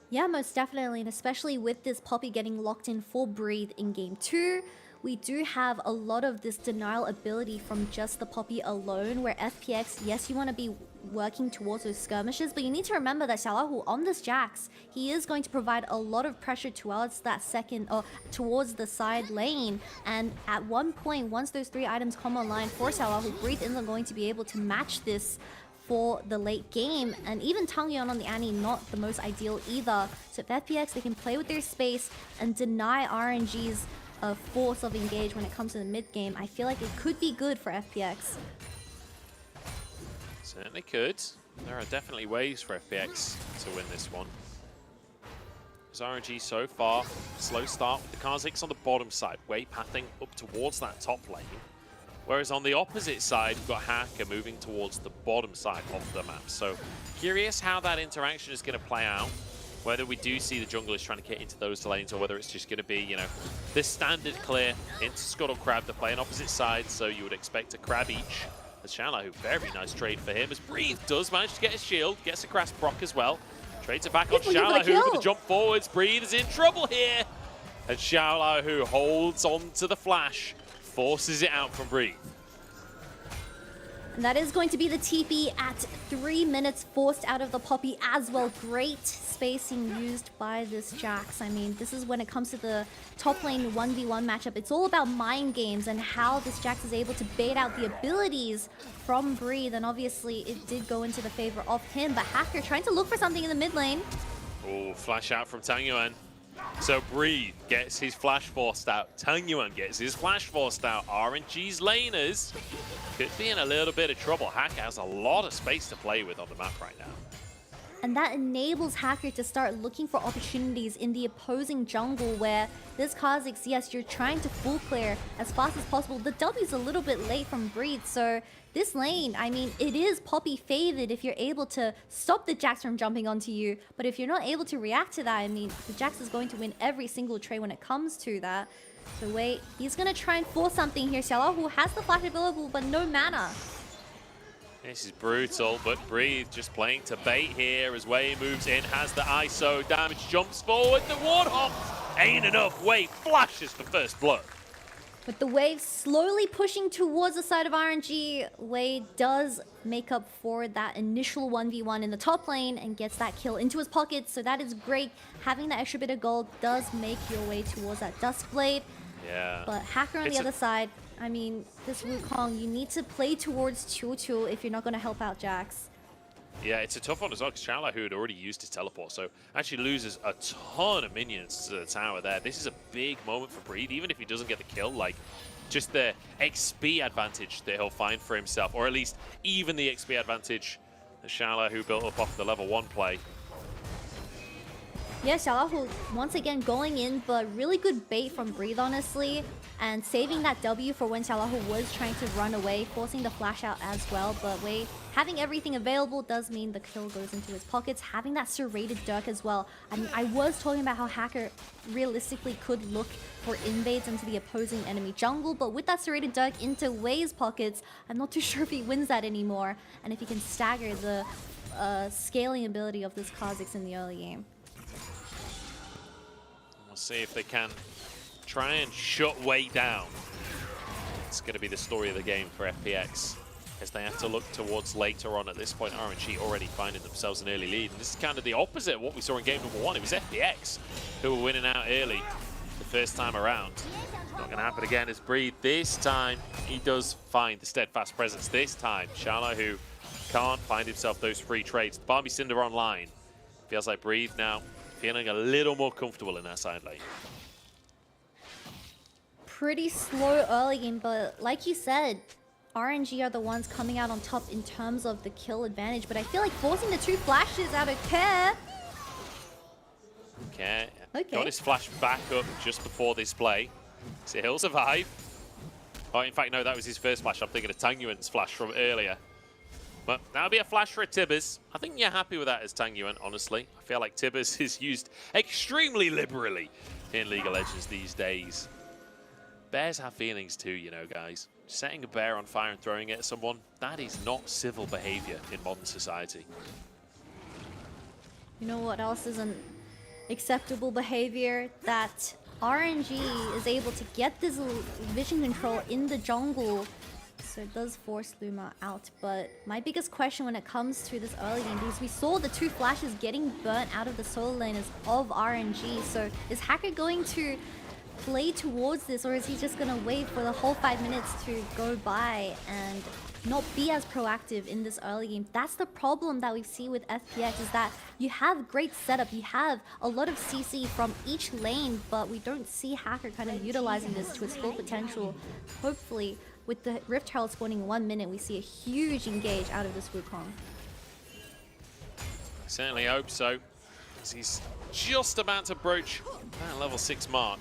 Yeah, most definitely, and especially with this Poppy getting locked in for Breathe in Game 2, we do have a lot of this denial ability from just the Poppy alone, where FPX, yes, you want to be working towards those skirmishes, but you need to remember that Xiaolahu on this Jax, he is going to provide a lot of pressure towards that second, or towards the side lane, and at one point, once those 3 items come online for Xiaolahu, Breathe isn't going to be able to match this for the late game, and even Tangyun on the Annie not the most ideal either. So if FPX, they can play with their space and deny RNG's force of engage when it comes to the mid game, I feel like it could be good for FPX. Certainly could. There are definitely ways for FPX to win this one. Because RNG so far, slow start with the Kha'Zix on the bottom side, way pathing up towards that top lane. Whereas on the opposite side, we've got Hacker moving towards the bottom side of the map. So curious how that interaction is going to play out. Whether we do see the junglers trying to get into those lanes or whether it's just going to be, you know, the standard clear into Scuttle Crab. They're playing opposite sides, so you would expect a crab each. As Xiaolahu, very nice trade for him. As Breathe does manage to get his shield, gets a crash proc as well. Trades it back on Xiaolahu with the jump forwards. Breathe is in trouble here. And Xiaolahu holds on to the flash, forces it out from Breathe. And that is going to be the TP at 3 minutes, forced out of the Poppy as well. Great spacing used by this Jax. I mean, this is when it comes to the top lane 1v1 matchup. It's all about mind games and how this Jax is able to bait out the abilities from Breathe. And obviously, it did go into the favor of him. But Hacker trying to look for something in the mid lane. Oh, flash out from Tangyuan. So Breathe gets his flash forced out. Tangyuan gets his flash forced out. RNG's laners could be in a little bit of trouble. Hacker has a lot of space to play with on the map right now. And that enables Hacker to start looking for opportunities in the opposing jungle where this Kha'Zix, yes, you're trying to full clear as fast as possible. The W's a little bit late from Breathe, so this lane, I mean, it is Poppy favored if you're able to stop the Jax from jumping onto you. But if you're not able to react to that, I mean, the Jax is going to win every single trade when it comes to that. So wait, he's going to try and force something here. Xiaolahu has the flash available, but no mana. This is brutal, but Breathe just playing to bait here as Wei moves in, has the ISO damage, jumps forward, the Warthog ain't enough. Wei flashes for first blood. With the wave slowly pushing towards the side of RNG, Wei does make up for that initial 1v1 in the top lane and gets that kill into his pocket, so that is great. Having that extra bit of gold does make your way towards that Duskblade. Yeah. But Hacker on the other side, I mean, this Wukong, you need to play towards Choo if you're not going to help out Jax. Yeah, it's a tough one as well, because Xiaolahu had already used his teleport, so actually loses a ton of minions to the tower there. This is a big moment for Breathe, even if he doesn't get the kill, like, just the XP advantage that he'll find for himself, or at least even the XP advantage that Xiaolahu built up off the level 1 play. Yeah, Xiaolahu once again going in, but really good bait from Breathe, honestly. And saving that W for when Xiaolahu was trying to run away, forcing the flash out as well. But wait, having everything available does mean the kill goes into his pockets. Having that serrated Dirk as well. I mean, I was talking about how Hacker realistically could look for invades into the opposing enemy jungle. But with that serrated Dirk into Wei's pockets, I'm not too sure if he wins that anymore. And if he can stagger the scaling ability of this Kha'Zix in the early game. We'll see if they can try and shut Wei down. It's going to be the story of the game for FPX. as they have to look towards later on. At this point, RNG already finding themselves an early lead. And this is kind of the opposite of what we saw in game number 1. It was FPX who were winning out early the first time around. Not going to happen again as Breed. This time, he does find the steadfast presence. This time, Shallow, who can't find himself those free trades. Barbie Cinder online. Feels like Breed now feeling a little more comfortable in that side lane. Pretty slow early game, but like you said, RNG are the ones coming out on top in terms of the kill advantage, but I feel like forcing the 2 flashes out of Care. Okay. Got his flash back up just before this play. So he'll survive. Oh, in fact, no, that was his first flash. I'm thinking of Tangyuan's flash from earlier. But that'll be a flash for a Tibbers. I think you're happy with that as Tangyuan, honestly. I feel like Tibbers is used extremely liberally in League of Legends these days. Bears have feelings too, you know, guys. Setting a bear on fire and throwing it at someone, that is not civil behavior in modern society. You know what else isn't acceptable behavior? That RNG is able to get this vision control in the jungle, so it does force Luma out. But my biggest question when it comes to this early game, because we saw the 2 flashes getting burnt out of the solo laners of RNG, so is Hacker going to play towards this, or is he just going to wait for the whole 5 minutes to go by and not be as proactive in this early game? That's the problem that we see with FPX, is that you have great setup, you have a lot of CC from each lane, but we don't see Hacker kind of utilizing this to its full potential. Hopefully, with the Rift Herald spawning in 1 minute, we see a huge engage out of this Wukong. I certainly hope so, as he's just about to broach that level 6 mark.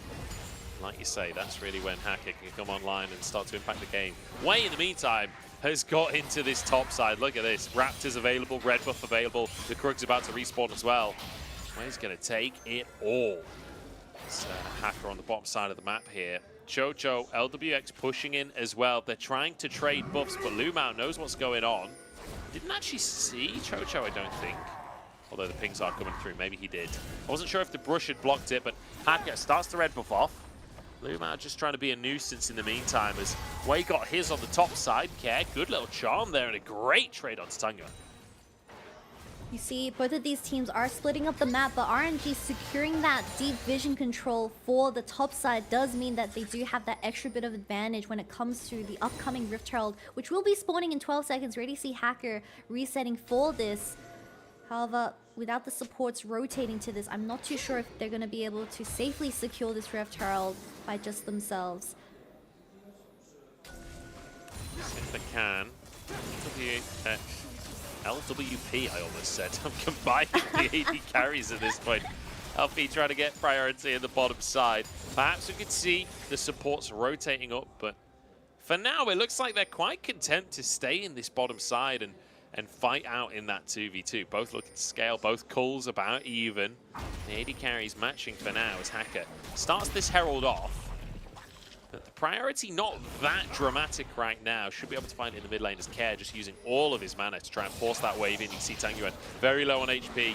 Like you say, that's really when Hacker can come online and start to impact the game. Way in the meantime has got into this top side. Look at this. Raptors available, red buff available. The Krug's about to respawn as well. Way's going to take it all. It's Hacker on the bottom side of the map here. Chocho, LWX pushing in as well. They're trying to trade buffs, but Lumao knows what's going on. Didn't actually see Chocho, I don't think. Although the pings are coming through. Maybe he did. I wasn't sure if the brush had blocked it, but Hacker starts the red buff off. Lumao just trying to be a nuisance in the meantime as Wei got his on the top side. Care, good little charm there and a great trade on Tangyuan. You see, both of these teams are splitting up the map, but RNG securing that deep vision control for the top side does mean that they do have that extra bit of advantage when it comes to the upcoming Rift Herald, which will be spawning in 12 seconds. Ready to see Hacker resetting for this. However, without the supports rotating to this, I'm not too sure if they're going to be able to safely secure this Rift Herald by just themselves. If they can. LWP, I almost said. I'm combining the AD carries at this point. LP trying to get priority in the bottom side. Perhaps we could see the supports rotating up, but for now, it looks like they're quite content to stay in this bottom side and fight out in that 2v2. Both looking to scale, both culls about even. The AD carries matching for now as Hacker starts this Herald off. But the priority not that dramatic right now. Should be able to find it in the mid lane as Care just using all of his mana to try and force that wave in. You see Tangyuan very low on HP.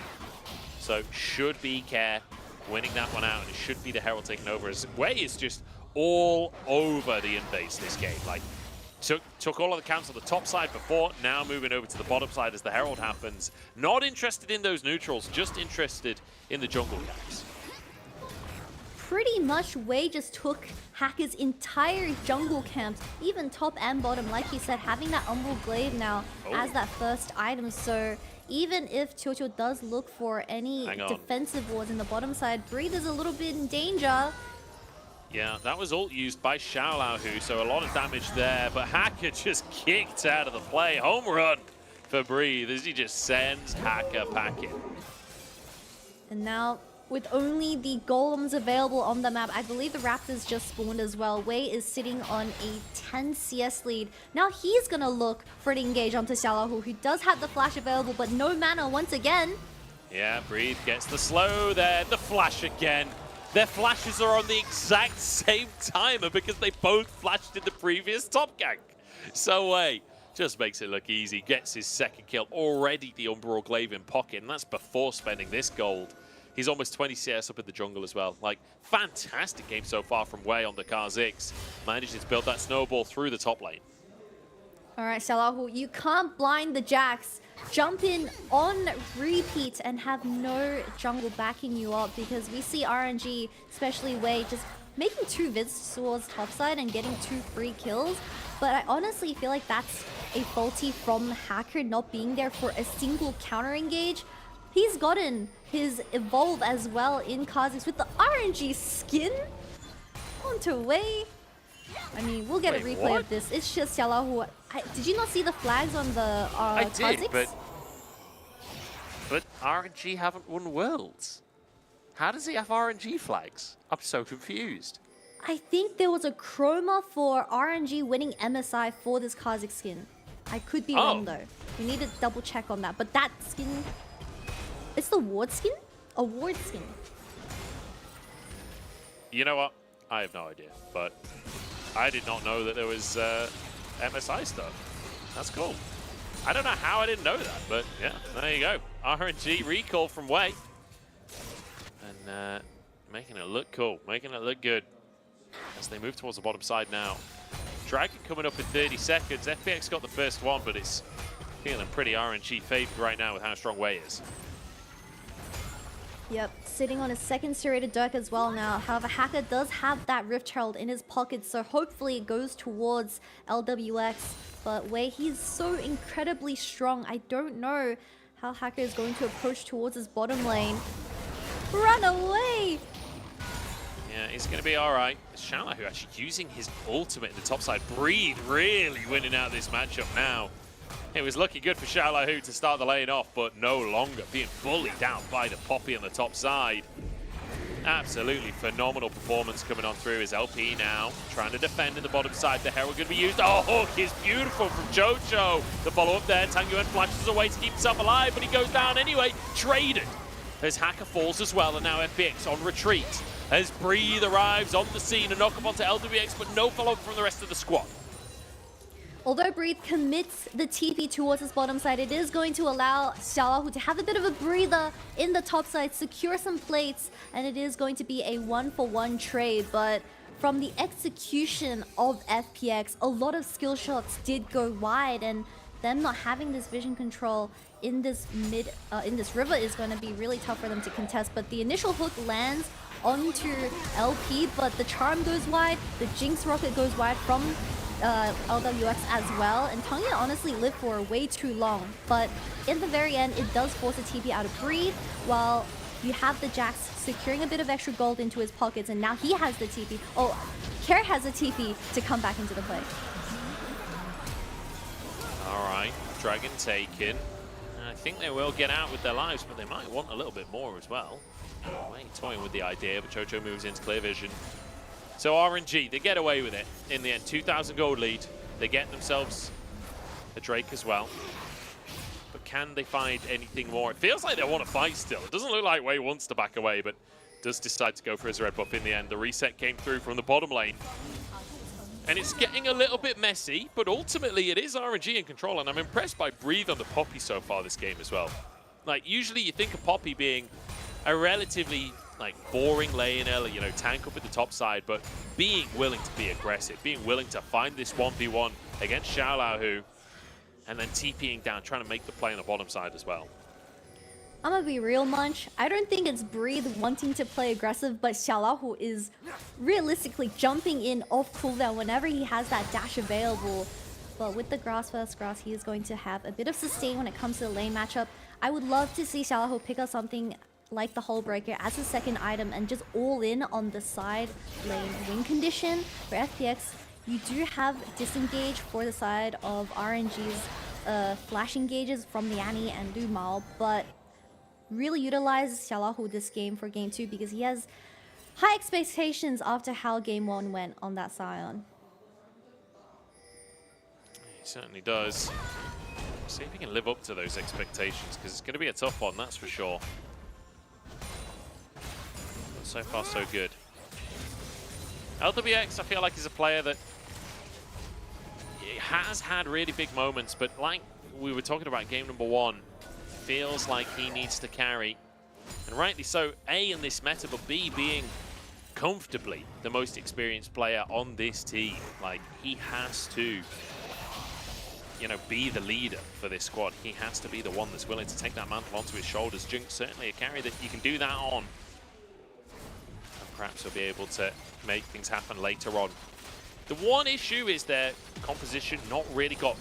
So should be Care winning that one out, and it should be the Herald taking over as Wei is just all over the invase this game. Like, took all of the counts on the top side before, now moving over to the bottom side as the Herald happens. Not interested in those neutrals, just interested in the jungle camps. Pretty much Wei just took Hacker's entire jungle camps, even top and bottom. Like he said, having that Umbral Glaive now as that first item. So even if Chocho does look for any defensive wards in the bottom side, Breathe is a little bit in danger. Yeah, that was ult used by Xiaolahu, so a lot of damage there, but Hacker just kicked out of the play. Home run for Breathe as he just sends Hacker packing. And now, with only the golems available on the map, I believe the Raptors just spawned as well. Wei is sitting on a 10 CS lead. Now he's gonna look for an engage onto Xiaolahu, who does have the flash available, but no mana once again. Yeah, Breathe gets the slow there, the flash again. Their flashes are on the exact same timer because they both flashed in the previous top gank. So Wei just makes it look easy, gets his second kill, already the Umbral Glaive in pocket, and that's before spending this gold. He's almost 20 CS up in the jungle as well. Like, fantastic game so far from Wei on the Kha'Zix. Manages to build that snowball through the top lane. All right, Xiaolahu, you can't blind the Jax. Jump in on repeat and have no jungle backing you up, because we see RNG, especially Wei, just making 2 visits towards topside and getting 2 free kills. But I honestly feel like that's a faulty from Hacker not being there for a single counter engage. He's gotten his evolve as well in Kha'Zix with the RNG skin onto Wei. I mean, we'll get a replay of this. It's just Xiaolahu. Did you not see the flags on the I did, Kha'Zix? but RNG haven't won Worlds. How does he have RNG flags? I'm so confused. I think there was a chroma for RNG winning MSI for this Kha'Zix skin. I could be wrong though. We need to double check on that. But that skin, it's the Ward skin? A Ward skin. You know what? I have no idea, but I did not know that there was MSI stuff. That's cool. I don't know how I didn't know that, but yeah, there you go. RNG recall from Wei. And making it look cool, making it look good. As they move towards the bottom side now. Dragon coming up in 30 seconds. FPX got the first one, but it's feeling pretty RNG favored right now with how strong Wei is. Yep, sitting on his second serrated Dirk as well now. However, Hacker does have that Rift Herald in his pocket, so hopefully it goes towards LWX. But Wei, he's so incredibly strong. I don't know how Hacker is going to approach towards his bottom lane. Run away! Yeah, he's going to be all right. Xiaolahu actually using his ultimate in the top side. Breathe really winning out this matchup now. It was looking good for Xiaolahu to start the lane off, but no longer being bullied down by the Poppy on the top side. Absolutely phenomenal performance coming on through as LP now trying to defend in the bottom side. The Herald going to be used. Oh, hook is beautiful from Jojo. The follow-up there. Tang Yuan flashes away to keep himself alive, but he goes down anyway. Traded as Hacker falls as well, and now FPX on retreat. As Breathe arrives on the scene, a knock up onto LWX, but no follow-up from the rest of the squad. Although Breathe commits the TP towards his bottom side, it is going to allow Xiaolahu to have a bit of a breather in the top side, secure some plates, and it is going to be a 1-for-1 trade. But from the execution of FPX, a lot of skill shots did go wide, and them not having this vision control in this river is going to be really tough for them to contest. But the initial hook lands onto LP, but the charm goes wide, the Jinx rocket goes wide from LWX as well, and Tangyan honestly lived for way too long. But in the very end, it does force a TP out of Breathe, while you have the Jax securing a bit of extra gold into his pockets, and now he has the TP. Oh, Kerr has a TP to come back into the play. Alright, Dragon taken. I think they will get out with their lives, but they might want a little bit more as well. Wait, toying with the idea, but Jojo moves into clear vision. So RNG, they get away with it in the end. 2,000 gold lead. They get themselves a Drake as well. But can they find anything more? It feels like they want to fight still. It doesn't look like Wei wants to back away, but does decide to go for his red buff in the end. The reset came through from the bottom lane. And it's getting a little bit messy, but ultimately it is RNG in control, and I'm impressed by Breathe on the Poppy so far this game as well. Like, usually you think of Poppy being a relatively boring laner, you know, tank up at the top side, but being willing to be aggressive, being willing to find this 1v1 against Xiaolahu, and then TPing down, trying to make the play on the bottom side as well. I'm gonna be real, Munch. I don't think it's Breathe wanting to play aggressive, but Xiaolahu is realistically jumping in off cooldown whenever he has that dash available. But with the grass versus grass, he is going to have a bit of sustain when it comes to the lane matchup. I would love to see Xiaolahu pick up something like the Hull Breaker as a second item and just all in on the side lane win condition. For FPX, you do have disengage for the side of RNG's flash engages from the Annie and Lu Mao, but really utilize Xiaolahu this game for game 2 because he has high expectations after how game 1 went on that Scion. He certainly does. See if he can live up to those expectations, because it's going to be a tough one, that's for sure. But so far, so good. LWX, I feel like, is a player that has had really big moments, but like we were talking about game number 1, feels like he needs to carry, and rightly so, A, in this meta, but B, being comfortably the most experienced player on this team. Like, he has to you know, be the leader for this squad. He has to be the one that's willing to take that mantle onto his shoulders. Junk's certainly a carry that you can do that on. And perhaps he'll be able to make things happen later on. The one issue is their composition not really got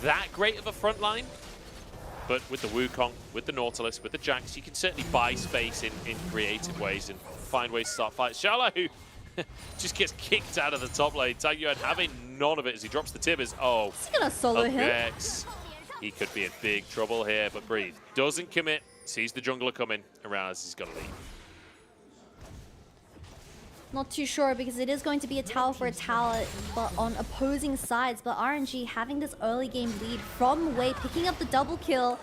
that great of a front line. But with the Wukong, with the Nautilus, with the Jax, you can certainly buy space in creative ways and find ways to start fights. Shala, who just gets kicked out of the top lane. Tagyuan having none of it as he drops the Tibbers. Oh, he's gonna solo him. FPX. He could be in big trouble here, but Breathe doesn't commit. Sees the jungler coming around as he's got to leave. Not too sure because it is going to be a tower for a tower, but on opposing sides. But RNG having this early game lead from Wei, picking up the double kill.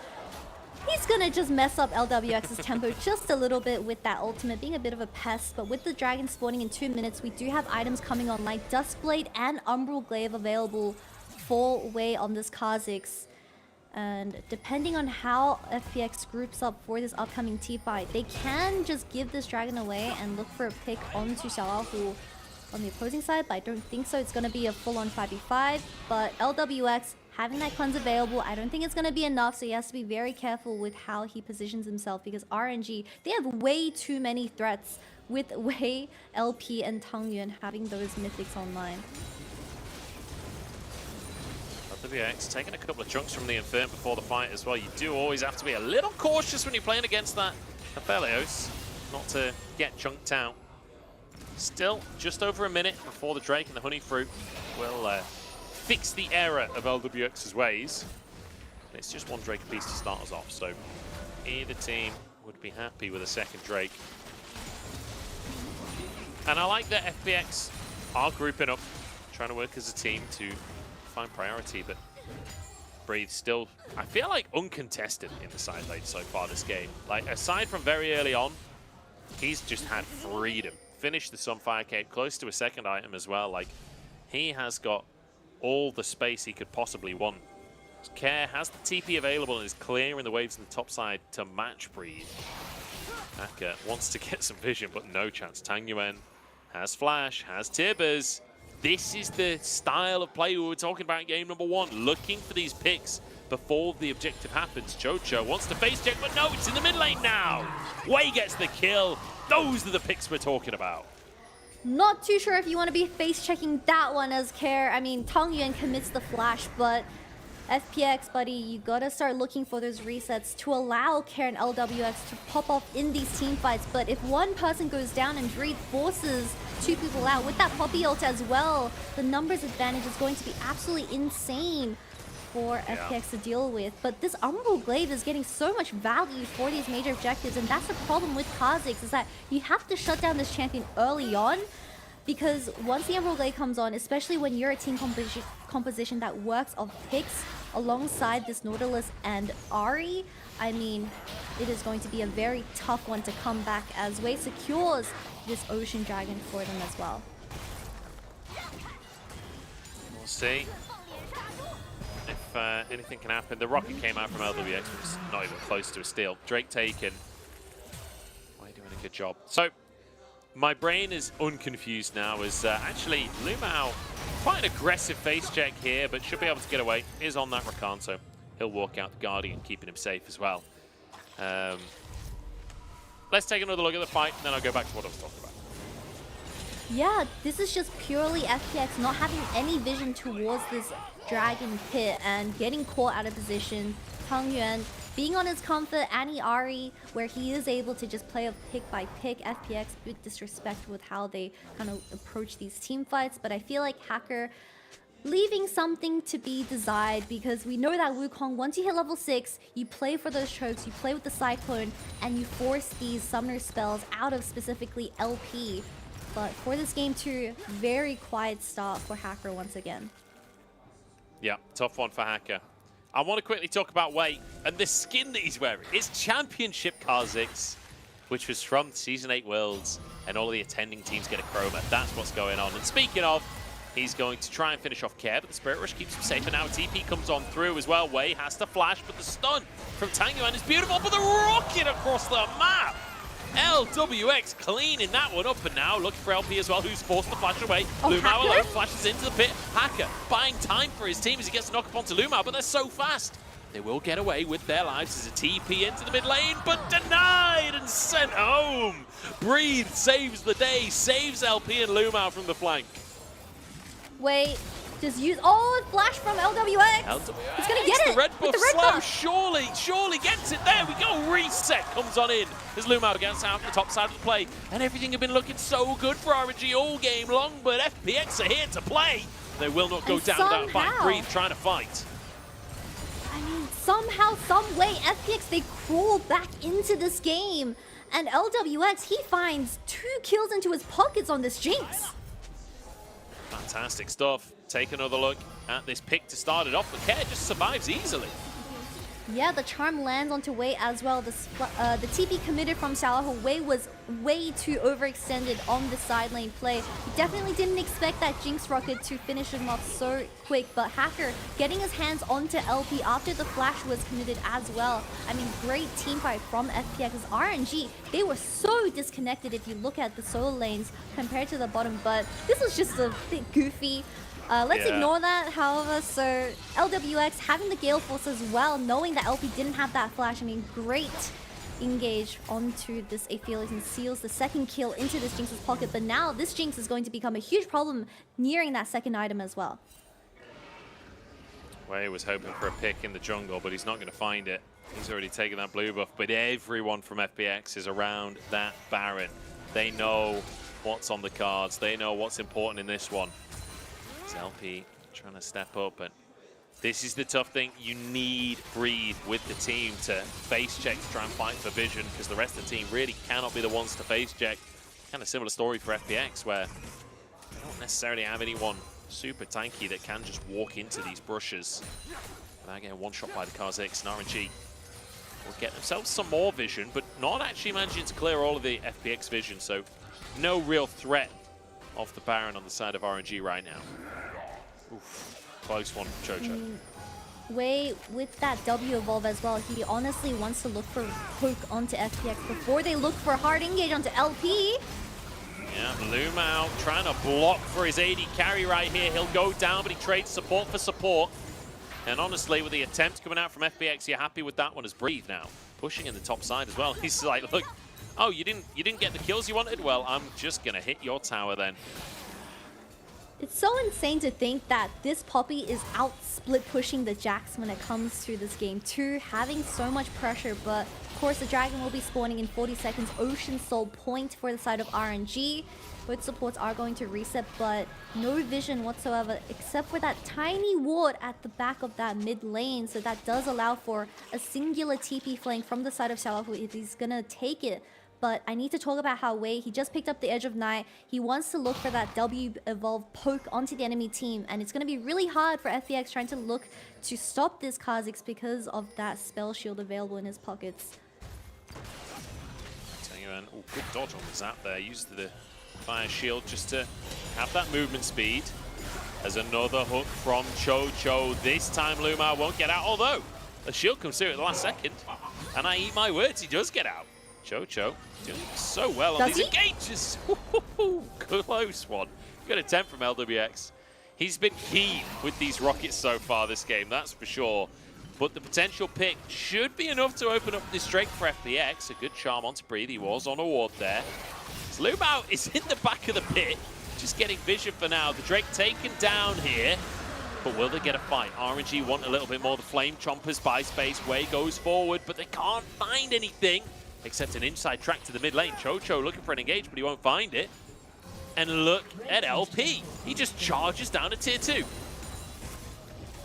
He's gonna just mess up LWX's tempo just a little bit with that ultimate, being a bit of a pest. But with the dragon spawning in 2 minutes, we do have items coming on like Duskblade and Umbral Glaive available for Wei on this Kha'Zix. And depending on how FPX groups up for this upcoming T-fight, they can just give this dragon away and look for a pick onto Xiaohu on the opposing side, but I don't think so. It's going to be a full-on 5v5, but LWX having that cleanse available, I don't think it's going to be enough, so he has to be very careful with how he positions himself because RNG, they have way too many threats with Wei, LP, and Tangyuan having those mythics online. LWX taking a couple of chunks from the Infern before the fight as well. You do always have to be a little cautious when you're playing against that Aphelios, not to get chunked out. Still, just over a minute before the Drake and the Honey Fruit will fix the error of LWX's ways. And it's just one Drake apiece to start us off, so either team would be happy with a second Drake. And I like that FPX are grouping up, trying to work as a team to find priority, but Breathe still, I feel like, uncontested in the side lane so far this game. Like, aside from very early on, he's just had freedom. Finished the Sunfire Cape, close to a second item as well. Like, he has got all the space he could possibly want. Care has the TP available and is clearing the waves on the top side to match Breathe. Hacker wants to get some vision, but no chance. Tangyuan has Flash, has Tibbers. This is the style of play we were talking about in game number 1. Looking for these picks before the objective happens. Jojo wants to face check, but no, it's in the mid lane now. Wei gets the kill. Those are the picks we're talking about. Not too sure if you want to be face checking that one as Care. I mean, Tangyuan commits the flash, but FPX, buddy, you gotta start looking for those resets to allow Care and LWX to pop off in these team fights. But if one person goes down and Breathe forces 2 people out with that Poppy ult as well, the numbers advantage is going to be absolutely insane for FPX to deal with. But this Umbral Glaive is getting so much value for these major objectives, and that's the problem with Kha'Zix, is that you have to shut down this champion early on, because once the Umbral Glaive comes on, especially when you're a team composition that works of picks alongside this Nautilus and Ahri, I mean, it is going to be a very tough one to come back as Wei secures this Ocean Dragon for them as well. We'll see if anything can happen. The rocket came out from LWX, but it's not even close to a steal. Drake taken. Why doing a good job? So, my brain is unconfused now as actually Lumao, quite an aggressive face check here, but should be able to get away. Is on that Rakan, so he'll walk out the Guardian, keeping him safe as well. Let's take another look at the fight, and then I'll go back to what I was talking about. Yeah, this is just purely FPX not having any vision towards this Dragon Pit and getting caught out of position. Tangyuan being on his comfort, Ahri, where he is able to just play a pick by pick. FPX, bit disrespect with how they kind of approach these team fights, but I feel like Hacker leaving something to be desired, because we know that Wukong, once you hit level 6, you play for those chokes, you play with the Cyclone, and you force these summoner spells out of specifically LP. But for this game 2, very quiet start for Hacker once again. Yeah, tough one for Hacker. I want to quickly talk about Wei and the skin that he's wearing. It's Championship Kha'Zix, which was from Season 8 Worlds, and all of the attending teams get a chroma. That's what's going on. And speaking of, he's going to try and finish off Care, but the Spirit Rush keeps him safe, and now TP comes on through as well. Wei has to flash, but the stun from Tangyuan is beautiful, but the rocket across the map LWX cleaning that one up, and now looking for LP as well, who's forced to flash away. Lumao Hacker? alone flashes into the pit. Hacker buying time for his team as he gets to knock up onto Lumao, but they're so fast. They will get away with their lives as a TP into the mid lane, but denied and sent home. Breathe saves the day, saves LP and Lumao from the flank. Wait, just use flash from LWX. He's gonna get it The red with buff the red slow, buff. surely gets it. There we go, reset comes on in as Lumao gets out the top side of the play. And everything had been looking so good for RNG all game long, but FPX are here to play. They will not go And down without a fight. somehow- Breathe trying to fight. I mean, somehow, some way, FPX, they crawl back into this game. And LWX, he finds 2 kills into his pockets on this Jinx. Fantastic stuff. Take another look at this pick to start it off, but Care just survives easily. Yeah, the charm lands onto Wei as well. The TP committed from Salaho. Wei was way too overextended on the side lane play. He definitely didn't expect that Jinx rocket to finish him off so quick, but Hacker getting his hands onto LP after the flash was committed as well. I mean, great team fight from FPX's RNG. They were so disconnected if you look at the solo lanes compared to the bottom, but this was just a bit goofy. Let's ignore that, however, so LWX having the Gale Force as well, knowing that LP didn't have that flash. I mean, great engage onto this Aphelios and seals the second kill into this Jinx's pocket, but now this Jinx is going to become a huge problem nearing that second item as well. Wei was hoping for a pick in the jungle, but he's not going to find it. He's already taken that blue buff, but everyone from FPX is around that Baron. They know what's on the cards. They know what's important in this one. LP trying to step up, but this is the tough thing. You need Breathe with the team to face check to try and fight for vision, because the rest of the team really cannot be the ones to face check. Kind of similar story for FPX, where they don't necessarily have anyone super tanky that can just walk into these brushes without getting one shot by the Kha'Zix. And RNG will get themselves some more vision, but not actually managing to clear all of the FPX vision, so no real threat off the Baron on the side of RNG right now. Oof, close one from Chocho. Wei, with that W evolve as well, he honestly wants to look for poke onto FPX before they look for hard engage onto LP. Yeah, Lumao trying to block for his AD carry right here. He'll go down, but he trades support for support. And honestly, with the attempt coming out from FPX, you're happy with that one as Breathe now. Pushing in the top side as well. He's like, look, oh, you didn't get the kills you wanted? Well, I'm just gonna hit your tower then. It's so insane to think that this Poppy is out split pushing the Jax when it comes to this game too, having so much pressure, but of course the Dragon will be spawning in 40 seconds. Ocean Soul point for the side of RNG. Both supports are going to reset, but no vision whatsoever except for that tiny ward at the back of that mid lane, so that does allow for a singular TP flank from the side of Salafu if he's gonna take it. But I need to talk about how Wei, he just picked up the Edge of Night. He wants to look for that W evolve poke onto the enemy team. And it's going to be really hard for FPX trying to look to stop this Kha'Zix because of that spell shield available in his pockets. Oh, good dodge on the zap there. Used the fire shield just to have that movement speed. There's another hook from Chocho. This time Lumao won't get out, although the shield comes through at the last second. And I eat my words, he does get out. Chocho doing so well on these engages. Close one. Good attempt from LWX. He's been key with these rockets so far this game, that's for sure. But the potential pick should be enough to open up this Drake for FPX. A good charm onto Breathe. He was on a ward there. Lumao is in the back of the pit, just getting vision for now. The Drake taken down here. But will they get a fight? RNG want a little bit more. The Flame Chompers buy space. Wei goes forward, but they can't find anything except an inside track to the mid lane. Chocho looking for an engage, but he won't find it. And look at LP. He just charges down to tier 2.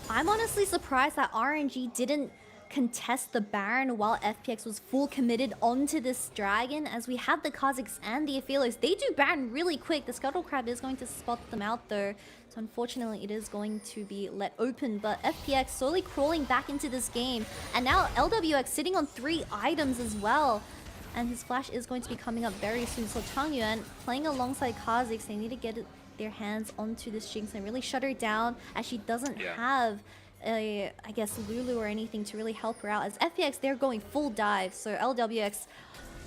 I'm honestly surprised that RNG didn't contest the Baron while FPX was full committed onto this Dragon, as we have the Kha'Zix and the Aphelios. They do Baron really quick. The Scuttle Crab is going to spot them out though, so unfortunately it is going to be let open. But FPX slowly crawling back into this game, and now LWX sitting on 3 items as well. And his flash is going to be coming up very soon. So Changyuan playing alongside Kha'Zix, they need to get their hands onto this Jinx and really shut her down, as she doesn't have I guess Lulu or anything to really help her out. As FPX, they're going full dive, so LWX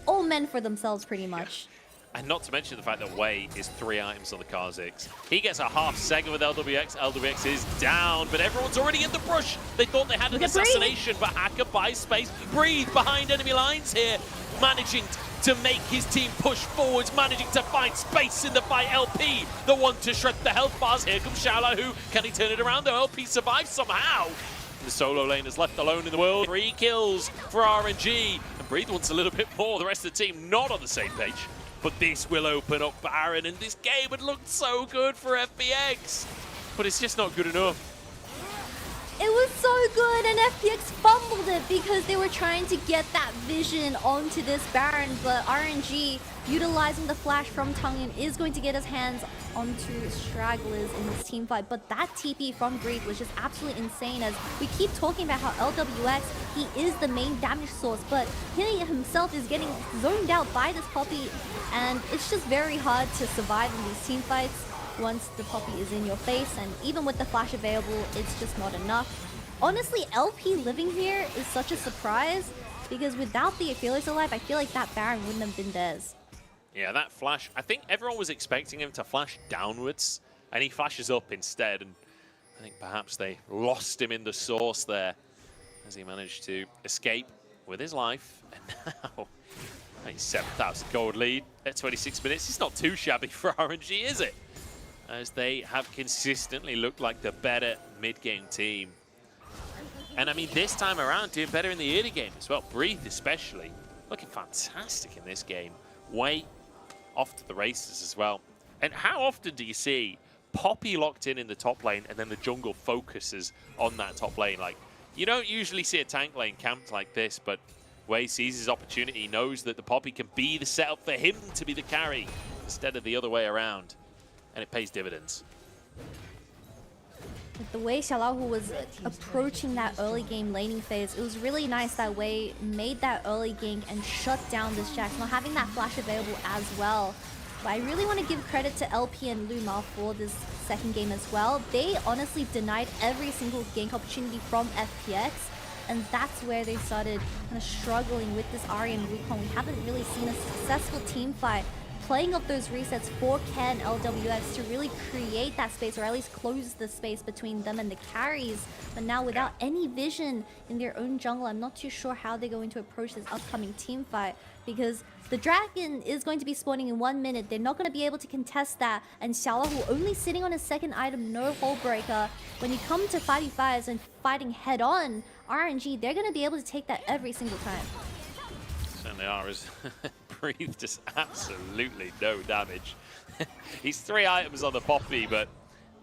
all meant for themselves pretty much. And not to mention the fact that Wei is 3 items on the Kha'Zix. He gets a half second with LWX. LWX is down, but everyone's already in the brush. They thought they had an assassination, but Hacker buys space. Breathe behind enemy lines here, managing to make his team push forwards, managing to find space in the fight. LP, the one to shred the health bars. Here comes Xiaolahu. Can he turn it around? The LP survives somehow. The solo lane is left alone in the world. 3 kills for RNG. And Breathe wants a little bit more. The rest of the team not on the same page. But this will open up Baron, and this game had looked so good for FPX. But it's just not good enough. It was so good, and FPX fumbled it because they were trying to get that vision onto this Baron, but RNG, utilizing the flash from Tangyun, is going to get his hands onto stragglers in this team fight. But that TP from Breathe was just absolutely insane, as we keep talking about how LWX, he is the main damage source, but he himself is getting zoned out by this Poppy, and it's just very hard to survive in these team fights once the Poppy is in your face, and even with the flash available, it's just not enough. Honestly, LP living here is such a surprise, because without the Felix alive, I feel like that Baron wouldn't have been theirs. Yeah, that flash, I think everyone was expecting him to flash downwards, and he flashes up instead, and I think perhaps they lost him in the source there, as he managed to escape with his life, and now a 7,000 gold lead at 26 minutes. It's not too shabby for RNG, is it? As they have consistently looked like the better mid-game team. And I mean, this time around, doing better in the early game as well. Breathe especially, looking fantastic in this game. Way off to the races as well. And how often do you see Poppy locked in the top lane and then the jungle focuses on that top lane? Like, you don't usually see a tank lane camped like this, but Wei sees his opportunity. He knows that the Poppy can be the setup for him to be the carry instead of the other way around. And it pays dividends. The way Xiaolahu was approaching that early game laning phase, it was really nice that Wei made that early gank and shut down this Jax, not having that flash available as well. But I really want to give credit to LP and Luma for this second game as well. They honestly denied every single gank opportunity from FPX, and that's where they started kind of struggling with this Ahri and Wukong. We haven't really seen a successful team fight playing up those resets for Ken LWX to really create that space, or at least close the space between them and the carries. But now without any vision in their own jungle, I'm not too sure how they're going to approach this upcoming team fight, because the dragon is going to be spawning in 1 minute. They're not going to be able to contest that, and Xiaolahu only sitting on his second item, no hull breaker. When you come to 5v5s and fighting head on, RNG, they're going to be able to take that every single time. Certainly are, as Breathe just absolutely no damage. He's 3 items on the Poppy, but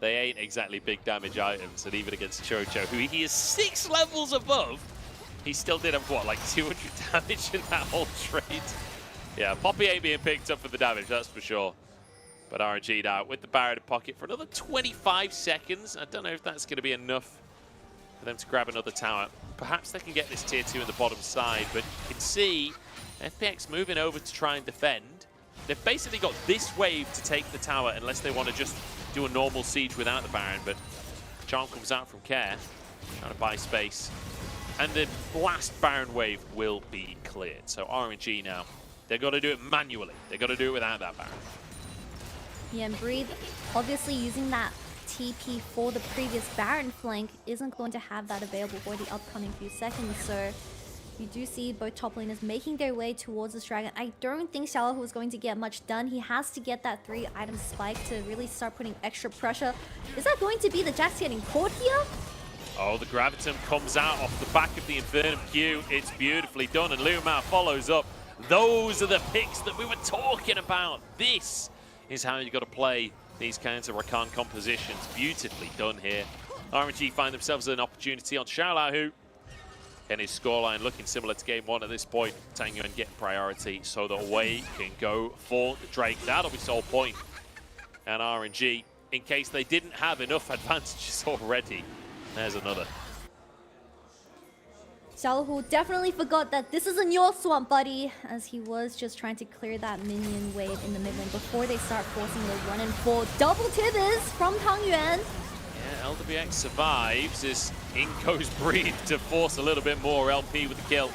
they ain't exactly big damage items. And even against Chocho, who he is 6 levels above, he still did have, what, like 200 damage in that whole trade? Yeah, Poppy ain't being picked up for the damage, that's for sure. But RNG now with the Baron in pocket for another 25 seconds. I don't know if that's going to be enough for them to grab another tower. Perhaps they can get this tier 2 in the bottom side, but you can see FPX moving over to try and defend. They've basically got this wave to take the tower unless they want to just do a normal siege without the Baron, but Charm comes out from Care, trying to buy space. And the last Baron wave will be cleared. So RNG now, they've got to do it manually. They've got to do it without that Baron. Yeah, and Breathe, obviously using that TP for the previous Baron flank, isn't going to have that available for the upcoming few seconds. So you do see both top laners making their way towards this dragon. I don't think Xiaolahu is going to get much done. He has to get that 3-item spike to really start putting extra pressure. Is that going to be the Jax getting caught here? Oh, the Gravitum comes out off the back of the Infernum Q. It's beautifully done, and Lumar follows up. Those are the picks that we were talking about. This is how you got to play these kinds of Rakan compositions. Beautifully done here. RNG find themselves an opportunity on Xiaolahu. And his scoreline looking similar to game 1 at this point. Tangyuan getting priority so that Wei can go for the Drake. That'll be sole point. And RNG, in case they didn't have enough advantages already, there's another. Xiaolahu definitely forgot that this isn't your swamp, buddy, as he was just trying to clear that minion wave in the mid lane before they start forcing the 1-in-4 double tithers from Tangyuan. Yeah, LWX survives as in goes Breathe to force a little bit more LP with the kill.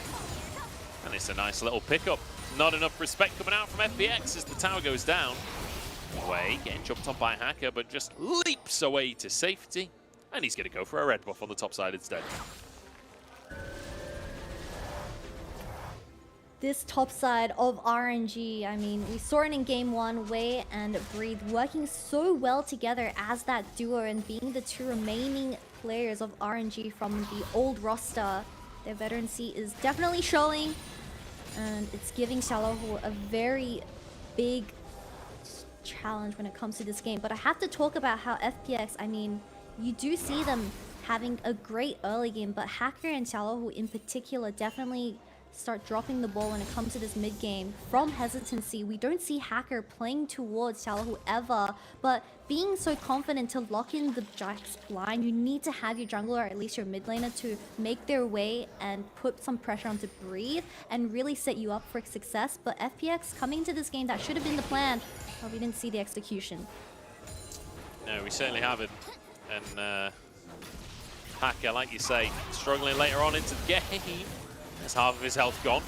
And it's a nice little pickup Not enough respect coming out from FPX as the tower goes down. Wei getting jumped on by Hacker, but just leaps away to safety. And he's going to go for a red buff on the top side instead. This top side of RNG, I mean, we saw it in Game 1, Wei and Breathe working so well together as that duo and being the two remaining players of RNG from the old roster. Their veterancy is definitely showing, and it's giving Xiaolahu a very big challenge when it comes to this game. But I have to talk about how FPX, I mean, you do see them having a great early game, but Hacker and Xiaolahu in particular definitely start dropping the ball when it comes to this mid game from hesitancy. We don't see Hacker playing towards Xiaolahu ever, but being so confident to lock in the Jax line, you need to have your jungler, or at least your mid laner, to make their way and put some pressure onto Breathe and really set you up for success. But FPX coming to this game, that should have been the plan, but we didn't see the execution. No, we certainly haven't. And Hacker, like you say, struggling later on into the game. That's half of his health gone.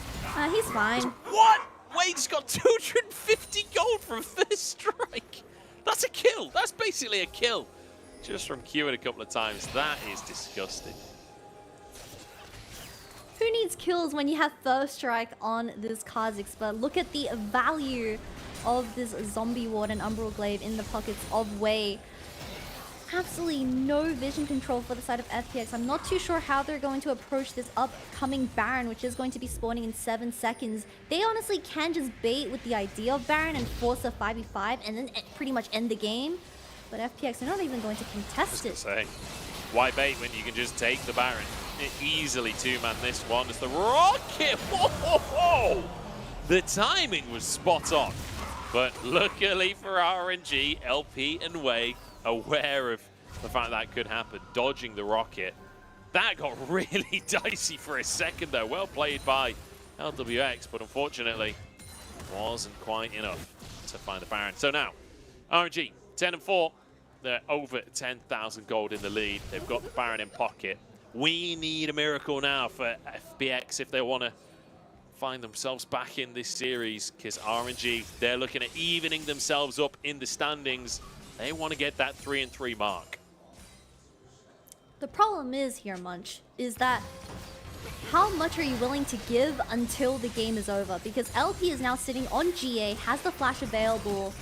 He's fine. What? Wade's got 250 gold from first strike. That's a kill. That's basically a kill. Just from queuing a couple of times. That is disgusting. Who needs kills when you have first strike on this Kha'Zix? But look at the value of this Zombie Ward and Umbral Glaive in the pockets of Wei. Absolutely no vision control for the side of FPX. I'm not too sure how they're going to approach this upcoming Baron, which is going to be spawning in 7 seconds. They honestly can just bait with the idea of Baron and force a 5v5 and then pretty much end the game. But FPX are not even going to contest it. Say, why bait when you can just take the Baron? Easily two-man this one. It's the rocket. Whoa, whoa, whoa. The timing was spot on. But luckily for RNG, LP and Wei aware of the fact that could happen, dodging the rocket. That got really dicey for a second though. Well played by LWX, but unfortunately wasn't quite enough to find the Baron. So now, RNG, 10-4. They're over 10,000 gold in the lead. They've got the Baron in pocket. We need a miracle now for FPX if they want to find themselves back in this series, because RNG, they're looking at evening themselves up in the standings. They want to get that 3-3 mark. The problem is here, Munch, is that how much are you willing to give until the game is over? Because LP is now sitting on GA, has the flash available,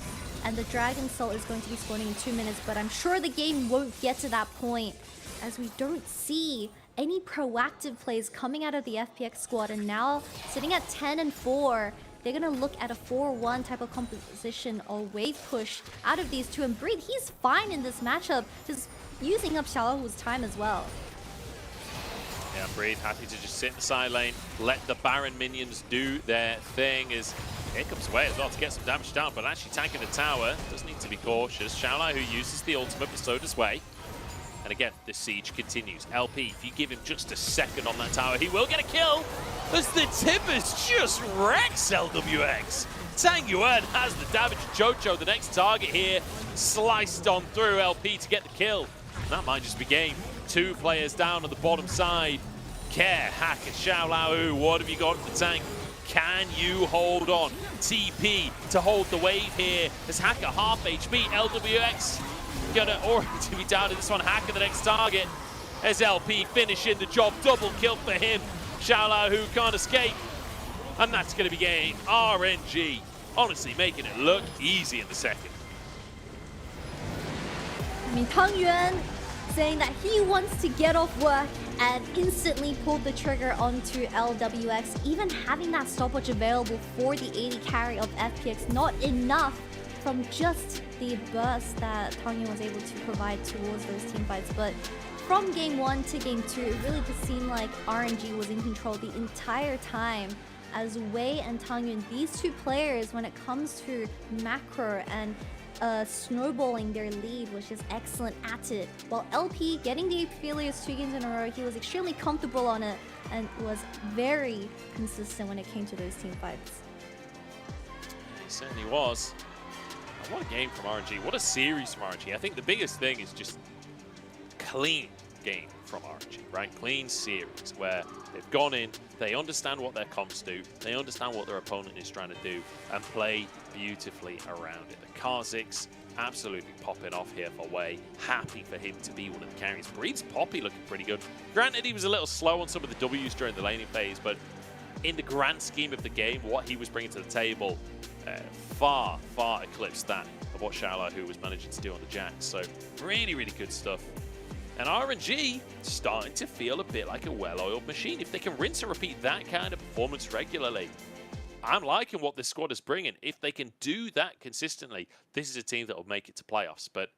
and the Dragon Soul is going to be spawning in 2 minutes, but I'm sure the game won't get to that point, as we don't see any proactive plays coming out of the FPX squad. And now sitting at 10-4, they're going to look at a 4-1 type of composition or wave push out of these two. And Breathe, he's fine in this matchup, just using up Xiaohu's time as well. Yeah, Breathe happy to just sit in the side lane, let the Baron minions do their thing. As here comes Wei as well to get some damage down, but actually tanking the tower. Does need to be cautious. Xiaolai, who uses the ultimate, but so does Wei. And again, the siege continues. LP, if you give him just a second on that tower, he will get a kill. As the Tippers just wrecks LWX. Tang Yuan has the damage. Jojo, the next target here, sliced on through LP to get the kill. And that might just be game. 2 players down on the bottom side. Care, Hacker, Xiaolai, what have you got for the tank? Can you hold on? TP to hold the wave here. As Hacker half HP, LWX gonna already be down to this one. Hacker the next target. As LP finishing the job, double kill for him. Xiaolai who can't escape. And that's gonna be game. RNG honestly making it look easy in the second. I mean, Tang Yuan saying that he wants to get off work and instantly pulled the trigger onto LWX. Even having that stopwatch available for the 80 carry of FPX, not enough from just the burst that Tang Yuan was able to provide towards those team fights. But from game 1 to game 2, it really just seemed like RNG was in control the entire time, as Wei and Tang Yuan, these two players, when it comes to macro and snowballing their lead, was just excellent at it. While LP getting the Aphelios 2 games in a row, he was extremely comfortable on it and was very consistent when it came to those team fights. He certainly was. What a game from RNG. What a series from RNG. I think the biggest thing is just clean game from RNG, right? Clean series where they've gone in, they understand what their comps do, they understand what their opponent is trying to do, and play beautifully around it. The Kazakhs absolutely popping off here for Wei. Happy for him to be one of the carries. Breed's Poppy looking pretty good. Granted, he was a little slow on some of the Ws during the laning phase, but in the grand scheme of the game, what he was bringing to the table far eclipsed that of what Xiaolahu was managing to do on the Jax. So really, really good stuff. And RNG starting to feel a bit like a well-oiled machine. If they can rinse and repeat that kind of performance regularly, I'm liking what this squad is bringing. If they can do that consistently, this is a team that will make it to playoffs. But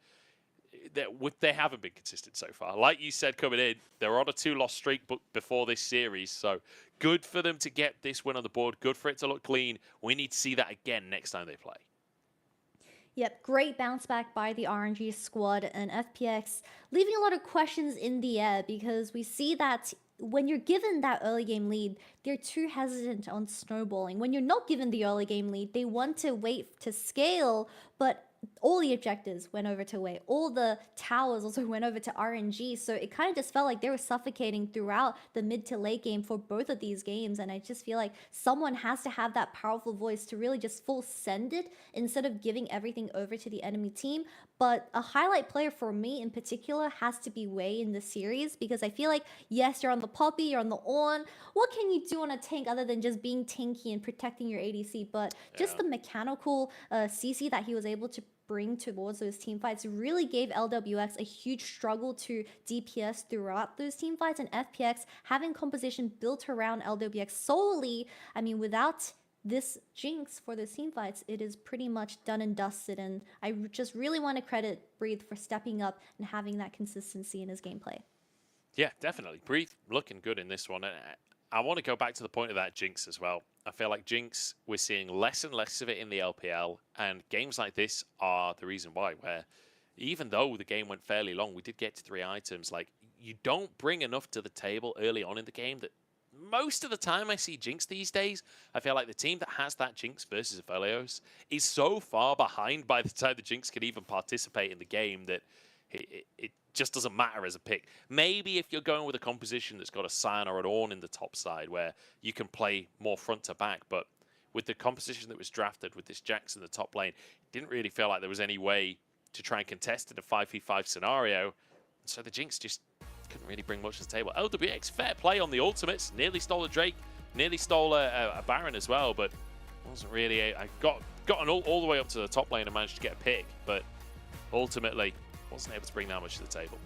they haven't been consistent so far. Like you said coming in, they're on a 2-loss streak before this series. So good for them to get this win on the board. Good for it to look clean. We need to see that again next time they play. Yep, great bounce back by the RNG squad, and FPX leaving a lot of questions in the air because we see that when you're given that early game lead, they're too hesitant on snowballing. When you're not given the early game lead, they want to wait to scale, but all the objectives went over to Wei. All the towers also went over to RNG. So it kind of just felt like they were suffocating throughout the mid to late game for both of these games. And I just feel like someone has to have that powerful voice to really just full send it instead of giving everything over to the enemy team. But a highlight player for me in particular has to be Wei in the series, because I feel like, yes, you're on the Poppy, you're on the Ornn. What can you do on a tank other than just being tanky and protecting your ADC? But just the mechanical CC that he was able to bring towards those team fights really gave LWX a huge struggle to DPS throughout those team fights, and FPX having composition built around LWX solely, I mean, without this jinx for those team fights, it is pretty much done and dusted, and I just really want to credit Breathe for stepping up and having that consistency in his gameplay. Yeah, definitely. Breathe looking good in this one. I want to go back to the point of that Jinx as well. I feel like Jinx, we're seeing less and less of it in the LPL, and games like this are the reason why, where even though the game went fairly long, we did get to 3 items, like, you don't bring enough to the table early on in the game that most of the time I see Jinx these days, I feel like the team that has that Jinx versus Aphelios is so far behind by the time the Jinx can even participate in the game that it just doesn't matter as a pick. Maybe if you're going with a composition that's got a Sion or an Ornn in the top side where you can play more front to back, but with the composition that was drafted with this Jax in the top lane, it didn't really feel like there was any way to try and contest in a 5v5 scenario. So the Jinx just couldn't really bring much to the table. LWX, fair play on the ultimates. Nearly stole a Drake, nearly stole a Baron as well, but wasn't really I got all the way up to the top lane and managed to get a pick, but ultimately wasn't able to bring that much to the table.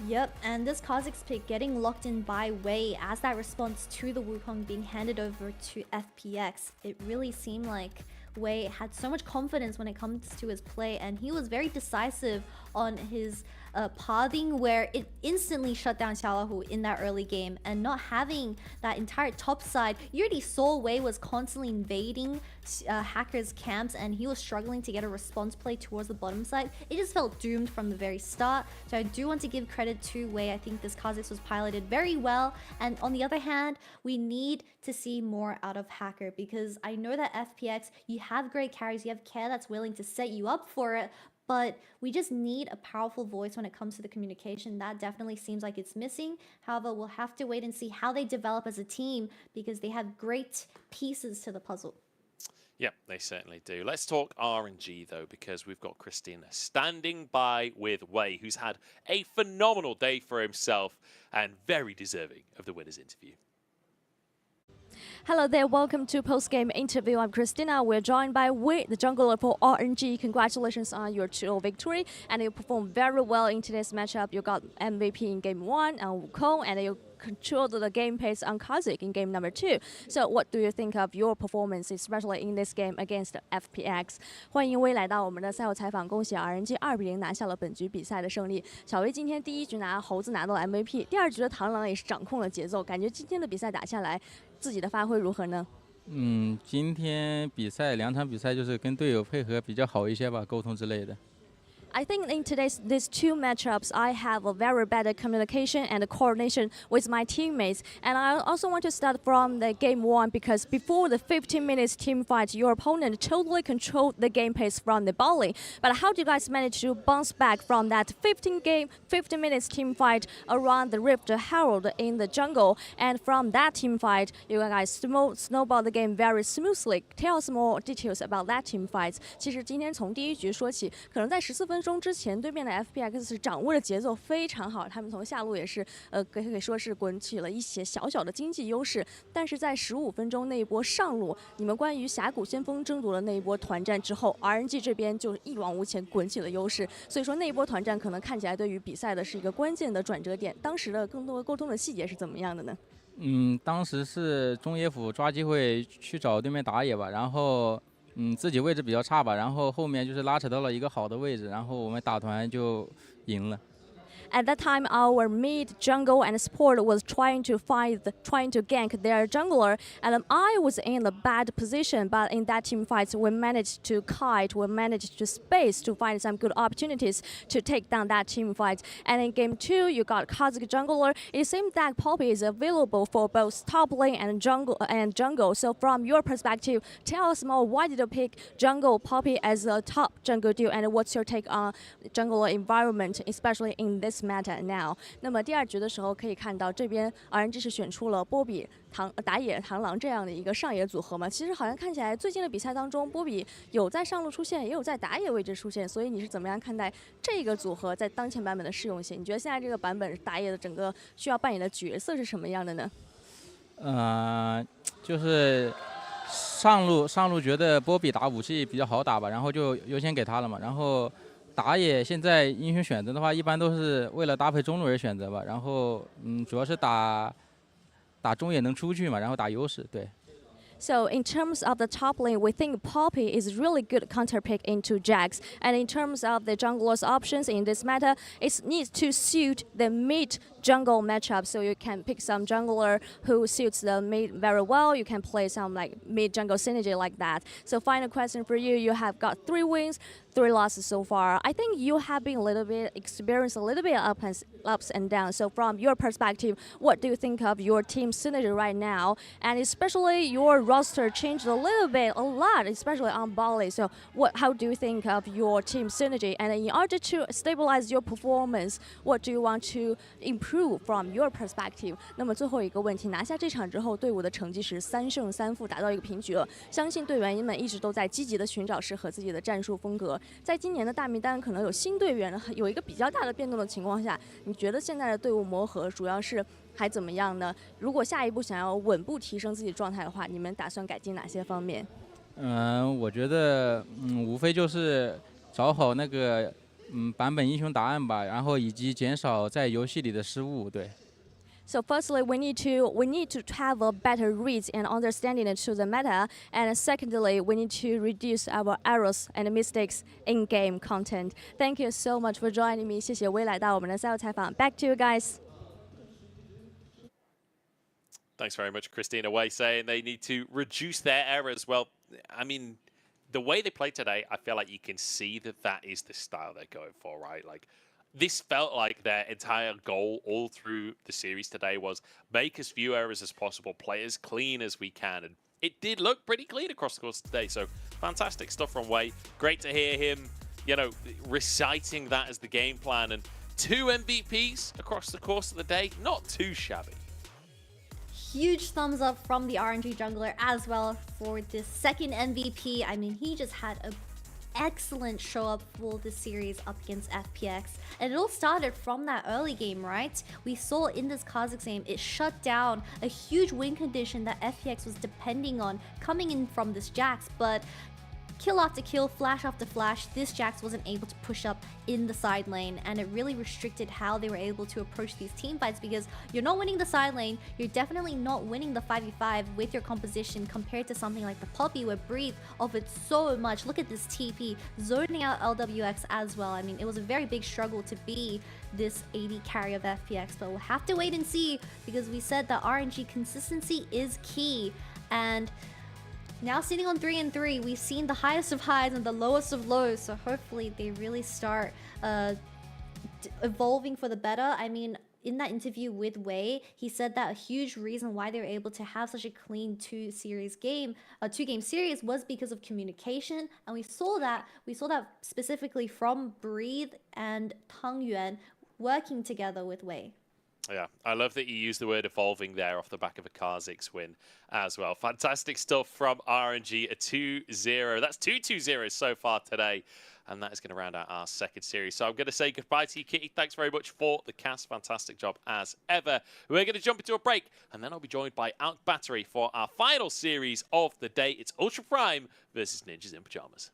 Yep, and this Kazakh's pick getting locked in by Wei as that response to the Wukong being handed over to FPX. It really seemed like Wei had so much confidence when it comes to his play, and he was very decisive on his pathing, where it instantly shut down Xiaolahu in that early game, and not having that entire top side. You already saw Wei was constantly invading hackers' camps, and he was struggling to get a response play towards the bottom side. It just felt doomed from the very start. So I do want to give credit to Wei. I think this Kazakhs was piloted very well, and on the other hand, we need to see more out of Hacker, because I know that FPX, you have great carries, you have Care that's willing to set you up for it, but we just need a powerful voice when it comes to the communication. That definitely seems like it's missing. However, we'll have to wait and see how they develop as a team, because they have great pieces to the puzzle. Yep, they certainly do. Let's talk RNG, though, because we've got Christina standing by with Wei, who's had a phenomenal day for himself and very deserving of the winner's interview. Hello there, welcome to Post-Game Interview. I'm Christina. We're joined by Wei, the jungler for RNG. Congratulations on your 2-0 victory, and you performed very well in today's matchup. You got MVP in Game 1 on Wukong, and you controlled the game pace on Kazakh in Game number 2. So what do you think of your performance, especially in this game against FPX? 欢迎威来到我们的赛后采访，恭喜 RNG 2-0拿下了本局比赛的胜利。小威今天第一局猴子拿到了 MVP， 第二局的螳螂也是掌控了节奏，感觉今天的比赛打下来，自己的发挥如何呢？今天比赛2场比赛就是跟队友配合比较好一些吧，沟通之类的。I think in these two matchups, I have a very better communication and coordination with my teammates. And I also want to start from the game one because before the 15 minutes team fight, your opponent totally controlled the game pace from the bowling. But how do you guys manage to bounce back from that 15 minutes team fight around the Rift Herald in the jungle? And from that team fight, you guys snowball the game very smoothly. Tell us more details about that team fight. 其实今天从第一局说起，可能在14分钟之前，对面的 FPX 是掌握的节奏非常好，他们从下路也是可以说是滚起了一些小小的经济优势。但是在15分钟那一波上路，你们关于峡谷先锋争夺的那一波团战之后 ，RNG 这边就一往无前滚起了优势。所以说那一波团战可能看起来对于比赛的是一个关键的转折点。当时的更多沟通的细节是怎么样的呢？当时是中野辅抓机会去找对面打野吧，然后自己位置比较差吧，然后后面就是拉扯到了一个好的位置，然后我们打团就赢了。At that time, our mid, jungle, and support was trying to gank their jungler, and I was in a bad position. But in that team fight, we managed to kite, we managed to space to find some good opportunities to take down that team fight. And in game two, you got Kazakh jungler. It seems that Poppy is available for both top lane and jungle. So from your perspective, tell us more. Why did you pick jungle Poppy as a top jungle duo, and what's your take on jungle environment, especially in this meta now？ 那么第二局的时候可以看到，这边 RNG 是选出了波比、打野、螳螂这样的一个上野组合嘛。其实好像看起来最近的比赛当中，波比有在上路出现，也有在打野位置出现。所以你是怎么样看待这个组合在当前版本的适用性？你觉得现在这个版本打野的整个需要扮演的角色是什么样的呢？就是上路觉得波比打武器比较好打吧，然后就优先给他了嘛，然后。打野现在英雄选择的话，一般都是为了搭配中路而选择吧。然后主要是打中野能出去嘛，然后打优势，对。So in terms of the top lane, we think Poppy is really good counter pick into Jax. And in terms of the jungler's options in this meta, it needs to suit the mid jungle matchup. So you can pick some jungler who suits the mid very well. You can play some like mid jungle synergy like that. So final question for you. You have got 3 wins, 3 losses so far. I think you have been experienced a little bit ups and downs. So from your perspective, what do you think of your team synergy right now? And especially your roster changed a lot, especially on Bali. So how do you think of your team synergy? And in order to stabilize your performance, what do you want to improve from your perspective? 那么最后一个问题，拿下这场之后，队伍的成绩是3胜3负，达到一个平局了。相信队员们一直都在积极的寻找适合自己的战术风格。在今年的大名单可能有新队员有一个比较大的变动的情况下，你觉得现在的队伍磨合主要是还怎么样呢？如果下一步想要稳步提升自己状态的话，你们打算改进哪些方面？我觉得无非就是找好那个版本英雄答案吧，然后以及减少在游戏里的失误，对。So firstly, we need to have a better reads and understanding to the meta, and secondly, we need to reduce our errors and mistakes in game content. Thank you so much for joining me. 谢谢薇来到我们的赛后采访。Back to you guys. Thanks very much, Christina Way, saying they need to reduce their errors. Well, I mean, the way they played today, I feel like you can see that is the style they're going for, right? Like. This felt like their entire goal all through the series today was make as few errors as possible, play as clean as we can. And it did look pretty clean across the course today. So fantastic stuff from Wei. Great to hear him, reciting that as the game plan. And 2 MVPs across the course of the day, not too shabby. Huge thumbs up from the RNG jungler as well for this second MVP. I mean, he just had a excellent show up for the series up against FPX, and it all started from that early game, right? We saw in this Kazakh game, it shut down a huge win condition that FPX was depending on coming in from this Jax, but kill after kill, flash after flash, this Jax wasn't able to push up in the side lane, and it really restricted how they were able to approach these team fights, because you're not winning the side lane, you're definitely not winning the 5v5 with your composition compared to something like the Poppy where Breathe offers so much. Look at this TP, zoning out LWX as well. I mean, it was a very big struggle to be this AD carry of FPX, but we'll have to wait and see, because we said that RNG consistency is key, and now sitting on 3 and 3, we've seen the highest of highs and the lowest of lows. So hopefully they really start evolving for the better. I mean, in that interview with Wei, he said that a huge reason why they were able to have such a clean two-game series was because of communication, and we saw that specifically from Breathe and Tang Yuan working together with Wei. Yeah, I love that you used the word evolving there off the back of a Kha'Zix win as well. Fantastic stuff from RNG, a 2-0. That's 2 2-0s so far today. And that is going to round out our second series. So I'm going to say goodbye to you, Kitty. Thanks very much for the cast. Fantastic job as ever. We're going to jump into a break, and then I'll be joined by Alk Battery for our final series of the day. It's Ultra Prime versus Ninjas in Pajamas.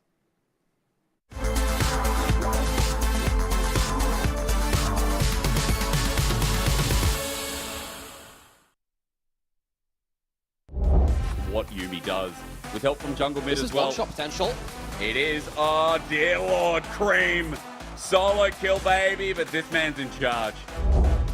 What Yuumi does, with help from jungle mid as well. This is one-shot potential. It is, oh dear Lord, Cream. Solo kill, baby, but this man's in charge.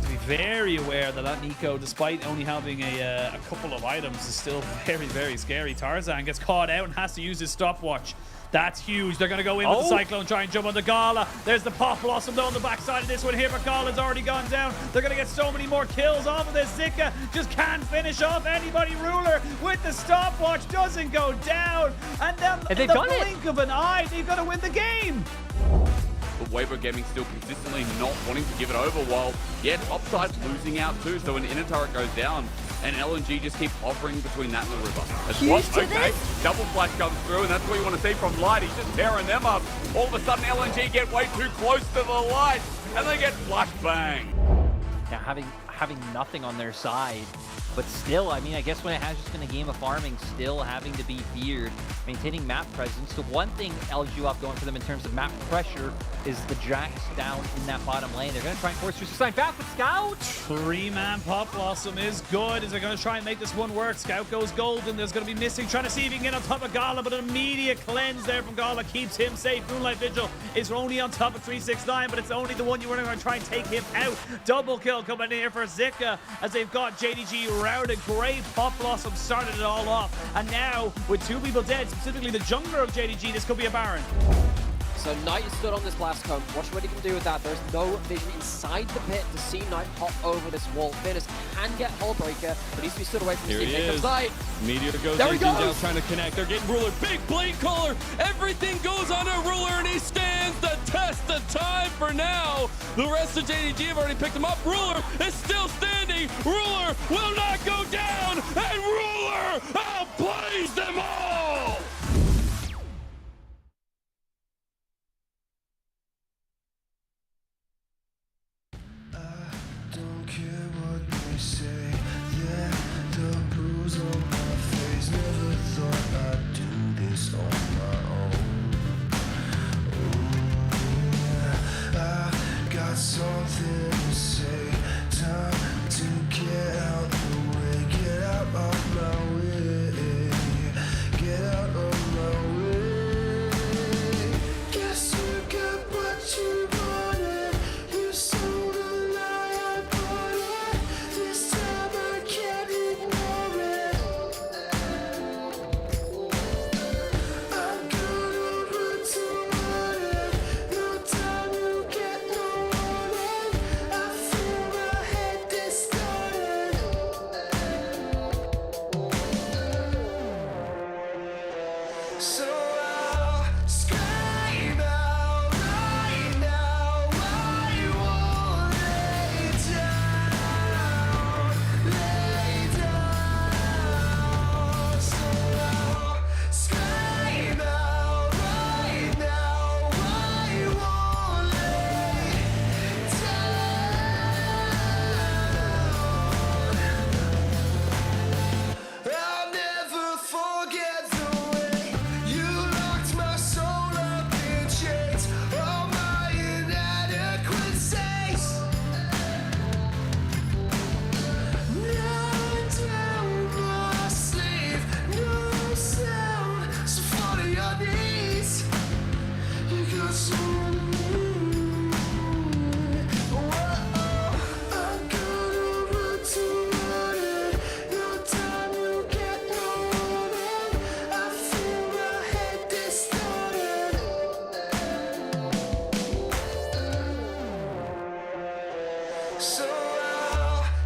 To be very aware that Nico, despite only having a couple of items, is still very, very scary. Tarzan gets caught out and has to use his stopwatch. That's huge. They're going to go in with the Cyclone, try and jump on the Gala. There's the Pop Blossom though on the backside of this one here, but Gala's already gone down. They're going to get so many more kills off of this. Zika just can't finish off anybody. Ruler with the stopwatch doesn't go down. And then in the blink of an eye, they've got to win the game. But Weibo Gaming still consistently not wanting to give it over, while, yeah, Topside's losing out too. So when inner turret goes down, and LNG just keep hovering between that and the river. That's what, okay, double flash comes through, and that's what you want to see from Light. He's just tearing them up. All of a sudden, LNG get way too close to the Light, and they get flash bang. Yeah, having nothing on their side, but still, I mean, I guess when it has just been a game of farming, still having to be feared, maintaining map presence. The one thing LGU have going for them in terms of map pressure is the Jacks down in that bottom lane. They're going to try and force through Suicide back with Scout. 3-man Pop Blossom is good. Is they're going to try and make this one work. Scout goes golden. There's going to be missing. Trying to see if he can get on top of Gala, but an immediate cleanse there from Gala keeps him safe. Moonlight Vigil is only on top of 369, but it's only the one you were going to try and take him out. Double kill coming in here for Zika as they've got JDG routed. Great Pop Blossom started it all off. And now, with 2 people dead, specifically the jungler of JDG, this could be a Baron. So Knight is stood on this blast cone. Watch what he can do with that. There's no vision inside the pit to see Knight hop over this wall. Finish can get Hullbreaker, but needs to be stood away from Here his team. he is. Knight. Meteor goes there in, he goes. Jinjiao trying to connect. They're getting Ruler. Big blade caller. Everything goes on a Ruler, and he stands the test of time for now. The rest of JDG have already picked him up. Ruler is still standing. Ruler will not go down, and Ruler outplays them all. Say, yeah, the bruise on my face. Never thought I'd do this on my own. Ooh, yeah, I got something to say. Time to get out the way, get out of my way, get out of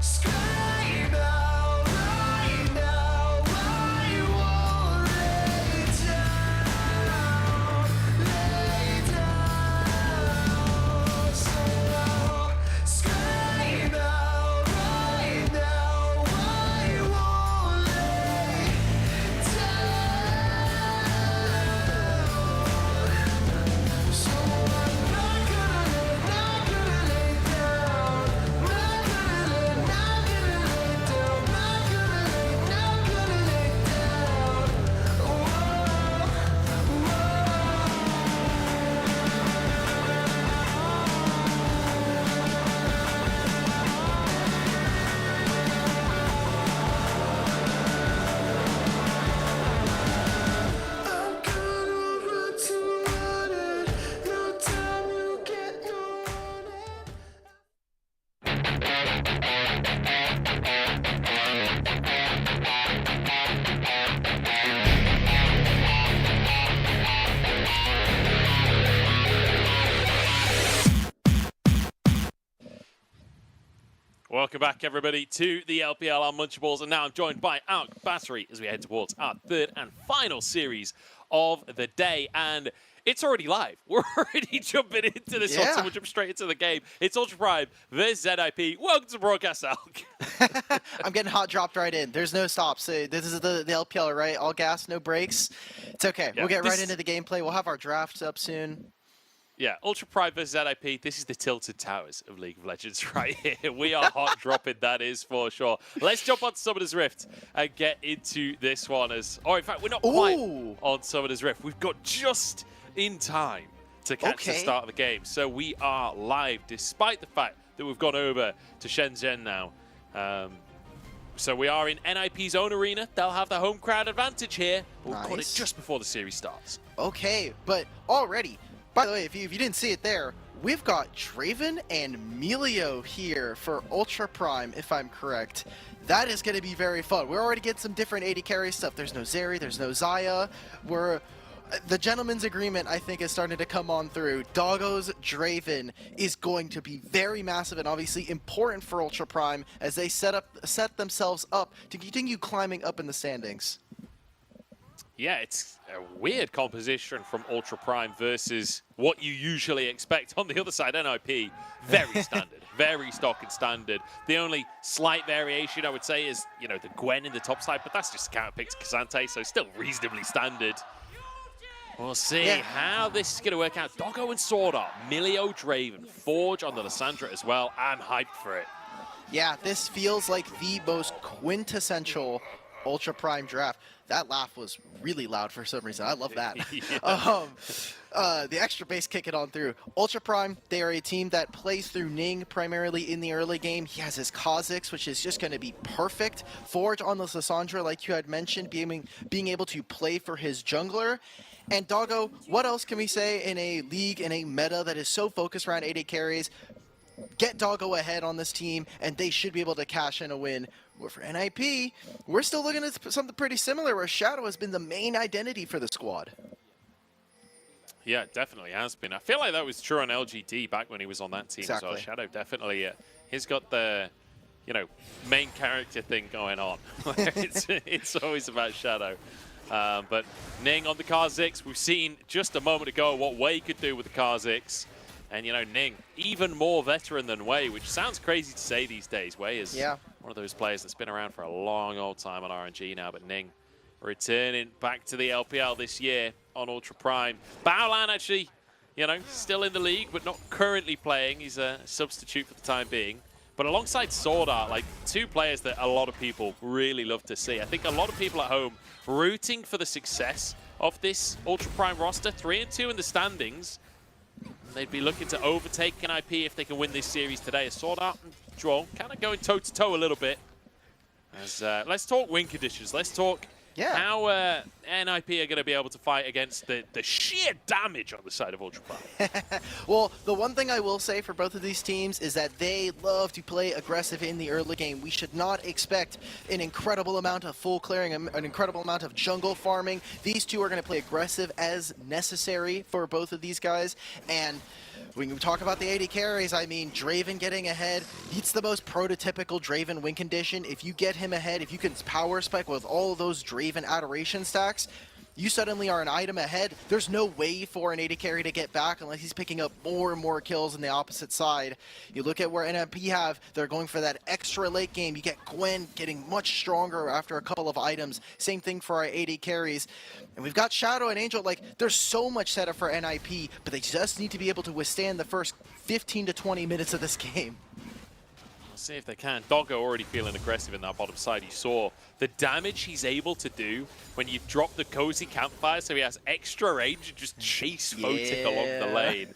Scream out right now, I won't lay down, so I'll scream out right now, I won't lay down, so I'm not gonna lay down, not gonna lay down, not gonna lay down, I'm gonna run to run it, no time you get no running. Welcome back, everybody, to the LPL Unmunchables, and now I'm joined by Alk Battery as we head towards our third and final series of the day, and it's already live. We're already jumping into this one, so we'll jump straight into the game. It's Ultra Prime versus ZIP. Welcome to the broadcast, Alk. I'm getting hot dropped right in. There's no stops. This is the LPL, right? All gas, no brakes. It's okay. Yeah, We'll get this- right into the gameplay. We'll have our drafts up soon. Yeah, Ultra Prime versus ZIP. This is the Tilted Towers of League of Legends right here. We are hot dropping, that is for sure. Let's jump on Summoner's Rift and get into this one. Or in fact, we're not quite on Summoner's Rift. We've got just in time to catch the start of the game. So we are live, despite the fact that we've gone over to Shenzhen now. So we are in NIP's own arena. They'll have the home crowd advantage here. We'll got it just before the series starts. Okay, but already, by the way, if you didn't see it there, we've got Draven and Melio here for Ultra Prime, if I'm correct. That is going to be very fun. We're already getting some different AD carry stuff. There's no Zeri, there's no Xayah. The gentleman's agreement, I think, is starting to come on through. Doggo's Draven is going to be very massive and obviously important for Ultra Prime as they set themselves up to continue climbing up in the standings. Yeah, it's a weird composition from Ultra Prime versus what you usually expect on the other side. NIP, very standard, very stock and standard. The only slight variation, I would say, is, you know, the Gwen in the top side, but that's just a counter pick to Kazante, so still reasonably standard. We'll see how this is going to work out. Doggo and Sword Art, Melio, Draven, Forge on the Lissandra as well. I'm hyped for it. Yeah, this feels like the most quintessential Ultra Prime draft. That laugh was really loud for some reason. I love that. The extra bass kicking on through. Ultra Prime, they are a team that plays through Ning primarily in the early game. He has his Kha'Zix, which is just going to be perfect. Forge on the Lissandra, like you had mentioned, being able to play for his jungler. And Doggo, what else can we say in a league, in a meta that is so focused around AD carries? Get Doggo ahead on this team, and they should be able to cash in a win. Where for NIP, we're still looking at something pretty similar, where Shadow has been the main identity for the squad. Yeah, it definitely has been. I feel like that was true on LGD back when he was on that team as well. Exactly. Shadow definitely, he's got the, you know, main character thing going on. it's always about Shadow. But Ning on the Kha'Zix, we've seen just a moment ago what Wei could do with the Kha'Zix. And, you know, Ning, even more veteran than Wei, which sounds crazy to say these days. Wei is one of those players that's been around for a long old time on RNG now, but Ning returning back to the LPL this year on Ultra Prime. Baolan actually, you know, still in the league, but not currently playing. He's a substitute for the time being. But alongside Sword Art, like, two players that a lot of people really love to see. I think a lot of people at home rooting for the success of this Ultra Prime roster. 3-2 in the standings. They'd be looking to overtake NIP if they can win this series today. As Sword Art and Droll kind of going toe-to-toe a little bit. As let's talk win conditions. Let's talk how NIP are going to be able to fight against the sheer damage on the side of Ultra Prime. Well, the one thing I will say for both of these teams is that they love to play aggressive in the early game. We should not expect an incredible amount of full clearing, an incredible amount of jungle farming. These two are going to play aggressive as necessary for both of these guys. And when you talk about the AD carries, I mean, Draven getting ahead, it's the most prototypical Draven win condition. If you get him ahead, if you can power spec with all of those Draven adoration stacks, you suddenly are an item ahead. There's no way for an AD carry to get back unless he's picking up more and more kills on the opposite side. You look at where NMP have, they're going for that extra late game. You get Gwen getting much stronger after a couple of items. Same thing for our AD carries. And we've got Shadow and Angel. Like, there's so much setup for NIP, but they just need to be able to withstand the first 15 to 20 minutes of this game. See if they can. Doggo already feeling aggressive in that bottom side. You saw the damage he's able to do when you drop the cozy campfire, so he has extra range and just chase Photic along the lane.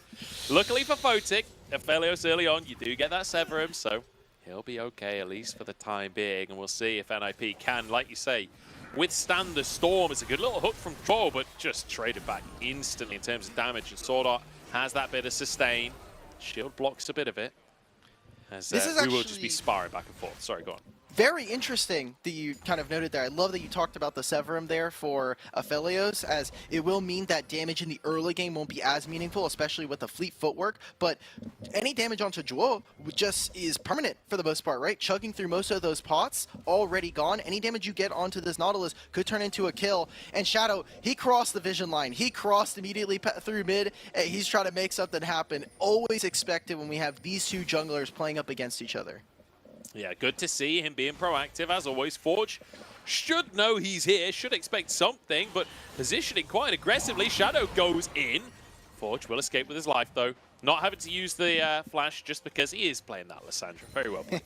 Luckily for Photic, Aphelios early on, you do get that Severum, so he'll be okay, at least for the time being. And we'll see if NIP can, like you say, withstand the storm. It's a good little hook from Troll, but just traded back instantly in terms of damage. And Sword Art has that bit of sustain. Shield blocks a bit of it. As we will just be sparring back and forth. Sorry, go on. Very interesting that you kind of noted there. I love that you talked about the Severum there for Aphelios, as it will mean that damage in the early game won't be as meaningful, especially with the fleet footwork, but any damage onto Juo just is permanent for the most part, right? Chugging through most of those pots, already gone. Any damage you get onto this Nautilus could turn into a kill. And Shadow, he crossed the vision line. He crossed immediately through mid. He's trying to make something happen. Always expected when we have these two junglers playing up against each other. Yeah, good to see him being proactive, as always. Forge should know he's here, should expect something, but positioning quite aggressively. Shadow goes in. Forge will escape with his life, though. Not having to use the flash just because he is playing that Lissandra. Very well played.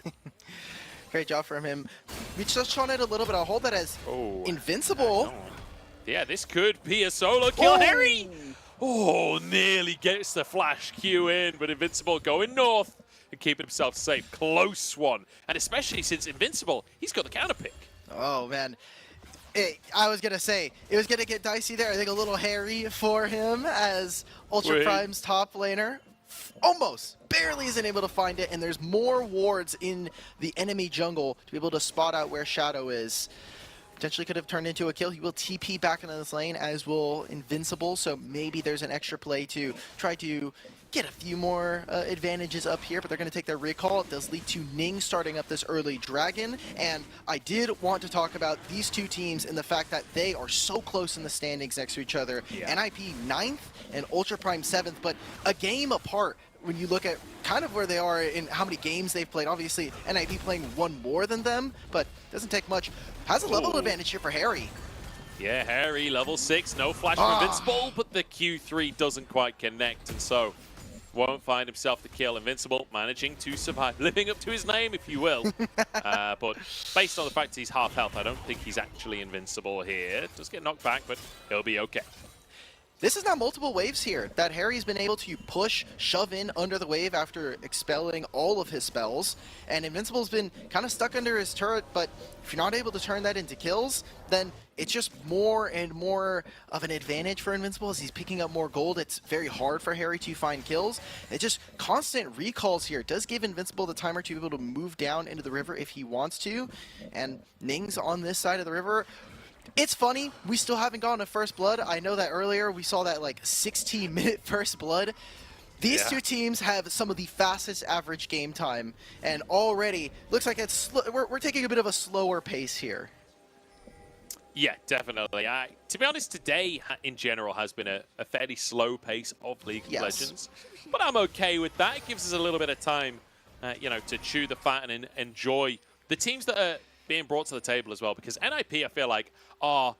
Great job from him. We touched on it a little bit. I'll hold that as invincible. Yeah, this could be a solo kill. Harry! Oh, nearly gets the flash Q in, but Invincible going north and keeping himself safe. Close one. And especially since Invincible, he's got the counter pick. Oh, man. I was going to say, it was going to get dicey there. I think a little hairy for him as Ultra Prime's top laner. Almost. Barely isn't able to find it, and there's more wards in the enemy jungle to be able to spot out where Shadow is. Potentially could have turned into a kill. He will TP back into this lane, as will Invincible, so maybe there's an extra play to try to get a few more advantages up here, but they're going to take their recall. It does lead to Ning starting up this early Dragon, and I did want to talk about these two teams and the fact that they are so close in the standings next to each other. Yeah. NIP 9th and Ultra Prime 7th, but a game apart when you look at kind of where they are in how many games they've played. Obviously, NIP playing one more than them, but doesn't take much. Has a level advantage here for Harry. Yeah, Harry, level 6, no flash from Invincible, but the Q3 doesn't quite connect, and so won't find himself the kill. Invincible managing to survive, living up to his name, if you will. But based on the fact he's half health, I don't think he's actually invincible here. Does get knocked back, but he'll be okay. This is now multiple waves here that Harry's been able to push, shove in under the wave after expelling all of his spells. And Invincible's been kind of stuck under his turret, but if you're not able to turn that into kills, then it's just more and more of an advantage for Invincible as he's picking up more gold. It's very hard for Harry to find kills. It's just constant recalls here. It does give Invincible the timer to be able to move down into the river if he wants to. And Ning's on this side of the river. It's funny, we still haven't gotten a first blood. I know that earlier we saw that like 16-minute first blood. These two teams have some of the fastest average game time, and already looks like it's we're taking a bit of a slower pace here. Yeah, definitely. To be honest, today in general has been a fairly slow pace of League of Legends, but I'm okay with that. It gives us a little bit of time, you know, to chew the fat and enjoy the teams that are being brought to the table as well, because NIP, I feel like, are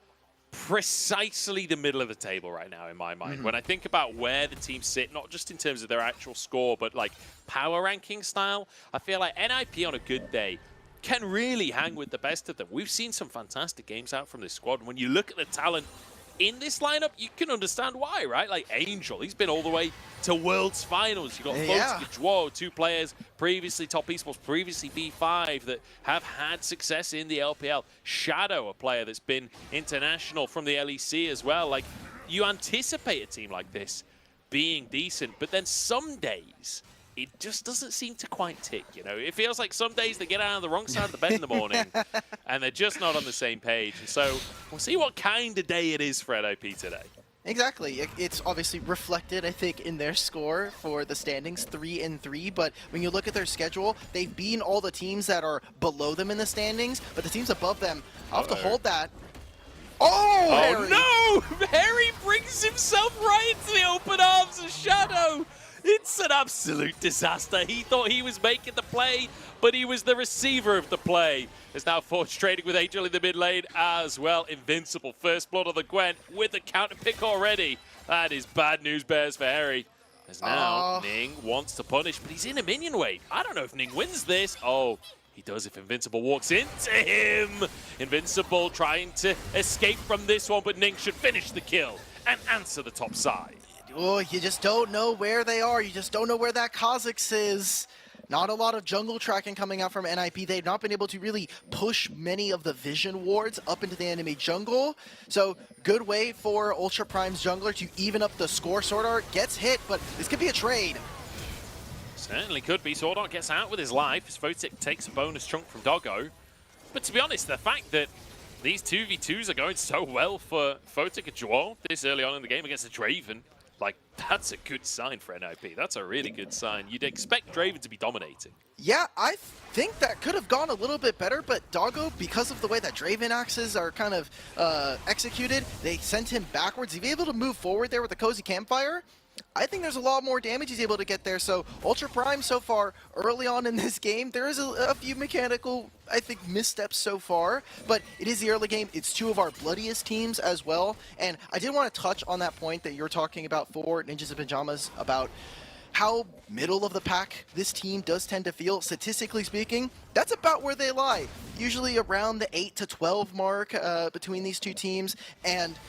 precisely the middle of the table right now in my mind. When I think about where the teams sit, not just in terms of their actual score, but like power ranking style, I feel like NIP on a good day can really hang with the best of them. We've seen some fantastic games out from this squad. When you look at the talent in this lineup, you can understand why, right? Like Angel, he's been all the way to Worlds Finals. You've got Photic and Duo, two players previously top esports, previously B5 that have had success in the LPL. Shadow, a player that's been international from the LEC as well. Like, you anticipate a team like this being decent, but then some days it just doesn't seem to quite tick, you know? It feels like some days they get out on the wrong side of the bed in the morning and they're just not on the same page. And so we'll see what kind of day it is for NIP today. Exactly. It's obviously reflected, I think, in their score for the standings, 3-3. But when you look at their schedule, they've beaten all the teams that are below them in the standings, but the teams above them, I'll have to hold that. Oh, Harry! No! Harry brings himself right into the open arms of Shadow. It's an absolute disaster. He thought he was making the play, but he was the receiver of the play. Is now Forge trading with Angel in the mid lane as well. Invincible first blood on the Gwen with the counter pick already. That is bad news bears for Harry. As now Ning wants to punish, but he's in a minion wave. I don't know if Ning wins this. Oh, he does if Invincible walks into him. Invincible trying to escape from this one, but Ning should finish the kill and answer the top side. Oh, you just don't know where they are. You just don't know where that Kha'Zix is. Not a lot of jungle tracking coming out from NIP. They've not been able to really push many of the vision wards up into the enemy jungle. So good way for Ultra Prime's jungler to even up the score. Sword Art gets hit, but this could be a trade. Certainly could be. Sword Art gets out with his life as Photic takes a bonus chunk from Doggo. But to be honest, the fact that these 2v2s are going so well for Photic and Juwon this early on in the game against the Draven, like, that's a good sign for NIP. That's a really good sign. You'd expect Draven to be dominating. Yeah, I think that could have gone a little bit better, but Doggo, because of the way that Draven axes are kind of executed, they sent him backwards. He's able to move forward there with the Cozy Campfire. I think there's a lot more damage he's able to get there. So Ultra Prime so far, early on in this game, there is a few mechanical, I think, missteps so far. But it is the early game. It's two of our bloodiest teams as well. And I did want to touch on that point that you're talking about for Ninjas in Pajamas, about how middle of the pack this team does tend to feel. Statistically speaking, that's about where they lie. Usually around the 8 to 12 mark between these two teams. And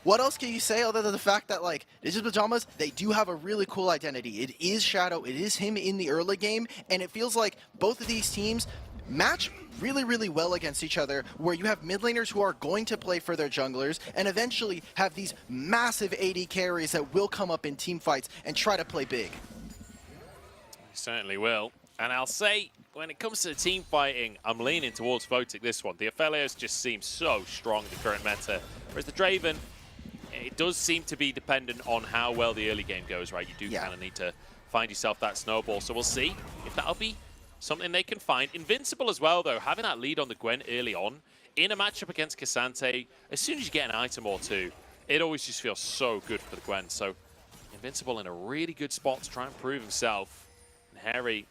what else can you say other than the fact that, like, Ninjas Pajamas, they do have a really cool identity. It is Shadow, it is him in the early game, and it feels like both of these teams match really, really well against each other, where you have mid laners who are going to play for their junglers, and eventually have these massive AD carries that will come up in team fights and try to play big. Certainly will. And I'll say, when it comes to the team fighting, I'm leaning towards Photic this one. The Aphelios just seem so strong in the current meta, whereas the Draven, it does seem to be dependent on how well the early game goes, right? You do kind of need to find yourself that snowball. So we'll see if that'll be something they can find. Invincible as well, though, having that lead on the Gwen early on in a matchup against Cassante, as soon as you get an item or two, it always just feels so good for the Gwen. So Invincible in a really good spot to try and prove himself. And Harry,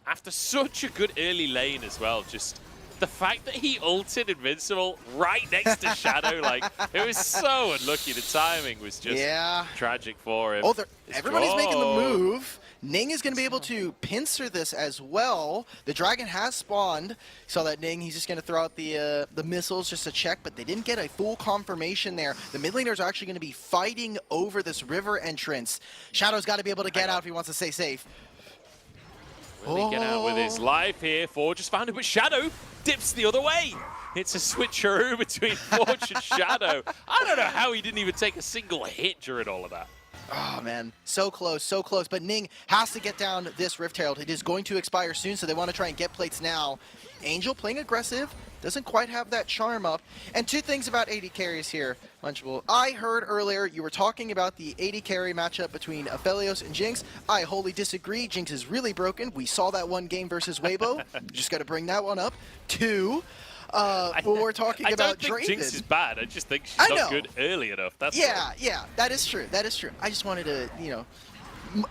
after such a good early lane as well, just the fact that he ulted Invincible right next to Shadow, like, it was so unlucky. The timing was just tragic for him. Oh, everybody's making the move. Ning is going to be able to pincer this as well. The dragon has spawned. Saw that Ning, he's just going to throw out the missiles just to check, but they didn't get a full confirmation there. The mid laners are actually going to be fighting over this river entrance. Shadow's got to be able to get out if he wants to stay safe. Will he get out with his life here? Forge just found him, but Shadow dips the other way. It's a switcheroo between Forge and Shadow. I don't know how he didn't even take a single hit during all of that. Oh, man. So close, so close. But Ning has to get down this Rift Herald. It is going to expire soon, so they want to try and get plates now. Angel playing aggressive. Doesn't quite have that charm up. And two things about AD carries here, Lunchable. I heard earlier you were talking about the AD carry matchup between Aphelios and Jinx. I wholly disagree. Jinx is really broken. We saw that one game versus Weibo. Just got to bring that one up. Two, we're talking about Draven. I don't think Jinx is bad. I just think she's not good early enough. That's all. Yeah, that is true. That is true. I just wanted to, you know,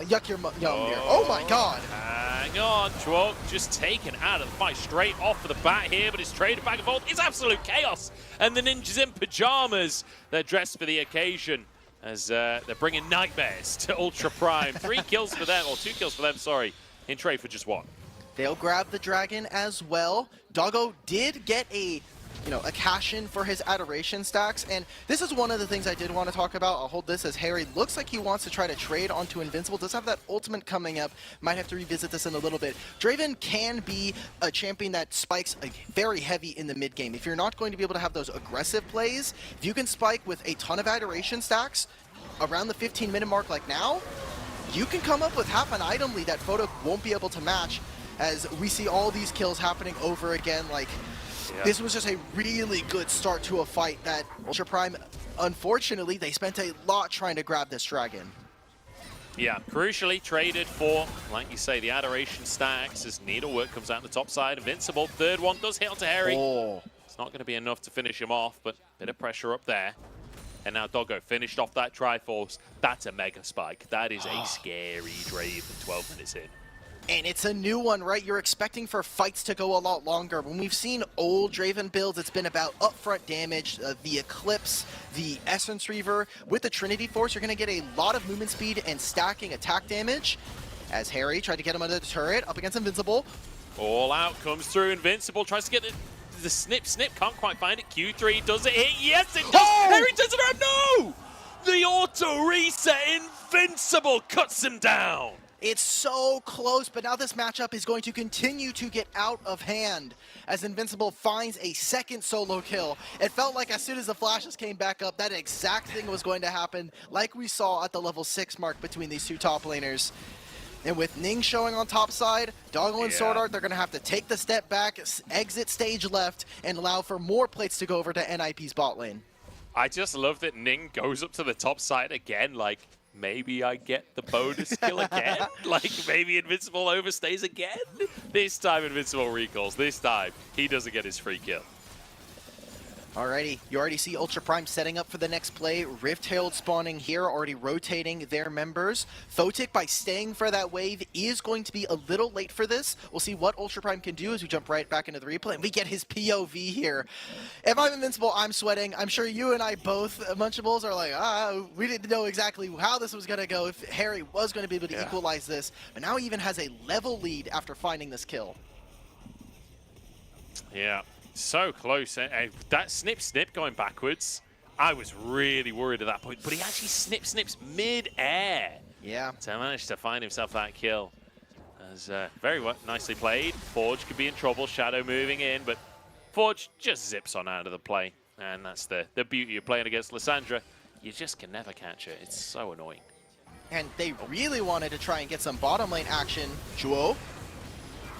yuck your yum there. Oh my god. Hang on, Chwok just taken out of the fight straight off of the bat here, but it's traded back and forth. It's absolute chaos. And the Ninjas in Pajamas, they're dressed for the occasion as they're bringing nightmares to Ultra Prime. 3 kills for them, or 2 kills for them, sorry, in trade for just 1. They'll grab the dragon as well. Doggo did get a cash-in for his adoration stacks, and this is one of the things I did want to talk about. I'll hold this as Harry looks like he wants to try to trade onto Invincible. Does have that ultimate coming up. Might have to revisit this in a little bit. Draven can be a champion that spikes very heavy in the mid game. If you're not going to be able to have those aggressive plays, if you can spike with a ton of adoration stacks around the 15-minute mark like now, you can come up with half an item lead that Photo won't be able to match, as we see all these kills happening over again. Like, this was just a really good start to a fight that Ultra Prime unfortunately, they spent a lot trying to grab this dragon. Yeah, crucially traded for, like you say, the Adoration stacks as Needlework comes out on the top side. Invincible, third one does hit onto Harry. Oh. It's not going to be enough to finish him off, but bit of pressure up there. And now Doggo finished off that Triforce. That's a mega spike. That is a scary Draven 12 minutes in. And it's a new one, right? You're expecting for fights to go a lot longer. When we've seen old Draven builds, it's been about upfront damage, the Eclipse, the Essence Reaver. With the Trinity Force, you're going to get a lot of movement speed and stacking attack damage. As Harry tried to get him under the turret, up against Invincible. All out comes through. Invincible tries to get the snip, can't quite find it. Q3, does it hit? Yes, it does! Oh! Harry turns around, no! The auto reset, Invincible cuts him down. It's so close, but now this matchup is going to continue to get out of hand as Invincible finds a second solo kill. It felt like as soon as the flashes came back up, that exact thing was going to happen, like we saw at the level 6 mark between these two top laners. And with Ning showing on top side, Doggo and Sword Art, they're going to have to take the step back, exit stage left, and allow for more plates to go over to NIP's bot lane. I just love that Ning goes up to the top side again, like, maybe I get the bonus skill again? Like, maybe Invincible overstays again? This time Invincible recalls. This time, he doesn't get his free kill. Alrighty, you already see Ultra Prime setting up for the next play. Rift Herald spawning here, already rotating their members. Photic, by staying for that wave, is going to be a little late for this. We'll see what Ultra Prime can do as we jump right back into the replay. And we get his POV here. If I'm Invincible, I'm sweating. I'm sure you and I both, Munchables, are like, we didn't know exactly how this was going to go, if Harry was going to be able to equalize this. But now he even has a level lead after finding this kill. Yeah. So close. That snip going backwards, I was really worried at that point, but he actually snips mid-air. Yeah. To manage to find himself that kill. As very nicely played. Forge could be in trouble, Shadow moving in, but Forge just zips on out of the play. And that's the beauty of playing against Lissandra. You just can never catch her. It's so annoying. And they really wanted to try and get some bottom lane action. Juo.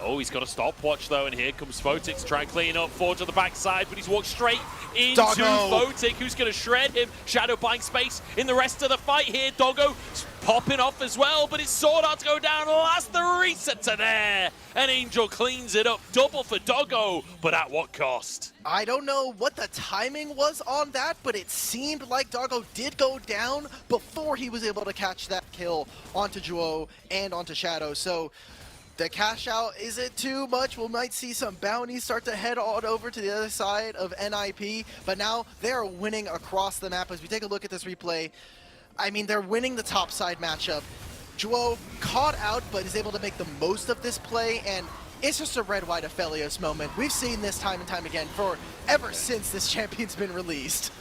Oh, he's got a stopwatch though, and here comes Photic to try and clean up. Forge on the backside, but he's walked straight into Photic, who's going to shred him. Shadow buying space in the rest of the fight here. Doggo popping off as well, but it's Sword Art to go down. Last the reset to there. And Angel cleans it up. Double for Doggo, but at what cost? I don't know what the timing was on that, but it seemed like Doggo did go down before he was able to catch that kill onto Juo and onto Shadow. So the cash out, is it too much? We might see some bounties start to head on over to the other side of NIP, but now they're winning across the map. As we take a look at this replay, I mean, they're winning the top side matchup. Juo caught out, but is able to make the most of this play, and it's just a red, white Aphelios moment. We've seen this time and time again ever since this champion's been released.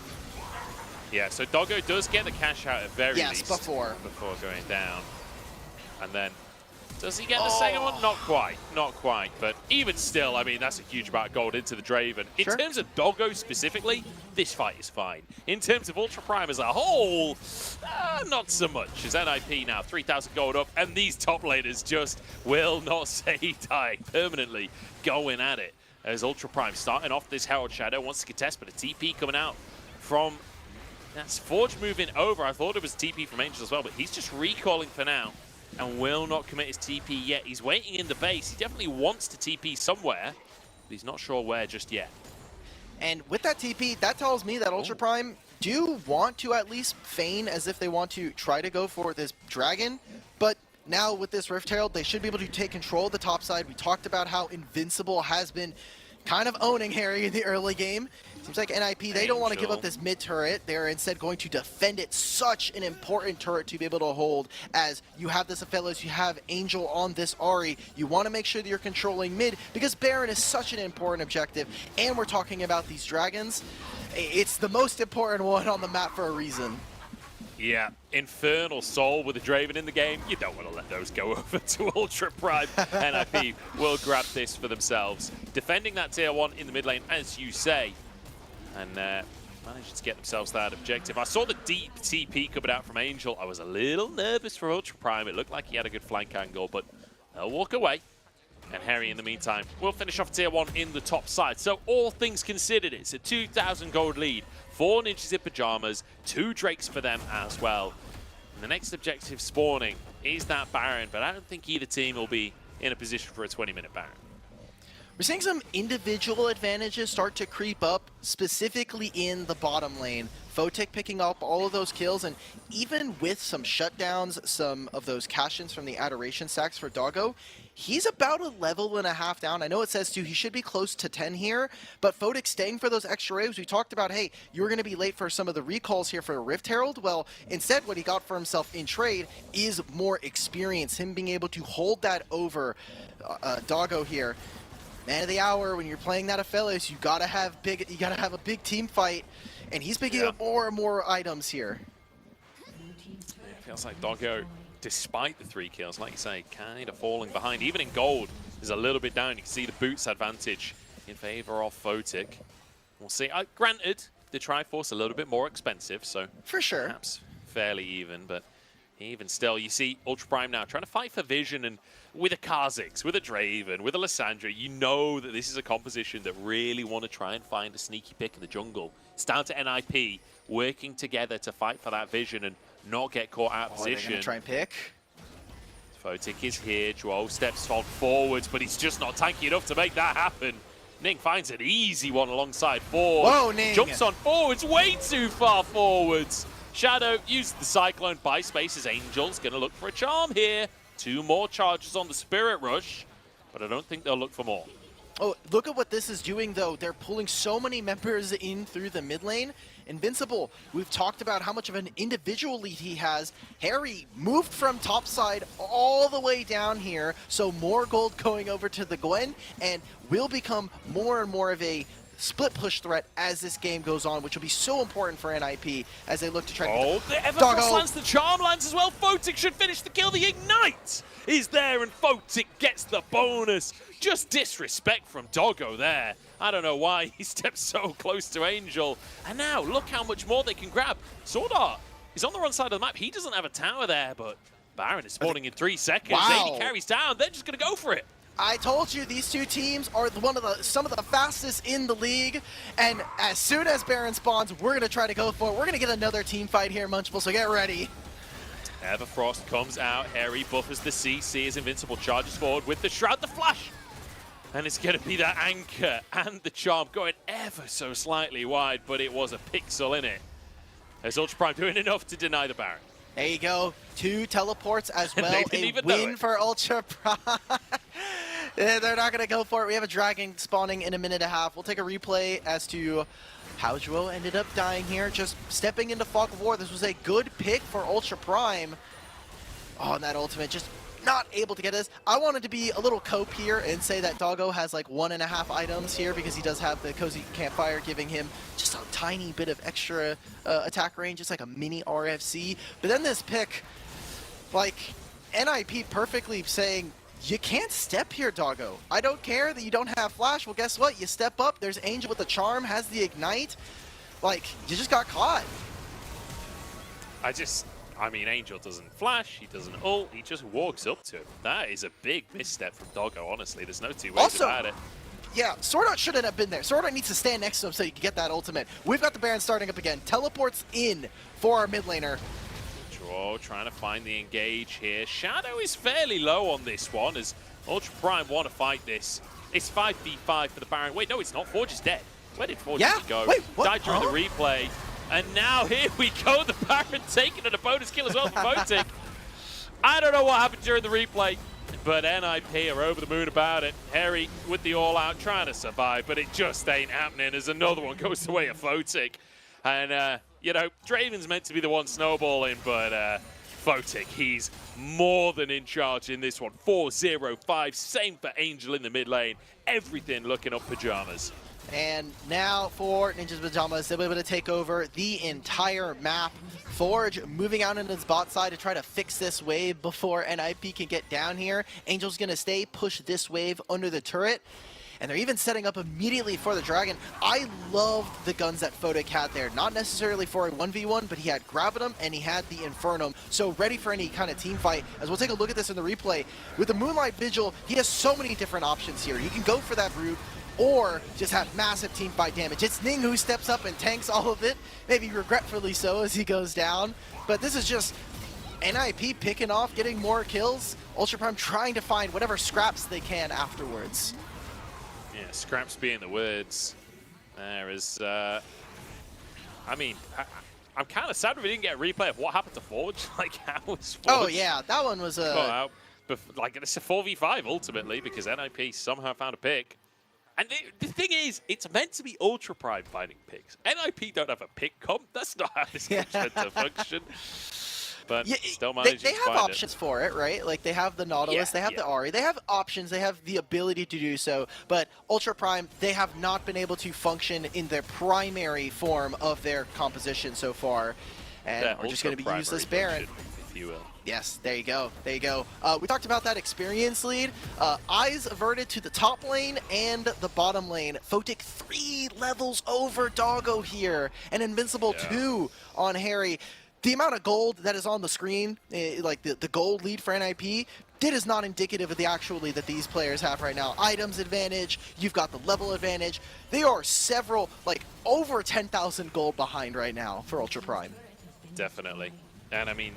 Yeah, so Doggo does get the cash out at very least. Yes, before going down. And then does he get the second one? Not quite. But even still, I mean, that's a huge amount of gold into the Draven. In terms of Doggo specifically, this fight is fine. In terms of Ultra Prime as a whole, not so much. As NIP now 3,000 gold up, and these top laners just will not say die, permanently going at it. As Ultra Prime starting off this Herald Shadow, wants to contest, but a TP coming out from, that's Forge moving over. I thought it was TP from Angel as well, but he's just recalling for now and will not commit his TP yet. He's waiting in the base. He definitely wants to TP somewhere, but he's not sure where just yet. And with that TP, that tells me that Ultra Prime do want to at least feign as if they want to try to go for this Dragon, but now with this Rift Herald, they should be able to take control of the top side. We talked about how Invincible has been kind of owning Harry in the early game. Seems like NIP, they don't want to give up this mid turret. They're instead going to defend it. Such an important turret to be able to hold, as you have this Aphelios, you have Angel on this Ahri. You want to make sure that you're controlling mid, because Baron is such an important objective, and we're talking about these dragons. It's the most important one on the map for a reason. Yeah, Infernal Soul with a Draven in the game. You don't want to let those go over to Ultra Prime. NIP will grab this for themselves. Defending that tier 1 in the mid lane, as you say, and managed to get themselves that objective. I saw the deep TP coming out from Angel. I was a little nervous for Ultra Prime. It looked like he had a good flank angle, but they'll walk away. And Harry, in the meantime, will finish off tier 1 in the top side. So all things considered, it's a 2,000 gold lead 4 ninjas in pajamas, 2 drakes for them as well. And the next objective spawning is that Baron, but I don't think either team will be in a position for a 20-minute Baron. We're seeing some individual advantages start to creep up, specifically in the bottom lane. Photic picking up all of those kills, and even with some shutdowns, some of those cash-ins from the Adoration stacks for Doggo, he's about a level and a half down. I know it says 2, he should be close to 10 here, but Photic staying for those extra waves. We talked about, hey, you were going to be late for some of the recalls here for Rift Herald. Well, instead what he got for himself in trade is more experience, him being able to hold that over Doggo here. Man of the hour, when you're playing that Aphelios, you gotta have a big team fight, and he's picking up more and more items here. It feels like Doggo, despite the 3 kills, like you say, kind of falling behind. Even in gold, is a little bit down. You can see the boots advantage in favor of Photic. We'll see. Granted, the Triforce a little bit more expensive, so for sure, perhaps fairly even, but even still, you see Ultra Prime now trying to fight for vision, and with a Kha'Zix, with a Draven, with a Lissandra, you know that this is a composition that really want to try and find a sneaky pick in the jungle. It's down to NIP working together to fight for that vision and not get caught out of position. They're gonna try and pick. Photic is here, Joel steps forwards, but he's just not tanky enough to make that happen. Ning finds an easy one alongside Ford. Whoa, Ning! Jumps on forwards, way too far forwards. Shadow used the Cyclone, buy space as Angel's going to look for a charm here. 2 more charges on the Spirit Rush, but I don't think they'll look for more. Oh, look at what this is doing, though. They're pulling so many members in through the mid lane. Invincible, we've talked about how much of an individual lead he has. Harry moved from top side all the way down here, so more gold going over to the Gwen, and will become more and more of a split push threat as this game goes on, which will be so important for NIP as they look to try to the Everfrost lands, the Charm lands as well. Photic should finish the kill. The Ignite is there, and Photic gets the bonus. Just disrespect from Doggo there. I don't know why he stepped so close to Angel. And now, look how much more they can grab. Sword Art is on the wrong side of the map. He doesn't have a tower there, but Baron is spawning in 3 seconds. Wow. 80 carries down. They're just going to go for it. I told you these 2 teams are some of the fastest in the league, and as soon as Baron spawns, we're going to try to go for it. We're going to get another team fight here, Munchable, so get ready. Everfrost comes out. Harry buffers the CC as Invincible charges forward with the Shroud, the Flash. And it's going to be that Anchor and the Charm going ever so slightly wide, but it was a pixel in it. As Ultra Prime doing enough to deny the Baron. There you go. 2 teleports as well. They didn't even know win it. for Ultra Prime. They're not going to go for it. We have a Dragon spawning in a minute and a half. We'll take a replay as to how Joe ended up dying here. Just stepping into Fog of War. This was a good pick for Ultra Prime. Oh, and that ultimate just not able to get this. I wanted to be a little cope here and say that Doggo has like 1.5 items here because he does have the Cozy Campfire giving him just a tiny bit of extra attack range, just like a mini RFC. But then this pick, like NIP perfectly saying, you can't step here, Doggo. I don't care that you don't have Flash. Well, guess what? You step up. There's Angel with the Charm, has the Ignite. Like, you just got caught. I mean, Angel doesn't flash, he doesn't ult, he just walks up to him. That is a big misstep from Doggo, honestly. There's no 2 ways about it. Yeah, Sword Art shouldn't have been there. Sword Art needs to stand next to him so you can get that ultimate. We've got the Baron starting up again. Teleports in for our mid laner. Draw trying to find the engage here. Shadow is fairly low on this one as Ultra Prime want to fight this. It's 5v5 for the Baron. Wait, no, it's not. Forge is dead. Where did Forge go? Wait, what? Died during the replay. And now here we go. The Baron taking it a bonus kill as well for Photic. I don't know what happened during the replay, but NIP are over the moon about it. Harry with the all-out trying to survive, but it just ain't happening as another one goes the way of Photic. And, you know, Draven's meant to be the one snowballing, but Photic, he's more than in charge in this one. 4-0-5, same for Angel in the mid lane. Everything looking up pajamas. And now for Ninja's Pajamas, they'll be able to take over the entire map. Forge moving out into his bot side to try to fix this wave before NIP can get down here. Angel's going to stay, push this wave under the turret. And they're even setting up immediately for the Dragon. I loved the guns that Photic had there. Not necessarily for a 1v1, but he had Gravitum and he had the Infernum. So ready for any kind of team fight. As we'll take a look at this in the replay. With the Moonlight Vigil, he has so many different options here. He can go for that root. or just have massive team fight damage. It's Ning who steps up and tanks all of it, maybe regretfully so as he goes down. But this is just NIP picking off, getting more kills. Ultra Prime trying to find whatever scraps they can afterwards. Yeah, scraps being the words. There is, I mean, I'm kind of sad we didn't get a replay of what happened to Forge. Like, how was Forge? Oh yeah, that one was like, it's a 4v5 ultimately because NIP somehow found a pick. And the thing is, it's meant to be Ultra Prime finding picks. NIP don't have a pick comp. That's not how this game's meant to function. But still managing they have options for it, right? Like they have the Nautilus, they have the Ari, they have options, they have the ability to do so. But Ultra Prime, they have not been able to function in their primary form of their composition so far. And we're just going to be useless Baron. If you will. Yes, there you go. There you go. We talked about that experience lead. Eyes averted to the top lane and the bottom lane. Photic 3 levels over Doggo here, and Invincible 2 on Harry. The amount of gold that is on the screen, like the gold lead for NIP, it is not indicative of the actual lead that these players have right now. Items advantage, you've got the level advantage. They are several, like over 10,000 gold behind right now for Ultra Prime. Definitely. And I mean,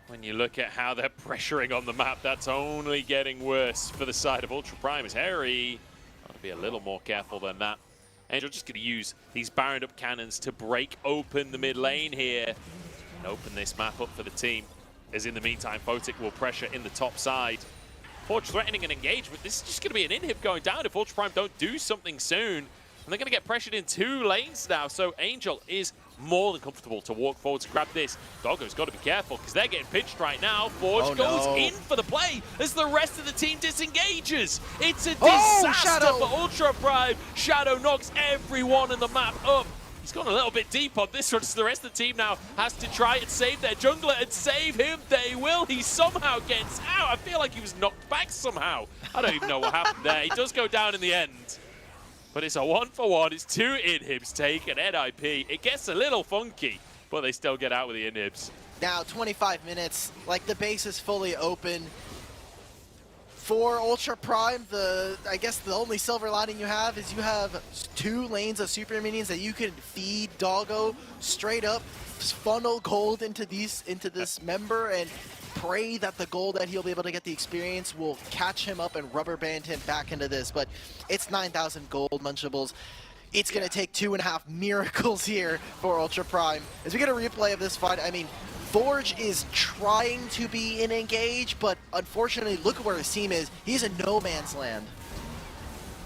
when you look at how they're pressuring on the map, that's only getting worse for the side of Ultra Prime. As Harry ought to be a little more careful than that. Angel just going to use these Baron up cannons to break open the mid lane here and open this map up for the team. As in the meantime, Photic will pressure in the top side. Forge threatening an engagement. This is just going to be an inhib going down if Ultra Prime don't do something soon. And they're going to get pressured in 2 lanes now. So Angel is more than comfortable to walk forward to grab this. Doggo's got to be careful because they're getting pinched right now. Forge goes in for the play as the rest of the team disengages. It's a disaster for Ultra Prime. Shadow knocks everyone in the map up. He's gone a little bit deep on this one, so the rest of the team now has to try and save their jungler, and save him they will. He somehow gets out. I feel like he was knocked back somehow. I don't even know what happened there. He does go down in the end. But it's a 1-for-1. It's 2 inhibs taken. NIP. It gets a little funky, but they still get out with the inhibs. Now 25 minutes, like the base is fully open. For Ultra Prime, I guess the only silver lining you have is you have 2 lanes of super minions that you can feed Doggo straight up, funnel gold into this member, and pray that the gold that he'll be able to get the experience will catch him up and rubber band him back into this. But it's 9,000 gold, Munchables. It's going to take 2.5 miracles here for Ultra Prime. As we get a replay of this fight, I mean, Forge is trying to be in engage, but unfortunately, look at where his team is. He's in no man's land.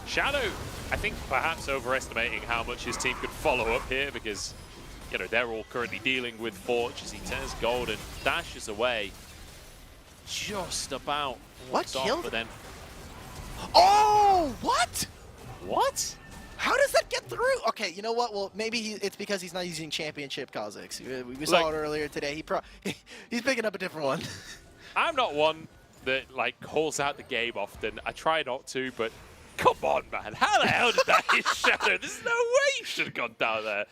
Shadow, I think perhaps overestimating how much his team could follow up here because, you know, they're all currently dealing with Forge as he turns gold and dashes away. Just about. What killed? But then. Oh, what? What? How does that get through? Okay, you know what? Well, maybe it's because he's not using Championship Kha'Zix. We saw it earlier today. He's picking up a different one. I'm not one that like calls out the game often. I try not to, but come on, man. How the hell did that hit Shadow? There's no way he should have gone down there.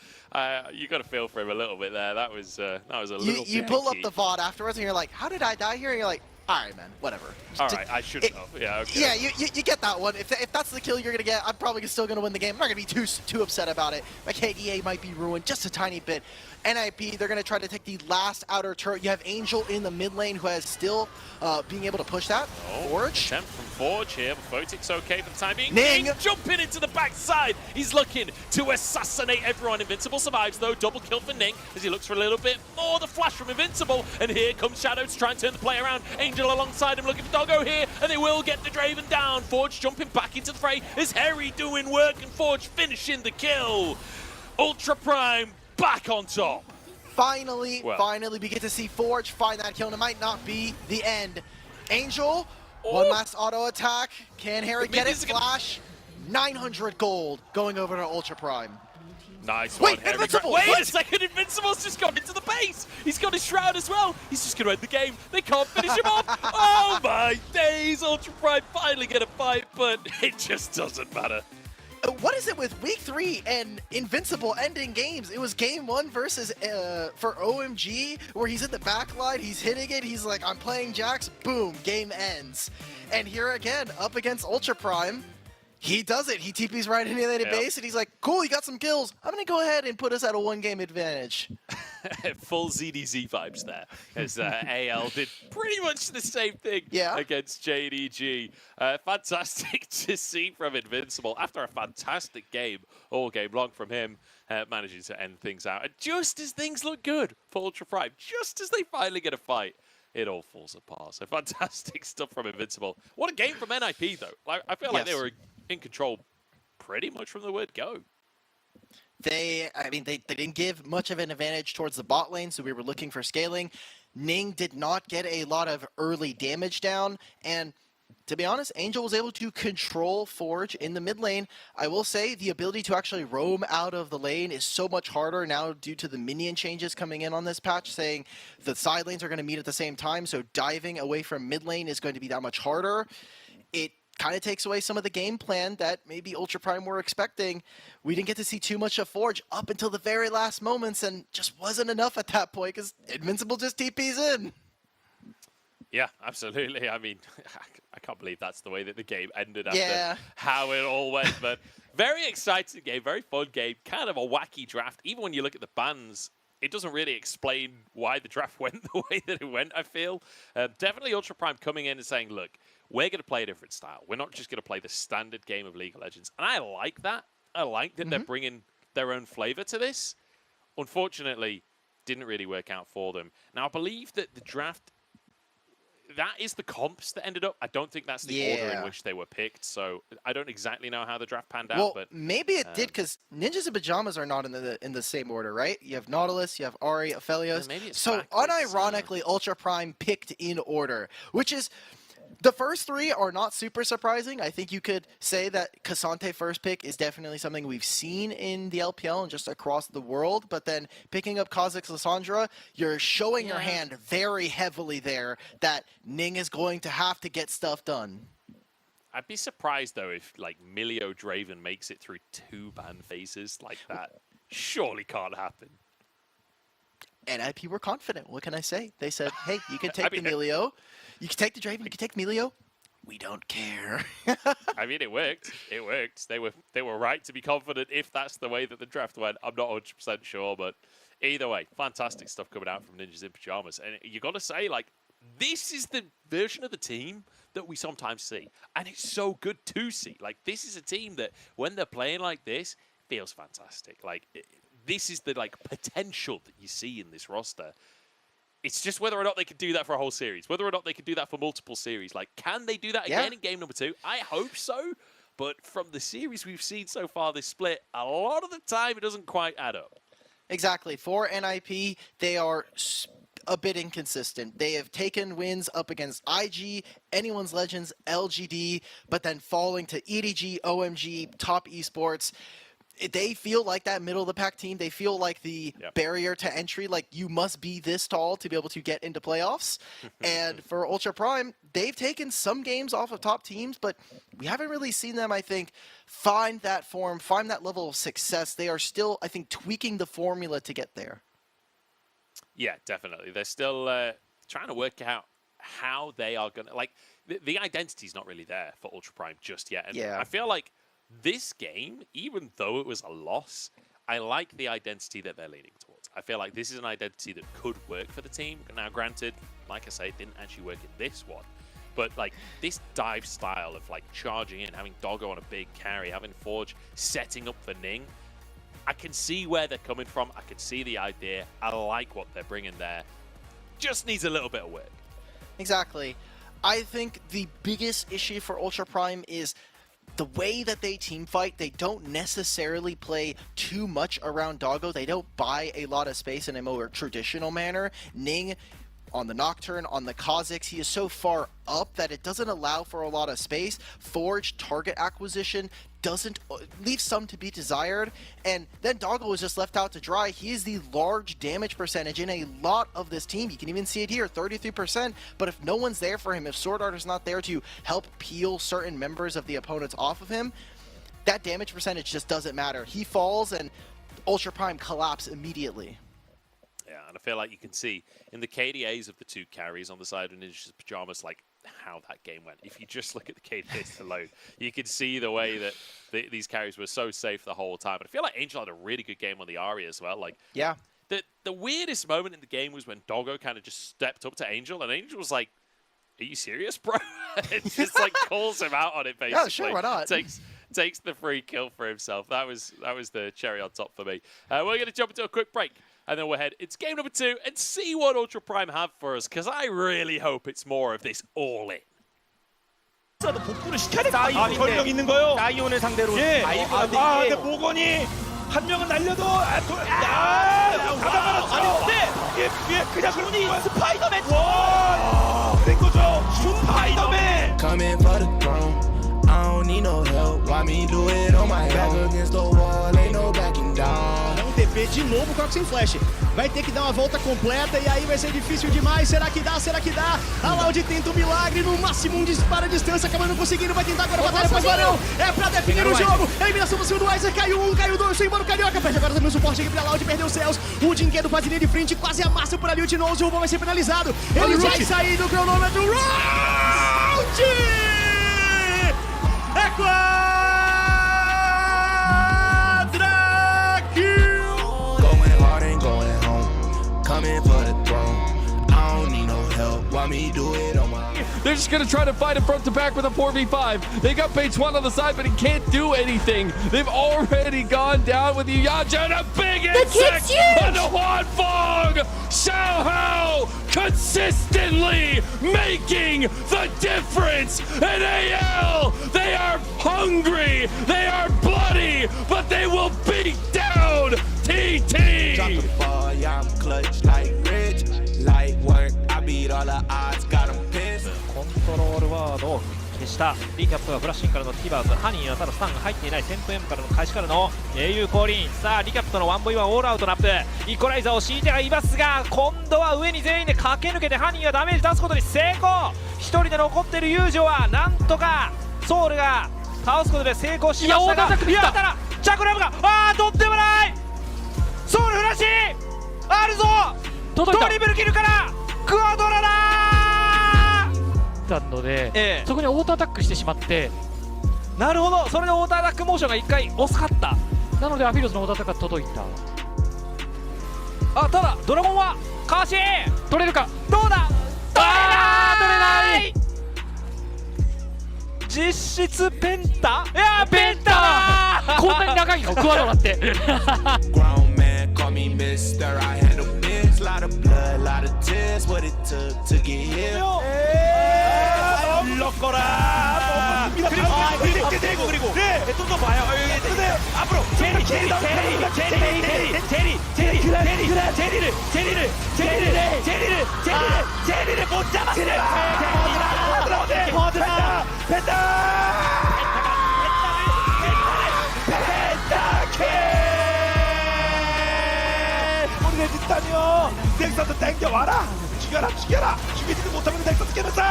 You got to feel for him a little bit there. That was a little. You pull up the VOD afterwards, and you're like, "How did I die here?" And you're like, "All right, man, whatever." All right, I should know. Yeah, okay. Yeah, you get that one. If that's the kill you're gonna get, I'm probably still gonna win the game. I'm not gonna be too upset about it. My KDA might be ruined just a tiny bit. NIP, they're gonna try to take the last outer turret. You have Angel in the mid lane who has still being able to push that. Forge. Attempt from Forge here, but Photic's okay for the time being. Ning jumping into the backside. He's looking to assassinate everyone. Invincible survives though. Double kill for Ning as he looks for a little bit more. The flash from Invincible, and here comes Shadow to try and turn the play around. Angel alongside him looking for Doggo here, and they will get the Draven down. Forge jumping back into the fray. Is Harry doing work, and Forge finishing the kill. Ultra Prime back on top. Finally, we get to see Forge find that kill, and it might not be the end. Angel, one last auto attack. Can Harry get it? Flash, 900 gold going over to Ultra Prime. Nice one. Wait, Invincible! Wait a second, Invincible's just gone into the base. He's got his shroud as well. He's just going to end the game. They can't finish him off. Oh my days, Ultra Prime finally get a fight, but it just doesn't matter. What is it with Week 3 and Invincible ending games? It was Game 1 versus for OMG, where he's in the back line, he's hitting it, he's like, I'm playing Jax, boom, game ends. And here again, up against Ultra Prime, He does it. He TPs right into the base, and he's like, cool, you got some kills. I'm going to go ahead and put us at a 1-game advantage. Full ZDZ vibes there, as AL did pretty much the same thing against JDG. Fantastic to see from Invincible after a fantastic game, all game long from him, managing to end things out. And just as things look good for Ultra Prime, just as they finally get a fight, it all falls apart. So fantastic stuff from Invincible. What a game from NIP, though. Like, I feel like they were in control pretty much from the word go. They didn't give much of an advantage towards the bot lane, so we were looking for scaling. Ning did not get a lot of early damage down, and to be honest, Angel was able to control Forge in the mid lane. I will say the ability to actually roam out of the lane is so much harder now due to the minion changes coming in on this patch, saying the side lanes are going to meet at the same time, so diving away from mid lane is going to be that much harder. It kind of takes away some of the game plan that maybe Ultra Prime were expecting. We didn't get to see too much of Forge up until the very last moments, and just wasn't enough at that point because Invincible just TPs in. Yeah, absolutely. I mean, I can't believe that's the way that the game ended after how it all went. But very exciting game, very fun game, kind of a wacky draft. Even when you look at the bans, it doesn't really explain why the draft went the way that it went, I feel. Definitely Ultra Prime coming in and saying, look, we're going to play a different style. We're not just going to play the standard game of League of Legends. And I like that. I like that they're bringing their own flavor to this. Unfortunately, didn't really work out for them. Now, I believe that the draft, that is the comps that ended up. I don't think that's the order in which they were picked. So I don't exactly know how the draft panned out. But maybe it did, because Ninjas in Pajamas are not in the same order, right? You have Nautilus, you have Ari, Aphelios. So unironically, Ultra Prime picked in order, which is... The first three are not super surprising. I think you could say that Cassante first pick is definitely something we've seen in the LPL and just across the world. But then picking up Kha'Zix Lissandra, you're showing your hand very heavily there that Ning is going to have to get stuff done. I'd be surprised, though, if like Milio Draven makes it through 2 ban phases like that. Surely can't happen. NIP were confident. What can I say? They said, hey, you can take the Milio. You can take the Draven. You can take Milio. We don't care. I mean, it worked. It worked. They were right to be confident if that's the way that the draft went. I'm not 100% sure, but either way, fantastic stuff coming out from Ninjas in Pajamas. And you got to say, like, this is the version of the team that we sometimes see. And it's so good to see. Like, this is a team that, when they're playing like this, feels fantastic. Like, this is the, like, potential that you see in this roster. It's just whether or not they can do that for a whole series, whether or not they can do that for multiple series. Like, can they do that again in game number 2? I hope so. But from the series we've seen so far this split, a lot of the time it doesn't quite add up. Exactly. For NIP, they are a bit inconsistent. They have taken wins up against IG, Anyone's Legends, LGD, but then falling to EDG, OMG, top esports. They feel like that middle of the pack team. They feel like the barrier to entry, like you must be this tall to be able to get into playoffs. And for Ultra Prime, they've taken some games off of top teams, but we haven't really seen them, I think, find that form, find that level of success. They are still, I think, tweaking the formula to get there. Yeah, definitely. They're still trying to work out how they are going to, like, the identity's not really there for Ultra Prime just yet. And I feel like this game, even though it was a loss, I like the identity that they're leaning towards. I feel like this is an identity that could work for the team. Now, granted, like I say, it didn't actually work in this one. But, like, this dive style of, like, charging in, having Doggo on a big carry, having Forge setting up for Ning, I can see where they're coming from. I can see the idea. I like what they're bringing there. Just needs a little bit of work. Exactly. I think the biggest issue for Ultra Prime is the way that they team fight. They don't necessarily play too much around Doggo. They don't buy a lot of space in a more traditional manner. Ning, on the Nocturne, on the Kha'Zix, he is so far up that it doesn't allow for a lot of space. Forge target acquisition doesn't leave some to be desired, and then Doggo is just left out to dry. He is the large damage percentage in a lot of this team. You can even see it here, 33%, but if no one's there for him, if Sword Art is not there to help peel certain members of the opponents off of him, that damage percentage just doesn't matter. He falls and Ultra Prime collapse immediately. Yeah, and I feel like you can see in the KDAs of the 2 carries on the side of Ninja's Pajamas, like, how that game went. If you just look at the KDAs alone, you can see the way that these carries were so safe the whole time. But I feel like Angel had a really good game on the Ahri as well. Like, yeah. The weirdest moment in the game was when Doggo kind of just stepped up to Angel, and Angel was like, "Are you serious, bro?" It just like calls him out on it, basically. Yeah, sure, why not? Takes the free kill for himself. That was the cherry on top for me. We're going to jump into a quick break, and then we'll head into game number 2 and see what Ultra Prime have for us, because I really hope it's more of this all-in. 복구를 시켜야 될 것 같아요. 전력 있는 거요. 다이온을 상대로. 예. 근데 모건이 한 명은 날려도 가다가는 그냥 그러니 스파이더맨. 와, 된 거죠. 스파이더맨. Coming for the throne. I don't need no help. Why me do it on my back against the wall? Ain't no backing down. TP de novo, Croc sem flash. Vai ter que dar uma volta completa e aí vai ser difícil demais. Será que dá? Será que dá? A Loud tenta um milagre, no máximo um disparo à distância, acabando conseguindo. Vai tentar agora batalha com o Barão. É pra definir o jogo. Eliminação do cima do Weiser. Caiu um, caiu dois. Foi embora o Carioca. Perde agora também o suporte aqui pra Loud. Perdeu os céus. O Dinquedo com a linha de frente. Quase amassa por ali o Tinoz. O Rubão vai ser penalizado. Ele vai sair do cronômetro. Round! É quadra kill! Going hard and going home. Coming for the throne. I don't need no help. Why me do it on my own? They're just going to try to fight it front to back with a 4v5. They got Bates one on the side, but he can't do anything. They've already gone down with Yaja and a big insect on the Juan Fong. Xiao Hao consistently making the difference. And AL, they are hungry, they are bloody, but they will beat down TT. Drop the ball, yeah, I'm clutch like Rich. Light work, I beat all the odds, got them pissed. コントロールワードを消したリキャップはブラッシンからのティバーズハニーはただスタンが入っていない10分 M からの開始からの英雄降臨。さあリキャップとの 1v1 オールアウトラップイコライザーを敷いてはいますが、今度は上に全員で駆け抜けてハニーがダメージ出すことに成功。1人で残っているユージョはなんとかソウルが倒すことで成功しましたが、いやただチャクラムがとってもないソウルフラッシュあるぞ。トリプルキルからクアドラだたので、そこにオートアタックしてしまって、なるほど、それでオートアタックモーションが1回遅かった。なのでアフィリオスのオートアタックが届いた。ただドラゴンはかわし取れるか、どうだ、取れない。実質ペンタ、いやペンタこんなに長いのクワドラってGrown man, call me Mr. I handle biz. Lot of blood, lot of tears. What it took to get here. 불렀거라. 그리고 좀 더 봐요. 근데 앞으로 제리를 못 잡았어요. 우리 넥슨다니요. 넥슨도 땡겨와라. 죽여라. 죽이지도 못하면 넥슨 깨면서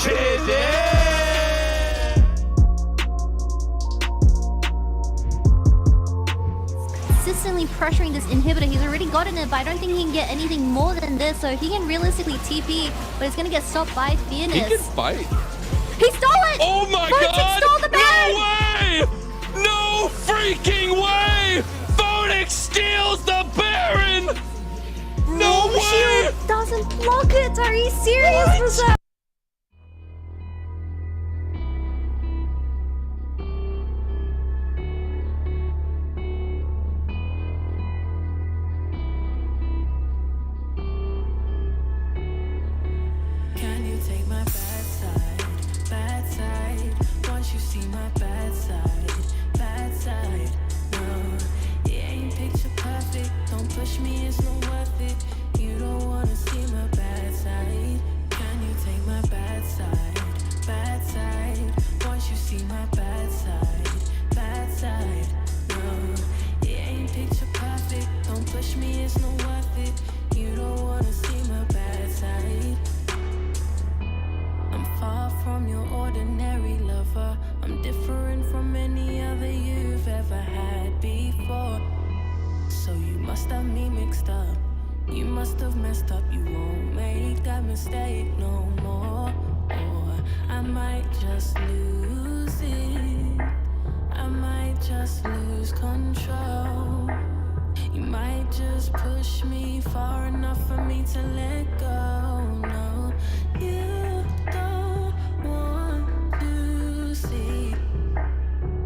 최대. Consistently pressuring this inhibitor. He's already gotten it, but I don't think he can get anything more than this. So he can realistically TP, but it's gonna get stopped by Fearness. He can fight. He stole it! Oh my god! Stole the bag! No way! No freaking way! Phoenix steals the Baron! No way! Shield doesn't block it. Are you serious, Rosette? Can you take my bad side? Bad side. Once you see my bad side. No, it ain't picture perfect. Don't push me, it's not worth it. You don't wanna see my bad side. Can you take my bad side? Bad side. Once you see my bad side. No, it ain't picture perfect. Don't push me, it's not worth it. You don't wanna see my bad side. I'm far from your ordinary lover. I'm different from any other you've ever had before. So you must have me mixed up. You must have messed up. You won't make that mistake no more. Or just lose control. You might just push me far enough for me to let go. No, you don't want to see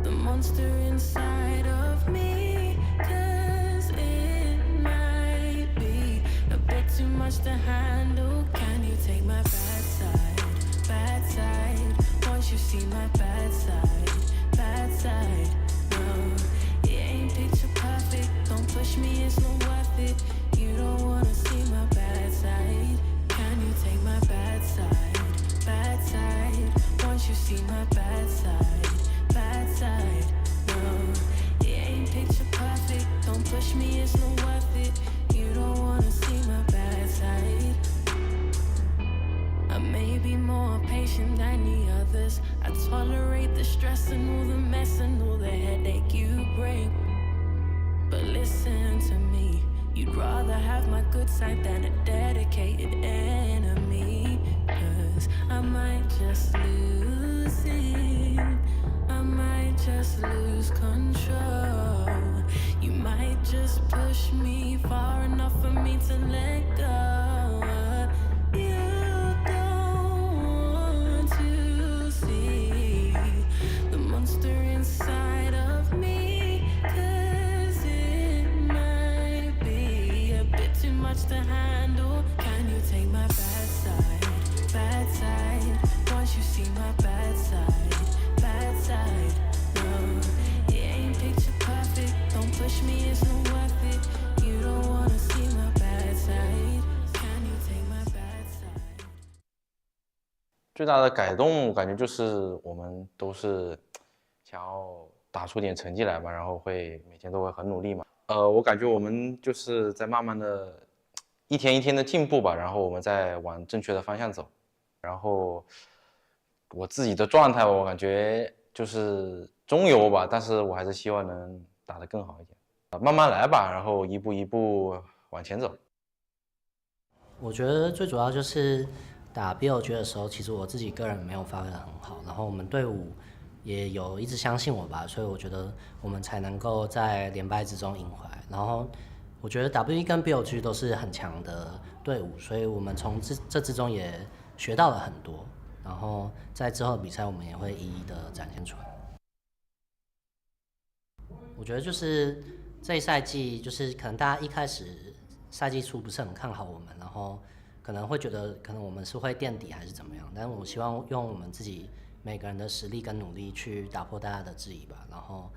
the monster inside of me, 'cause it might be a bit too much to handle. Can you take my bad side? Bad side. Once you see my bad side, bad side. No, it ain't picture perfect. Don't push me, it's not worth it. You don't wanna see my bad side. Can you take my bad side? Bad side. Once you see my bad side, bad side. No, it ain't picture perfect. Don't push me, it's not worth it. You don't wanna see my bad side. I may be more patient than the others. I tolerate the stress and all the mess and all the headache you bring. But listen to me, you'd rather have my good side than a dedicated enemy. 'Cause I might just lose it, I might just lose control. You might just push me far enough for me to let go. You don't want to see the monster inside of me, 'cause it might be a bit too much to handle. Can you take my bad side? Bad side. Once you see my bad side, bad side. No, it ain't picture perfect. Don't push me, it's not worth it. You don't wanna see my bad side. Can you take my bad side? 最大的改动，感觉就是我们都是想要打出点成绩来吧，然后会每天都会很努力嘛。我感觉我们就是在慢慢的一天一天的进步吧，然后我们再往正确的方向走。然后我自己的状态，我感觉就是中游吧，但是我还是希望能打得更好一点，慢慢来吧，然后一步一步往前走。我觉得最主要就是打 BLG 的时候，其实我自己个人没有发挥得很好，然后我们队伍也有一直相信我吧，所以我觉得我们才能够在连败之中赢回来。然后我觉得 WE 跟 BLG 都是很强的队伍，所以我们从这之中也学到了很多，然后在之后的比赛我们也会一一的展现出来。我觉得就是这一赛季，就是可能大家一开始赛季初不是很看好我们，然后可能会觉得可能我们是会垫底还是怎么样，但是我希望用我们自己每个人的实力跟努力去打破大家的质疑吧，然后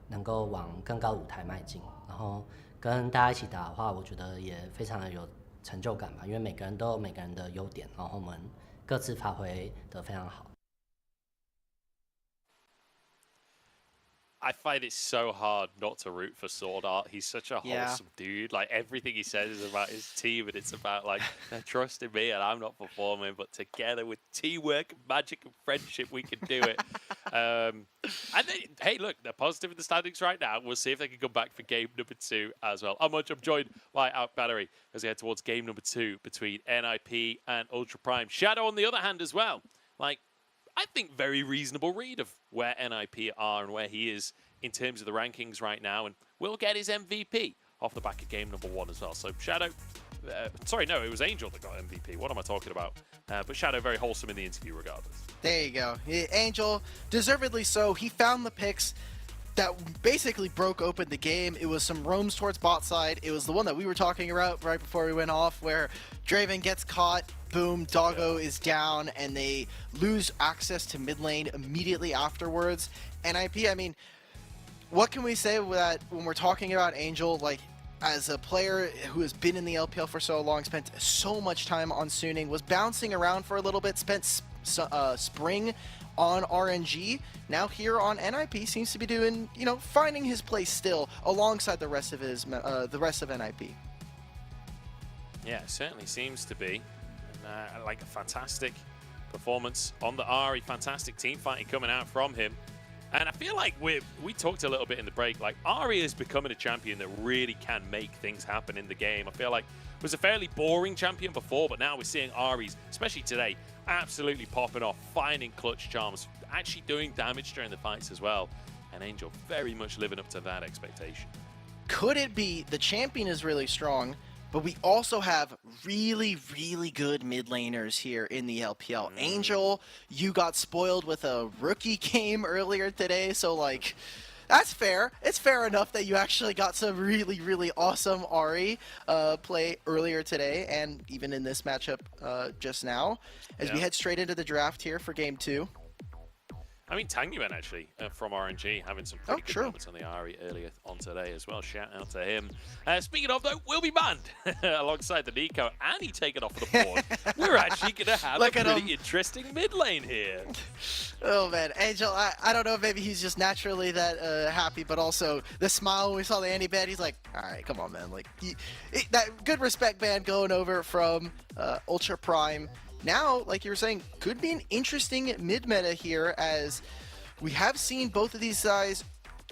能够往更高舞台迈进，然后跟大家一起打的话，我觉得也非常的有成就感吧，因为每个人都有每个人的优点，然后我们各自发挥得非常好。I find it so hard not to root for Sword Art. He's such a wholesome dude. Like, everything he says is about his team, and it's about, like, they're trusting me and I'm not performing, but together with teamwork, magic, and friendship, we can do it. And then, hey, look, they're positive in the standings right now. We'll see if they can come back for game number 2 as well. I'm joined by Out Battery as we head towards game number 2 between NIP and Ultra Prime. Shadow, on the other hand, as well. Like, I think very reasonable read of where NIP are and where he is in terms of the rankings right now, and will get his MVP off the back of game number 1 as well. So Shadow, sorry, no, it was Angel that got MVP. What am I talking about? But Shadow, very wholesome in the interview regardless. There you go. Angel, deservedly so. He found the picks that basically broke open the game. It was some roams towards bot side. It was the one that we were talking about right before we went off, where Draven gets caught, boom, Doggo is down, and they lose access to mid lane immediately afterwards. NIP, I mean, what can we say that when we're talking about Angel, like, as a player who has been in the LPL for so long, spent so much time on Suning, was bouncing around for a little bit, spent spring on RNG, now here on NIP, seems to be doing, you know, finding his place still alongside the rest of his NIP. Yeah, it certainly seems to be. And, like a fantastic performance on the Ahri, fantastic team fighting coming out from him. And I feel like we talked a little bit in the break, like Ahri is becoming a champion that really can make things happen in the game. I feel like it was a fairly boring champion before, but now we're seeing Ahri's, especially today, absolutely popping off, finding clutch charms, actually doing damage during the fights as well. and Angel very much living up to that expectation. Could it be the champion is really strong, but we also have really, really good mid laners here in the LPL? Angel, you got spoiled with a rookie game earlier today, so like, that's fair. It's fair enough that you actually got some really, really awesome Ahri play earlier today, and even in this matchup just now, as we head straight into the draft here for Game 2. I mean, Tangyuan actually from RNG having some pretty good moments on the Ahri earlier on today as well. Shout out to him. Speaking of, though, will be banned alongside the Nico, and he taken off the board. We're actually going to have a pretty interesting mid lane here. Oh, man. Angel, I don't know if maybe he's just naturally that happy, but also the smile when we saw the anti-ban, he's like, all right, come on, man. Like, that good respect ban going over from Ultra Prime. Now, like you were saying, could be an interesting mid-meta here, as we have seen both of these guys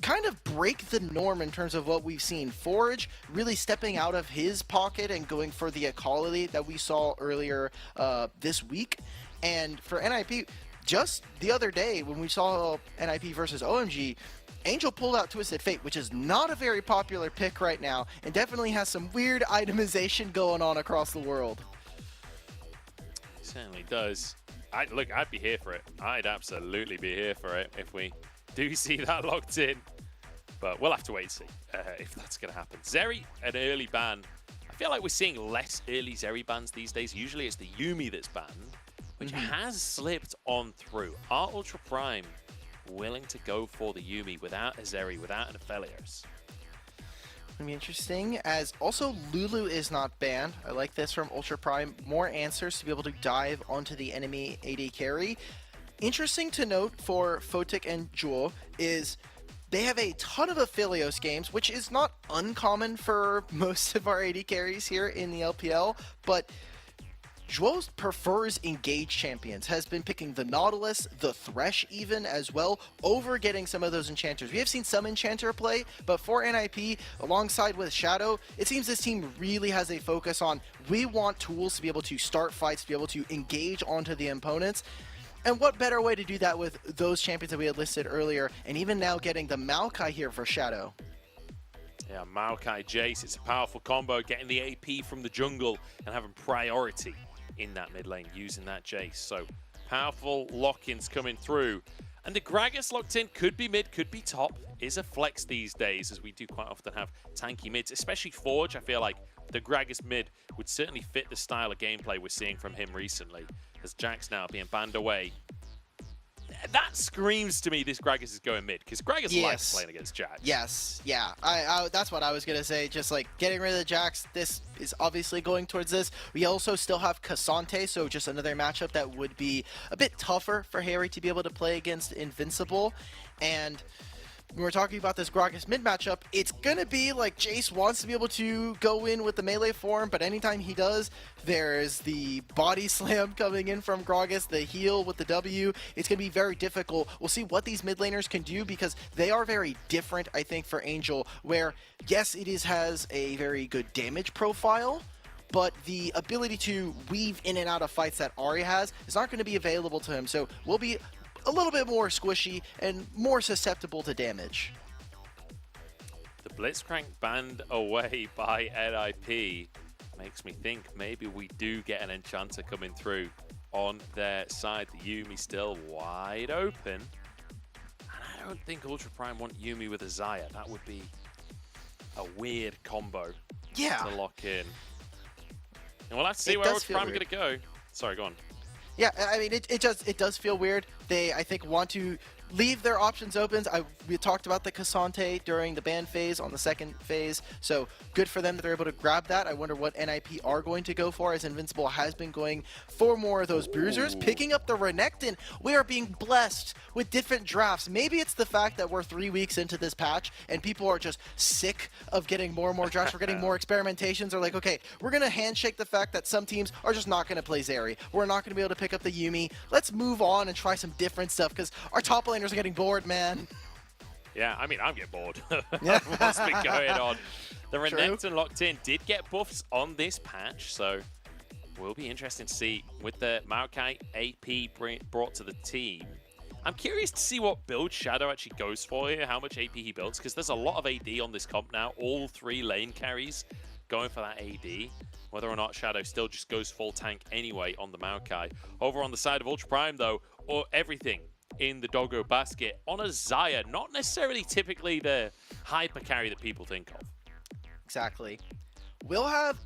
kind of break the norm in terms of what we've seen. Forge really stepping out of his pocket and going for the equality that we saw earlier this week. And for NIP, just the other day when we saw NIP versus OMG, Angel pulled out Twisted Fate, which is not a very popular pick right now, and definitely has some weird itemization going on across the world. Certainly does. Look, I'd be here for it. I'd absolutely be here for it if we do see that locked in. But we'll have to wait and see if that's going to happen. Zeri, an early ban. I feel like we're seeing less early Zeri bans these days. Usually it's the Yuumi that's banned, which has slipped on through. Are Ultra Prime willing to go for the Yuumi without a Zeri, without an Aphelios? Gonna be interesting, as also Lulu is not banned. I like this from Ultra Prime. More answers to be able to dive onto the enemy AD carry. Interesting to note for Photic and Jewel is they have a ton of Aphelios games, which is not uncommon for most of our AD carries here in the LPL, but Jewel prefers engaged champions, has been picking the Nautilus, the Thresh even as well, over getting some of those enchanters. We have seen some enchanter play, but for NIP, alongside with Shadow, it seems this team really has a focus on, we want tools to be able to start fights, to be able to engage onto the opponents. And what better way to do that with those champions that we had listed earlier, and even now getting the Maokai here for Shadow. Yeah, Maokai Jace, it's a powerful combo, getting the AP from the jungle and having priority in that mid lane using that Jace. So powerful lock-ins coming through. And the Gragas locked in could be mid, could be top. Is a flex these days, as we do quite often have tanky mids, especially Forge. I feel like the Gragas mid would certainly fit the style of gameplay we're seeing from him recently, as Jack's now being banned away. That screams to me this Gragas is going mid, because Gragas likes playing against Jax. Yes, yeah. That's what I was going to say. Just like getting rid of the Jax, this is obviously going towards this. We also still have Cassante, so just another matchup that would be a bit tougher for Harry to be able to play against Invincible. And when we're talking about this Gragas mid matchup, it's gonna be like Jace wants to be able to go in with the melee form, but anytime he does, there's the body slam coming in from Gragas, the heal with the W. It's gonna be very difficult. We'll see what these mid laners can do, because they are very different, I think, for Angel, where yes, it has a very good damage profile, but the ability to weave in and out of fights that Ahri has is not going to be available to him, so we'll be a little bit more squishy and more susceptible to damage. The Blitzcrank banned away by NIP makes me think maybe we do get an Enchanter coming through on their side. The Yuumi still wide open. And I don't think Ultra Prime want Yuumi with a Xayah. That would be a weird combo to lock in. And we'll have to see where Ultra Prime are going to go. Sorry, go on. Yeah, I mean, it does feel weird. They, I think, want to leave their options open. We talked about the Cassante during the ban phase on the second phase, so good for them that they're able to grab that. I wonder what NIP are going to go for, as Invincible has been going for more of those bruisers. Picking up the Renekton, we are being blessed with different drafts. Maybe it's the fact that we're 3 weeks into this patch and people are just sick of getting more and more drafts. We're getting more experimentations. They're like, okay, we're going to handshake the fact that some teams are just not going to play Zeri. We're not going to be able to pick up the Yuumi. Let's move on and try some different stuff, because our top laners are getting bored, man. Yeah, I mean, I'm getting bored. What's been going on? The Renekton locked in did get buffs on this patch, so will be interesting to see with the Maokai AP brought to the team. I'm curious to see what build Shadow actually goes for here, how much AP he builds, because there's a lot of AD on this comp now. All 3 lane carries going for that AD. Whether or not Shadow still just goes full tank anyway on the Maokai. Over on the side of Ultra Prime, though, or everything in the doggo basket on a Xayah, not necessarily typically the hyper carry that people think of. Exactly. We'll have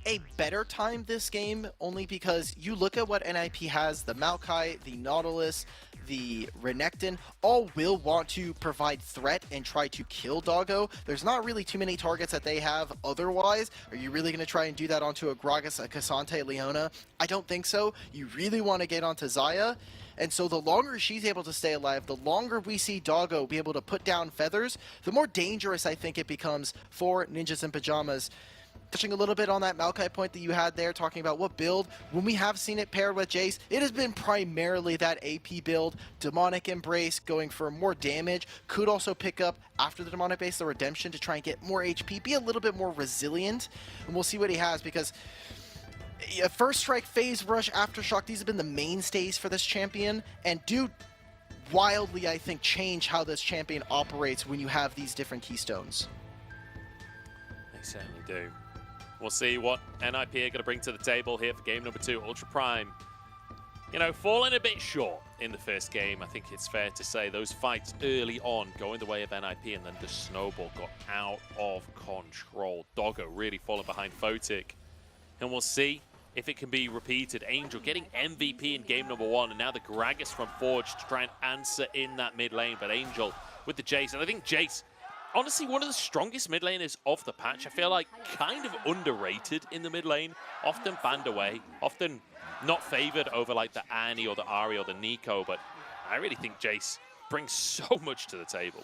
a better time this game only because you look at what NIP has, the Maokai, the Nautilus, the Renekton, all will want to provide threat and try to kill Doggo. There's not really too many targets that they have otherwise. Are you really going to try and do that onto a Gragas, a Cassante, Leona? I don't think so. You really want to get onto Xayah. And so the longer she's able to stay alive, the longer we see Doggo be able to put down feathers, the more dangerous I think it becomes for Ninjas in Pajamas. Touching a little bit on that Maokai point that you had there, talking about what build, when we have seen it paired with Jace, it has been primarily that AP build, Demonic Embrace going for more damage, could also pick up after the Demonic Base, the Redemption to try and get more HP, be a little bit more resilient, and we'll see what he has because First Strike, Phase Rush, Aftershock, these have been the mainstays for this champion, and do wildly, I think, change how this champion operates when you have these different keystones. They certainly do. We'll see what NIP are going to bring to the table here for game number 2. Ultra Prime, you know, falling a bit short in the first game. I think it's fair to say those fights early on going the way of NIP, and then the snowball got out of control. Doggo really falling behind Photic. And we'll see if it can be repeated. Angel getting MVP in game number 1, and now the Gragas from Forge to try and answer in that mid lane. But Angel with the Jace, and I think Jace, honestly, one of the strongest mid laners of the patch. I feel like kind of underrated in the mid lane, often banned away, often not favored over like the Annie or the Ahri or the Nico, but I really think Jace brings so much to the table.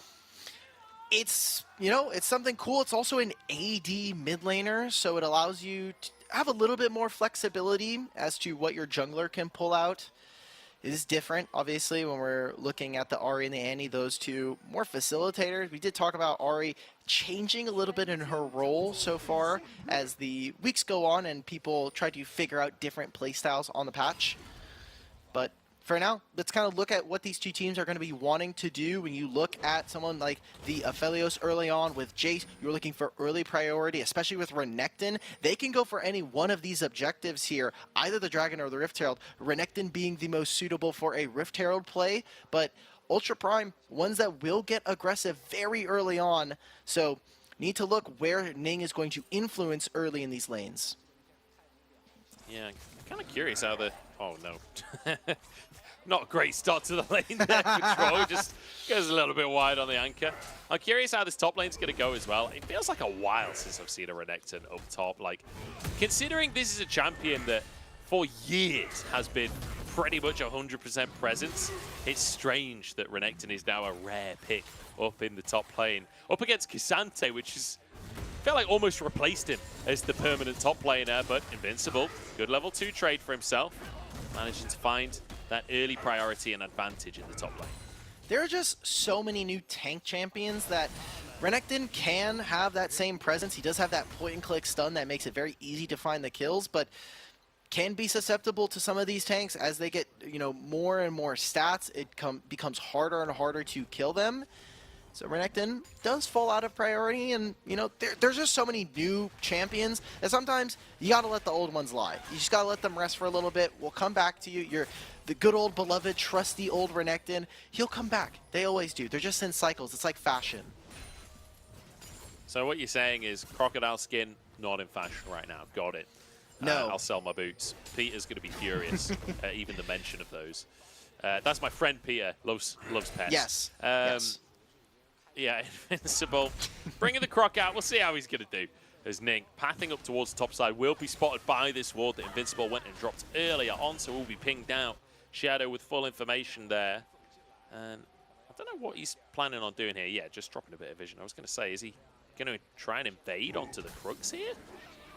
It's, you know, it's something cool. It's also an AD mid laner, so it allows you to have a little bit more flexibility as to what your jungler can pull out. It is different, obviously, when we're looking at the Ahri and the Annie, those two more facilitators. We did talk about Ahri changing a little bit in her role so far as the weeks go on and people try to figure out different playstyles on the patch. But for now, let's kind of look at what these two teams are going to be wanting to do. When you look at someone like the Aphelios early on with Jace, you're looking for early priority, especially with Renekton. They can go for any one of these objectives here, either the Dragon or the Rift Herald. Renekton being the most suitable for a Rift Herald play, but Ultra Prime, ones that will get aggressive very early on. So need to look where Ning is going to influence early in these lanes. Yeah, I'm kind of curious how the... Oh, no. Not a great start to the lane there for Troll. Just goes a little bit wide on the anchor. I'm curious how this top lane's going to go as well. It feels like a while since I've seen a Renekton up top. Like, considering this is a champion that for years has been pretty much 100% presence, it's strange that Renekton is now a rare pick up in the top lane. Up against Cassante, which is... I feel like almost replaced him as the permanent top laner, but Invincible. Good level 2 trade for himself. Managing to find that early priority and advantage in the top lane. There are just so many new tank champions that Renekton can have that same presence. He does have that point-and-click stun that makes it very easy to find the kills, but can be susceptible to some of these tanks as they get, you know, more and more stats. It becomes harder and harder to kill them. So Renekton does fall out of priority, and, you know, there's just so many new champions that sometimes you gotta let the old ones lie. You just gotta let them rest for a little bit. We'll come back to you. You're the good old beloved, trusty old Renekton. He'll come back. They always do. They're just in cycles. It's like fashion. So what you're saying is crocodile skin, not in fashion right now. Got it. No. I'll sell my boots. Peter's gonna be furious at even the mention of those. That's my friend Peter. Loves pets. Yes. Yes. Yeah, Invincible. Bringing the Croc out. We'll see how he's going to do. As Ning, pathing up towards the top side, will be spotted by this ward that Invincible went and dropped earlier on, so will be pinged out. Shadow with full information there. And I don't know what he's planning on doing here. Yeah, just dropping a bit of vision. I was going to say, is he going to try and invade onto the Crooks here?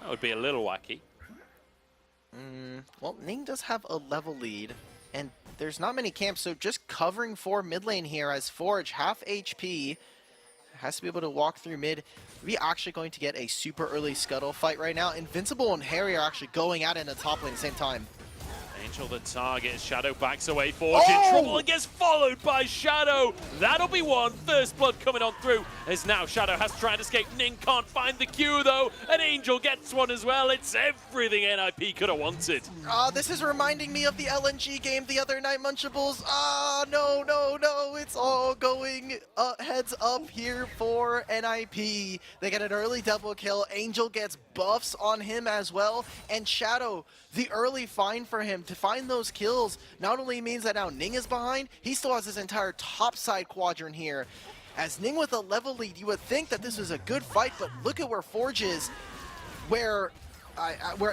That would be a little wacky. Well, Ning does have a level lead, and there's not many camps, so just covering for mid lane here as Forge, half HP, has to be able to walk through mid. We're actually going to get a super early scuttle fight right now. Invincible and Harry are actually going at it in the top lane at the same time. Angel the target as Shadow backs away. Forge in trouble and gets followed by Shadow. That'll be one. First blood coming on through as now Shadow has to try and escape. Ning can't find the Q though, and Angel gets one as well. It's everything NIP could have wanted. This is reminding me of the LNG game the other night, Munchables. No, no, no. It's all going heads up here for NIP. They get an early double kill. Angel gets buffs on him as well. And Shadow, the early find for him to find those kills not only means that now Ning is behind, he still has his entire top side quadrant here. As Ning with a level lead, you would think that this was a good fight, but look at where Forge is, where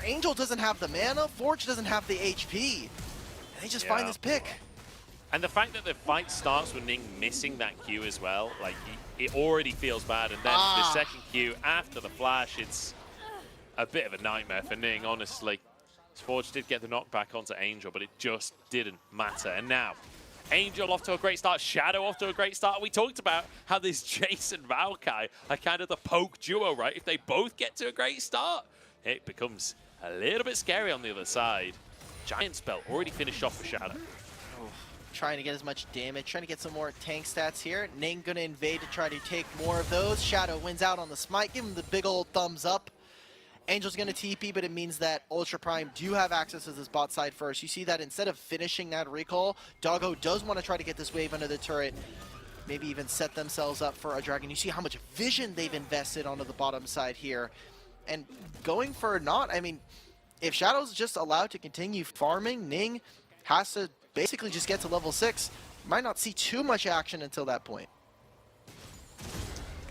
Angel doesn't have the mana, Forge doesn't have the HP. And they just find this pick. And the fact that the fight starts with Ning missing that Q as well, like it already feels bad. And then the second Q after the flash, it's a bit of a nightmare for Ning, honestly. Forge did get the knockback onto Angel, but it just didn't matter. And now, Angel off to a great start, Shadow off to a great start. We talked about how this Jace and Maokai are kind of the poke duo, right? If they both get to a great start, it becomes a little bit scary on the other side. Giant spell already finished off for Shadow. Trying to get as much damage, trying to get some more tank stats here. Ning gonna invade to try to take more of those. Shadow wins out on the smite, give him the big old thumbs up. Angel's gonna TP, but it means that Ultra Prime do have access to this bot side first. You see that instead of finishing that recall, Doggo does want to try to get this wave under the turret, maybe even set themselves up for a dragon. You see how much vision they've invested onto the bottom side here. And going for not, I mean, if Shadow's just allowed to continue farming, Ning has to basically just get to level 6. Might not see too much action until that point.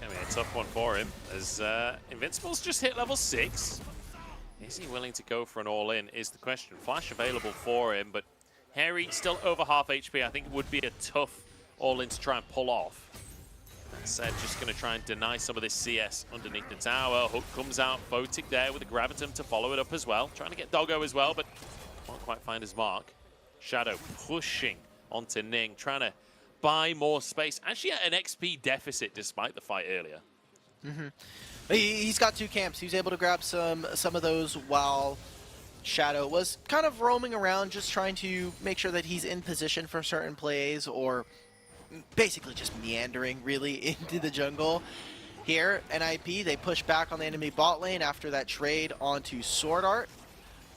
Gonna be a tough one for him, as Invincible's just hit level 6. Is he willing to go for an all-in is the question. Flash available for him, but Harry still over half HP. I think it would be a tough all-in to try and pull off. That said, just gonna try and deny some of this CS underneath the tower. Hook comes out, Photic there with a Gravitum to follow it up as well. Trying to get Doggo as well, but won't quite find his mark. Shadow pushing onto Ning, trying to buy more space. Actually at an XP deficit despite the fight earlier. He's got 2 camps. He was able to grab some of those while Shadow was kind of roaming around, just trying to make sure that he's in position for certain plays, or basically just meandering really into the jungle. Here, NIP, they push back on the enemy bot lane after that trade onto Sword Art.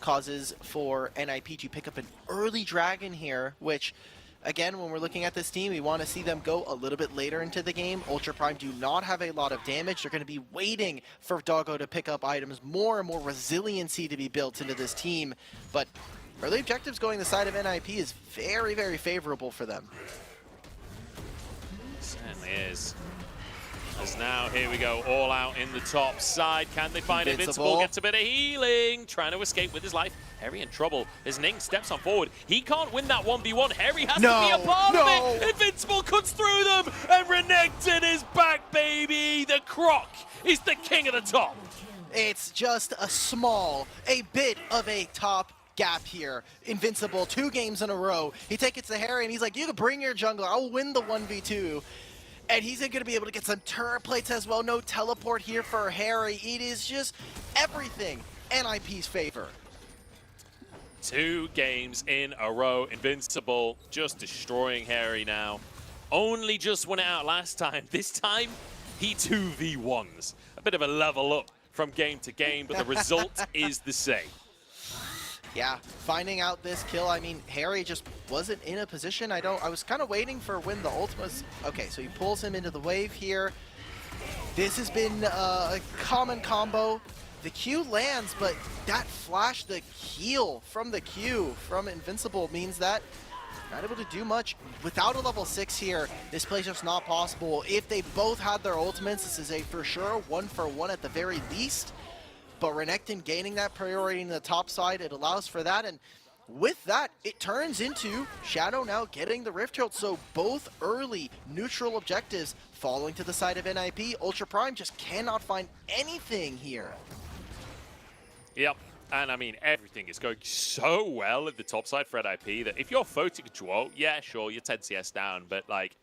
Causes for NIP to pick up an early dragon here, which, again, when we're looking at this team, we want to see them go a little bit later into the game. Ultra Prime do not have a lot of damage. They're going to be waiting for Doggo to pick up items, more and more resiliency to be built into this team. But early objectives going the side of NIP is very, very favorable for them. Certainly is. As now, here we go, all out in the top side. Can they find Invincible? Gets a bit of healing, trying to escape with his life. Harry in trouble as Ning steps on forward. He can't win that 1v1. Harry has to be a part of it. Invincible cuts through them, and Renekton is back, baby. The Croc is the king of the top. It's just a bit of a top gap here. Invincible, 2 games in a row. He takes it to Harry, and he's like, you can bring your jungler. I'll win the 1v2. And he's going to be able to get some turret plates as well. No teleport here for Harry. It is just everything NIP's favor. 2 games in a row. Invincible just destroying Harry now. Only just won it out last time. This time, he 2v1s. A bit of a level up from game to game, but the result is the same. Yeah, finding out this kill, I mean, Harry just wasn't in a position. I was kind of waiting for when the ult was. Okay, so he pulls him into the wave here. This has been a common combo. The Q lands, but that flash, the heal from the Q from Invincible means that not able to do much. Without a level 6 here, this play's just not possible. If they both had their ultimates, this is a for sure 1-for-1 at the very least. But Renekton gaining that priority in the top side, it allows for that. And with that, it turns into Shadow now getting the Rift Hilt. So both early neutral objectives falling to the side of NIP. Ultra Prime just cannot find anything here. Yep. And I mean, everything is going so well at the top side for NIP that if you're Photic Duo, yeah, sure, you're 10 CS down. But like,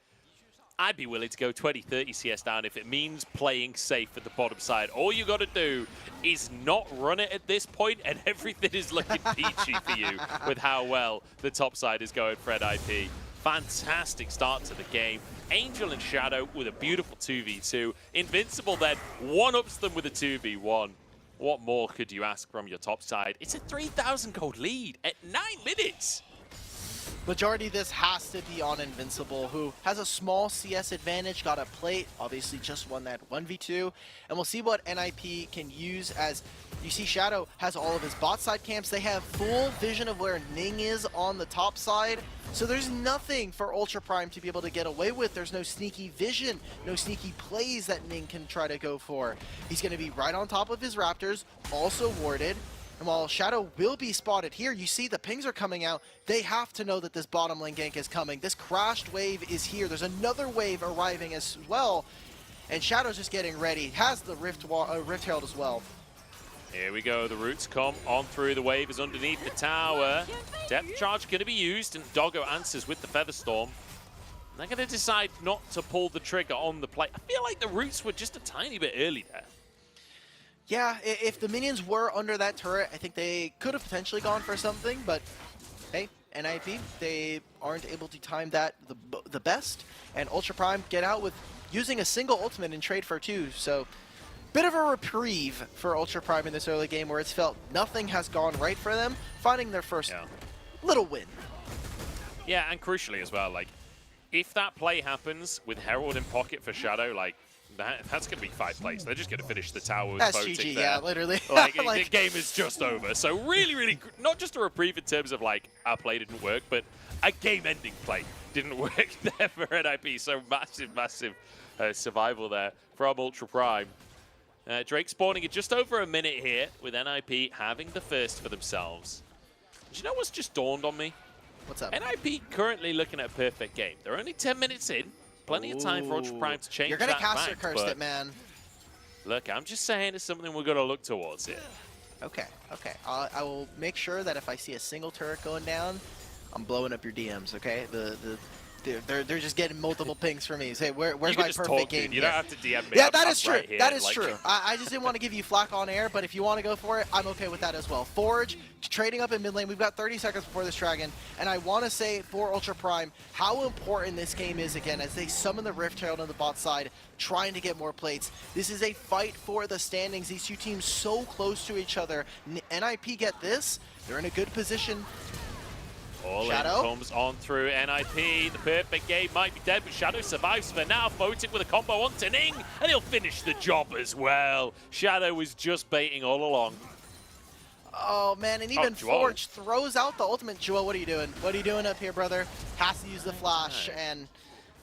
I'd be willing to go 20, 30 CS down if it means playing safe at the bottom side. All you got to do is not run it at this point, and everything is looking peachy for you with how well the top side is going for NIP. Fantastic start to the game. Angel and Shadow with a beautiful 2v2. Invincible then one-ups them with a 2v1. What more could you ask from your top side? It's a 3,000 gold lead at 9 minutes. Majority of this has to be on Invincible, who has a small CS advantage, got a plate, obviously just won that 1v2, and we'll see what NIP can use. As you see, Shadow has all of his bot side camps. They have full vision of where Ning is on the top side, so there's nothing for Ultra Prime to be able to get away with. There's no sneaky vision, no sneaky plays that Ning can try to go for. He's going to be right on top of his Raptors, also warded. And while Shadow will be spotted here, you see the pings are coming out. They have to know that this bottom lane gank is coming. This crashed wave is here. There's another wave arriving as well. And Shadow's just getting ready. Has the Rift Herald as well. Here we go. The roots come on through. The wave is underneath the tower. Depth charge going to be used, and Doggo answers with the Featherstorm. They're going to decide not to pull the trigger on the play. I feel like the roots were just a tiny bit early there. Yeah, if the minions were under that turret, I think they could have potentially gone for something, but hey, NIP, they aren't able to time that the best, and Ultra Prime get out with using a single ultimate in trade for 2, so bit of a reprieve for Ultra Prime in this early game where it's felt nothing has gone right for them, finding their first little win. Yeah, and crucially as well, like, if that play happens with Herald in pocket for Shadow, like, that's going to be 5 plays. They're just going to finish the tower. That's GG, there. yeah, literally. Like, the game is just over. So really, not just a reprieve in terms of, like, our play didn't work, but a game-ending play didn't work there for NIP. So massive survival there from Ultra Prime. Drake spawning in just over a minute here with NIP having the first for themselves. Do you know what's just dawned on me? What's up? NIP currently looking at a perfect game. They're only 10 minutes in. Plenty of time for Ultra Prime to change. You're going to that caster fact, curse it, man. Look, I'm just saying it's something we're going to look towards here. Okay. I will make sure that if I see a single turret going down, I'm blowing up your DMs, okay? They're just getting multiple pings for me. Say, where's my perfect game? You don't have to DM me. Yeah, that is true. Right here, that is true. I just didn't want to give you flack on air, but if you want to go for it, I'm okay with that as well. Forge, trading up in mid lane. We've got 30 seconds before this dragon, and I want to say for Ultra Prime how important this game is again as they summon the Rift Herald on the bot side, trying to get more plates. This is a fight for the standings. These two teams so close to each other. NIP get this. They're in a good position. All in comes on through NIP. The perfect game might be dead, but Shadow survives for now. Photic with a combo onto Ning, and he'll finish the job as well. Shadow was just baiting all along. Oh, man, and even Forge throws out the ultimate. Jewel, what are you doing? What are you doing up here, brother? Has to use the flash, and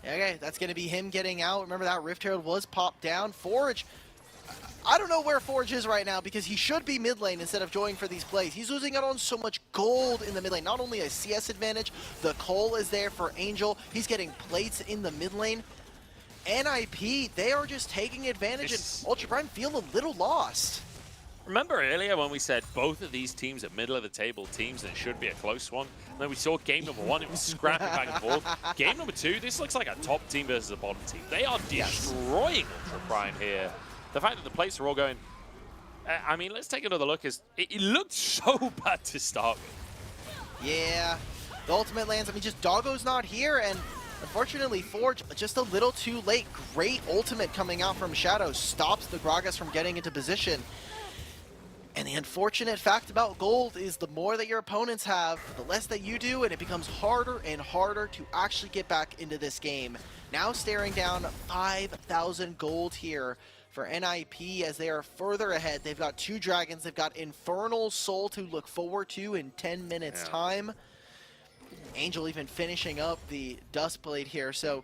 okay, that's going to be him getting out. Remember that Rift Herald was popped down. Forge, I don't know where Forge is right now because he should be mid lane instead of joining for these plays. He's losing out on so much gold in the mid lane. Not only a CS advantage, the Cole is there for Angel. He's getting plates in the mid lane. NIP, they are just taking advantage, and Ultra Prime feel a little lost. Remember earlier when we said both of these teams are middle of the table teams and it should be a close one? And then we saw game number 1, it was scrapping back and forth. Game number 2, this looks like a top team versus a bottom team. They are destroying Ultra Prime here. The fact that the plates are all going, I mean, let's take another look. It looked so bad to start with. Yeah, the ultimate lands. I mean, just Doggo's not here, and unfortunately, Forge just a little too late. Great ultimate coming out from Shadow stops the Gragas from getting into position. And the unfortunate fact about gold is the more that your opponents have, the less that you do, and it becomes harder and harder to actually get back into this game. Now staring down 5,000 gold here for NIP as they are further ahead. They've got 2 dragons. They've got Infernal Soul to look forward to in 10 minutes time. Angel even finishing up the Dustblade here. So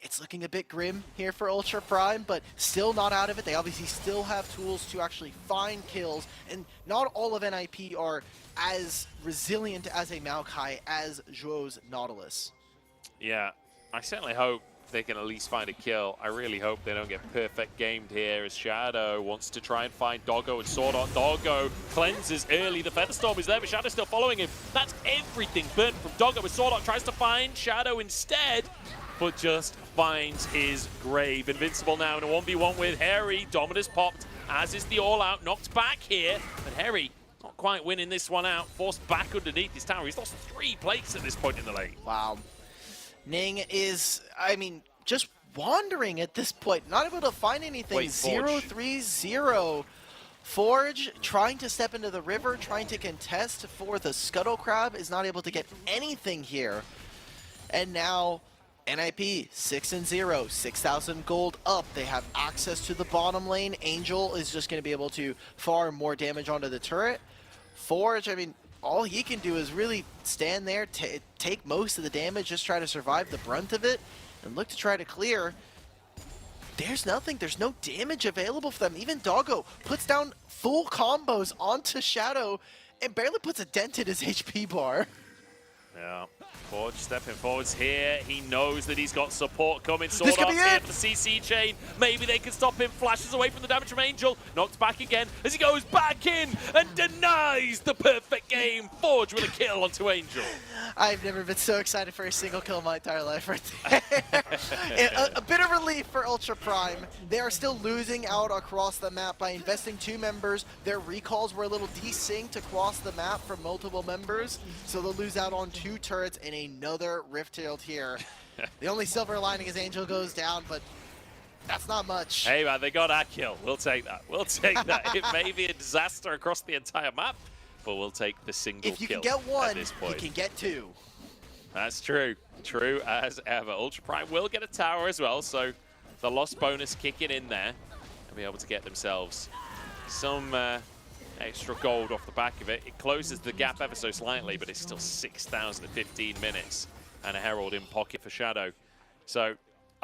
it's looking a bit grim here for Ultra Prime, but still not out of it. They obviously still have tools to actually find kills, and not all of NIP are as resilient as a Maokai as Zhuo's Nautilus. Yeah, I certainly hope they can at least find a kill. I really hope they don't get perfect gamed here as Shadow wants to try and find Doggo and Sword Art. Doggo cleanses early. The Featherstorm is there, but Shadow's still following him. That's everything burnt from Doggo as Sword Art tries to find Shadow instead. but just finds his grave. Invincible now in a 1v1 with Harry. Dominus popped, as is the all-out. Knocked back here, but Harry not quite winning this one out. Forced back underneath his tower. He's lost 3 plates at this point in the lane. Wow. Ning is, I mean, just wandering at this point. Not able to find anything. Wait, Forge. 0-3-0. Forge trying to step into the river, trying to contest for the Scuttle Crab, is not able to get anything here. And now NIP 6-0, 6,000 gold up. They have access to the bottom lane. Angel is just going to be able to farm more damage onto the turret. Forge, I mean, all he can do is really stand there, take most of the damage, just try to survive the brunt of it, and look to try to clear. There's nothing. There's no damage available for them. Even Doggo puts down full combos onto Shadow and barely puts a dent in his HP bar. Yeah, Forge stepping forwards here. He knows that he's got support coming. This Sword could off be here it. for the CC chain. Maybe they can stop him. Flashes away from the damage from Angel. Knocked back again as he goes back in and denies the perfect game. Forge with a kill onto Angel. I've never been so excited for a single kill in my entire life right there. a bit of relief for Ultra Prime. They are still losing out across the map by investing 2 members. Their recalls were a little desynced across the map from multiple members, so they'll lose out on 2 turrets and another Rift Herald here. The only silver lining is Angel goes down, but that's not much. Hey man, they got that kill. We'll take that. We'll take that. It may be a disaster across the entire map, but we'll take the single kill. If you can get 1, at this point. you can get 2. That's true. True as ever. Ultra Prime will get a tower as well, so the loss bonus kicking in there and be able to get themselves some extra gold off the back of it. It closes the gap ever so slightly, but it's still 6,015 minutes and a Herald in pocket for Shadow. So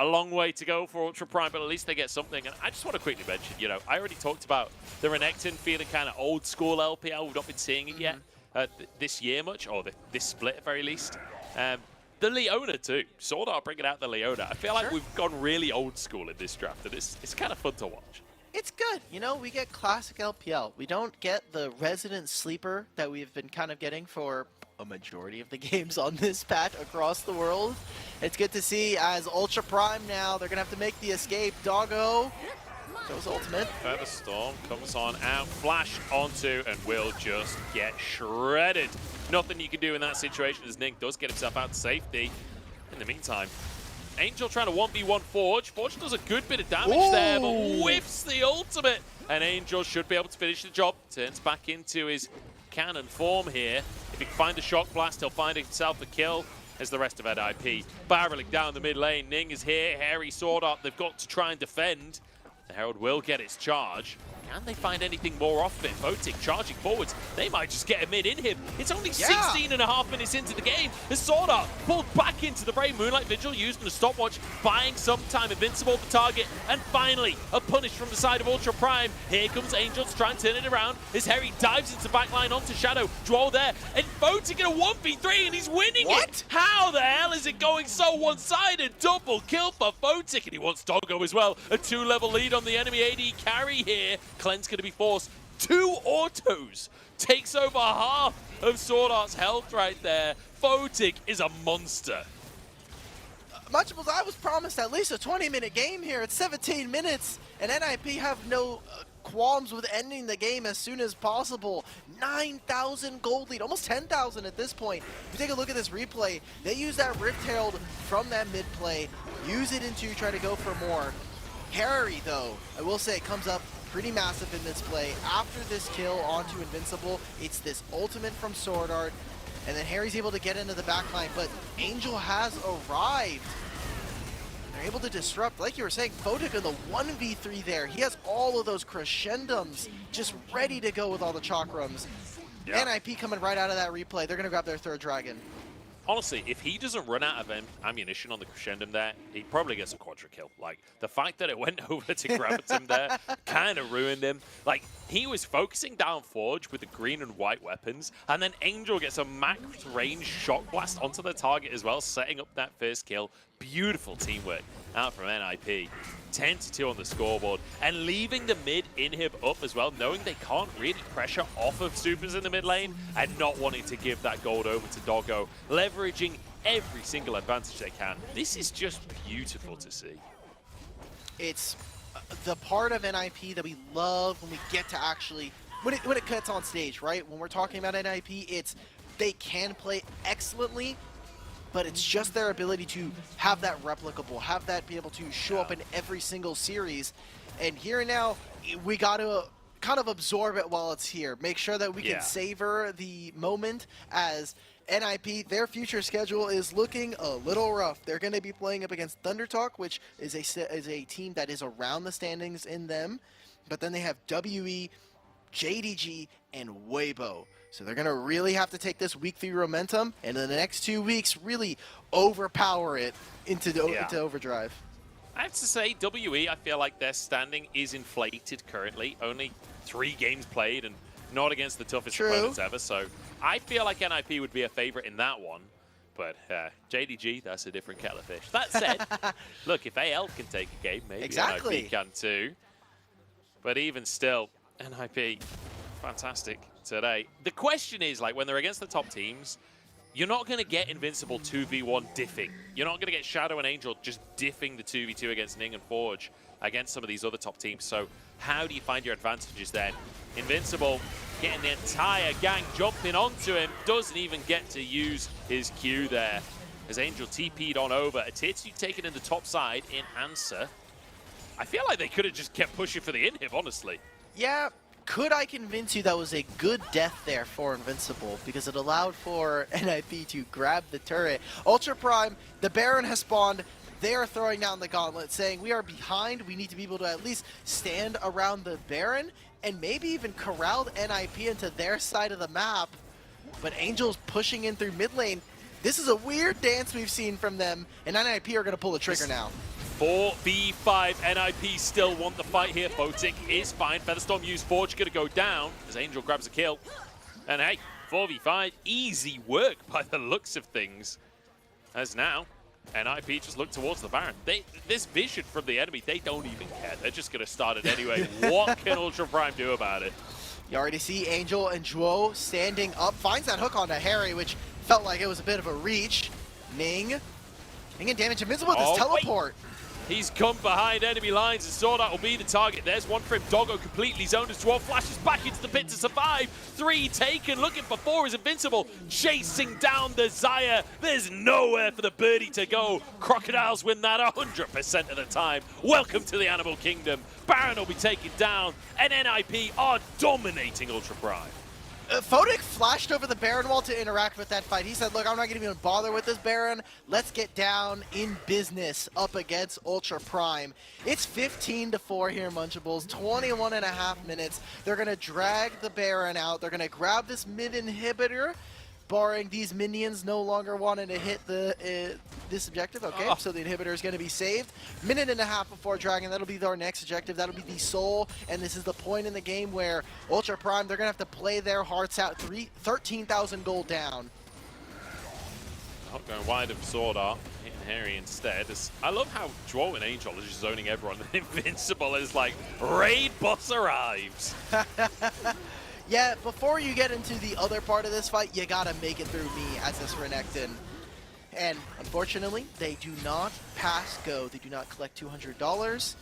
a long way to go for Ultra Prime, but at least they get something. And I just want to quickly mention, you know, I already talked about the Renekton feeling kind of old school LPL. We've not been seeing it yet this year much, or this split at very least. The Leona too. Sword Art bringing out the Leona. I feel like we've gone really old school in this draft, and it's kind of fun to watch. It's good. You know, we get classic LPL. We don't get the resident sleeper that we've been kind of getting for a majority of the games on this patch across the world. It's good to see as Ultra Prime now, they're going to have to make the escape. Doggo goes ultimate. Feather Storm comes on out, flash onto, and will just get shredded. Nothing you can do in that situation as Ning does get himself out to safety. In the meantime, Angel trying to 1v1 Forge. Forge does a good bit of damage there, but whiffs the ultimate. And Angel should be able to finish the job. Turns back into his cannon form here. If he can find a shock blast, he'll find himself a kill as the rest of NIP barreling down the mid lane. Ning is here, Harry Sword Art. They've got to try and defend. The Herald will get its charge. Can they find anything more off it? Votic charging forwards. They might just get a mid in him. It's only 16.5 minutes into the game. The Sword Art pulled back into the Brave Moonlight Vigil, using the stopwatch, buying some time. Invincible the target. And finally, a punish from the side of Ultra Prime. Here comes Angel to try and turn it around as Harry dives into backline onto Shadow. Draw there. And Votic in a 1v3 and he's winning it. How the hell is it going so one-sided? Double kill for Votic. And he wants Doggo as well. A 2-level lead on the enemy AD carry here. Clean's going to be forced. 2 autos. Takes over half of Sword Art's health right there. Votic is a monster. Munchables, I was promised at least a 20-minute game here. It's 17 minutes, and NIP have no qualms with ending the game as soon as possible. 9,000 gold lead, almost 10,000 at this point. If you take a look at this replay, they use that Rift Herald from that mid play, use it into try to go for more. Harry, though, I will say, comes up pretty massive in this play. After this kill onto Invincible, it's this ultimate from Sword Art, and then Harry's able to get into the backline, but Angel has arrived. They're able to disrupt, like you were saying, Votic in the 1v3 there. He has all of those crescendoms just ready to go with all the chakrams. Yeah. NIP coming right out of that replay. They're going to grab their 3rd dragon. Honestly, if he doesn't run out of ammunition on the crescendum there, he probably gets a quadra kill. Like, the fact that it went over to Gravitum there kind of ruined him. Like, he was focusing down Forge with the green and white weapons, and then Angel gets a max range shock blast onto the target as well, setting up that first kill. Beautiful teamwork. out from NIP. 10-2 on the scoreboard, and leaving the mid inhib up as well, knowing they can't really pressure off of supers in the mid lane, and not wanting to give that gold over to Doggo, leveraging every single advantage they can. This is just beautiful to see. It's the part of NIP that we love when we get to actually, when it cuts on stage, right? When we're talking about NIP, it's they can play excellently, but it's just their ability to have that replicable, have that be able to show up in every single series. And here and now, we got to kind of absorb it while it's here. Make sure that we can savor the moment, as NIP, their future schedule is looking a little rough. They're going to be playing up against ThunderTalk, which is a team that is around the standings in them. But then they have WE, JDG, and Weibo. So they're going to really have to take this week 3 momentum, and in the next 2 weeks, really overpower it into overdrive. I have to say, WE, I feel like their standing is inflated currently. Only 3 games played, and not against the toughest opponents ever. So I feel like NIP would be a favorite in that one. But JDG, that's a different kettle of fish. That said, look, if AL can take a game, maybe NIP can too. But even still, NIP, fantastic today. The question is, like, when they're against the top teams, you're not going to get Invincible 2v1 diffing. You're not going to get Shadow and Angel just diffing the 2v2 against Ning and Forge against some of these other top teams. So how do you find your advantages then? Invincible getting the entire gang jumping onto him, doesn't even get to use his Q there. As Angel TP'd on over, a tier 2 taken in the top side in answer. I feel like they could have just kept pushing for the inhib, honestly. Yeah. Could I convince you that was a good death there for Invincible, because it allowed for NIP to grab the turret. Ultra Prime, the Baron has spawned. They are throwing down the gauntlet, saying we are behind. We need to be able to at least stand around the Baron and maybe even corral NIP into their side of the map. But Angel's pushing in through mid lane. This is a weird dance we've seen from them, and NIP are going to pull the trigger now. 4v5, NIP still want the fight here. Photic is fine. Featherstorm used Forge, gonna go down as Angel grabs a kill. And hey, 4v5, easy work by the looks of things. As now, NIP just look towards the Baron. This vision from the enemy, they don't even care. They're just gonna start it anyway. What can Ultra Prime do about it? You already see Angel and Duo standing up. Finds that hook onto Harry, which felt like it was a bit of a reach. Ning getting damage. Invincible with his teleport. He's come behind enemy lines, and Sword Art will be the target. There's one for him. Doggo completely zoned as Dwarf flashes back into the pit to survive. 3 taken, looking for 4 is Invincible. Chasing down the Xayah. There's nowhere for the birdie to go. Crocodiles win that 100% of the time. Welcome to the Animal Kingdom. Baron will be taken down, and NIP are dominating Ultra Prime. Photic flashed over the Baron wall to interact with that fight. He said, look, I'm not going to even bother with this Baron. Let's get down in business up against Ultra Prime. It's 15-4 here, Munchables. 21.5 minutes. They're going to drag the Baron out. They're going to grab this mid inhibitor, barring these minions no longer wanting to hit this objective. Okay, so the inhibitor is going to be saved. 1.5 minutes before Dragon. That'll be our next objective. That'll be the Soul. And this is the point in the game where Ultra Prime, they're going to have to play their hearts out. 13,000 gold down. Not going wide of Sword Art. Hitting Harry instead. I love how Duo and Angel are just zoning everyone. Invincible is like, raid boss arrives. Yeah, before you get into the other part of this fight, you gotta make it through me as this Renekton. And unfortunately, they do not pass go. They do not collect $200.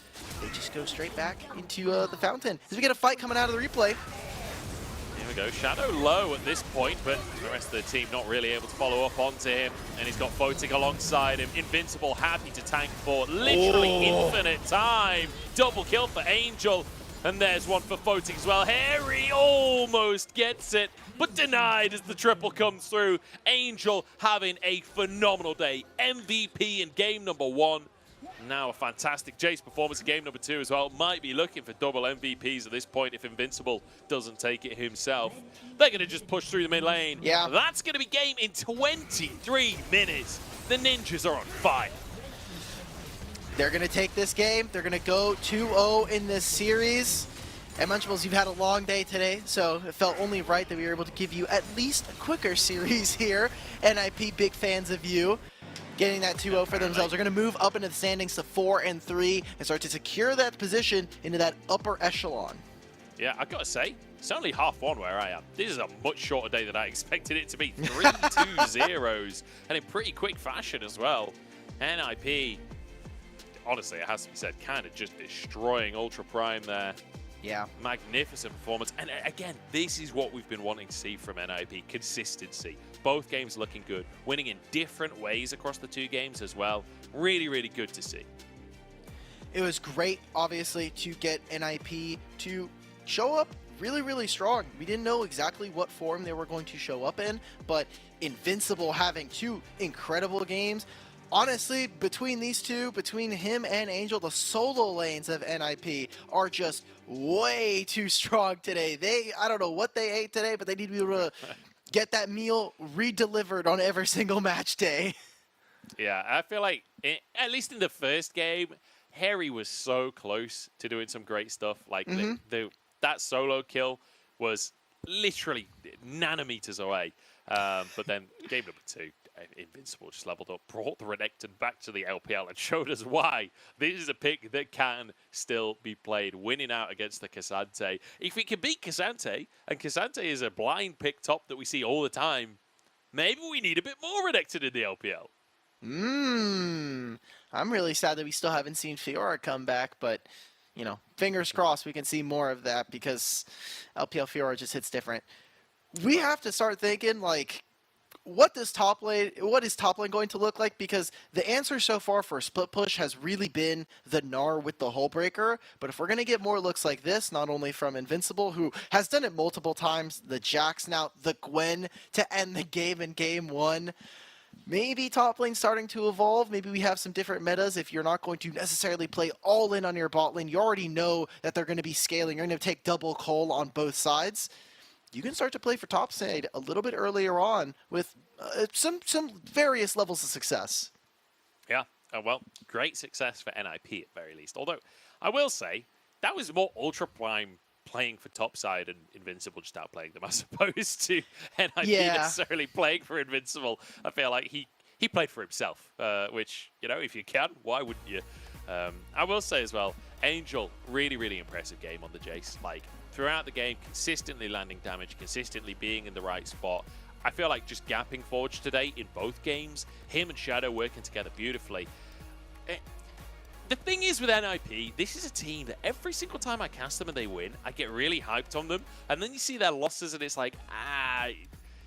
They just go straight back into the fountain. As we get a fight coming out of the replay. Here we go. Shadow low at this point, but the rest of the team not really able to follow up onto him. And he's got Photic alongside him. Invincible happy to tank for literally infinite time. Double kill for Angel. And there's one for Photic as well. Harry almost gets it, but denied as the triple comes through. Angel having a phenomenal day. MVP in game number 1. Now a fantastic Jace performance in game number 2 as well. Might be looking for double MVPs at this point if Invincible doesn't take it himself. They're going to just push through the mid lane. Yeah. That's going to be game in 23 minutes. The Ninjas are on fire. They're going to take this game. They're going to go 2-0 in this series. And Munchables, you've had a long day today, so it felt only right that we were able to give you at least a quicker series here. NIP, big fans of you. getting that 2-0 for themselves. They're going to move up into the standings to 4 and 3 and start to secure that position into that upper echelon. Yeah, I gotta say, it's only half one where I am. This is a much shorter day than I expected it to be. 3 2-0s, and in pretty quick fashion as well. NIP, honestly, it has to be said, kind of just destroying Ultra Prime there. Yeah. Magnificent performance. And again, this is what we've been wanting to see from NIP, consistency. Both games looking good, winning in different ways across the 2 games as well. Really, really good to see. It was great, obviously, to get NIP to show up really, really strong. We didn't know exactly what form they were going to show up in, but Invincible having 2 incredible games. Honestly, between these two, between him and Angel, the solo lanes of NIP are just way too strong today. I don't know what they ate today, but they need to be able to get that meal re-delivered on every single match day. Yeah, I feel like, at least in the first game, Harry was so close to doing some great stuff. Like, that solo kill was literally nanometers away. But then game number 2, Invincible just leveled up, brought the Renekton back to the LPL and showed us why this is a pick that can still be played, winning out against the Cassante. If we can beat Cassante, and Cassante is a blind pick top that we see all the time, maybe we need a bit more Renekton in the LPL. I'm really sad that we still haven't seen Fiora come back, but, you know, fingers crossed we can see more of that because LPL Fiora just hits different. We have to start thinking, like, what is top lane going to look like? Because the answer so far for split push has really been the Gnar with the Hullbreaker. But if we're going to get more looks like this, not only from Invincible, who has done it multiple times, the Jax now, the Gwen to end the game in game 1, maybe top lane starting to evolve. Maybe we have some different metas. If you're not going to necessarily play all in on your bot lane, you already know that they're going to be scaling. You're going to take double cull on both sides. You can start to play for top side a little bit earlier on with some various levels of success. Yeah, well, great success for NIP at very least. Although, I will say, that was more Ultra Prime playing for top side and Invincible just outplaying them as opposed to NIP necessarily playing for Invincible. I feel like he played for himself, which, you know, if you can, why wouldn't you? I will say as well, Angel, really, really impressive game on the Jace. Like, throughout the game, consistently landing damage, consistently being in the right spot. I feel like just gapping Forge today in both games, him and Shadow working together beautifully. The thing is with NIP, this is a team that every single time I cast them and they win, I get really hyped on them. And then you see their losses and it's like,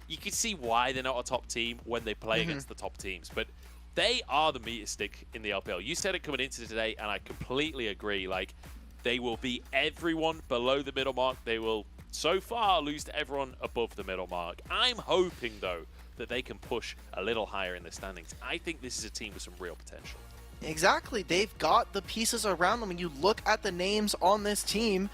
you can see why they're not a top team when they play against the top teams. But they are the meter stick in the LPL. You said it coming into today, and I completely agree. Like, they will beat everyone below the middle mark. They will, so far, lose to everyone above the middle mark. I'm hoping, though, that they can push a little higher in the standings. I think this is a team with some real potential. Exactly. They've got the pieces around them. When you look at the names on this team,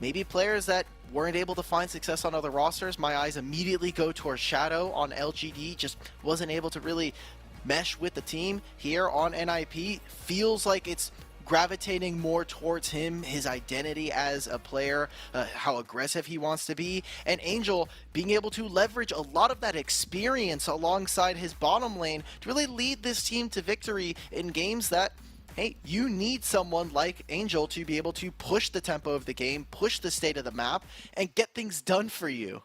maybe players that weren't able to find success on other rosters, my eyes immediately go towards Shadow on LGD. Just wasn't able to really mesh with the team. Here on NIP, feels like it's gravitating more towards him, his identity as a player, how aggressive he wants to be, and Angel being able to leverage a lot of that experience alongside his bottom lane to really lead this team to victory in games that, hey, you need someone like Angel to be able to push the tempo of the game, push the state of the map, and get things done for you.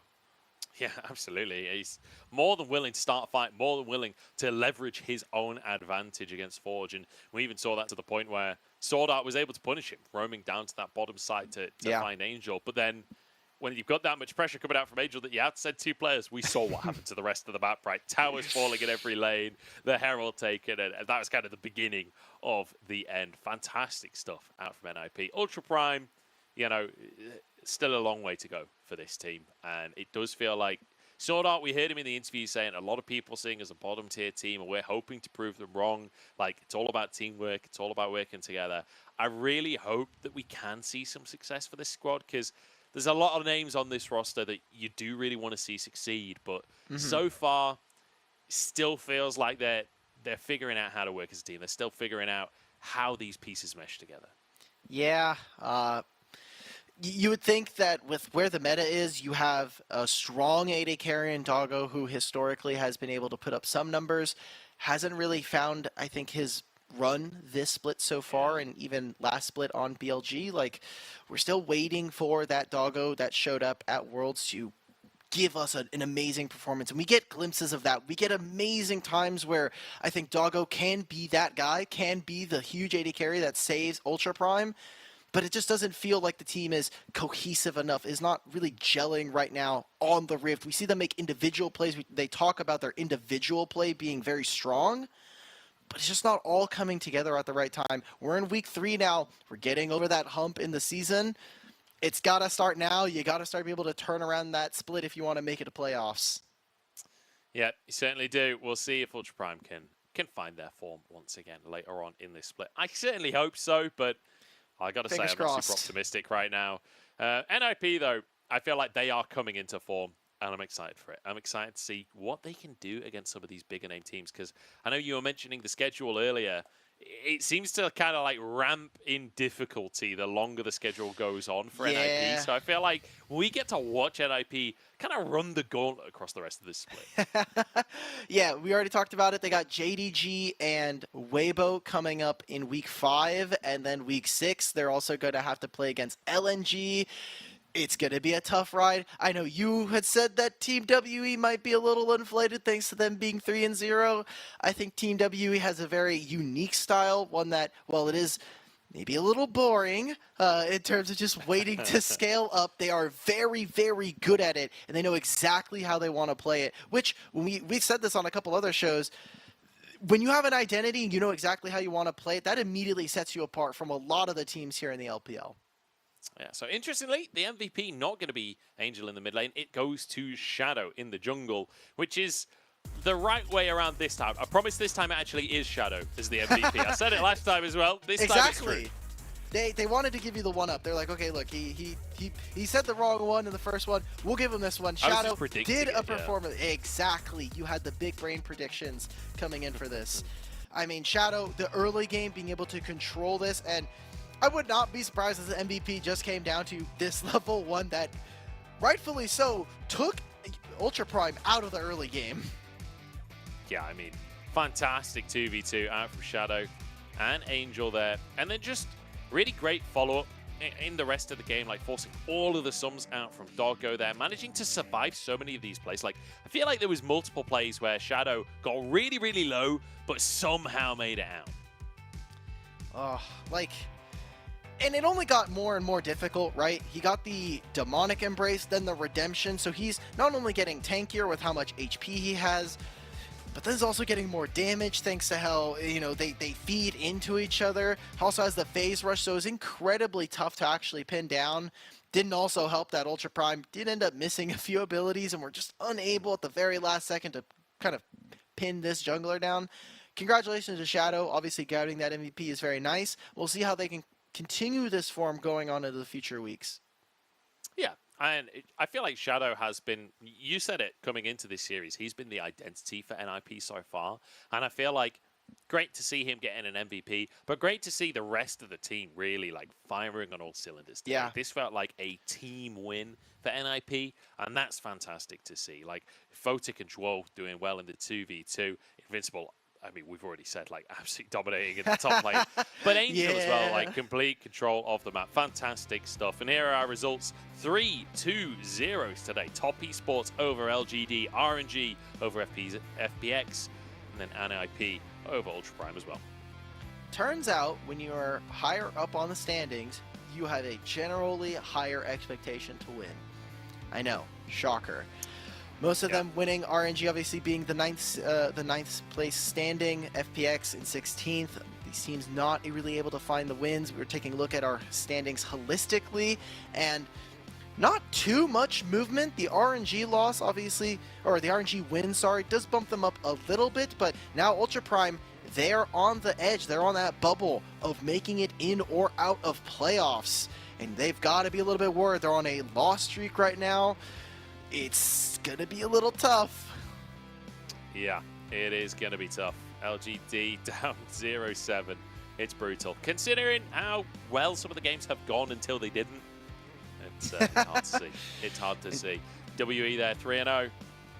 Yeah, absolutely. He's more than willing to start a fight, more than willing to leverage his own advantage against Forge. And we even saw that to the point where Sword Art was able to punish him, roaming down to that bottom side to find Angel. But then when you've got that much pressure coming out from Angel that you have to send 2 players, we saw what happened to the rest of the map, right? Towers falling in every lane, the Herald taken, and that was kind of the beginning of the end. Fantastic stuff out from NIP. Ultra Prime, you know, still a long way to go for this team, and it does feel like Sword Art, we heard him in the interview saying a lot of people seeing as a bottom tier team, and we're hoping to prove them wrong. Like, it's all about teamwork, it's all about working together. I really hope that we can see some success for this squad, because there's a lot of names on this roster that you do really want to see succeed, but so far still feels like they're figuring out how to work as a team. They're still figuring out how these pieces mesh together. Yeah, you would think that with where the meta is, you have a strong AD carry in Doggo, who historically has been able to put up some numbers. hasn't really found, I think, his run this split so far, and even last split on BLG. Like, we're still waiting for that doggo that showed up at Worlds to give us an amazing performance, and we get glimpses of that. We get amazing times where I think doggo can be that guy, can be the huge AD carry that saves Ultra Prime, but it just doesn't feel like the team is cohesive enough, is not really gelling right now on the Rift. We see them make individual plays. They talk about their individual play being very strong, but it's just not all coming together at the right time. We're in week 3 now. We're getting over that hump in the season. It's got to start now. You got to start being able to turn around that split if you want to make it to playoffs. Yeah, you certainly do. We'll see if Ultra Prime can find their form once again later on in this split. I certainly hope so, but I got to say I'm not super optimistic right now. NIP, though, I feel like they are coming into form, and I'm excited for it. I'm excited to see what they can do against some of these bigger name teams, because I know you were mentioning the schedule earlier. It seems to kind of like ramp in difficulty the longer the schedule goes on for NIP. So I feel like we get to watch NIP kind of run the gauntlet across the rest of this split. Yeah, we already talked about it. They got JDG and Weibo coming up in week 5, and then week 6, they're also going to have to play against LNG. It's going to be a tough ride. I know you had said that Team WE might be a little inflated thanks to them being 3-0. I think Team WE has a very unique style, one that, well, it is maybe a little boring in terms of just waiting to scale up. They are very, very good at it, and they know exactly how they want to play it, which when we said this on a couple other shows. When you have an identity and you know exactly how you want to play it, that immediately sets you apart from a lot of the teams here in the LPL. Yeah, so interestingly, the MVP not going to be Angel in the mid lane. It goes to Shadow in the jungle, which is the right way around this time. I promise this time it actually is Shadow as the MVP. I said it last time as well. This time it's true. They wanted to give you the one-up. They're like, okay, look, he said the wrong one in the first one. We'll give him this one. Shadow did a performance. Yeah. Exactly. You had the big brain predictions coming in for this. I mean, Shadow, the early game, being able to control this, and I would not be surprised if the MVP just came down to this level 1 that, rightfully so, took Ultra Prime out of the early game. Yeah, I mean, fantastic 2v2 out from Shadow and Angel there. And then just really great follow-up in the rest of the game, like forcing all of the sums out from Doggo there, managing to survive so many of these plays. Like, I feel like there was multiple plays where Shadow got really, really low, but somehow made it out. And it only got more and more difficult, right? He got the Demonic Embrace, then the Redemption, so he's not only getting tankier with how much HP he has, but then he's also getting more damage thanks to how, you know, they feed into each other. Also has the Phase Rush, so it's incredibly tough to actually pin down. Didn't also help that Ultra Prime did end up missing a few abilities, and we're just unable at the very last second to kind of pin this jungler down. Congratulations to Shadow. Obviously, grabbing that MVP is very nice. We'll see how they can continue this form going on into the future weeks. Yeah, and I feel like Shadow has been, you said it coming into this series, he's been the identity for NIP so far, and I feel like great to see him getting an MVP, but great to see the rest of the team really like firing on all cylinders today. Yeah. This felt like a team win for NIP, and that's fantastic to see. Like, Photic and Dwarf doing well in the 2v2, Invincible, I mean, we've already said, like, absolutely dominating in the top lane. But Angel as well, like, complete control of the map. Fantastic stuff. And here are our results. 3-2-0 today. Top Esports over LGD, RNG over FPX, and then NIP over Ultra Prime as well. Turns out, when you are higher up on the standings, you have a generally higher expectation to win. I know. Shocker. Most of them winning, RNG obviously being the ninth place standing, FPX in 16th. These teams not really able to find the wins. We were taking a look at our standings holistically, and not too much movement. The RNG loss, obviously, or the RNG win, sorry, does bump them up a little bit, but now Ultra Prime, they're on the edge. They're on that bubble of making it in or out of playoffs, and they've got to be a little bit worried. They're on a loss streak right now. It's gonna be a little tough. Yeah, it is gonna be tough. LGD down 0-7. It's brutal. Considering how well some of the games have gone until they didn't, it's hard to see. It's hard to see. WE there, 3-0.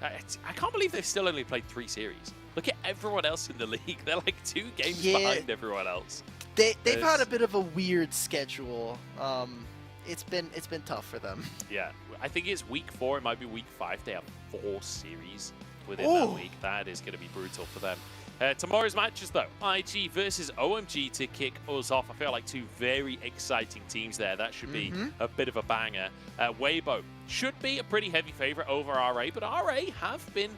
I can't believe they've still only played 3 series. look at everyone else in the league. They're like 2 games Yeah. behind everyone else. They've had a bit of a weird schedule. It's been tough for them. Yeah, I think it's week 4. It might be week 5. They have 4 series within Ooh. that week. That is going to be brutal for them. Tomorrow's matches, though, IG versus OMG to kick us off. I feel like 2 very exciting teams there. That should be a bit of a banger. Weibo should be a pretty heavy favorite over RA, but RA have been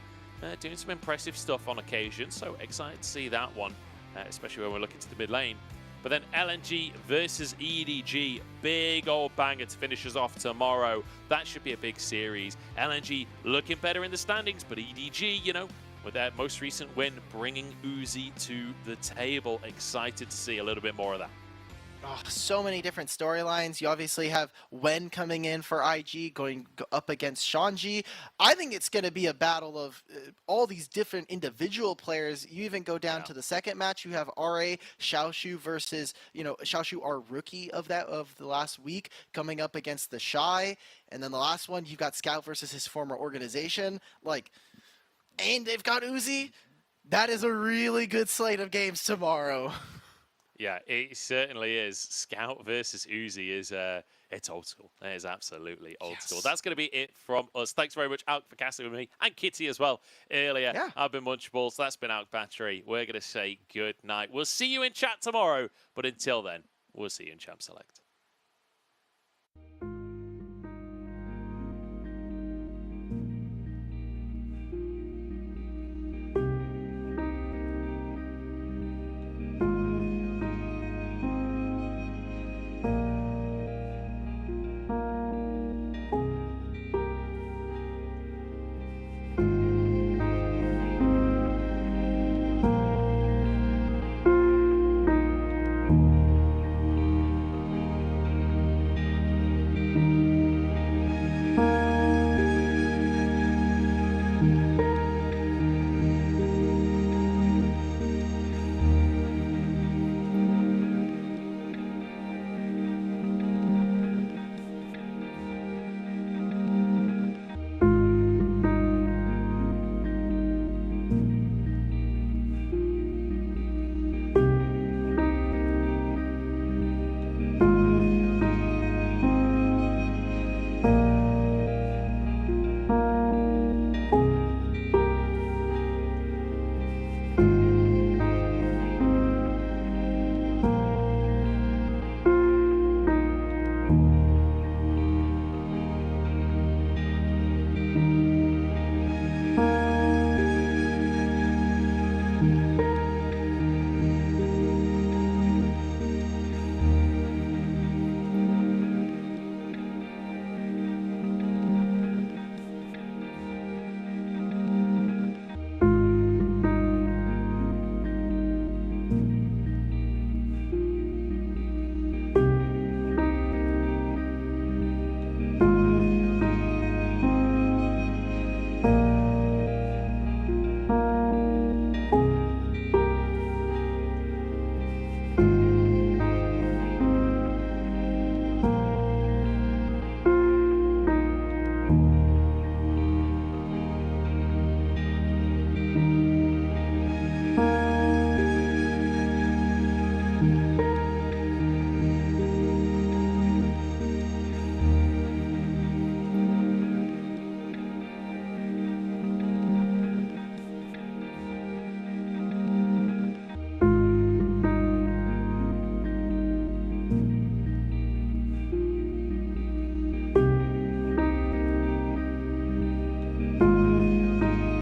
doing some impressive stuff on occasion, so excited to see that one, especially when we're looking to the mid lane. But then LNG versus EDG, big old banger to finish us off tomorrow. That should be a big series. LNG looking better in the standings, but EDG, you know, with their most recent win, bringing Uzi to the table. Excited to see a little bit more of that. Oh, so many different storylines. You obviously have Wen coming in for IG, going up against Shanji. I think it's going to be a battle of all these different individual players. You even go down to the second match. You have RA Xiaoshu versus, you know, Xiaoshu, our rookie of the last week, coming up against the Shy. And then the last one, you've got Scout versus his former organization. Like, and they've got Uzi. That is a really good slate of games tomorrow. Yeah, it certainly is. Scout versus Uzi is it's old school. That is absolutely old school. That's going to be it from us. Thanks very much, Alk, for casting with me, and Kitty as well earlier. Yeah. I've been Munchables. That's been Alk Battery. We're going to say good night. We'll see you in chat tomorrow, but until then, we'll see you in Champ Select.